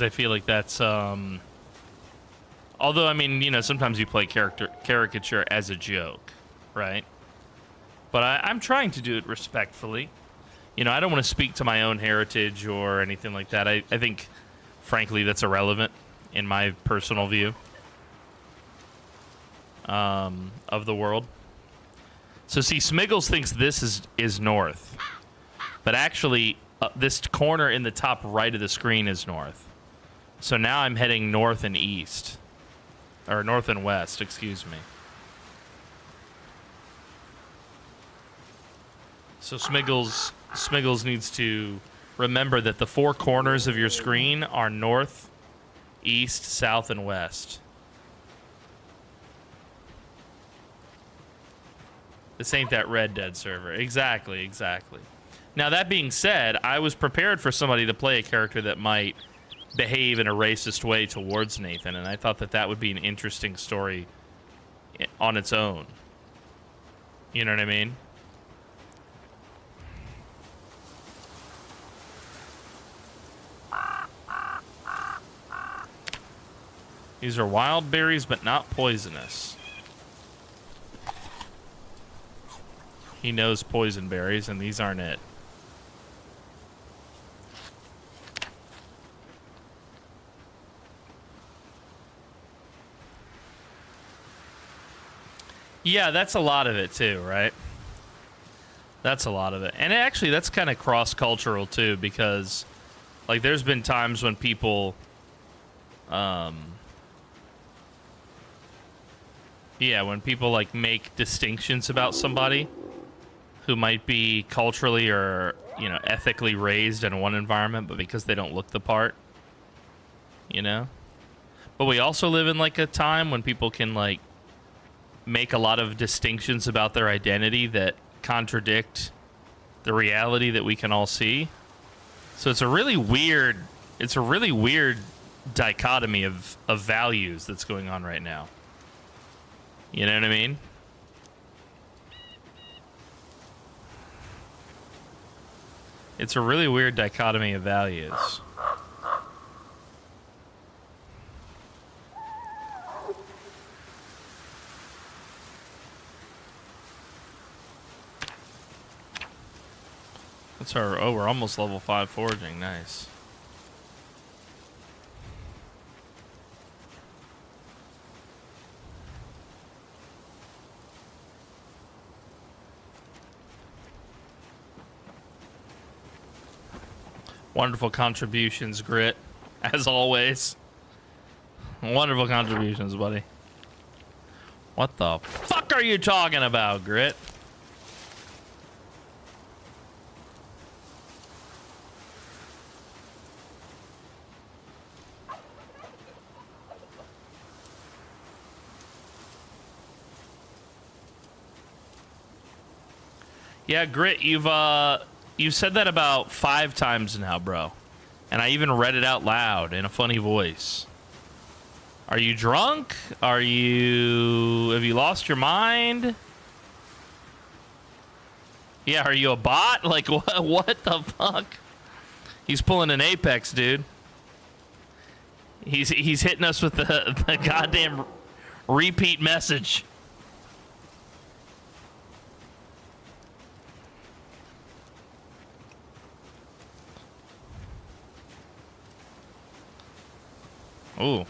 I feel like that's although I mean, you know, sometimes you play caricature as a joke, right? But I'm trying to do it respectfully. You know, I don't want to speak to my own heritage or anything like that. I think, frankly, that's irrelevant in my personal view of the world. So see, Smiggles thinks this is north, but actually this corner in the top right of the screen is north. So now I'm heading north and east, or north and west, excuse me. So Smiggles needs to remember that the four corners of your screen are north, east, south, and west. This ain't that Red Dead server. Exactly. Now, that being said, I was prepared for somebody to play a character that might behave in a racist way towards Nathan, and I thought that would be an interesting story on its own. You know what I mean? These are wild berries, but not poisonous. He knows poison berries, and these aren't it. Yeah, that's a lot of it too, right? That's a lot of it. And actually, that's kind of cross-cultural too, because like there's been times when people when people like make distinctions about somebody who might be culturally or, you know, ethically raised in one environment, but because they don't look the part, you know? But we also live in like a time when people can like make a lot of distinctions about their identity that contradict the reality that we can all see. So it's a really weird dichotomy of values that's going on right now. You know what I mean? It's a really weird dichotomy of values. That's our... Oh, we're almost level 5 foraging. Nice. Wonderful contributions, Grit. As always. Wonderful contributions, buddy. What the fuck are you talking about, Grit? Yeah, Grit, you've said that about 5 times now, bro. And I even read it out loud in a funny voice. Are you drunk? Have you lost your mind? Yeah, are you a bot? Like, what the fuck? He's pulling an Apex, dude. He's hitting us with the goddamn repeat message. Ooh.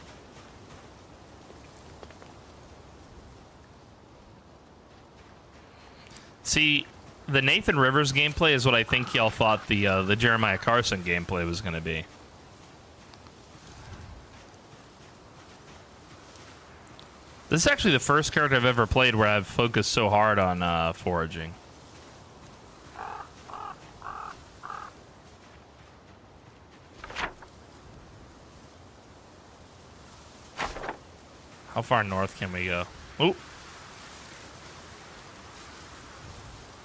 See, the Nathan Rivers gameplay is what I think y'all thought the Jeremiah Carson gameplay was going to be. This is actually the first character I've ever played where I've focused so hard on foraging. How far north can we go? Ooh.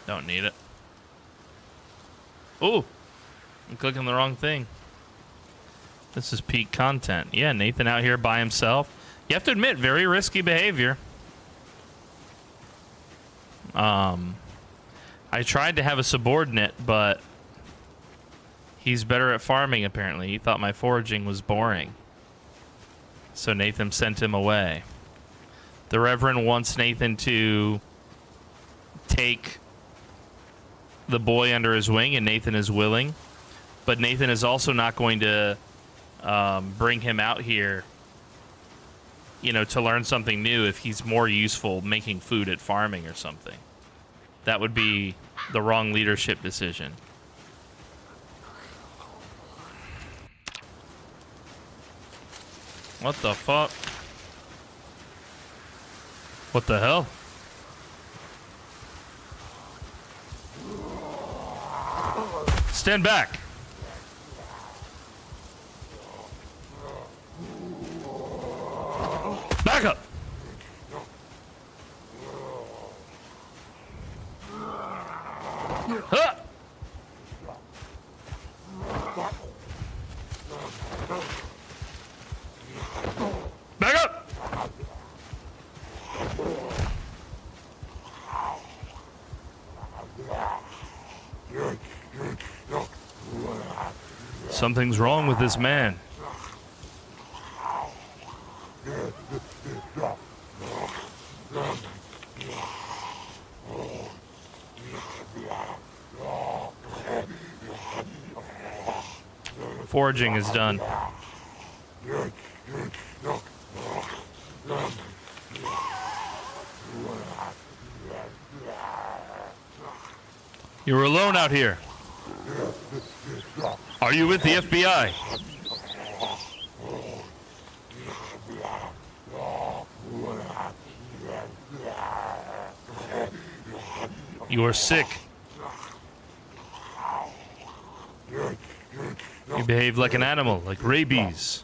Don't need it. Ooh. I'm clicking the wrong thing. This is peak content. Yeah, Nathan out here by himself. You have to admit, very risky behavior. I tried to have a subordinate, but he's better at farming, apparently. He thought my foraging was boring. So Nathan sent him away. The Reverend wants Nathan to take the boy under his wing, and Nathan is willing. But Nathan is also not going to bring him out here, you know, to learn something new if he's more useful making food at farming or something. That would be the wrong leadership decision. What the fuck? What the hell? Stand back. Back up. Huh. Back up. Something's wrong with this man. Foraging is done. You're alone out here. Are you with the FBI? You are sick. You behave like an animal, like rabies.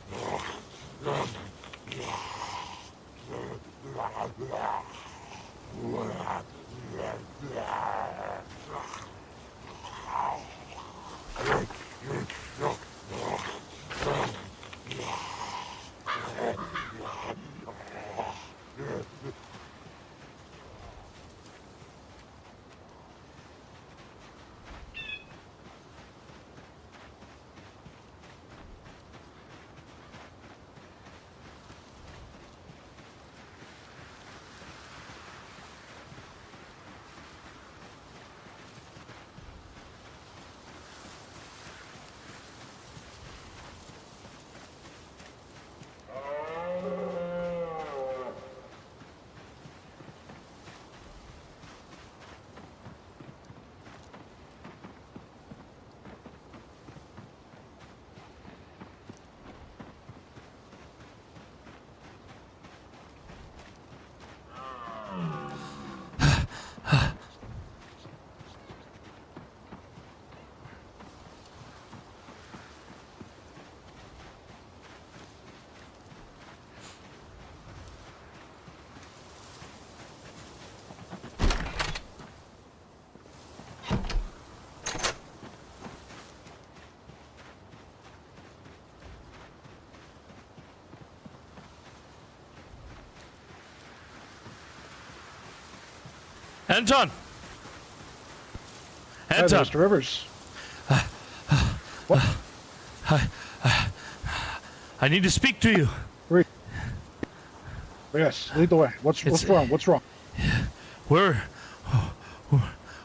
Anton!
Hi,
Anton!
Mr. Rivers. What?
I need to speak to you.
Yes, lead the way. What's wrong? What's wrong?
Where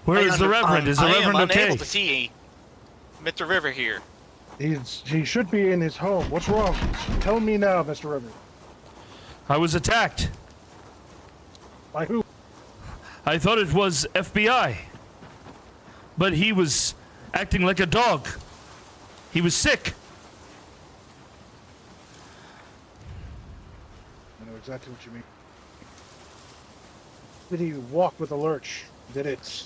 is the Reverend? Is the Reverend
I am
okay?
unable to see Mr. River here.
He should be in his home. What's wrong? Tell me now, Mr. Rivers.
I was attacked.
By who?
I thought it was FBI. But he was acting like a dog. He was sick.
I know exactly what you mean. Did he walk with a lurch? Did it,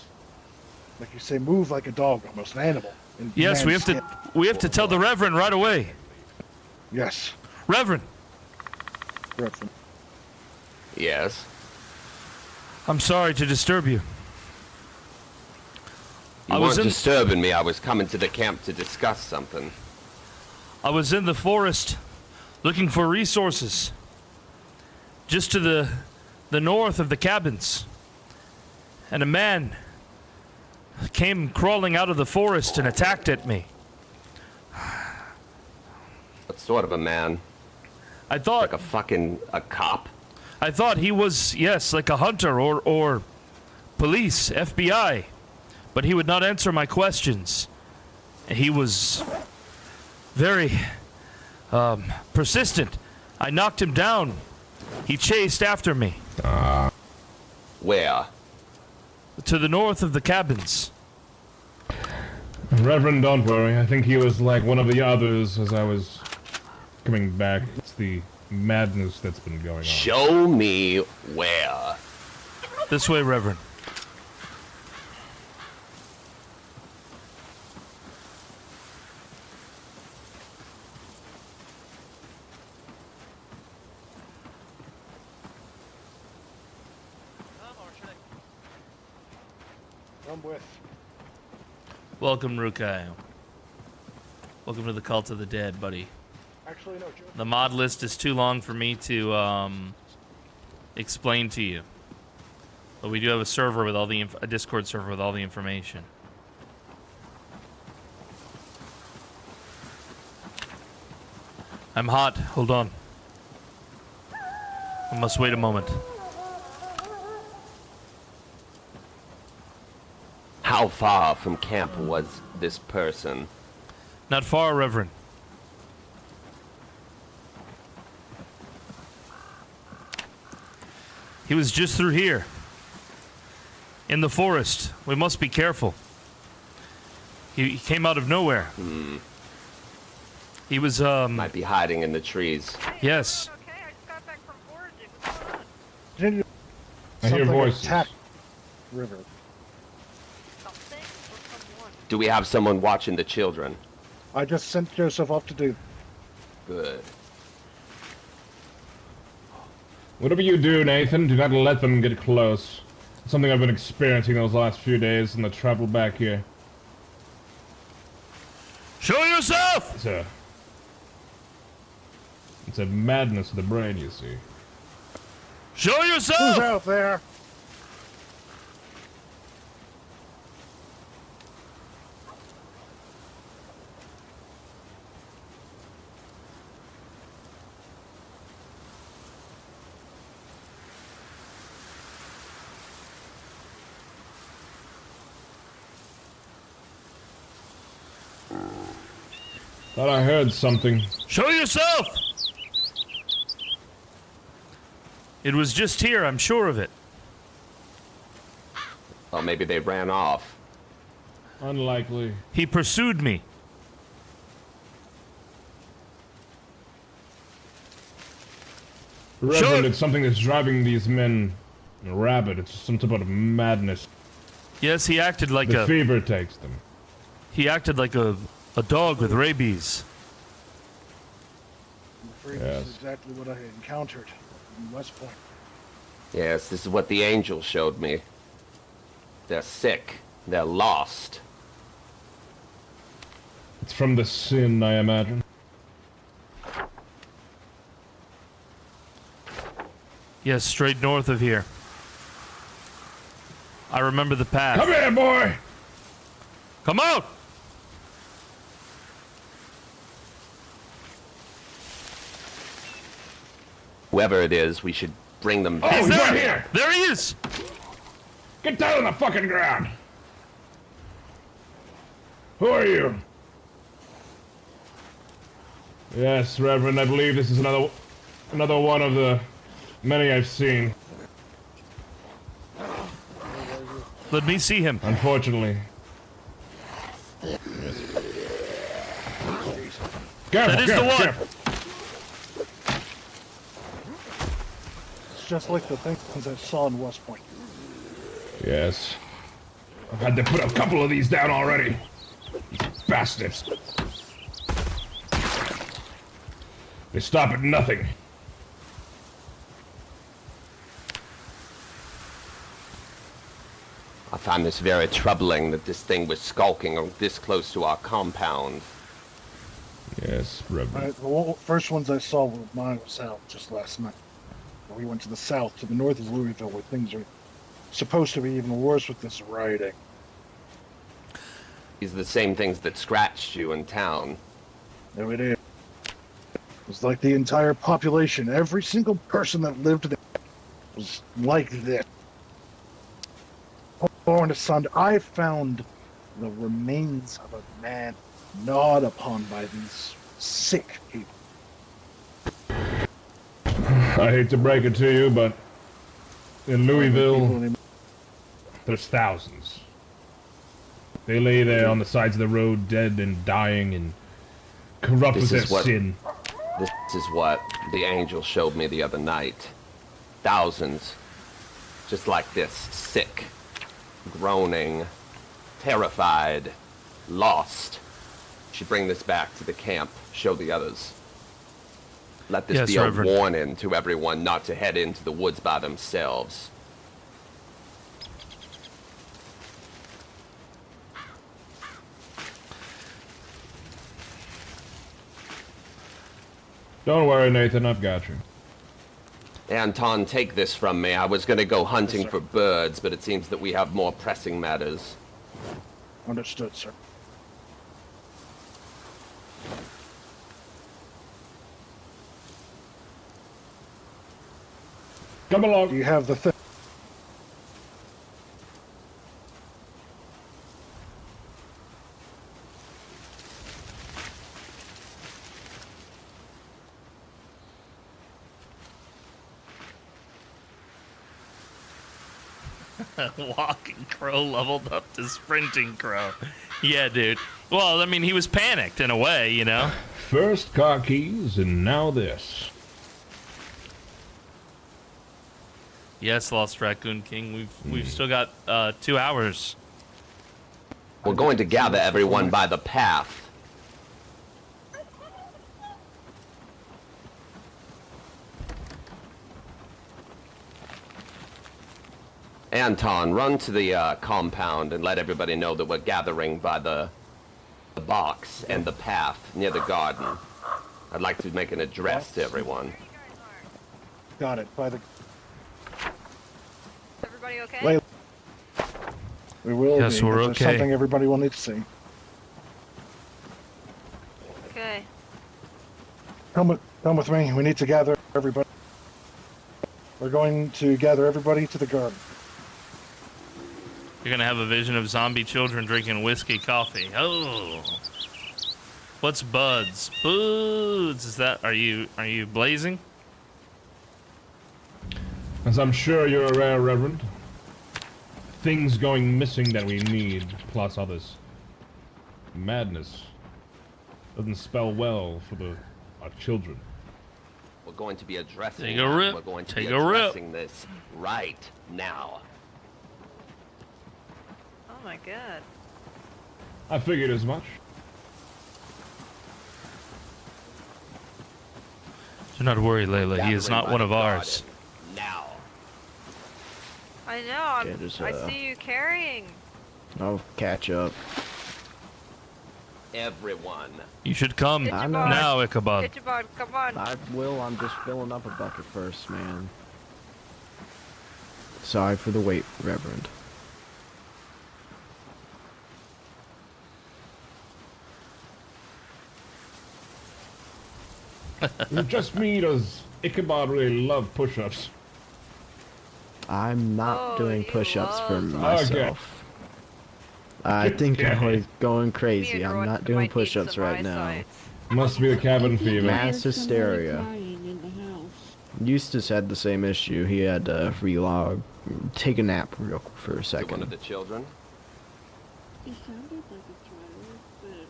like you say, move like a dog, almost an animal?
Yes, we have to tell the Reverend right away.
Yes.
Reverend.
Reverend.
Yes.
I'm sorry to disturb you.
You weren't disturbing me. I was coming to the camp to discuss something.
I was in the forest looking for resources. Just to the north of the cabins. And a man came crawling out of the forest and attacked at me.
What sort of a man?
I thought...
Like a cop?
I thought he was, yes, like a hunter or police, FBI. But he would not answer my questions. He was very persistent. I knocked him down. He chased after me.
Where?
To the north of the cabins.
Reverend, don't worry. I think he was like one of the others as I was coming back. It's the madness that's been going on.
Show me where.
This way, Reverend.
I'm with.
Welcome, Rukai. Welcome to the Cult of the Dead, buddy.
Actually, no, Joe.
The mod list is too long for me to explain to you. But we do have a server with all the a Discord server with all the information. I'm hot. Hold on. I must wait a moment.
How far from camp was this person?
Not far, Reverend. He was just through here. In the forest. We must be careful. He came out of nowhere. He was,
Might be hiding in the trees.
Yes.
I hear voices.
River.
Do we have someone watching the children?
I just sent Joseph off to do.
Good.
Whatever you do, Nathan, do not let them get close. It's something I've been experiencing those last few days in the travel back here.
Show yourself!
It's a madness of the brain, you see.
Show yourself!
Who's out there?
Thought I heard something.
Show yourself! It was just here, I'm sure of it.
Well, maybe they ran off.
Unlikely.
He pursued me.
Reverend, it's something that's driving these men rabid. It's some type of madness.
Yes, he acted like
the fever takes them.
He acted like a dog with rabies.
I'm afraid this is exactly what I encountered in West Point.
Yes, this is what the angel showed me. They're sick. They're lost.
It's from the sin, I imagine.
Yes, straight north of here. I remember the path.
Come here, boy!
Come out!
Whoever it is, we should bring them back.
Oh, he's right here!
There he is!
Get down on the fucking ground! Who are you? Yes, Reverend, I believe this is another one of the many I've seen.
Let me see him.
Unfortunately. Careful,
That is the one.
Careful.
It's just like the things I saw in West Point.
Yes. I've had to put a couple of these down already. These bastards. They stop at nothing.
I find this very troubling that this thing was skulking this close to our compound.
Yes, Reverend.
The first ones I saw were mine was out just last night. We went to the south, to the north of Louisville, where things are supposed to be even worse with this rioting.
These are the same things that scratched you in town.
No, it is. It was like the entire population, every single person that lived there was like this. Born to Sun, I found the remains of a man gnawed upon by these sick people.
I hate to break it to you, but in Louisville, there's thousands. They lay there on the sides of the road, dead and dying and corrupt with their sin.
This is what the angel showed me the other night. Thousands, just like this, sick, groaning, terrified, lost. Should bring this back to the camp, show the others. Let this be a warning to everyone not to head into the woods by themselves.
Don't worry, Nathan, I've got you.
Anton, take this from me. I was going to go hunting for birds, but it seems that we have more pressing matters.
Understood, sir.
Come along.
Do you have the thing?
Walking crow leveled up to sprinting crow. Yeah, dude. Well, I mean, he was panicked in a way, you know?
First car keys, and now this.
Yes, Lost Raccoon King. We've still got 2 hours.
We're going to gather everyone by the path. Anton, run to the compound and let everybody know that we're gathering by the box and the path near the garden. I'd like to make an address to everyone.
Got it. By the.
Everybody okay?
We will
yes,
be.
We're
There's
okay.
something everybody will need to see.
Okay.
Come with me. We need to gather everybody. We're going to gather everybody to the garden.
You're gonna have a vision of zombie children drinking whiskey coffee. Oh, what's buds? Buds. Is that? Are you blazing?
As I'm sure you're aware, Reverend, things going missing that we need, plus all this madness, doesn't spell well for our children.
We're going to be addressing.
Take a rip.
We're going to
Take
be
a rip.
addressing this right now.
Oh my god.
I figured as much.
Do not worry, Layla. He is not one of ours.
Now.
I know. I see you carrying.
I'll catch up.
Everyone.
You should come now, Ichabod.
Ichabod, come on.
I will. I'm just filling up a bucket first, man. Sorry for the wait, Reverend.
Just me does Ichabod really love push-ups?
I'm not doing push-ups for
Okay.
myself. I think I was going
Me
crazy.
and
I'm
Roy
not
might
doing
need
push-ups
some
right now.
eyesight.
Must be the cabin fever.
Mass hysteria.
Crying in the house.
Eustace had the same issue. He had to relog, take a nap real quick for a
To
second.
one of the children.
It sounded like a child,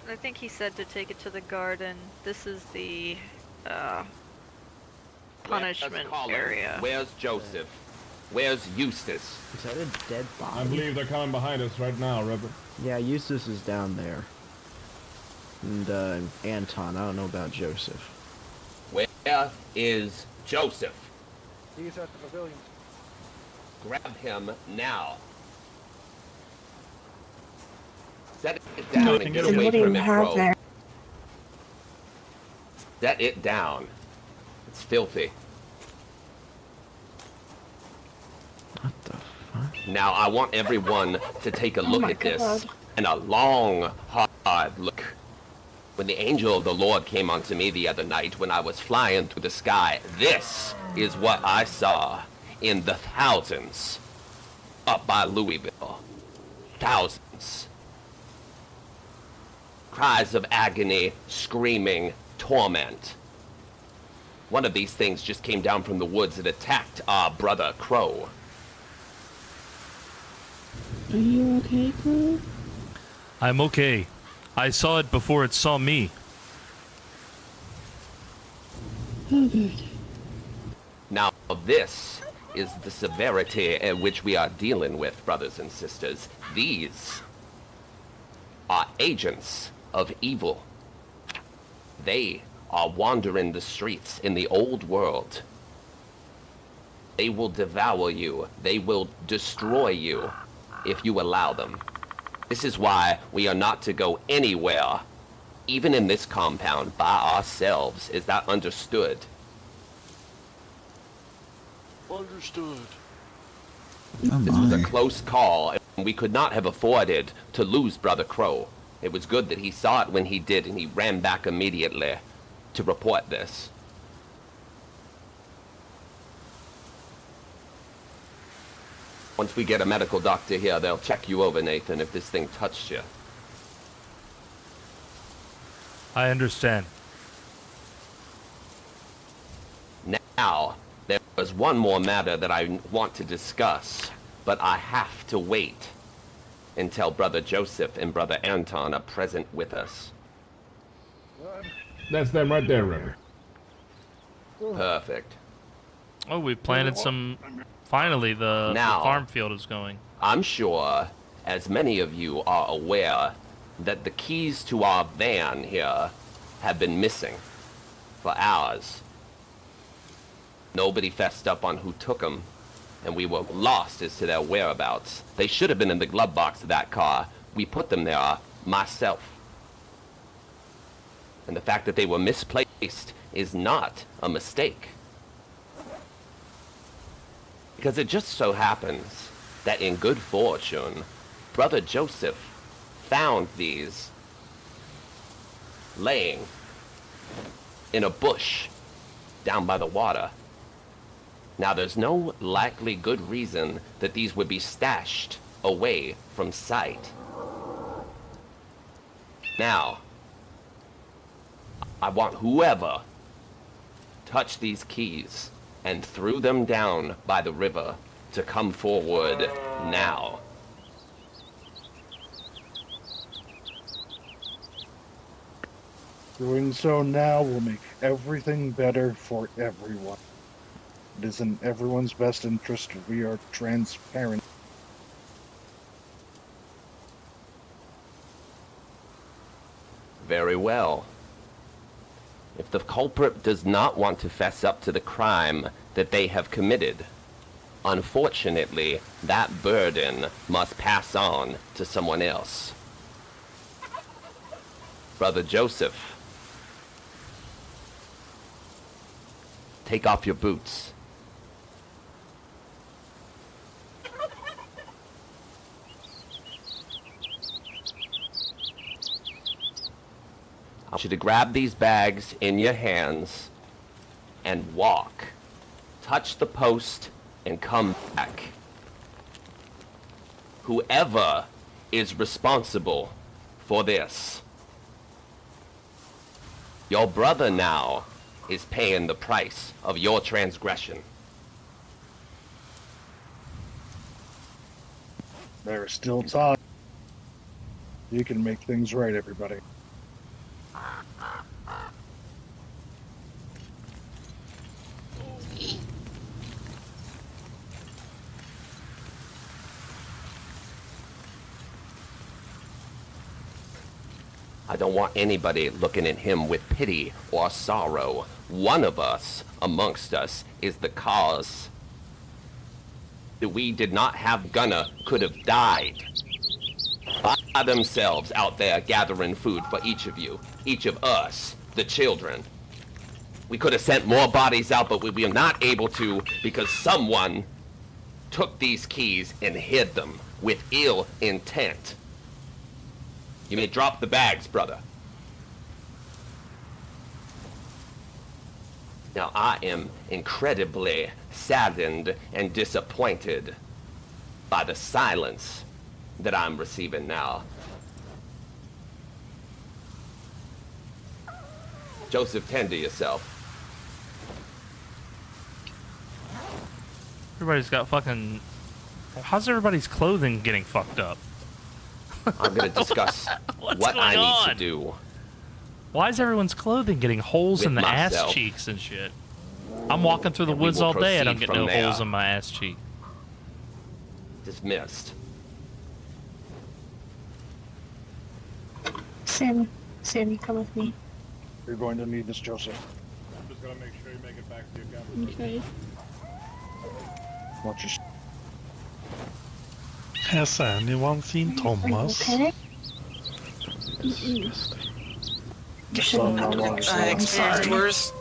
but
I think he said to take it to the garden. This is the punishment area.
Where's Joseph? Where's Eustace?
Is that a dead body?
I believe they're coming behind us right now, Reverend.
Yeah, Eustace is down there. And Anton, I don't know about Joseph.
Where is Joseph?
He's at the pavilion.
Grab him now. Set it down and get away from it, bro. Set it down. It's filthy.
What the fuck?
Now I want everyone to take a look at this, and a long, hard look. When the angel of the Lord came onto me the other night when I was flying through the sky, this is what I saw in the thousands up by Louisville. Thousands. Cries of agony, screaming, torment. One of these things just came down from the woods and attacked our brother Crow.
are you okay, Crow?
I'm okay. I saw it before it saw me.
Oh, good.
Now this is the severity at which we are dealing with, brothers and sisters. These are agents of evil. They are wandering the streets in the old world. They will devour you. They will destroy you if you allow them. This is why we are not to go anywhere, even in this compound, by ourselves. Is that understood?
Understood.
This was a close call, and we could not have afforded to lose Brother Crow. It was good that he saw it when he did, and he ran back immediately to report this. Once we get a medical doctor here, they'll check you over, Nathan, if this thing touched you.
I understand.
Now, there is one more matter that I want to discuss, but I have to wait until Brother Joseph and Brother Anton are present with us.
That's them right there, Reverend.
Perfect.
Oh, we've planted some... Finally, the farm field is going.
I'm sure, as many of you are aware, that the keys to our van here have been missing for hours. Nobody fessed up on who took them, and we were lost as to their whereabouts. They should have been in the glove box of that car. We put them there myself. And the fact that they were misplaced is not a mistake. Because it just so happens that in good fortune, Brother Joseph found these laying in a bush down by the water. Now, there's no likely good reason that these would be stashed away from sight. Now, I want whoever touched these keys and threw them down by the river to come forward now.
Doing so now will make everything better for everyone. It is in everyone's best interest if we are transparent.
Very well. If the culprit does not want to fess up to the crime that they have committed, unfortunately, that burden must pass on to someone else. Brother Joseph, Take off your boots. I want you to grab these bags in your hands and walk. Touch the post and come back. Whoever is responsible for this, your brother now is paying the price of your transgression.
There is still time. You can make things right, everybody.
I don't want anybody looking at him with pity or sorrow. One of us, amongst us, is the cause. That we did not have Gunna could have died by themselves out there gathering food for each of you, each of us, the children. We could have sent more bodies out, but we were not able to because someone took these keys and hid them with ill intent. You may drop the bags, brother. Now, I am incredibly saddened and disappointed by the silence that I'm receiving now. Joseph, tend to yourself.
Everybody's got fucking... How's everybody's clothing getting fucked up?
I'm gonna discuss what I need to do.
Why is everyone's clothing getting holes in the
myself.
ass cheeks and shit? I'm walking through the
And we
woods
will
all day. I don't
proceed
get
from
no
there.
holes in my ass cheek.
Dismissed.
Sammy, come with me.
You're going to need this, Joseph.
I'm just gonna make sure you make it back to your cabin.
Okay.
Watch your...
Has anyone seen Thomas?
Okay.
I experienced worse.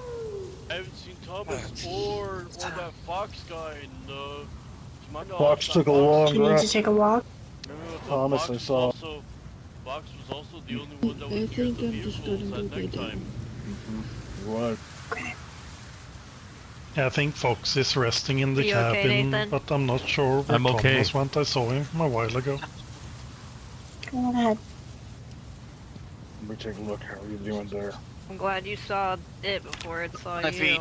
I haven't seen Thomas or that Fox guy in to my knowledge.
Fox took a long
You need
rest.
to take a walk.
Thomas, I saw.
Fox was also the only one that
I
was near
think
the
I'm just gonna
vehicles
go
at
lay
nighttime.
down.
What?
I think Fox is resting in the
You okay,
cabin,
Nathan?
but I'm not sure where
I'm okay.
Thomas went. I saw him a while ago.
Go on ahead.
Let me take a look. How are you doing there?
I'm glad you saw it before it saw
My
you.
feet.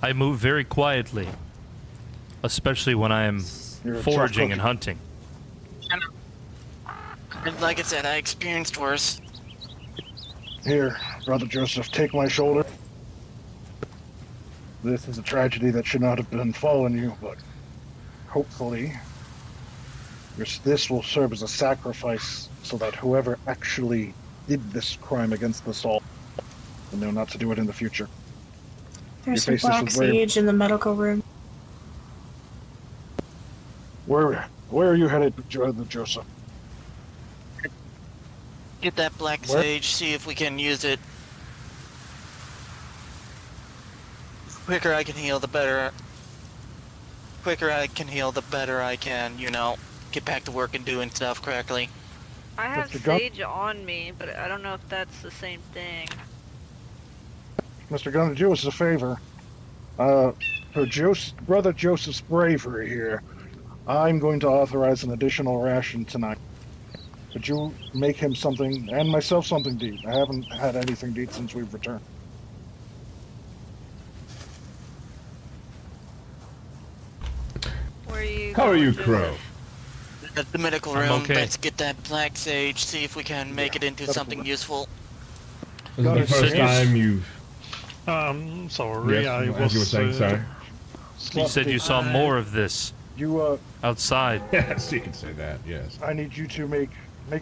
I move very quietly, especially when I am
You're a tough
foraging
cookie.
and hunting.
And like I said, I experienced worse.
Here, Brother Joseph, take my shoulder. This is a tragedy that should not have befallen you, but hopefully this will serve as a sacrifice so that whoever actually did this crime against us all will know not to do it in the future.
There's
Your
some
face is
black
very-
sage in the medical room.
Where are you headed, Brother Joseph?
Get that black
Where?
sage, see if we can use it. Quicker I can heal, the better. Quicker I can heal, the better I can, you know, get back to work and doing stuff correctly.
I have
Mr. Gunn?
sage on me, but I don't know if that's the same thing.
Mr. Gunn, do us a favor. For Brother Joseph's bravery here, I'm going to authorize an additional ration tonight. Could you make him something, and myself something to eat? I haven't had anything to eat since we've returned.
Where are you?
How are you,
going,
Crow?
At the medical
I'm
room,
okay.
let's get that black sage, see if we can make it into something useful.
This is the first time you've...
Sorry,
Yes,
I
as you were saying, sorry.
You said you saw more of this
You,
outside.
Yes, you can say that, yes.
I need you to make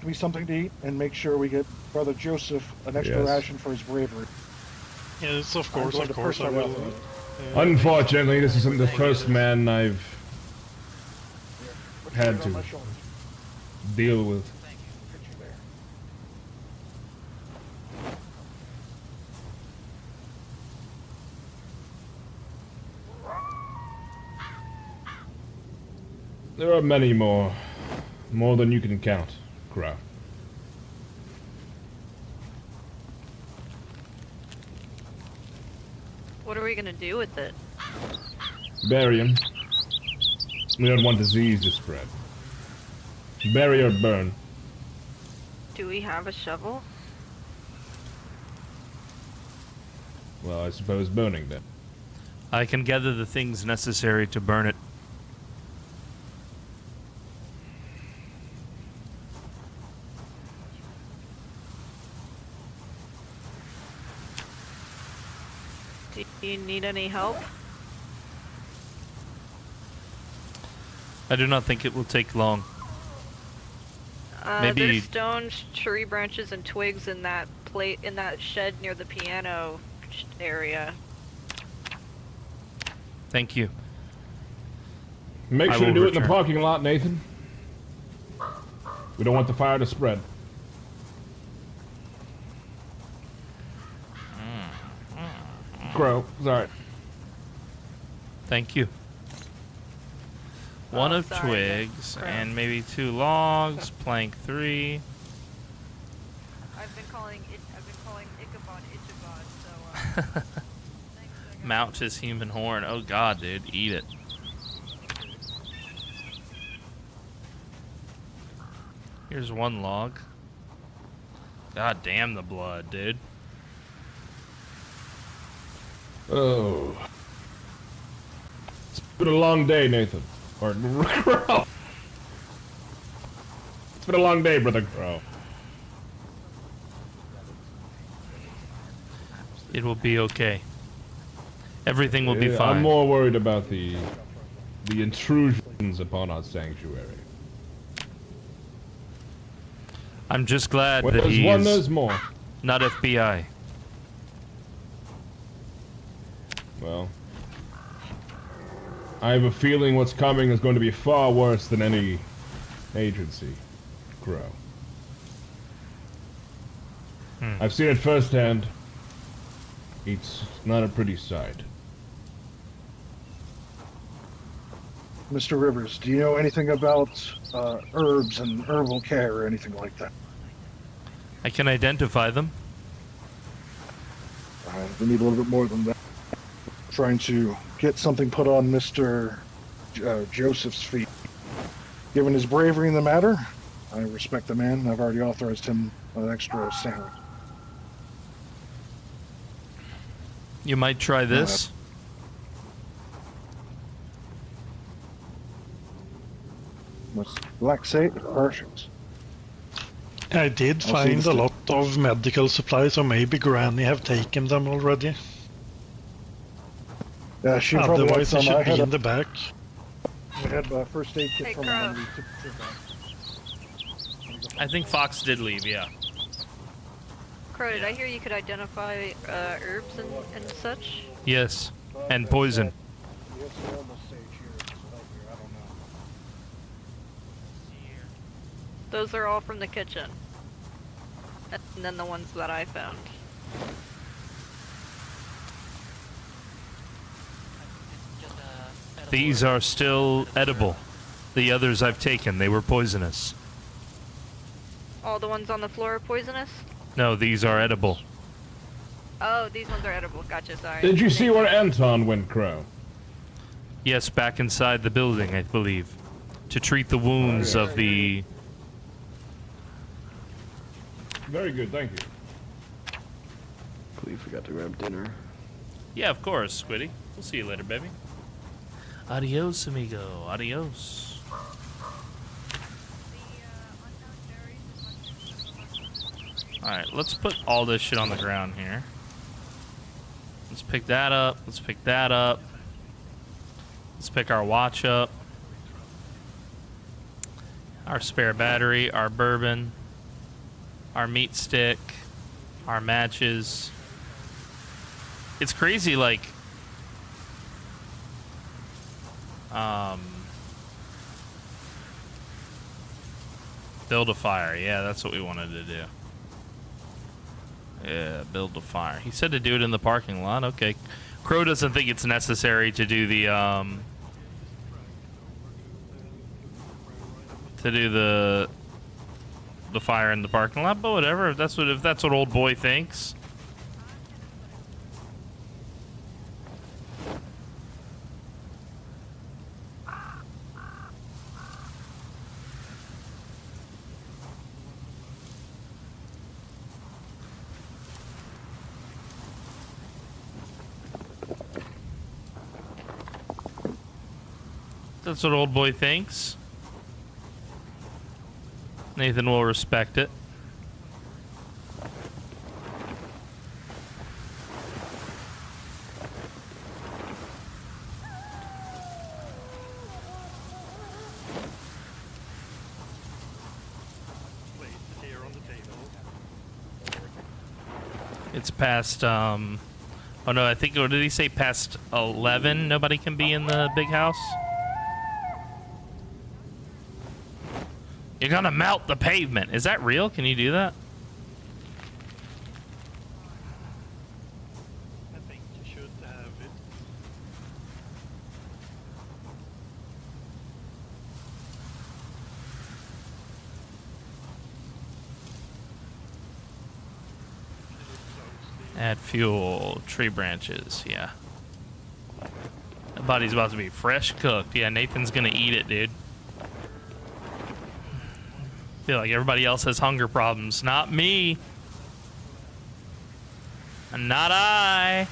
me something to eat, and make sure we get Brother Joseph an extra
Yes.
ration for his bravery.
Yes, of
I'm
course,
going
of
to
course I
personally
will.
authorize it.
Unfortunately, this isn't the first man I've
Put your
had
hand on
to
my shoulders.
deal with.
Get you there.
There are many more. More than you can count, Crow.
What are we gonna do with it?
Bury him. We don't want disease to spread. Bury or burn.
Do we have a shovel?
Well, I suppose burning then.
I can gather the things necessary to burn it.
Do you need any help?
I do not think it will take long. Maybe
There's stones, tree branches, and twigs in that shed near the piano area.
Thank you.
Make
I
sure to
will
do it in the
return.
parking lot, Nathan. We don't want the fire to spread. Crow, sorry.
Thank you. One of
sorry,
twigs and maybe 2 logs, plank 3.
I've been calling Ichabod Ichabod, so
Mount his human horn. Oh god, dude, eat it. Here's 1 log. God damn the blood, dude.
Oh. It's been a long day, Nathan. Or Crow. It's been a long day, Brother Crow.
It will be okay. Everything will be fine.
I'm more worried about the intrusions upon our sanctuary.
I'm just glad
When
that
there's
he's
one, there's more.
not FBI.
Well, I have a feeling what's coming is going to be far worse than any agency, Crow. I've seen it firsthand. It's not a pretty sight.
Mr. Rivers, do you know anything about herbs and herbal care or anything like that?
I can identify them.
We need a little bit more than that. Trying to get something put on Mr. Joseph's feet. Given his bravery in the matter, I respect the man. I've already authorized him an extra salary.
You might try this.
Laxate, perfect.
I did
I'll see
find
this
a
too.
lot of medical supplies, or maybe Granny have taken them already.
Yeah, she probably had
Otherwise, it
some. I
should be
had
in the back.
We had a first aid kit
Hey,
from
Crow.
him.
I think Fox did leave, yeah.
Crow, did I hear you could identify herbs and such?
Yes, and poison.
Those are all from the kitchen. And then the ones that I found.
These are still edible. The others I've taken, they were poisonous.
All the ones on the floor are poisonous?
No, these are edible.
Oh, these ones are edible. Gotcha, sorry.
Did you see where Anton went, Crow?
Yes, back inside the building, I believe. To treat the wounds of the...
Very good, thank you.
We forgot to grab dinner.
Yeah, of course, Squiddy. We'll see you later, baby. Adios, amigo. Adios. Alright, let's put all this shit on the ground here. Let's pick that up. Let's pick that up. Let's pick our watch up. Our spare battery, our bourbon, our meat stick, our matches. It's crazy, like... build a fire. Yeah, that's what we wanted to do. Yeah, build a fire. He said to do it in the parking lot. Okay. Crow doesn't think it's necessary to do the, to do the fire in the parking lot, but whatever. If that's what old boy thinks. That's what old boy thinks. Nathan will respect it. It's past, oh no, I think, what did he say, past 11? Nobody can be in the big house? You're gonna melt the pavement. Is that real? Can you do that?
I think you should have it.
Add fuel, tree branches, yeah. That body's about to be fresh cooked. Yeah, Nathan's gonna eat it, dude. Feel like everybody else has hunger problems. Not me. Not I.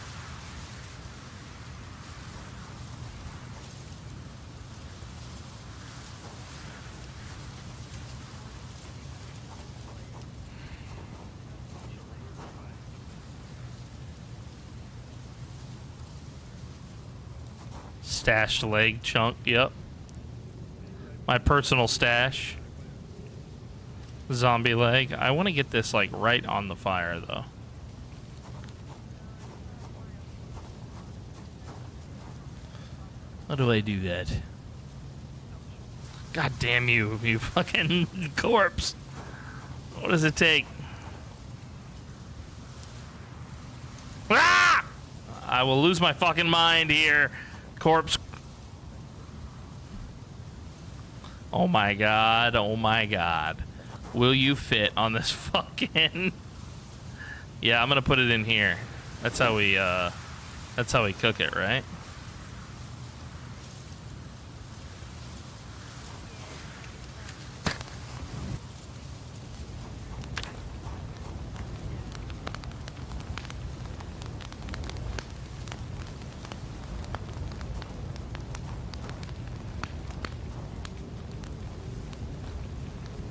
Stashed leg chunk, yep. My personal stash. Zombie leg. I want to get this like right on the fire though. How do I do that? God damn you, you fucking corpse. What does it take? Ah! I will lose my fucking mind here. Corpse. Oh my god, oh my god. Will you fit on this fucking... Yeah, I'm gonna put it in here. That's how we cook it, right?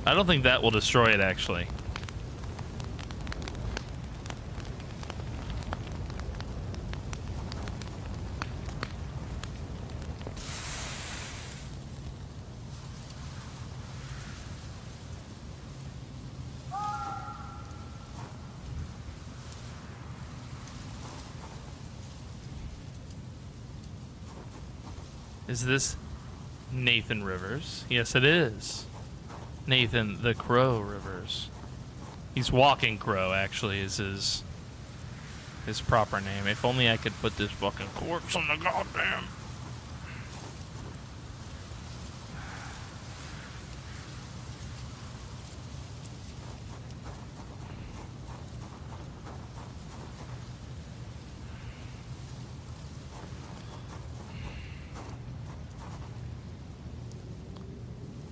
I don't think that will destroy it, actually. Is this Nathan Rivers? Yes, it is. Nathan the Crow Rivers. He's Walking Crow, actually, is his proper name. If only I could put this fucking corpse on the goddamn...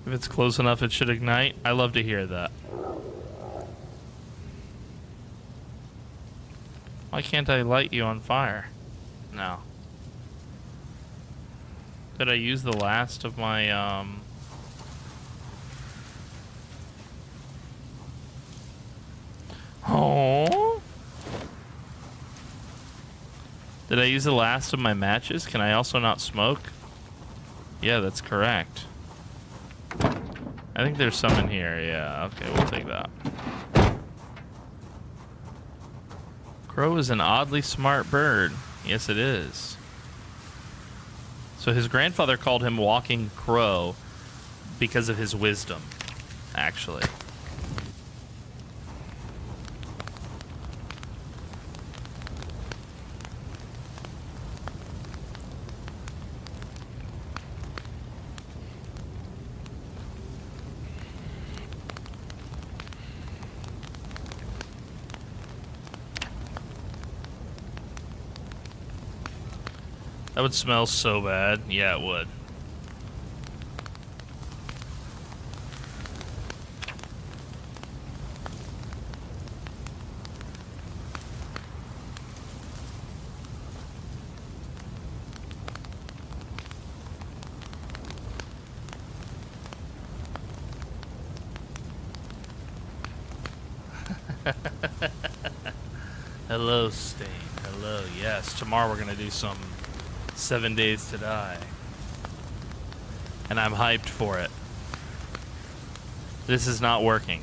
If it's close enough, it should ignite. I love to hear that. Why can't I light you on fire? No. Did I use the last of my, Oh? Did I use the last of my matches? Can I also not smoke? Yeah, that's correct. I think there's some in here. Yeah, okay, we'll take that. Crow is an oddly smart bird. Yes, it is. So his grandfather called him Walking Crow because of his wisdom, actually. That would smell so bad. Yeah, it would. Hello, Stain. Hello. Yes, tomorrow we're gonna do some 7 Days to Die. And I'm hyped for it. This is not working.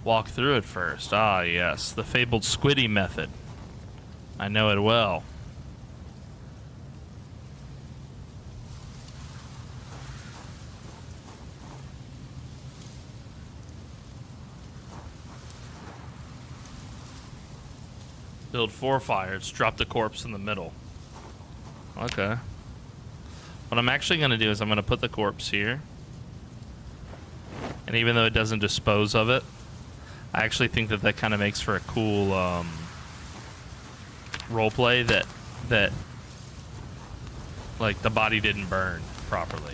Walk through it first. Ah, yes. The fabled Squiddy method. I know it well. Build 4 fires. Drop the corpse in the middle. Okay. What I'm actually going to do is I'm going to put the corpse here. And even though it doesn't dispose of it, I actually think that that kind of makes for a cool roleplay that like the body didn't burn properly.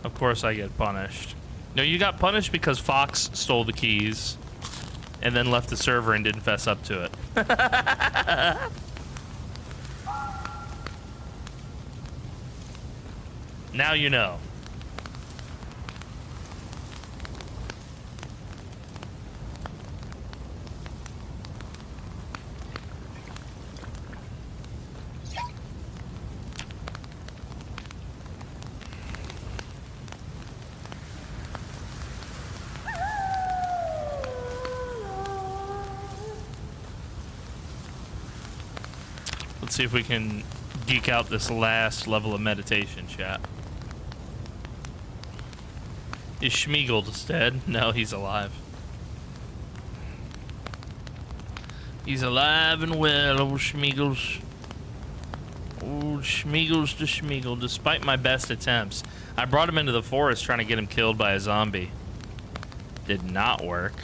Of course I get punished. No, you got punished because Fox stole the keys and then left the server and didn't fess up to it. Now you know. Let's see if we can geek out this last level of meditation, chat. Is Schmeagles dead? No, he's alive. He's alive and well, old Schmeagles. Old Schmeagles to Schmeagle, despite my best attempts. I brought him into the forest trying to get him killed by a zombie. Did not work.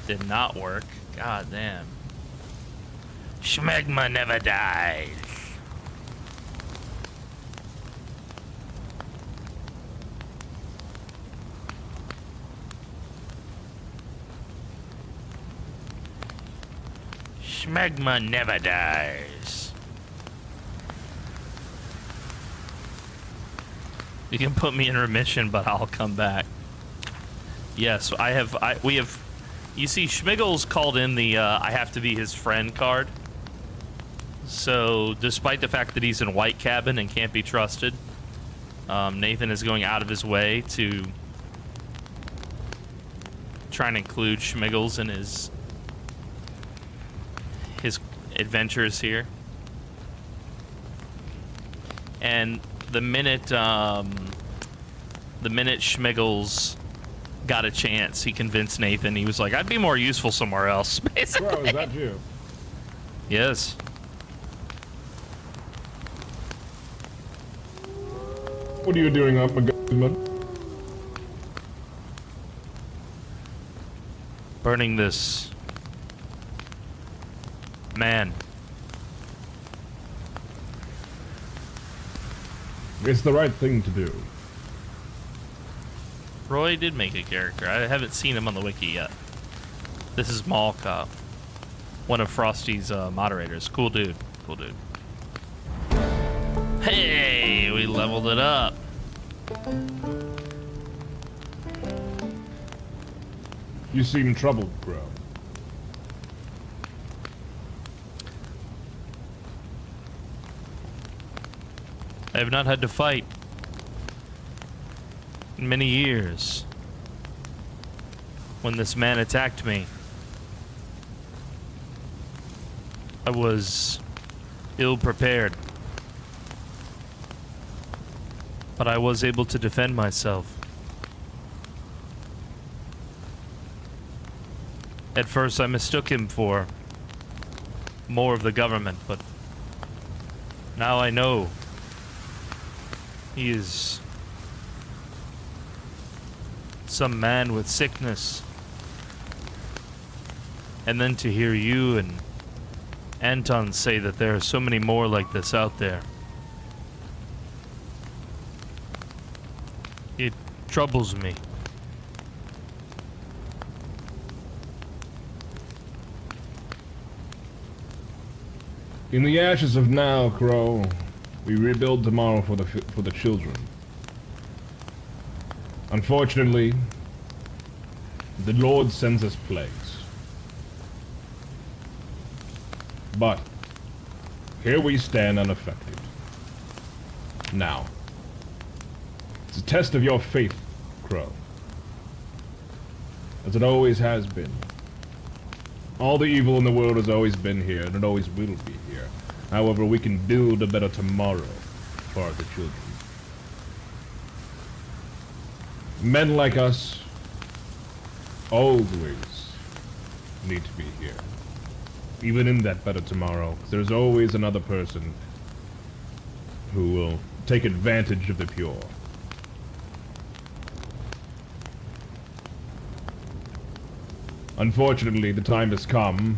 Did not work. God damn. Schmegma never dies. Schmegma never dies. You can put me in remission, but I'll come back. Yes, we have. You see, Schmiggles called in the I have to be his friend card. So, despite the fact that he's in White Cabin and can't be trusted, Nathan is going out of his way to try and include Schmiggles in his adventures here. And the minute Schmiggles got a chance, he convinced Nathan. He was like, I'd be more useful somewhere else, basically.
Bro, is that you?
Yes.
What are you doing up, my good man?
Burning this man.
It's the right thing to do.
Roy did make a character. I haven't seen him on the wiki yet. This is Mall Cop, one of Frosty's moderators. Cool dude. Cool dude. Hey, we leveled it up.
You seem troubled, bro.
I have not had to fight. many years, when this man attacked me, I was ill prepared. But I was able to defend myself. At first I mistook him for more of the government, but now I know he is some man with sickness. And then to hear you and Anton say that there are so many more like this out there, it troubles me.
In the ashes of now, Crow, we rebuild tomorrow for the children. Unfortunately, the Lord sends us plagues. But here we stand unaffected. Now, it's a test of your faith, Crow, as it always has been. All the evil in the world has always been here, and it always will be here. However, we can build a better tomorrow for the children. Men like us always need to be here. Even in that better tomorrow, there's always another person who will take advantage of the pure. Unfortunately, the time has come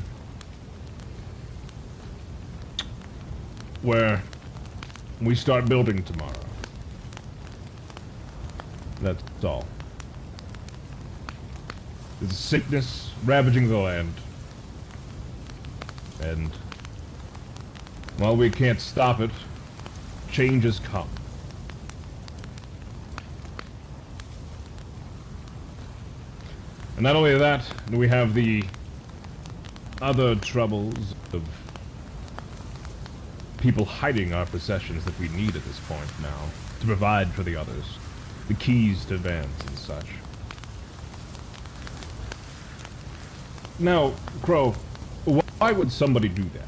where we start building tomorrow. That's all. There's a sickness ravaging the land. And while we can't stop it, change has come. And not only that, we have the other troubles of people hiding our possessions that we need at this point now to provide for the others. The keys to vans and such. Now, Crow, why would somebody do that?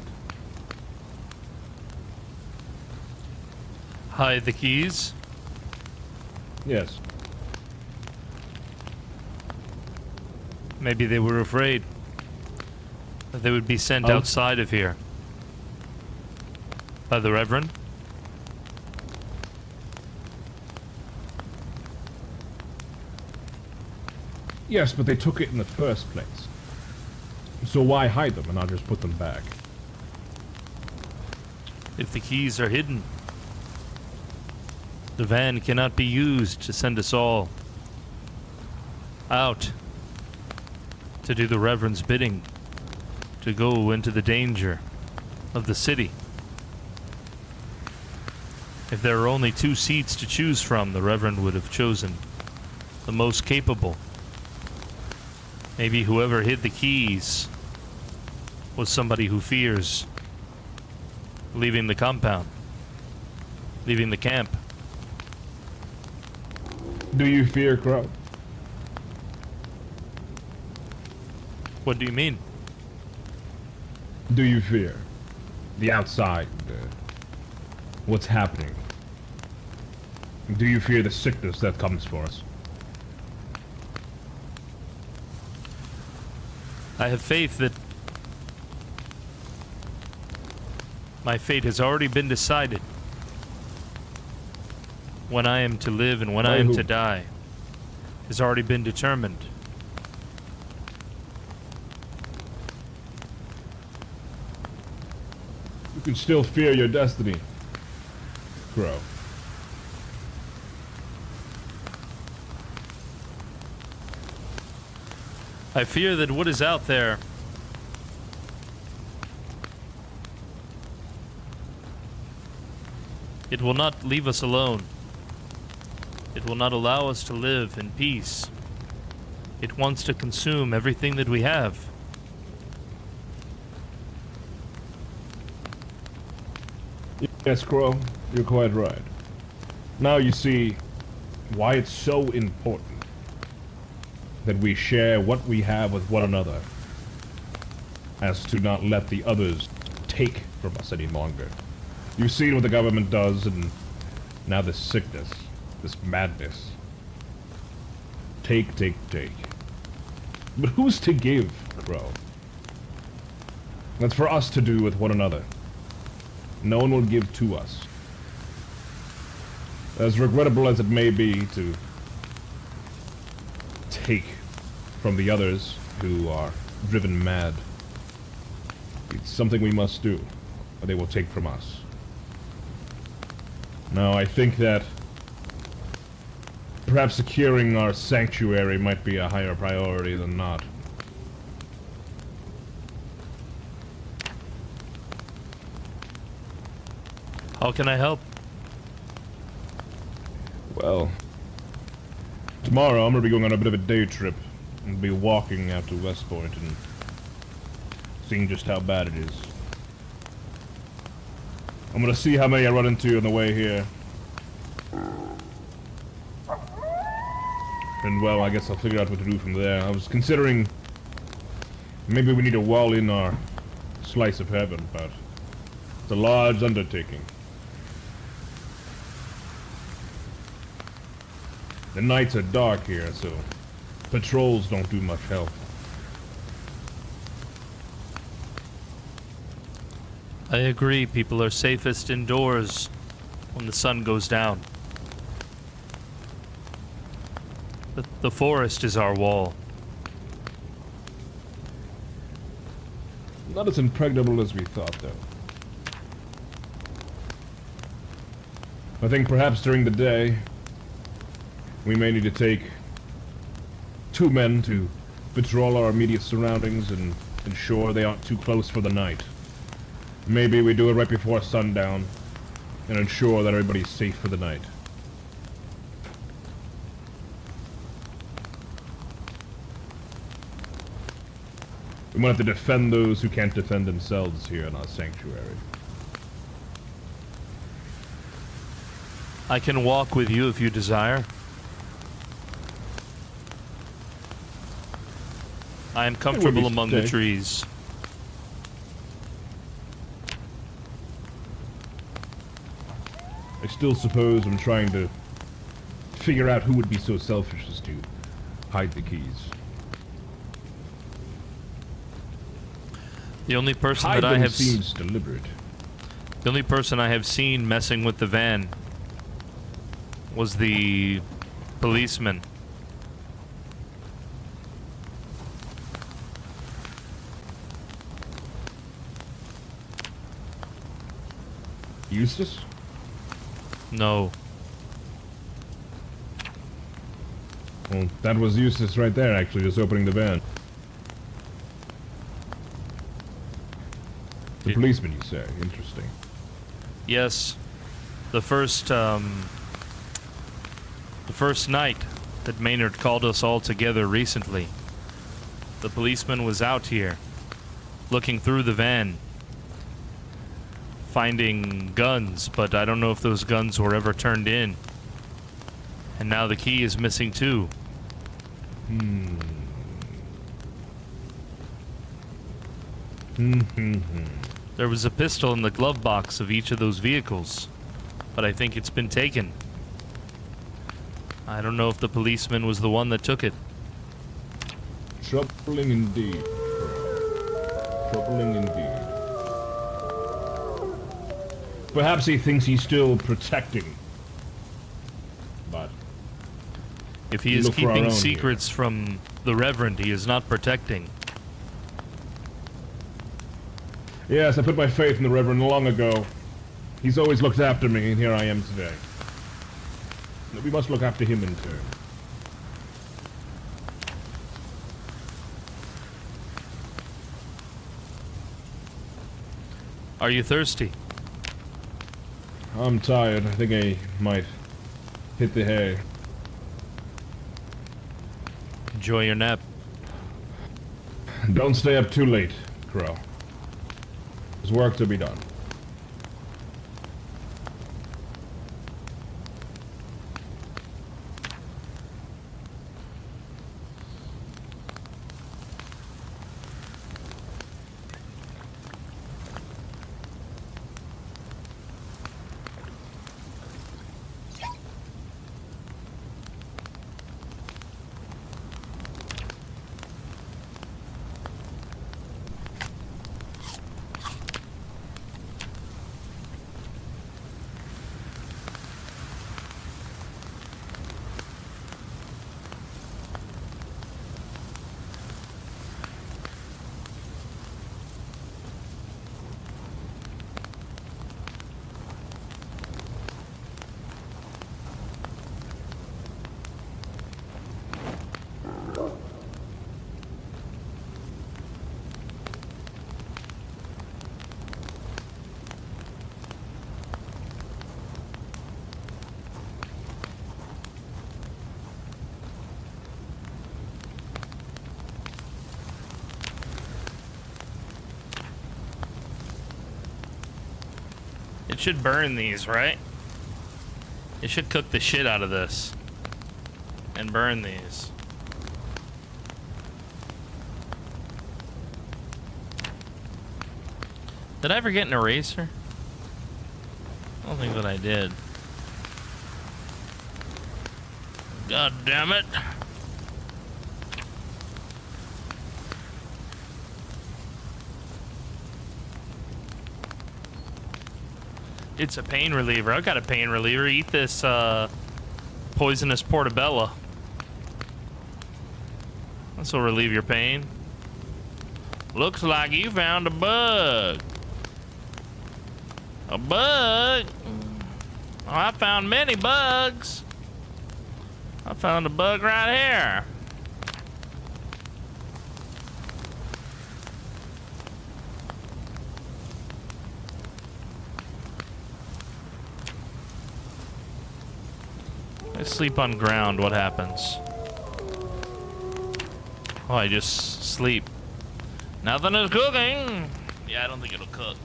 Hide the keys?
Yes.
Maybe they were afraid that they would be sent outside of here. By the Reverend?
Yes, but they took it in the first place. So why hide them and not just put them back?
If the keys are hidden, the van cannot be used to send us all out to do the Reverend's bidding, to go into the danger of the city. If there are only 2 seats to choose from, the Reverend would have chosen the most capable. Maybe whoever hid the keys was somebody who fears leaving the compound, leaving the camp.
Do you fear, Crow?
What do you mean?
Do you fear the outside? What's happening? Do you fear the sickness that comes for us?
I have faith that my fate has already been decided. When I am to live and when I am to die has already been determined.
You can still fear your destiny, Crow.
I fear that what is out there it will not leave us alone. It will not allow us to live in peace. It wants to consume everything that we have.
Yes, Crow, you're quite right. Now you see, why it's so important that we share what we have with one another, as to not let the others take from us any longer. You've seen what the government does, and now this sickness, this madness. Take, take, take. But who's to give, Crow? That's for us to do with one another. No one will give to us. As regrettable as it may be to take from the others who are driven mad, it's something we must do, or they will take from us. Now, I think that perhaps securing our sanctuary might be a higher priority than not.
How can I help?
Well, tomorrow I'm gonna be going on a bit of a day trip and be walking out to West Point and seeing just how bad it is. I'm gonna see how many I run into on the way here. And well, I guess I'll figure out what to do from there. I was considering maybe we need to wall in our slice of heaven, but it's a large undertaking. The nights are dark here, so patrols don't do much help.
I agree, people are safest indoors when the sun goes down. The forest is our wall.
Not as impregnable as we thought, though. I think perhaps during the day, we may need to take 2 men to patrol our immediate surroundings and ensure they aren't too close for the night. Maybe we do it right before sundown and ensure that everybody's safe for the night. We might have to defend those who can't defend themselves here in our sanctuary.
I can walk with you if you desire. I am comfortable among the trees.
I still suppose I'm trying to figure out who would be so selfish as to hide the keys.
The only person that I have
seems deliberate.
The only person I have seen messing with the van was the policeman.
Eustace?
No.
Well, that was Eustace right there, actually, just opening the van. The policeman, you say? Interesting.
Yes. The first night that Maynard called us all together recently, the policeman was out here, looking through the van, finding guns, but I don't know if those guns were ever turned in. And now the key is missing too. There was a pistol in the glove box of each of those vehicles, but I think it's been taken. I don't know if the policeman was the one that took it.
Troubling indeed. Troubling indeed. Perhaps he thinks he's still protecting. But
if he is keeping secrets from the Reverend, he is not protecting.
Yes, I put my faith in the Reverend long ago. He's always looked after me, and here I am today. We must look after him in turn.
Are you thirsty?
I'm tired. I think I might hit the hay.
Enjoy your nap.
Don't stay up too late, Crow. There's work to be done.
It should burn these, right? It should cook the shit out of this. And burn these. Did I ever get an eraser? I don't think that I did. God damn it. It's a pain reliever. I've got a pain reliever. Eat this poisonous portobello. This will relieve your pain. Looks like you found a bug. A bug? Oh, I found many bugs. I found a bug right here. I sleep on ground, what happens? Oh, I just sleep. Nothing is cooking! Yeah, I don't think it'll cook.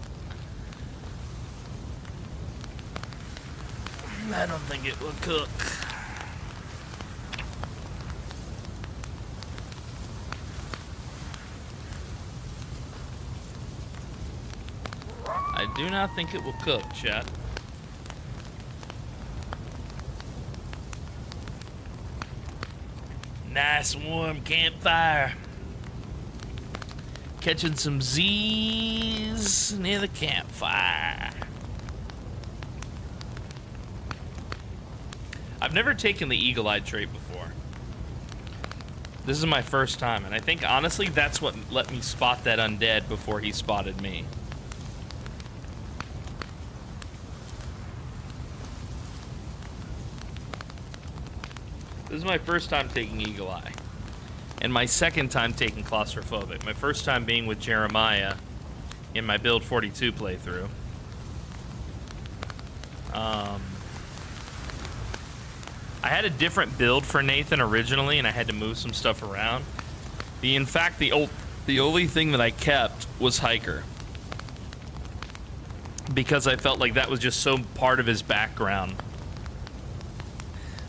I don't think it will cook. I do not think it will cook, chat. Nice warm campfire. Catching some Z's near the campfire. I've never taken the eagle-eyed trait before. This is my first time, and I think honestly that's what let me spot that undead before he spotted me. This is my first time taking Eagle Eye. And my second time taking Claustrophobic. My first time being with Jeremiah in my Build 42 playthrough. I had a different build for Nathan originally, and I had to move some stuff around. In fact, the only thing that I kept was Hiker. Because I felt like that was just so part of his background.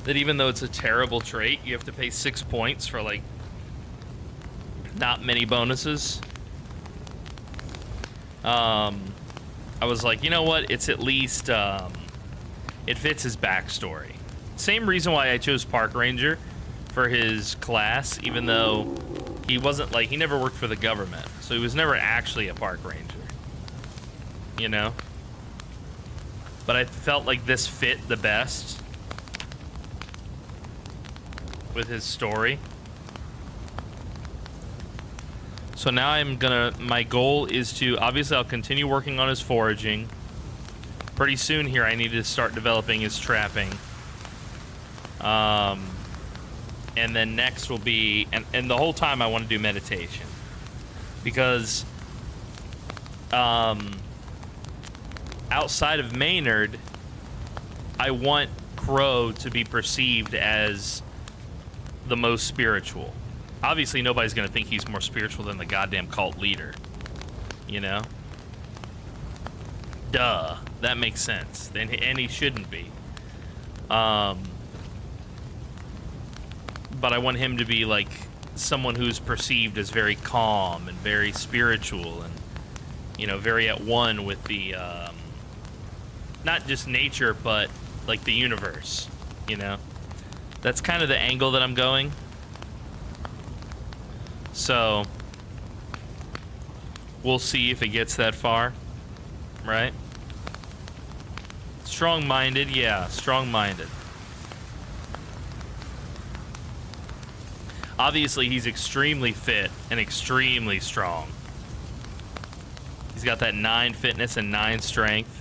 That even though it's a terrible trait, you have to pay 6 points for, like, not many bonuses. I was like, you know what? It's at least, it fits his backstory. Same reason why I chose Park Ranger for his class, even though he wasn't, like, he never worked for the government. So he was never actually a Park Ranger. You know? But I felt like this fit the best with his story. So now I'm gonna, my goal is to, obviously I'll continue working on his foraging. Pretty soon here I need to start developing his trapping. And then next will be, and the whole time I want to do meditation. Because outside of Maynard, I want Crow to be perceived as the most spiritual. Obviously, nobody's gonna think he's more spiritual than the goddamn cult leader. You know? Duh. That makes sense. And he shouldn't be. But I want him to be, like, someone who's perceived as very calm and very spiritual and, you know, very at one with the, not just nature, but, like, the universe, you know? That's kind of the angle that I'm going. So, we'll see if it gets that far, right? Strong-minded, yeah, strong-minded. Obviously, he's extremely fit and extremely strong. He's got that 9 fitness and 9 strength.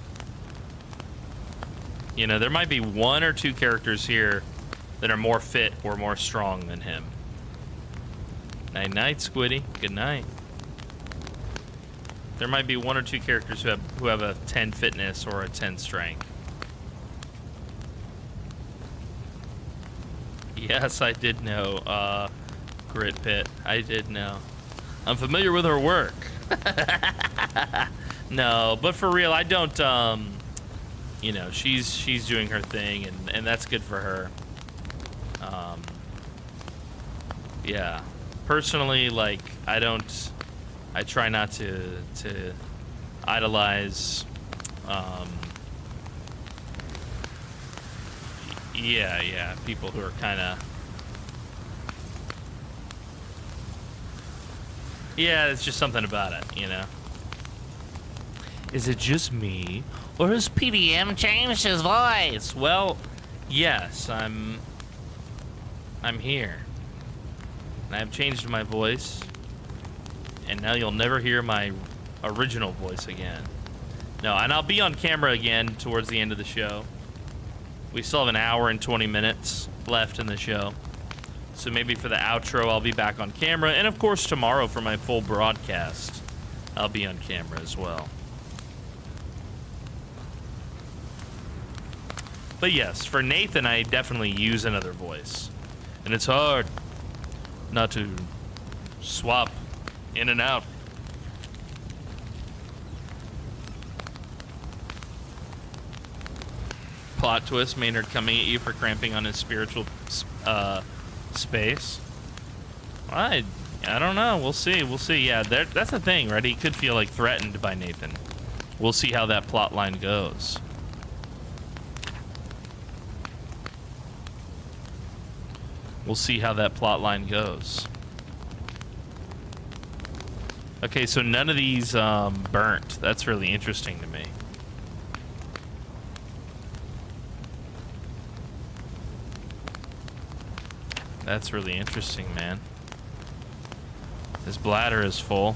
You know, there might be 1 or 2 characters here that are more fit or more strong than him. Night-night, Squiddy. Good night. There might be 1 or 2 characters who have a 10 fitness or a 10 strength. Yes, I did know, Grit Pit. I did know. I'm familiar with her work. No, but for real, I don't, you know, she's doing her thing, and that's good for her. Yeah. Personally, like, I try not to idolize, yeah, people who are kind of, yeah, it's just something about it, you know. Is it just me, or has PDM changed his voice? Well, yes, I'm here. And I've changed my voice, and now you'll never hear my original voice again. No, and I'll be on camera again towards the end of the show. We still have an hour and 20 minutes left in the show. So maybe for the outro, I'll be back on camera. And of course, tomorrow for my full broadcast, I'll be on camera as well. But yes, for Nathan, I definitely use another voice. And it's hard not to swap in and out. Plot twist, Maynard coming at you for cramping on his spiritual space. I don't know. We'll see. We'll see. Yeah, that's the thing, right? He could feel like threatened by Nathan. We'll see how that plot line goes. We'll see how that plot line goes. Okay, so none of these burnt. That's really interesting to me. That's really interesting, man. His bladder is full.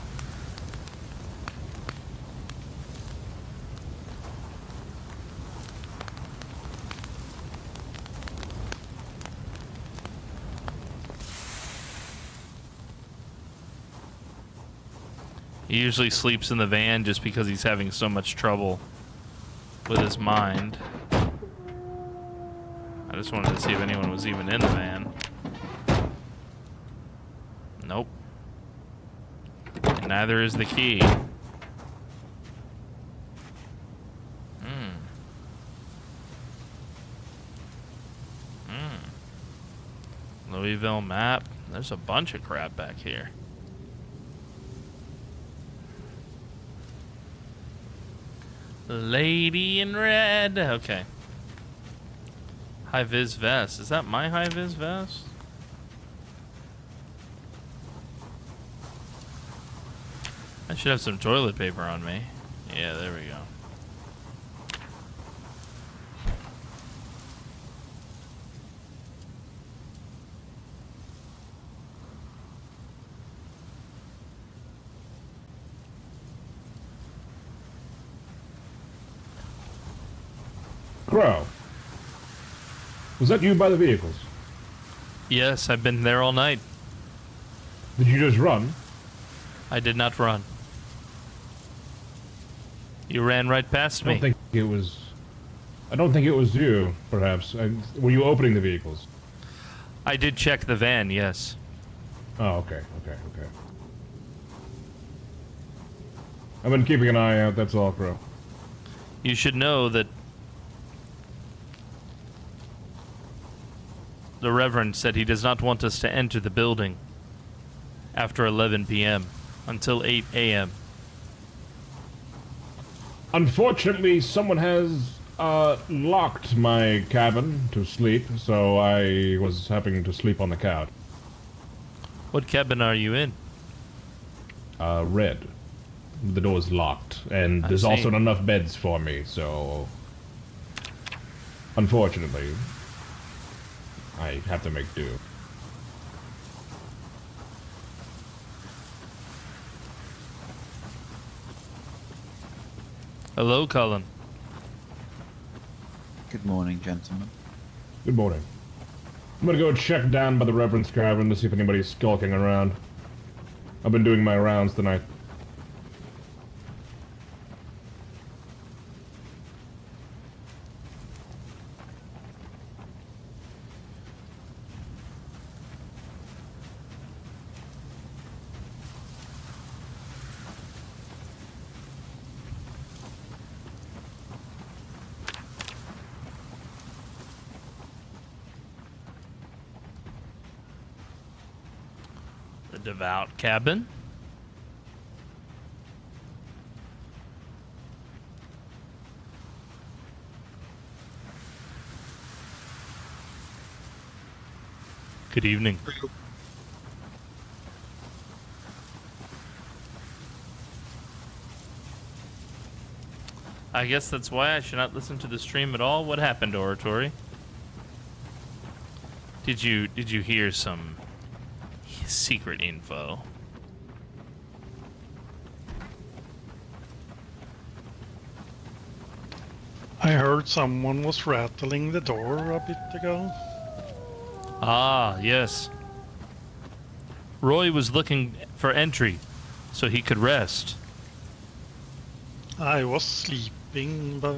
He usually sleeps in the van just because he's having so much trouble with his mind. I just wanted to see if anyone was even in the van. Nope. And neither is the key. Louisville map. There's a bunch of crap back here. Lady in red. Okay. High-vis vest. Is that my high-vis vest? I should have some toilet paper on me. Yeah, there we go.
Crow, was that you by the vehicles?
Yes, I've been there all night.
Did you just run?
I did not run. You ran right past me.
I don't think it was you, perhaps. Were you opening the vehicles?
I did check the van, yes.
Oh, okay. I've been keeping an eye out, that's all, Crow.
You should know that the Reverend said he does not want us to enter the building after 11 p.m. until 8 a.m.
Unfortunately, someone has locked my cabin to sleep, so I was having to sleep on the couch.
What cabin are you in?
Red. The door's locked, and there's also not enough beds for me, so unfortunately, I have to make do.
Hello, Cullen.
Good morning, gentlemen.
Good morning. I'm gonna go check down by the Reverend's cabin to see if anybody's skulking around. I've been doing my rounds tonight.
The devout cabin. Good evening. I guess that's why I should not listen to the stream at all. What happened, Oratory? Did you hear some secret info?
I heard someone was rattling the door a bit ago.
Ah, yes. Roy was looking for entry so he could rest.
I was sleeping, but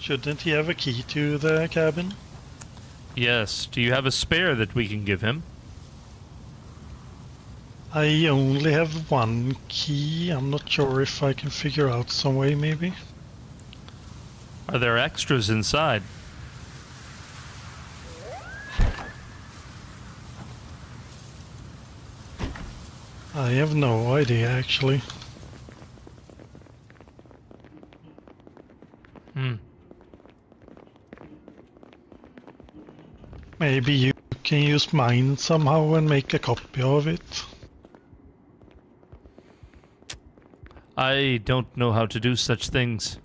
shouldn't he have a key to the cabin?
Yes. Do you have a spare that we can give him?
I only have one key. I'm not sure if I can figure out some way, maybe.
Are there extras inside?
I have no idea, actually. Maybe you can use mine somehow and make a copy of it.
I don't know how to do such things.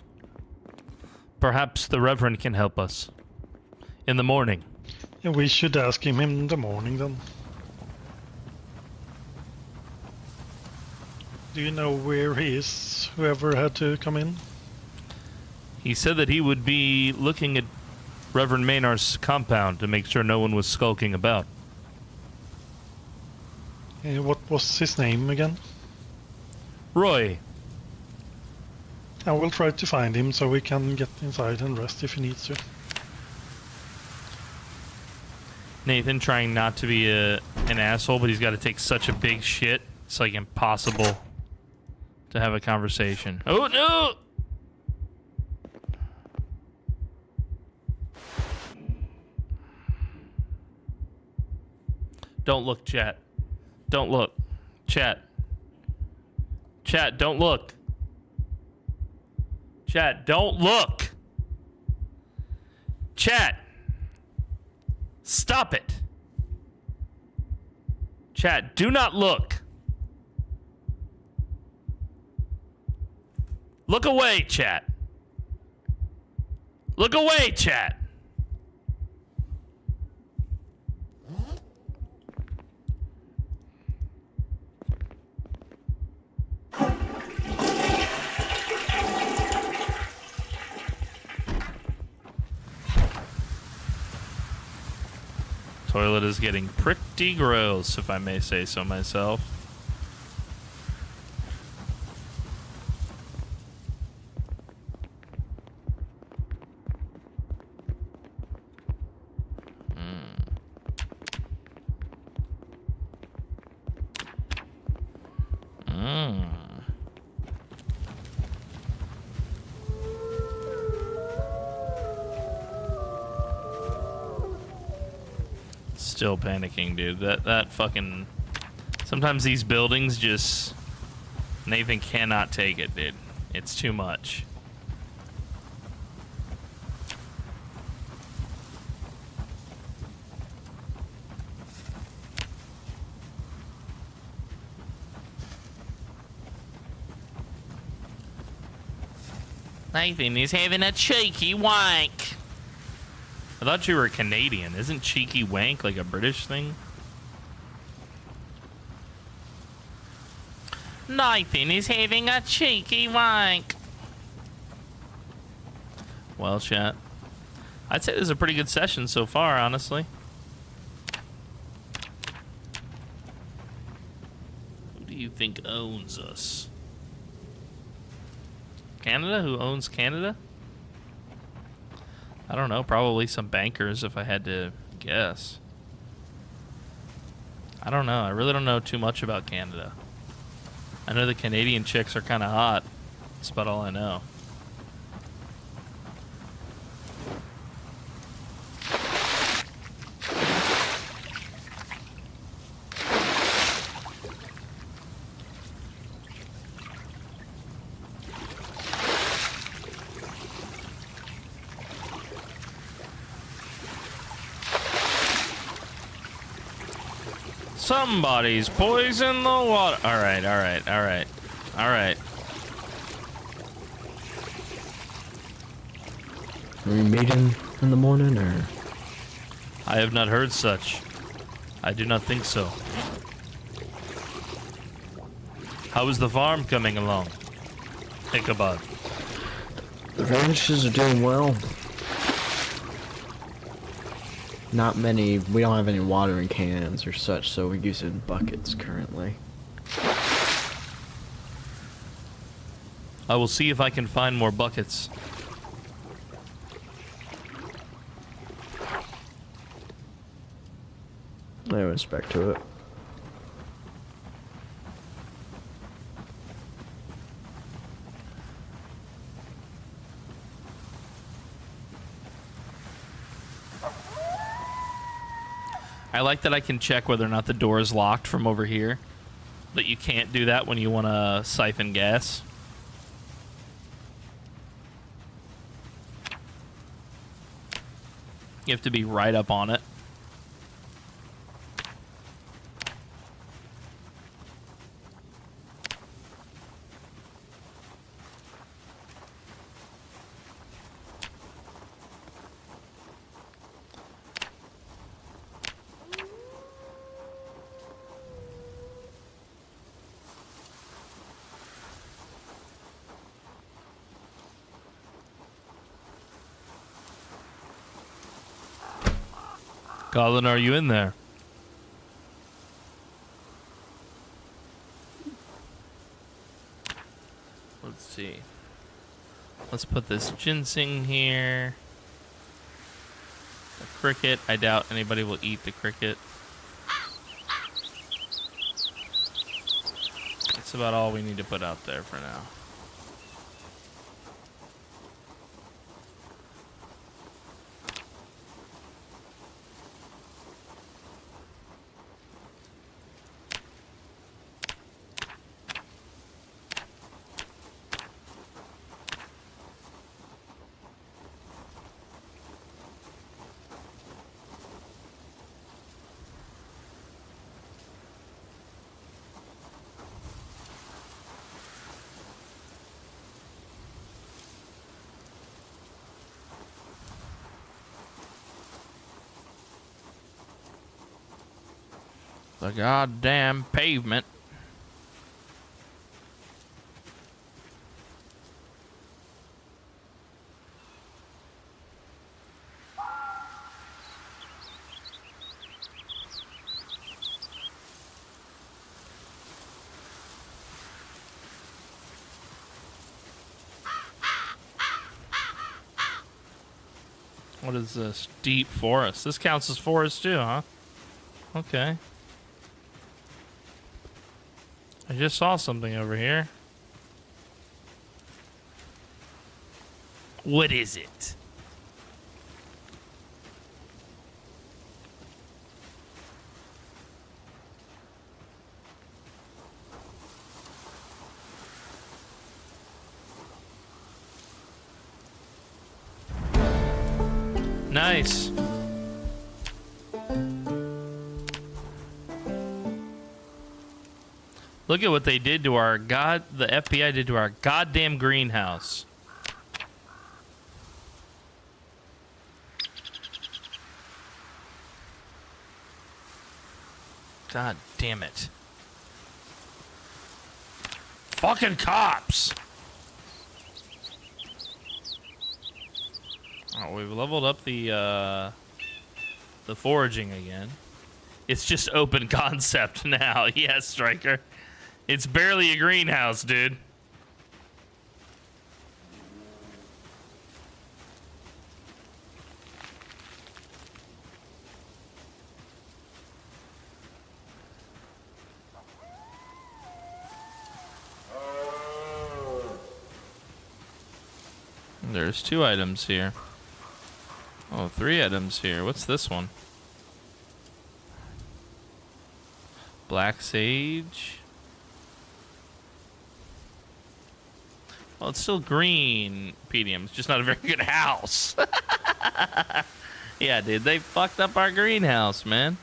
Perhaps the Reverend can help us. In the morning.
Yeah, we should ask him in the morning then. Do you know where he is, whoever had to come in?
He said that he would be looking at Reverend Maynard's compound to make sure no one was skulking about.
What was his name again?
Roy.
I will try to find him so we can get inside and rest if he needs to.
Nathan trying not to be an asshole, but he's got to take such a big shit. It's like impossible to have a conversation. Oh no! Don't look, chat. Don't look. Chat. Chat, don't look. Chat, don't look. Chat. Stop it. Chat, do not look. Look away, chat. Look away, chat. Toilet is getting pretty gross, if I may say so myself. Still panicking, dude. That fucking... Sometimes these buildings just... Nathan cannot take it, dude. It's too much. Nathan is having a cheeky wank. I thought you were Canadian. Isn't cheeky wank like a British thing? Nathan is having a cheeky wank. Well, chat. I'd say this is a pretty good session so far, honestly. Who do you think owns us? Canada? Who owns Canada? I don't know, probably some bankers if I had to guess. I don't know. I really don't know too much about Canada. I know the Canadian chicks are kind of hot. That's about all I know. Somebody's poisoned the water. All right.
Are we meeting in the morning, or?
I have not heard such. I do not think so. How is the farm coming along, Ichabod?
The ranches are doing well. Not many, we don't have any watering cans or such, so we're using buckets currently.
I will see if I can find more buckets.
I respect to it.
I like that I can check whether or not the door is locked from over here, but you can't do that when you want to siphon gas. You have to be right up on it. Colin, are you in there? Let's see. Let's put this ginseng here. The cricket. I doubt anybody will eat the cricket. That's about all we need to put out there for now. The goddamn pavement. What is this? Deep forest. This counts as forest too, huh? Okay. I just saw something over here. What is it? Nice. Look at what they did to our the FBI did to our goddamn greenhouse. God damn it. Fucking cops! Oh, we've leveled up the foraging again. It's just open concept now. Yes, Striker. It's barely a greenhouse, dude. There's 2 items here. Oh, 3 items here. What's this one? Black sage. Well, it's still green, Pedium. It's just not a very good house. Yeah, dude, they fucked up our greenhouse, man.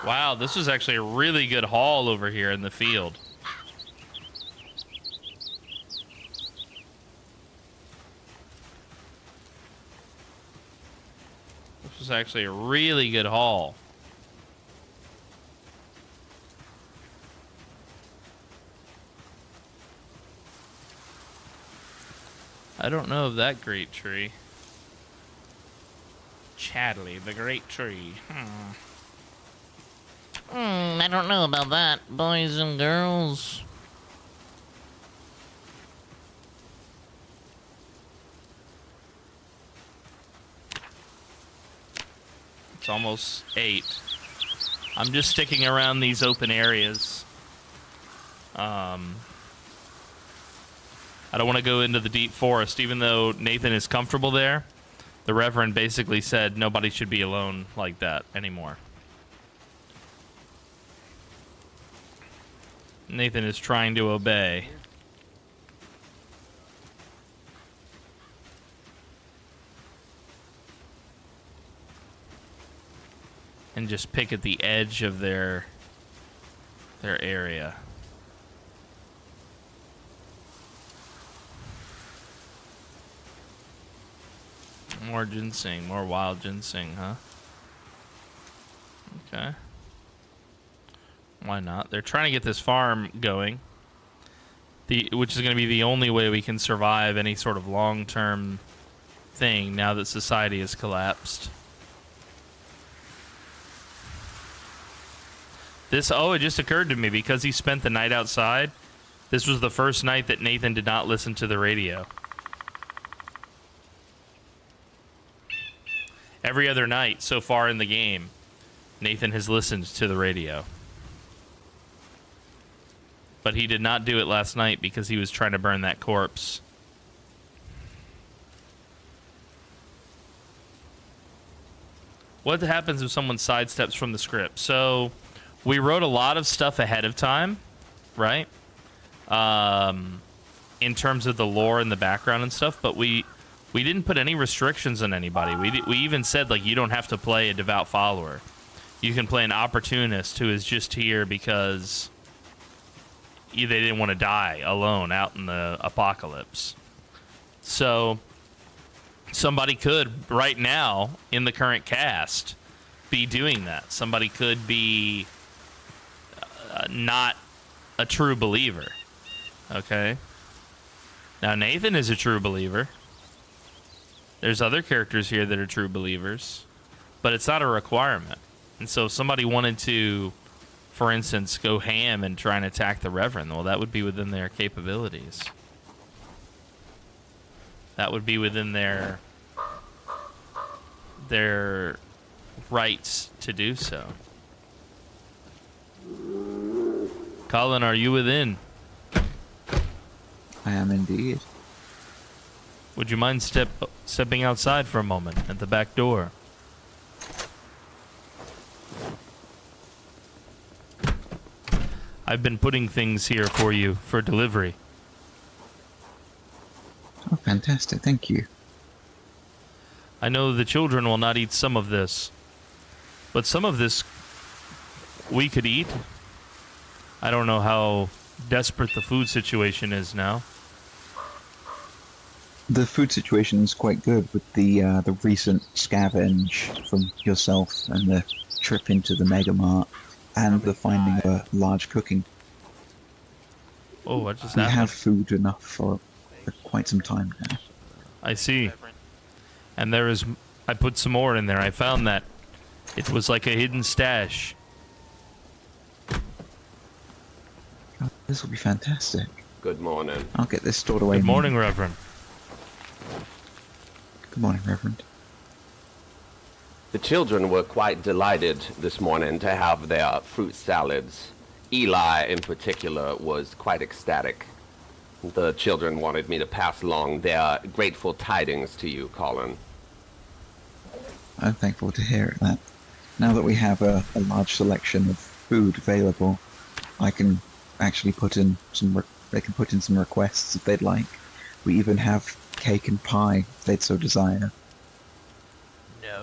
Wow, this was actually a really good haul over here in the field. This was actually a really good haul. I don't know of that great tree. Chadley, the great tree.
I don't know about that, boys and girls.
It's almost 8. I'm just sticking around these open areas. I don't want to go into the deep forest, even though Nathan is comfortable there. The Reverend basically said nobody should be alone like that anymore. Nathan is trying to obey. And just pick at the edge of their area. More ginseng, more wild ginseng, huh? Okay. Why not? They're trying to get this farm going, which is going to be the only way we can survive any sort of long-term thing now that society has collapsed. It just occurred to me, because he spent the night outside, this was the first night that Nathan did not listen to the radio. Every other night so far in the game, Nathan has listened to the radio. But he did not do it last night because he was trying to burn that corpse. What happens if someone sidesteps from the script? So, we wrote a lot of stuff ahead of time, right? In terms of the lore and the background and stuff, but we didn't put any restrictions on anybody. We even said, like, you don't have to play a devout follower. You can play an opportunist who is just here because they didn't want to die alone out in the apocalypse. So somebody could, right now, in the current cast, be doing that. Somebody could be not a true believer. Okay? Now, Nathan is a true believer. There's other characters here that are true believers, but it's not a requirement. And so if somebody wanted to, for instance, go ham and try and attack the Reverend, well, that would be within their capabilities. That would be within their rights to do so. Colin, are you within?
I am indeed.
Would you mind stepping outside for a moment at the back door? I've been putting things here for you for delivery.
Oh, fantastic. Thank you.
I know the children will not eat some of this, but some of this we could eat. I don't know how desperate the food situation is now.
The food situation is quite good with the recent scavenge from yourself and the trip into the Mega Mart and the finding of a large cooking.
Oh, what just
we
happened?
have food enough for quite some time now.
I see. And I put some more in there. I found that it was like a hidden stash.
Oh, this will be fantastic.
Good morning.
I'll get this stored away.
Good morning, Reverend.
Good morning, Reverend.
The children were quite delighted this morning to have their fruit salads. Eli, in particular, was quite ecstatic. The children wanted me to pass along their grateful tidings to you, Colin.
I'm thankful to hear that. Now that we have a large selection of food available, I can actually put in some. They can put in some requests if they'd like. We even have cake and pie if they'd so desire.
No.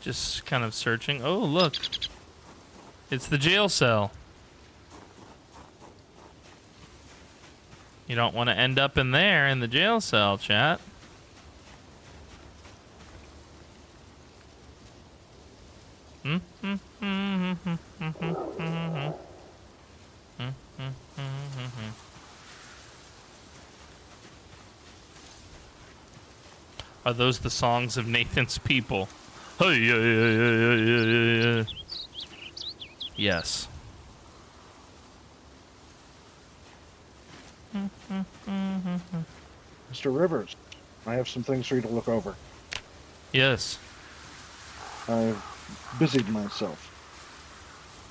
Just kind of searching. Oh, look. It's the jail cell. You don't want to end up in there in the jail cell, chat. Are those the songs of Nathan's people? Hey, yeah. Yes.
Mr. Rivers, I have some things for you to look over.
Yes.
I've busied myself.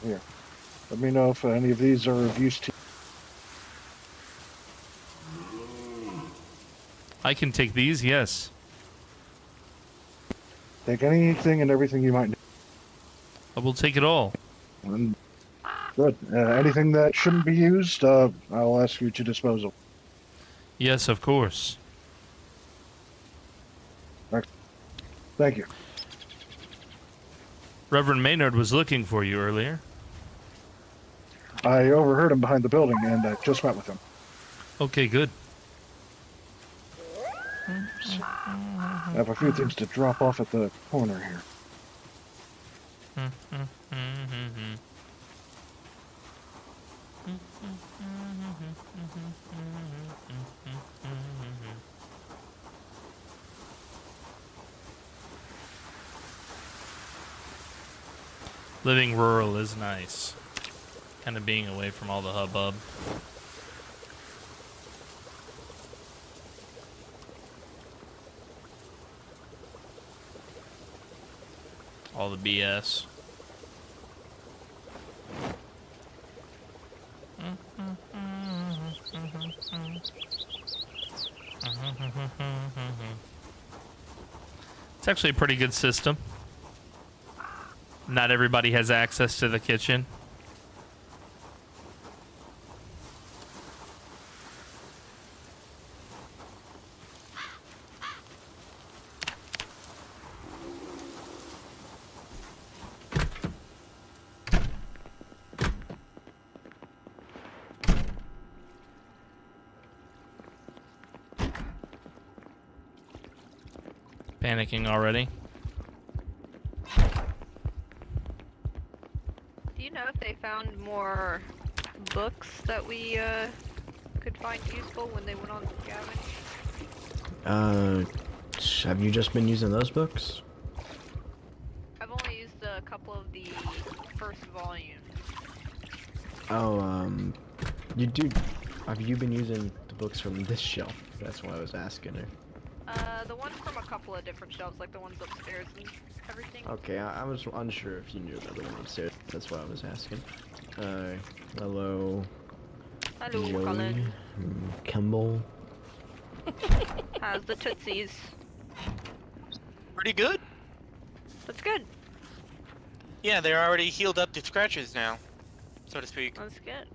Here. Let me know if any of these are of use to you.
I can take these, yes.
Take anything and everything you might need.
I will take it all.
Good. Anything that shouldn't be used, I'll ask you to dispose of.
Yes, of course.
Thank you.
Reverend Maynard was looking for you earlier.
I overheard him behind the building and I just met with him.
Okay, good.
I have a few things to drop off at the corner here.
Living rural is nice. Kind of being away from all the hubbub. All the BS. It's actually a pretty good system. Not everybody has access to the kitchen. Panicking already.
Do you know if they found more books that we could find useful when they went on scavenge?
Have you just been using those books?
I've only used a couple of the first volumes.
Oh, you do. Have you been using the books from this shelf? That's why I was asking her.
The ones from a couple of different shelves, like the ones upstairs and everything.
Okay, I was unsure if you knew about the one upstairs. That's why I was asking. Hello.
Hello,
Joey.
Colin.
Kimball.
How's the tootsies?
Pretty good.
That's good.
Yeah, they're already healed up to scratches now, so to speak.
That's good.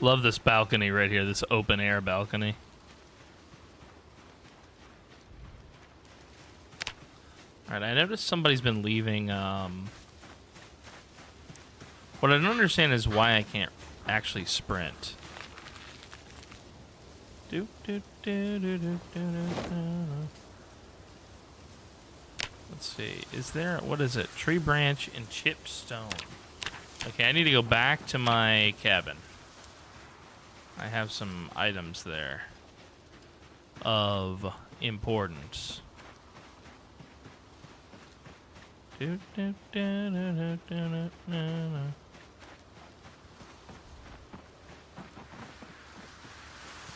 Love this balcony right here, this open air balcony. Alright, I noticed somebody's been leaving, what I don't understand is why I can't actually sprint. Let's see, is there, what is it? Tree branch and chip stone. Okay, I need to go back to my cabin. I have some items there of importance.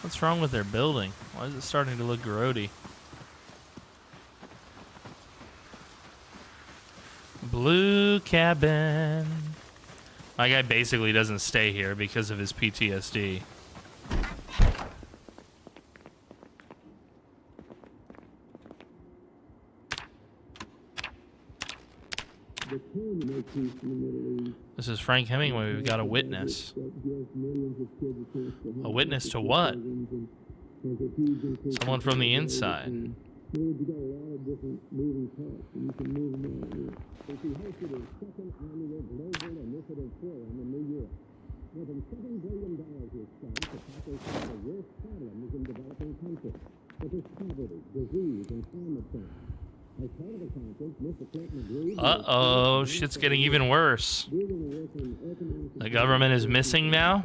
What's wrong with their building? Why is it starting to look grody? Blue cabin. My guy basically doesn't stay here because of his PTSD. This is Frank Hemingway. We've got a witness. A witness to what? Someone from the inside. Uh-oh, shit's getting even worse. The government is missing now?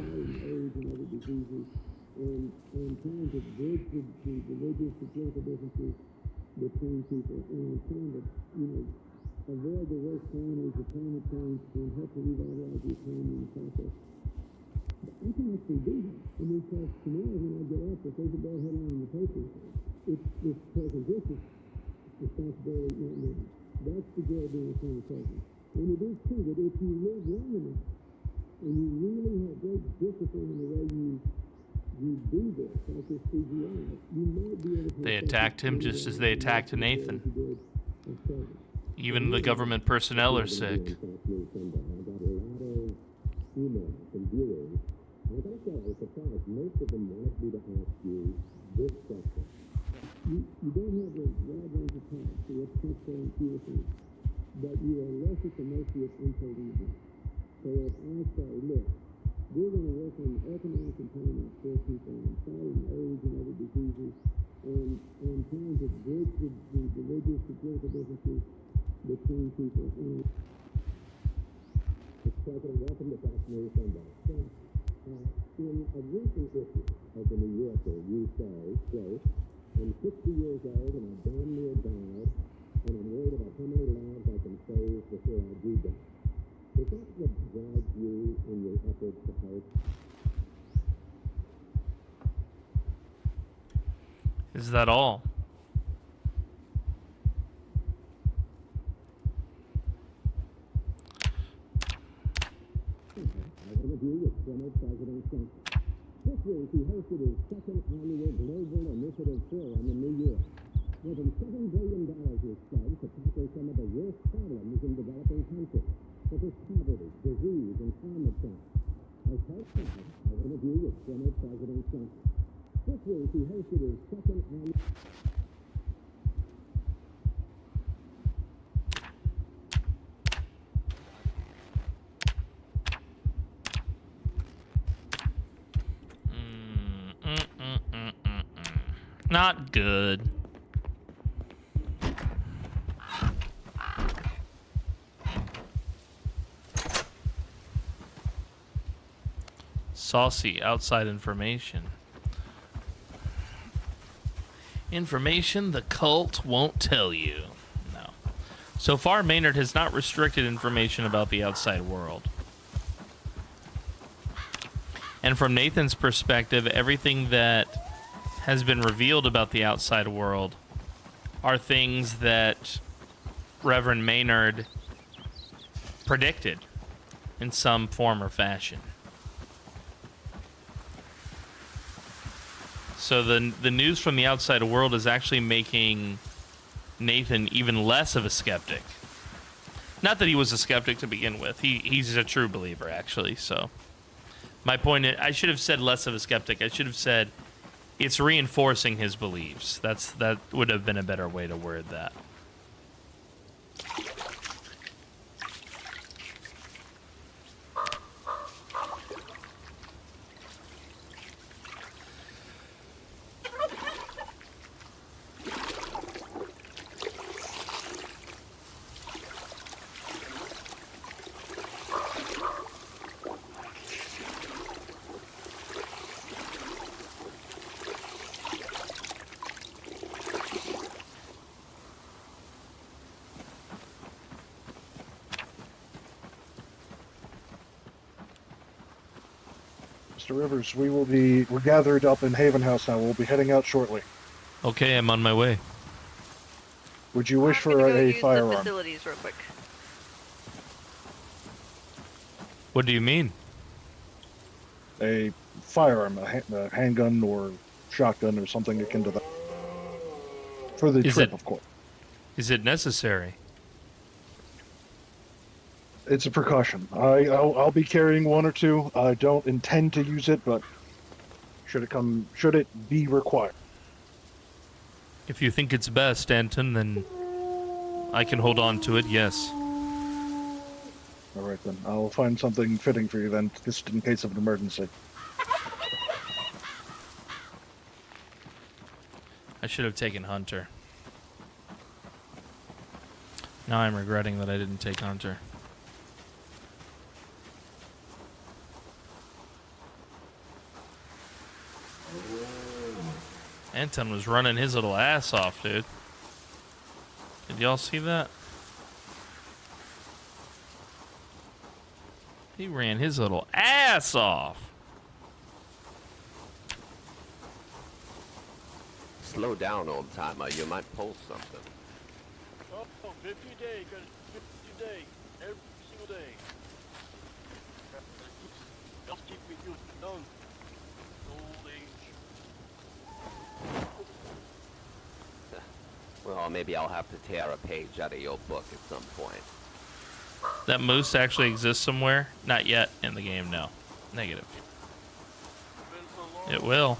They attacked him just as they attacked Nathan. Even the government personnel are sick. Is that all? Not good. Saucy outside information. Information the cult won't tell you. No. So far, Maynard has not restricted information about the outside world. And from Nathan's perspective, everything that has been revealed about the outside world are things that Reverend Maynard predicted in some form or fashion. So the news from the outside world is actually making Nathan even less of a skeptic. Not that he was a skeptic to begin with. He's a true believer, actually. So my point is, I should have said less of a skeptic. I should have said it's reinforcing his beliefs. That would have been a better way to word that.
Mr. Rivers, we're gathered up in Haven House now. We'll be heading out shortly.
Okay, I'm on my way.
Would you wish for
Go
a
use the
firearm?
facilities real quick.
What do you mean?
A firearm, a handgun or shotgun or something akin to that. For the trip, of course.
Is it necessary?
It's a precaution. I'll be carrying one or two. I don't intend to use it, but should it be required?
If you think it's best, Anton, then I can hold on to it, yes.
All right, then. I'll find something fitting for you then, just in case of an emergency.
I should have taken Hunter. Now I'm regretting that I didn't take Hunter. Anton was running his little ass off, dude. Did y'all see that? He ran his little ass off.
Slow down, old timer. You might pull something.
Oh, 50 a day. Got 50 a day. Every single day. Just keep me good. Done. Old age.
Well, maybe I'll have to tear a page out of your book at some point.
That moose actually exists somewhere? Not yet in the game, no. Negative. It will.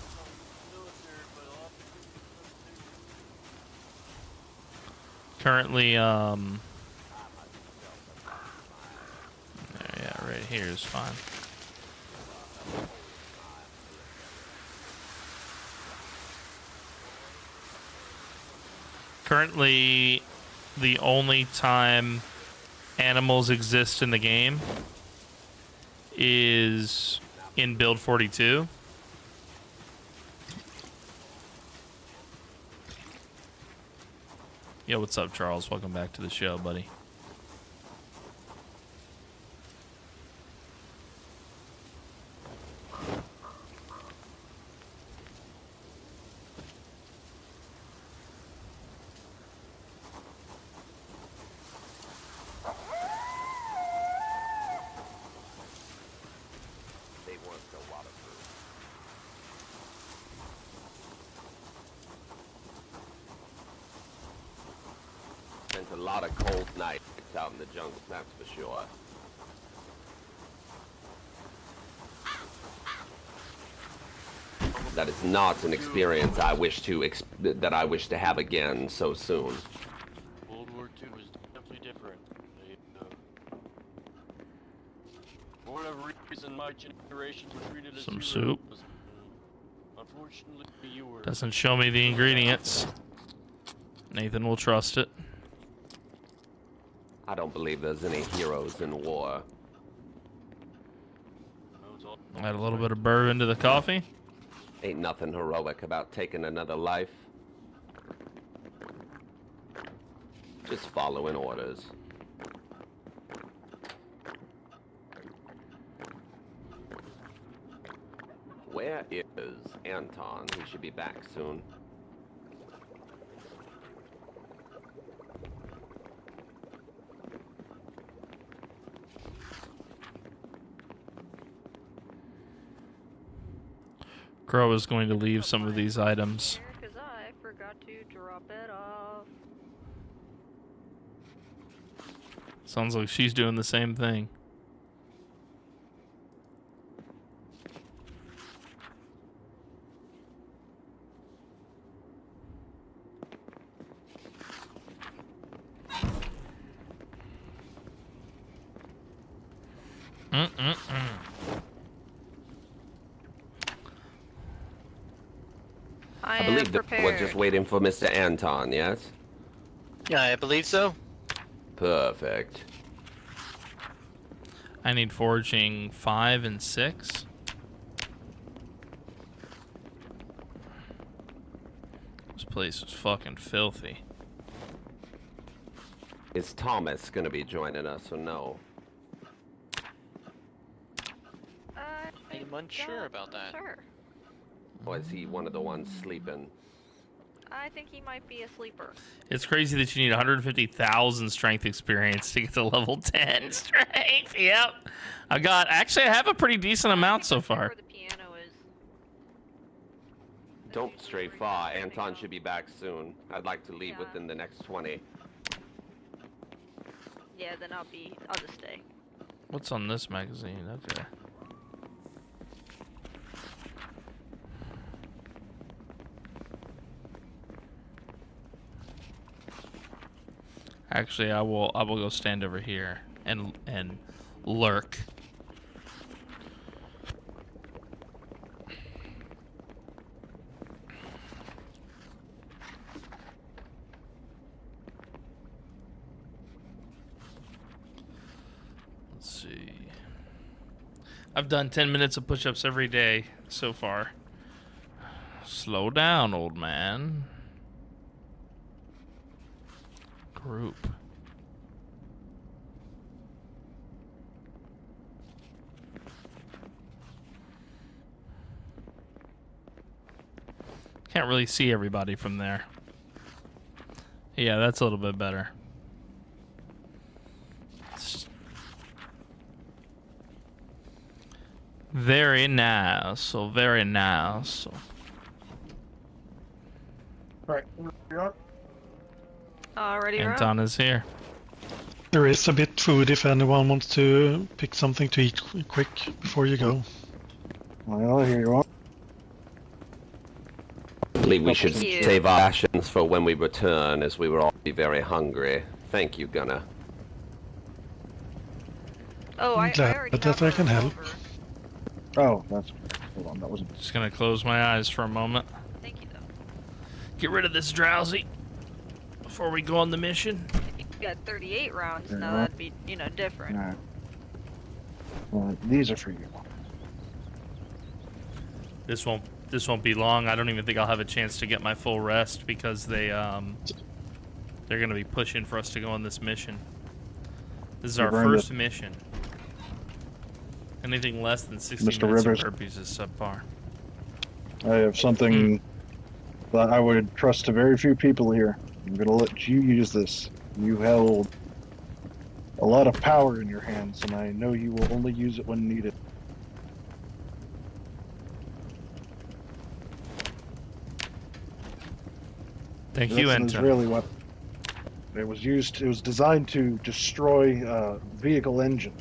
Currently, yeah, right here is fine. Currently, the only time animals exist in the game is in build 42. Yo, what's up, Charles? Welcome back to the show, buddy.
A lot of cold nights out in the jungle, that's for sure. That is not an experience I wish to have again so soon.
World War II was definitely different. For whatever reason, my generation was treated as
Some
heroes.
soup.
Unfortunately, you were.
Doesn't show me the ingredients. Nathan will trust it.
I don't believe there's any heroes in war.
Add a little bit of bourbon to the coffee.
Ain't nothing heroic about taking another life. Just following orders. Where is Anton? He should be back soon.
Crow is going to leave some of these items.
Because I forgot to drop it off.
Sounds like she's doing the same thing.
I believe that we're just waiting for Mr. Anton, yes?
Yeah, I believe so.
Perfect.
I need foraging 5 and 6. This place is fucking filthy.
Is Thomas gonna be joining us or no?
I'm unsure about that.
Sure.
Or is he one of the ones sleeping?
I think he might be a sleeper.
It's crazy that you need 150,000 strength experience to get to level 10 strength. Yep. I have a pretty decent amount so far.
Where the piano is.
Don't stray far. Anton should be back soon. I'd like to leave within the next 20.
Yeah, then I'll just stay.
What's on this magazine? Okay. Actually, I will go stand over here and lurk. Let's see. I've done 10 minutes of push-ups every day so far. Slow down, old man. Group. Can't really see everybody from there. Yeah, that's a little bit better. Very nice. So very nice.
Right.
Already
Anton is here.
There is a bit food if anyone wants to pick something to eat quick before you go.
Well, here you are.
I believe we should save our rations for when we return, as we will all be very hungry. Thank you, Gunnar.
Oh, I already
that I can help.
Oh, that's... Hold on, that wasn't...
Just gonna close my eyes for a moment.
Thank you, though.
Get rid of this drowsy before we go on the mission.
You got 38 rounds now, that'd be, different.
Alright. Well, these are for you.
This won't be long. I don't even think I'll have a chance to get my full rest because they're gonna be pushing for us to go on this mission. This is our first mission. Anything less than 60
Mr.
minutes
Rivers.
of burpees is subpar.
I have something that I would trust to very few people here. I'm gonna let you use this. You held a lot of power in your hands, and I know you will only use it when needed.
Thank you,
That's an
Anton.
Israeli weapon. It was designed to destroy vehicle engine.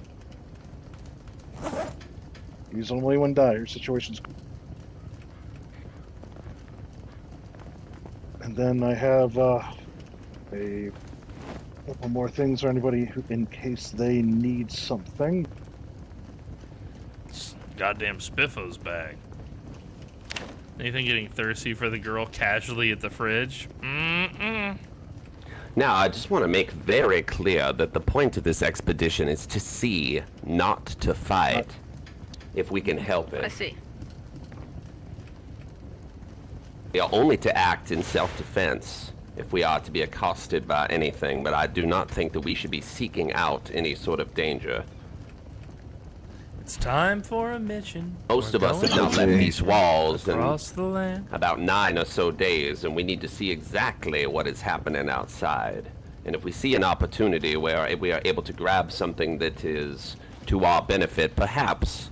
Use only when dire situations. And then I have a couple more things for anybody in case they need something.
Goddamn Spiffo's bag. Anything getting thirsty for the girl casually at the fridge? Mm-mm.
Now, I just want to make very clear that the point of this expedition is to see, not to fight. If we can help it.
I see.
We are only to act in self-defense if we are to be accosted by anything, but I do not think that we should be seeking out any sort of danger.
It's time for a mission.
Most of us have not left these walls in
across the land.
about 9 or so days, and we need to see exactly what is happening outside. And if we see an opportunity where we are able to grab something that is to our benefit, perhaps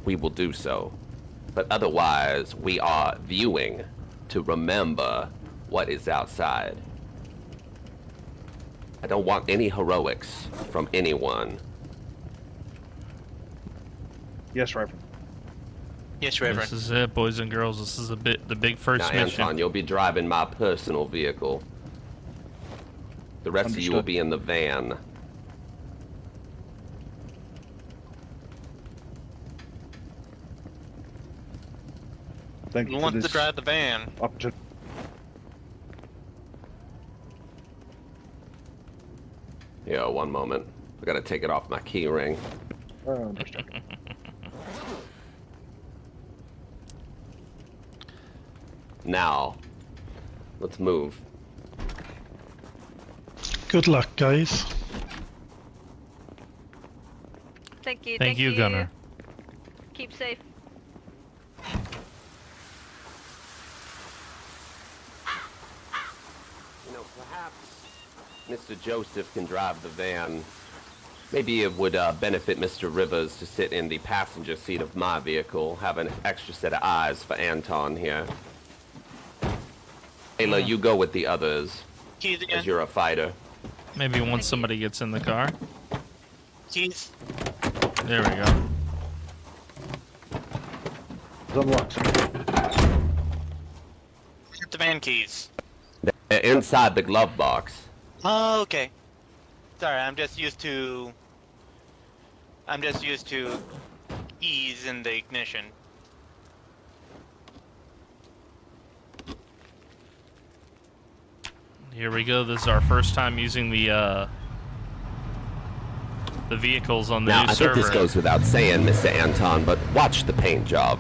we will do so. But otherwise, we are viewing to remember what is outside. I don't want any heroics from anyone.
Yes, Reverend.
Yes, Reverend.
This is it, boys and girls. This is the big first
Now,
mission.
Anton, you'll be driving my personal vehicle. The rest of you will be in the van.
Thank
Who wants to drive the van?
Yeah, one moment. I gotta take it off my key ring. Now, let's move.
Good luck, guys.
Thank you.
Thank you, Gunnar.
Keep safe.
perhaps Mr. Joseph can drive the van. Maybe it would benefit Mr. Rivers to sit in the passenger seat of my vehicle, have an extra set of eyes for Anton here. Ayla, you go with the others, as you're a fighter.
Maybe once somebody gets in the car.
Keys.
There we go.
Unlocked.
Get the van keys.
They're inside the glove box.
Oh, okay. Sorry, I'm just used to ease in the ignition.
Here we go. This is our first time using the vehicles on the
Now,
new
I
server.
think this goes without saying, Mr. Anton, but watch the paint job.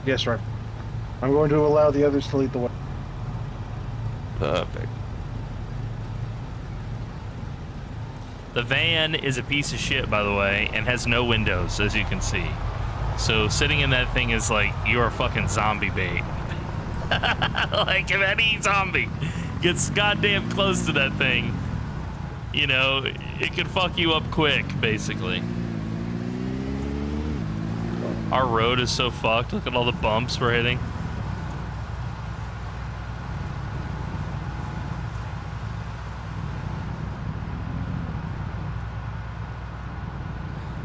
Yes, right. I'm going to allow the others to lead the way.
Perfect.
The van is a piece of shit, by the way, and has no windows, as you can see. So sitting in that thing is like you're fucking zombie bait. Like if any zombie gets goddamn close to that thing, you know, it could fuck you up quick, basically. Our road is so fucked. Look at all the bumps we're hitting.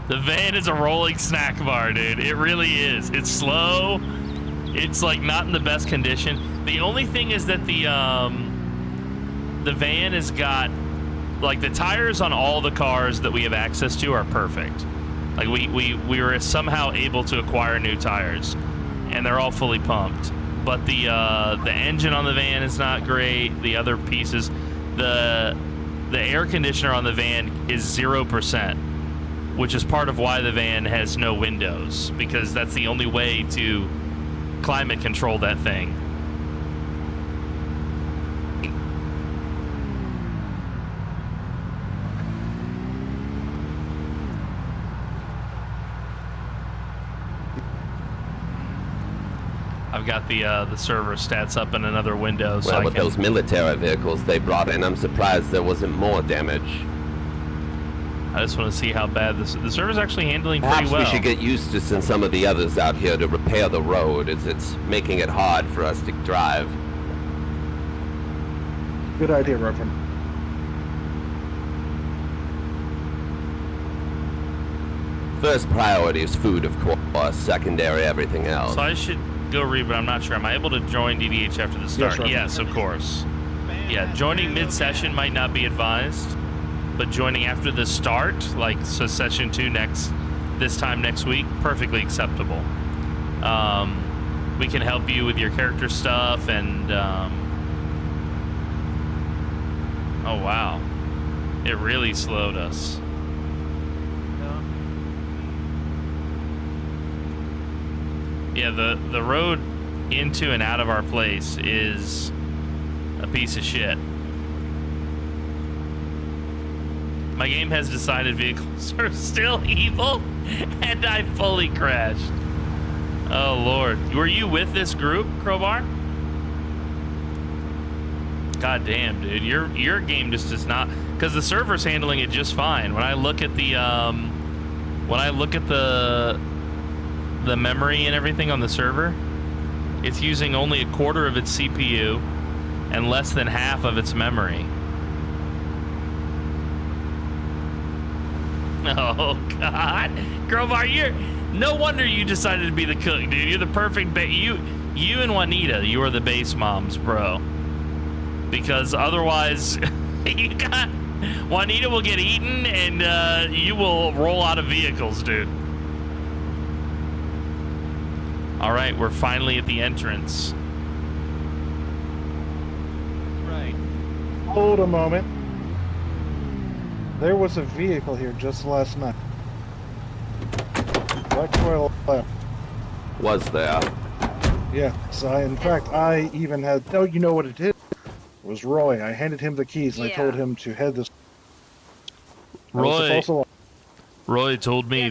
The van is a rolling snack bar, dude. It really is. It's slow. It's like not in the best condition. The only thing is that the van has got, like, the tires on all the cars that we have access to are perfect. Like we were somehow able to acquire new tires, and they're all fully pumped. But the engine on the van is not great. The other pieces, the air conditioner on the van is 0%, which is part of why the van has no windows, because that's the only way to climate control that thing. I've got the server stats up in another window, so
Well,
I
with
can...
those military vehicles they brought in, I'm surprised there wasn't more damage.
I just want to see how bad the server's actually handling
Perhaps
pretty well.
we should get used to send some of the others out here to repair the road, as it's making it hard for us to drive.
Good idea, Reverend.
First priority is food, of course. Secondary, everything else.
So I should go read, but I'm not sure. Am I able to join DDH after the start?
Yes,
Yes, of course. Yeah, joining mid-session might not be advised, but joining after the start, like so session 2 this time next week, perfectly acceptable. We can help you with your character stuff and oh wow, it really slowed us. Yeah, the road into and out of our place is a piece of shit. My game has decided vehicles are still evil, and I fully crashed. Oh lord, were you with this group, Crowbar? God damn, dude, your game just does not, because the server's handling it just fine. When I look at the memory and everything on the server, it's using only 1/4 of its CPU and less than half of its memory. Oh god, Crowbar, no wonder you decided to be the cook, dude. You're the perfect you and Juanita, you are the base moms, bro. Because otherwise, Juanita will get eaten and you will roll out of vehicles, dude. All right, we're finally at the entrance.
Right.
Hold a moment. There was a vehicle here just last night. Right to our left.
Was there?
Yeah, so in fact, I even had... Oh, you know what it is? It was Roy. I handed him the keys and I told him to head this...
Roy told me that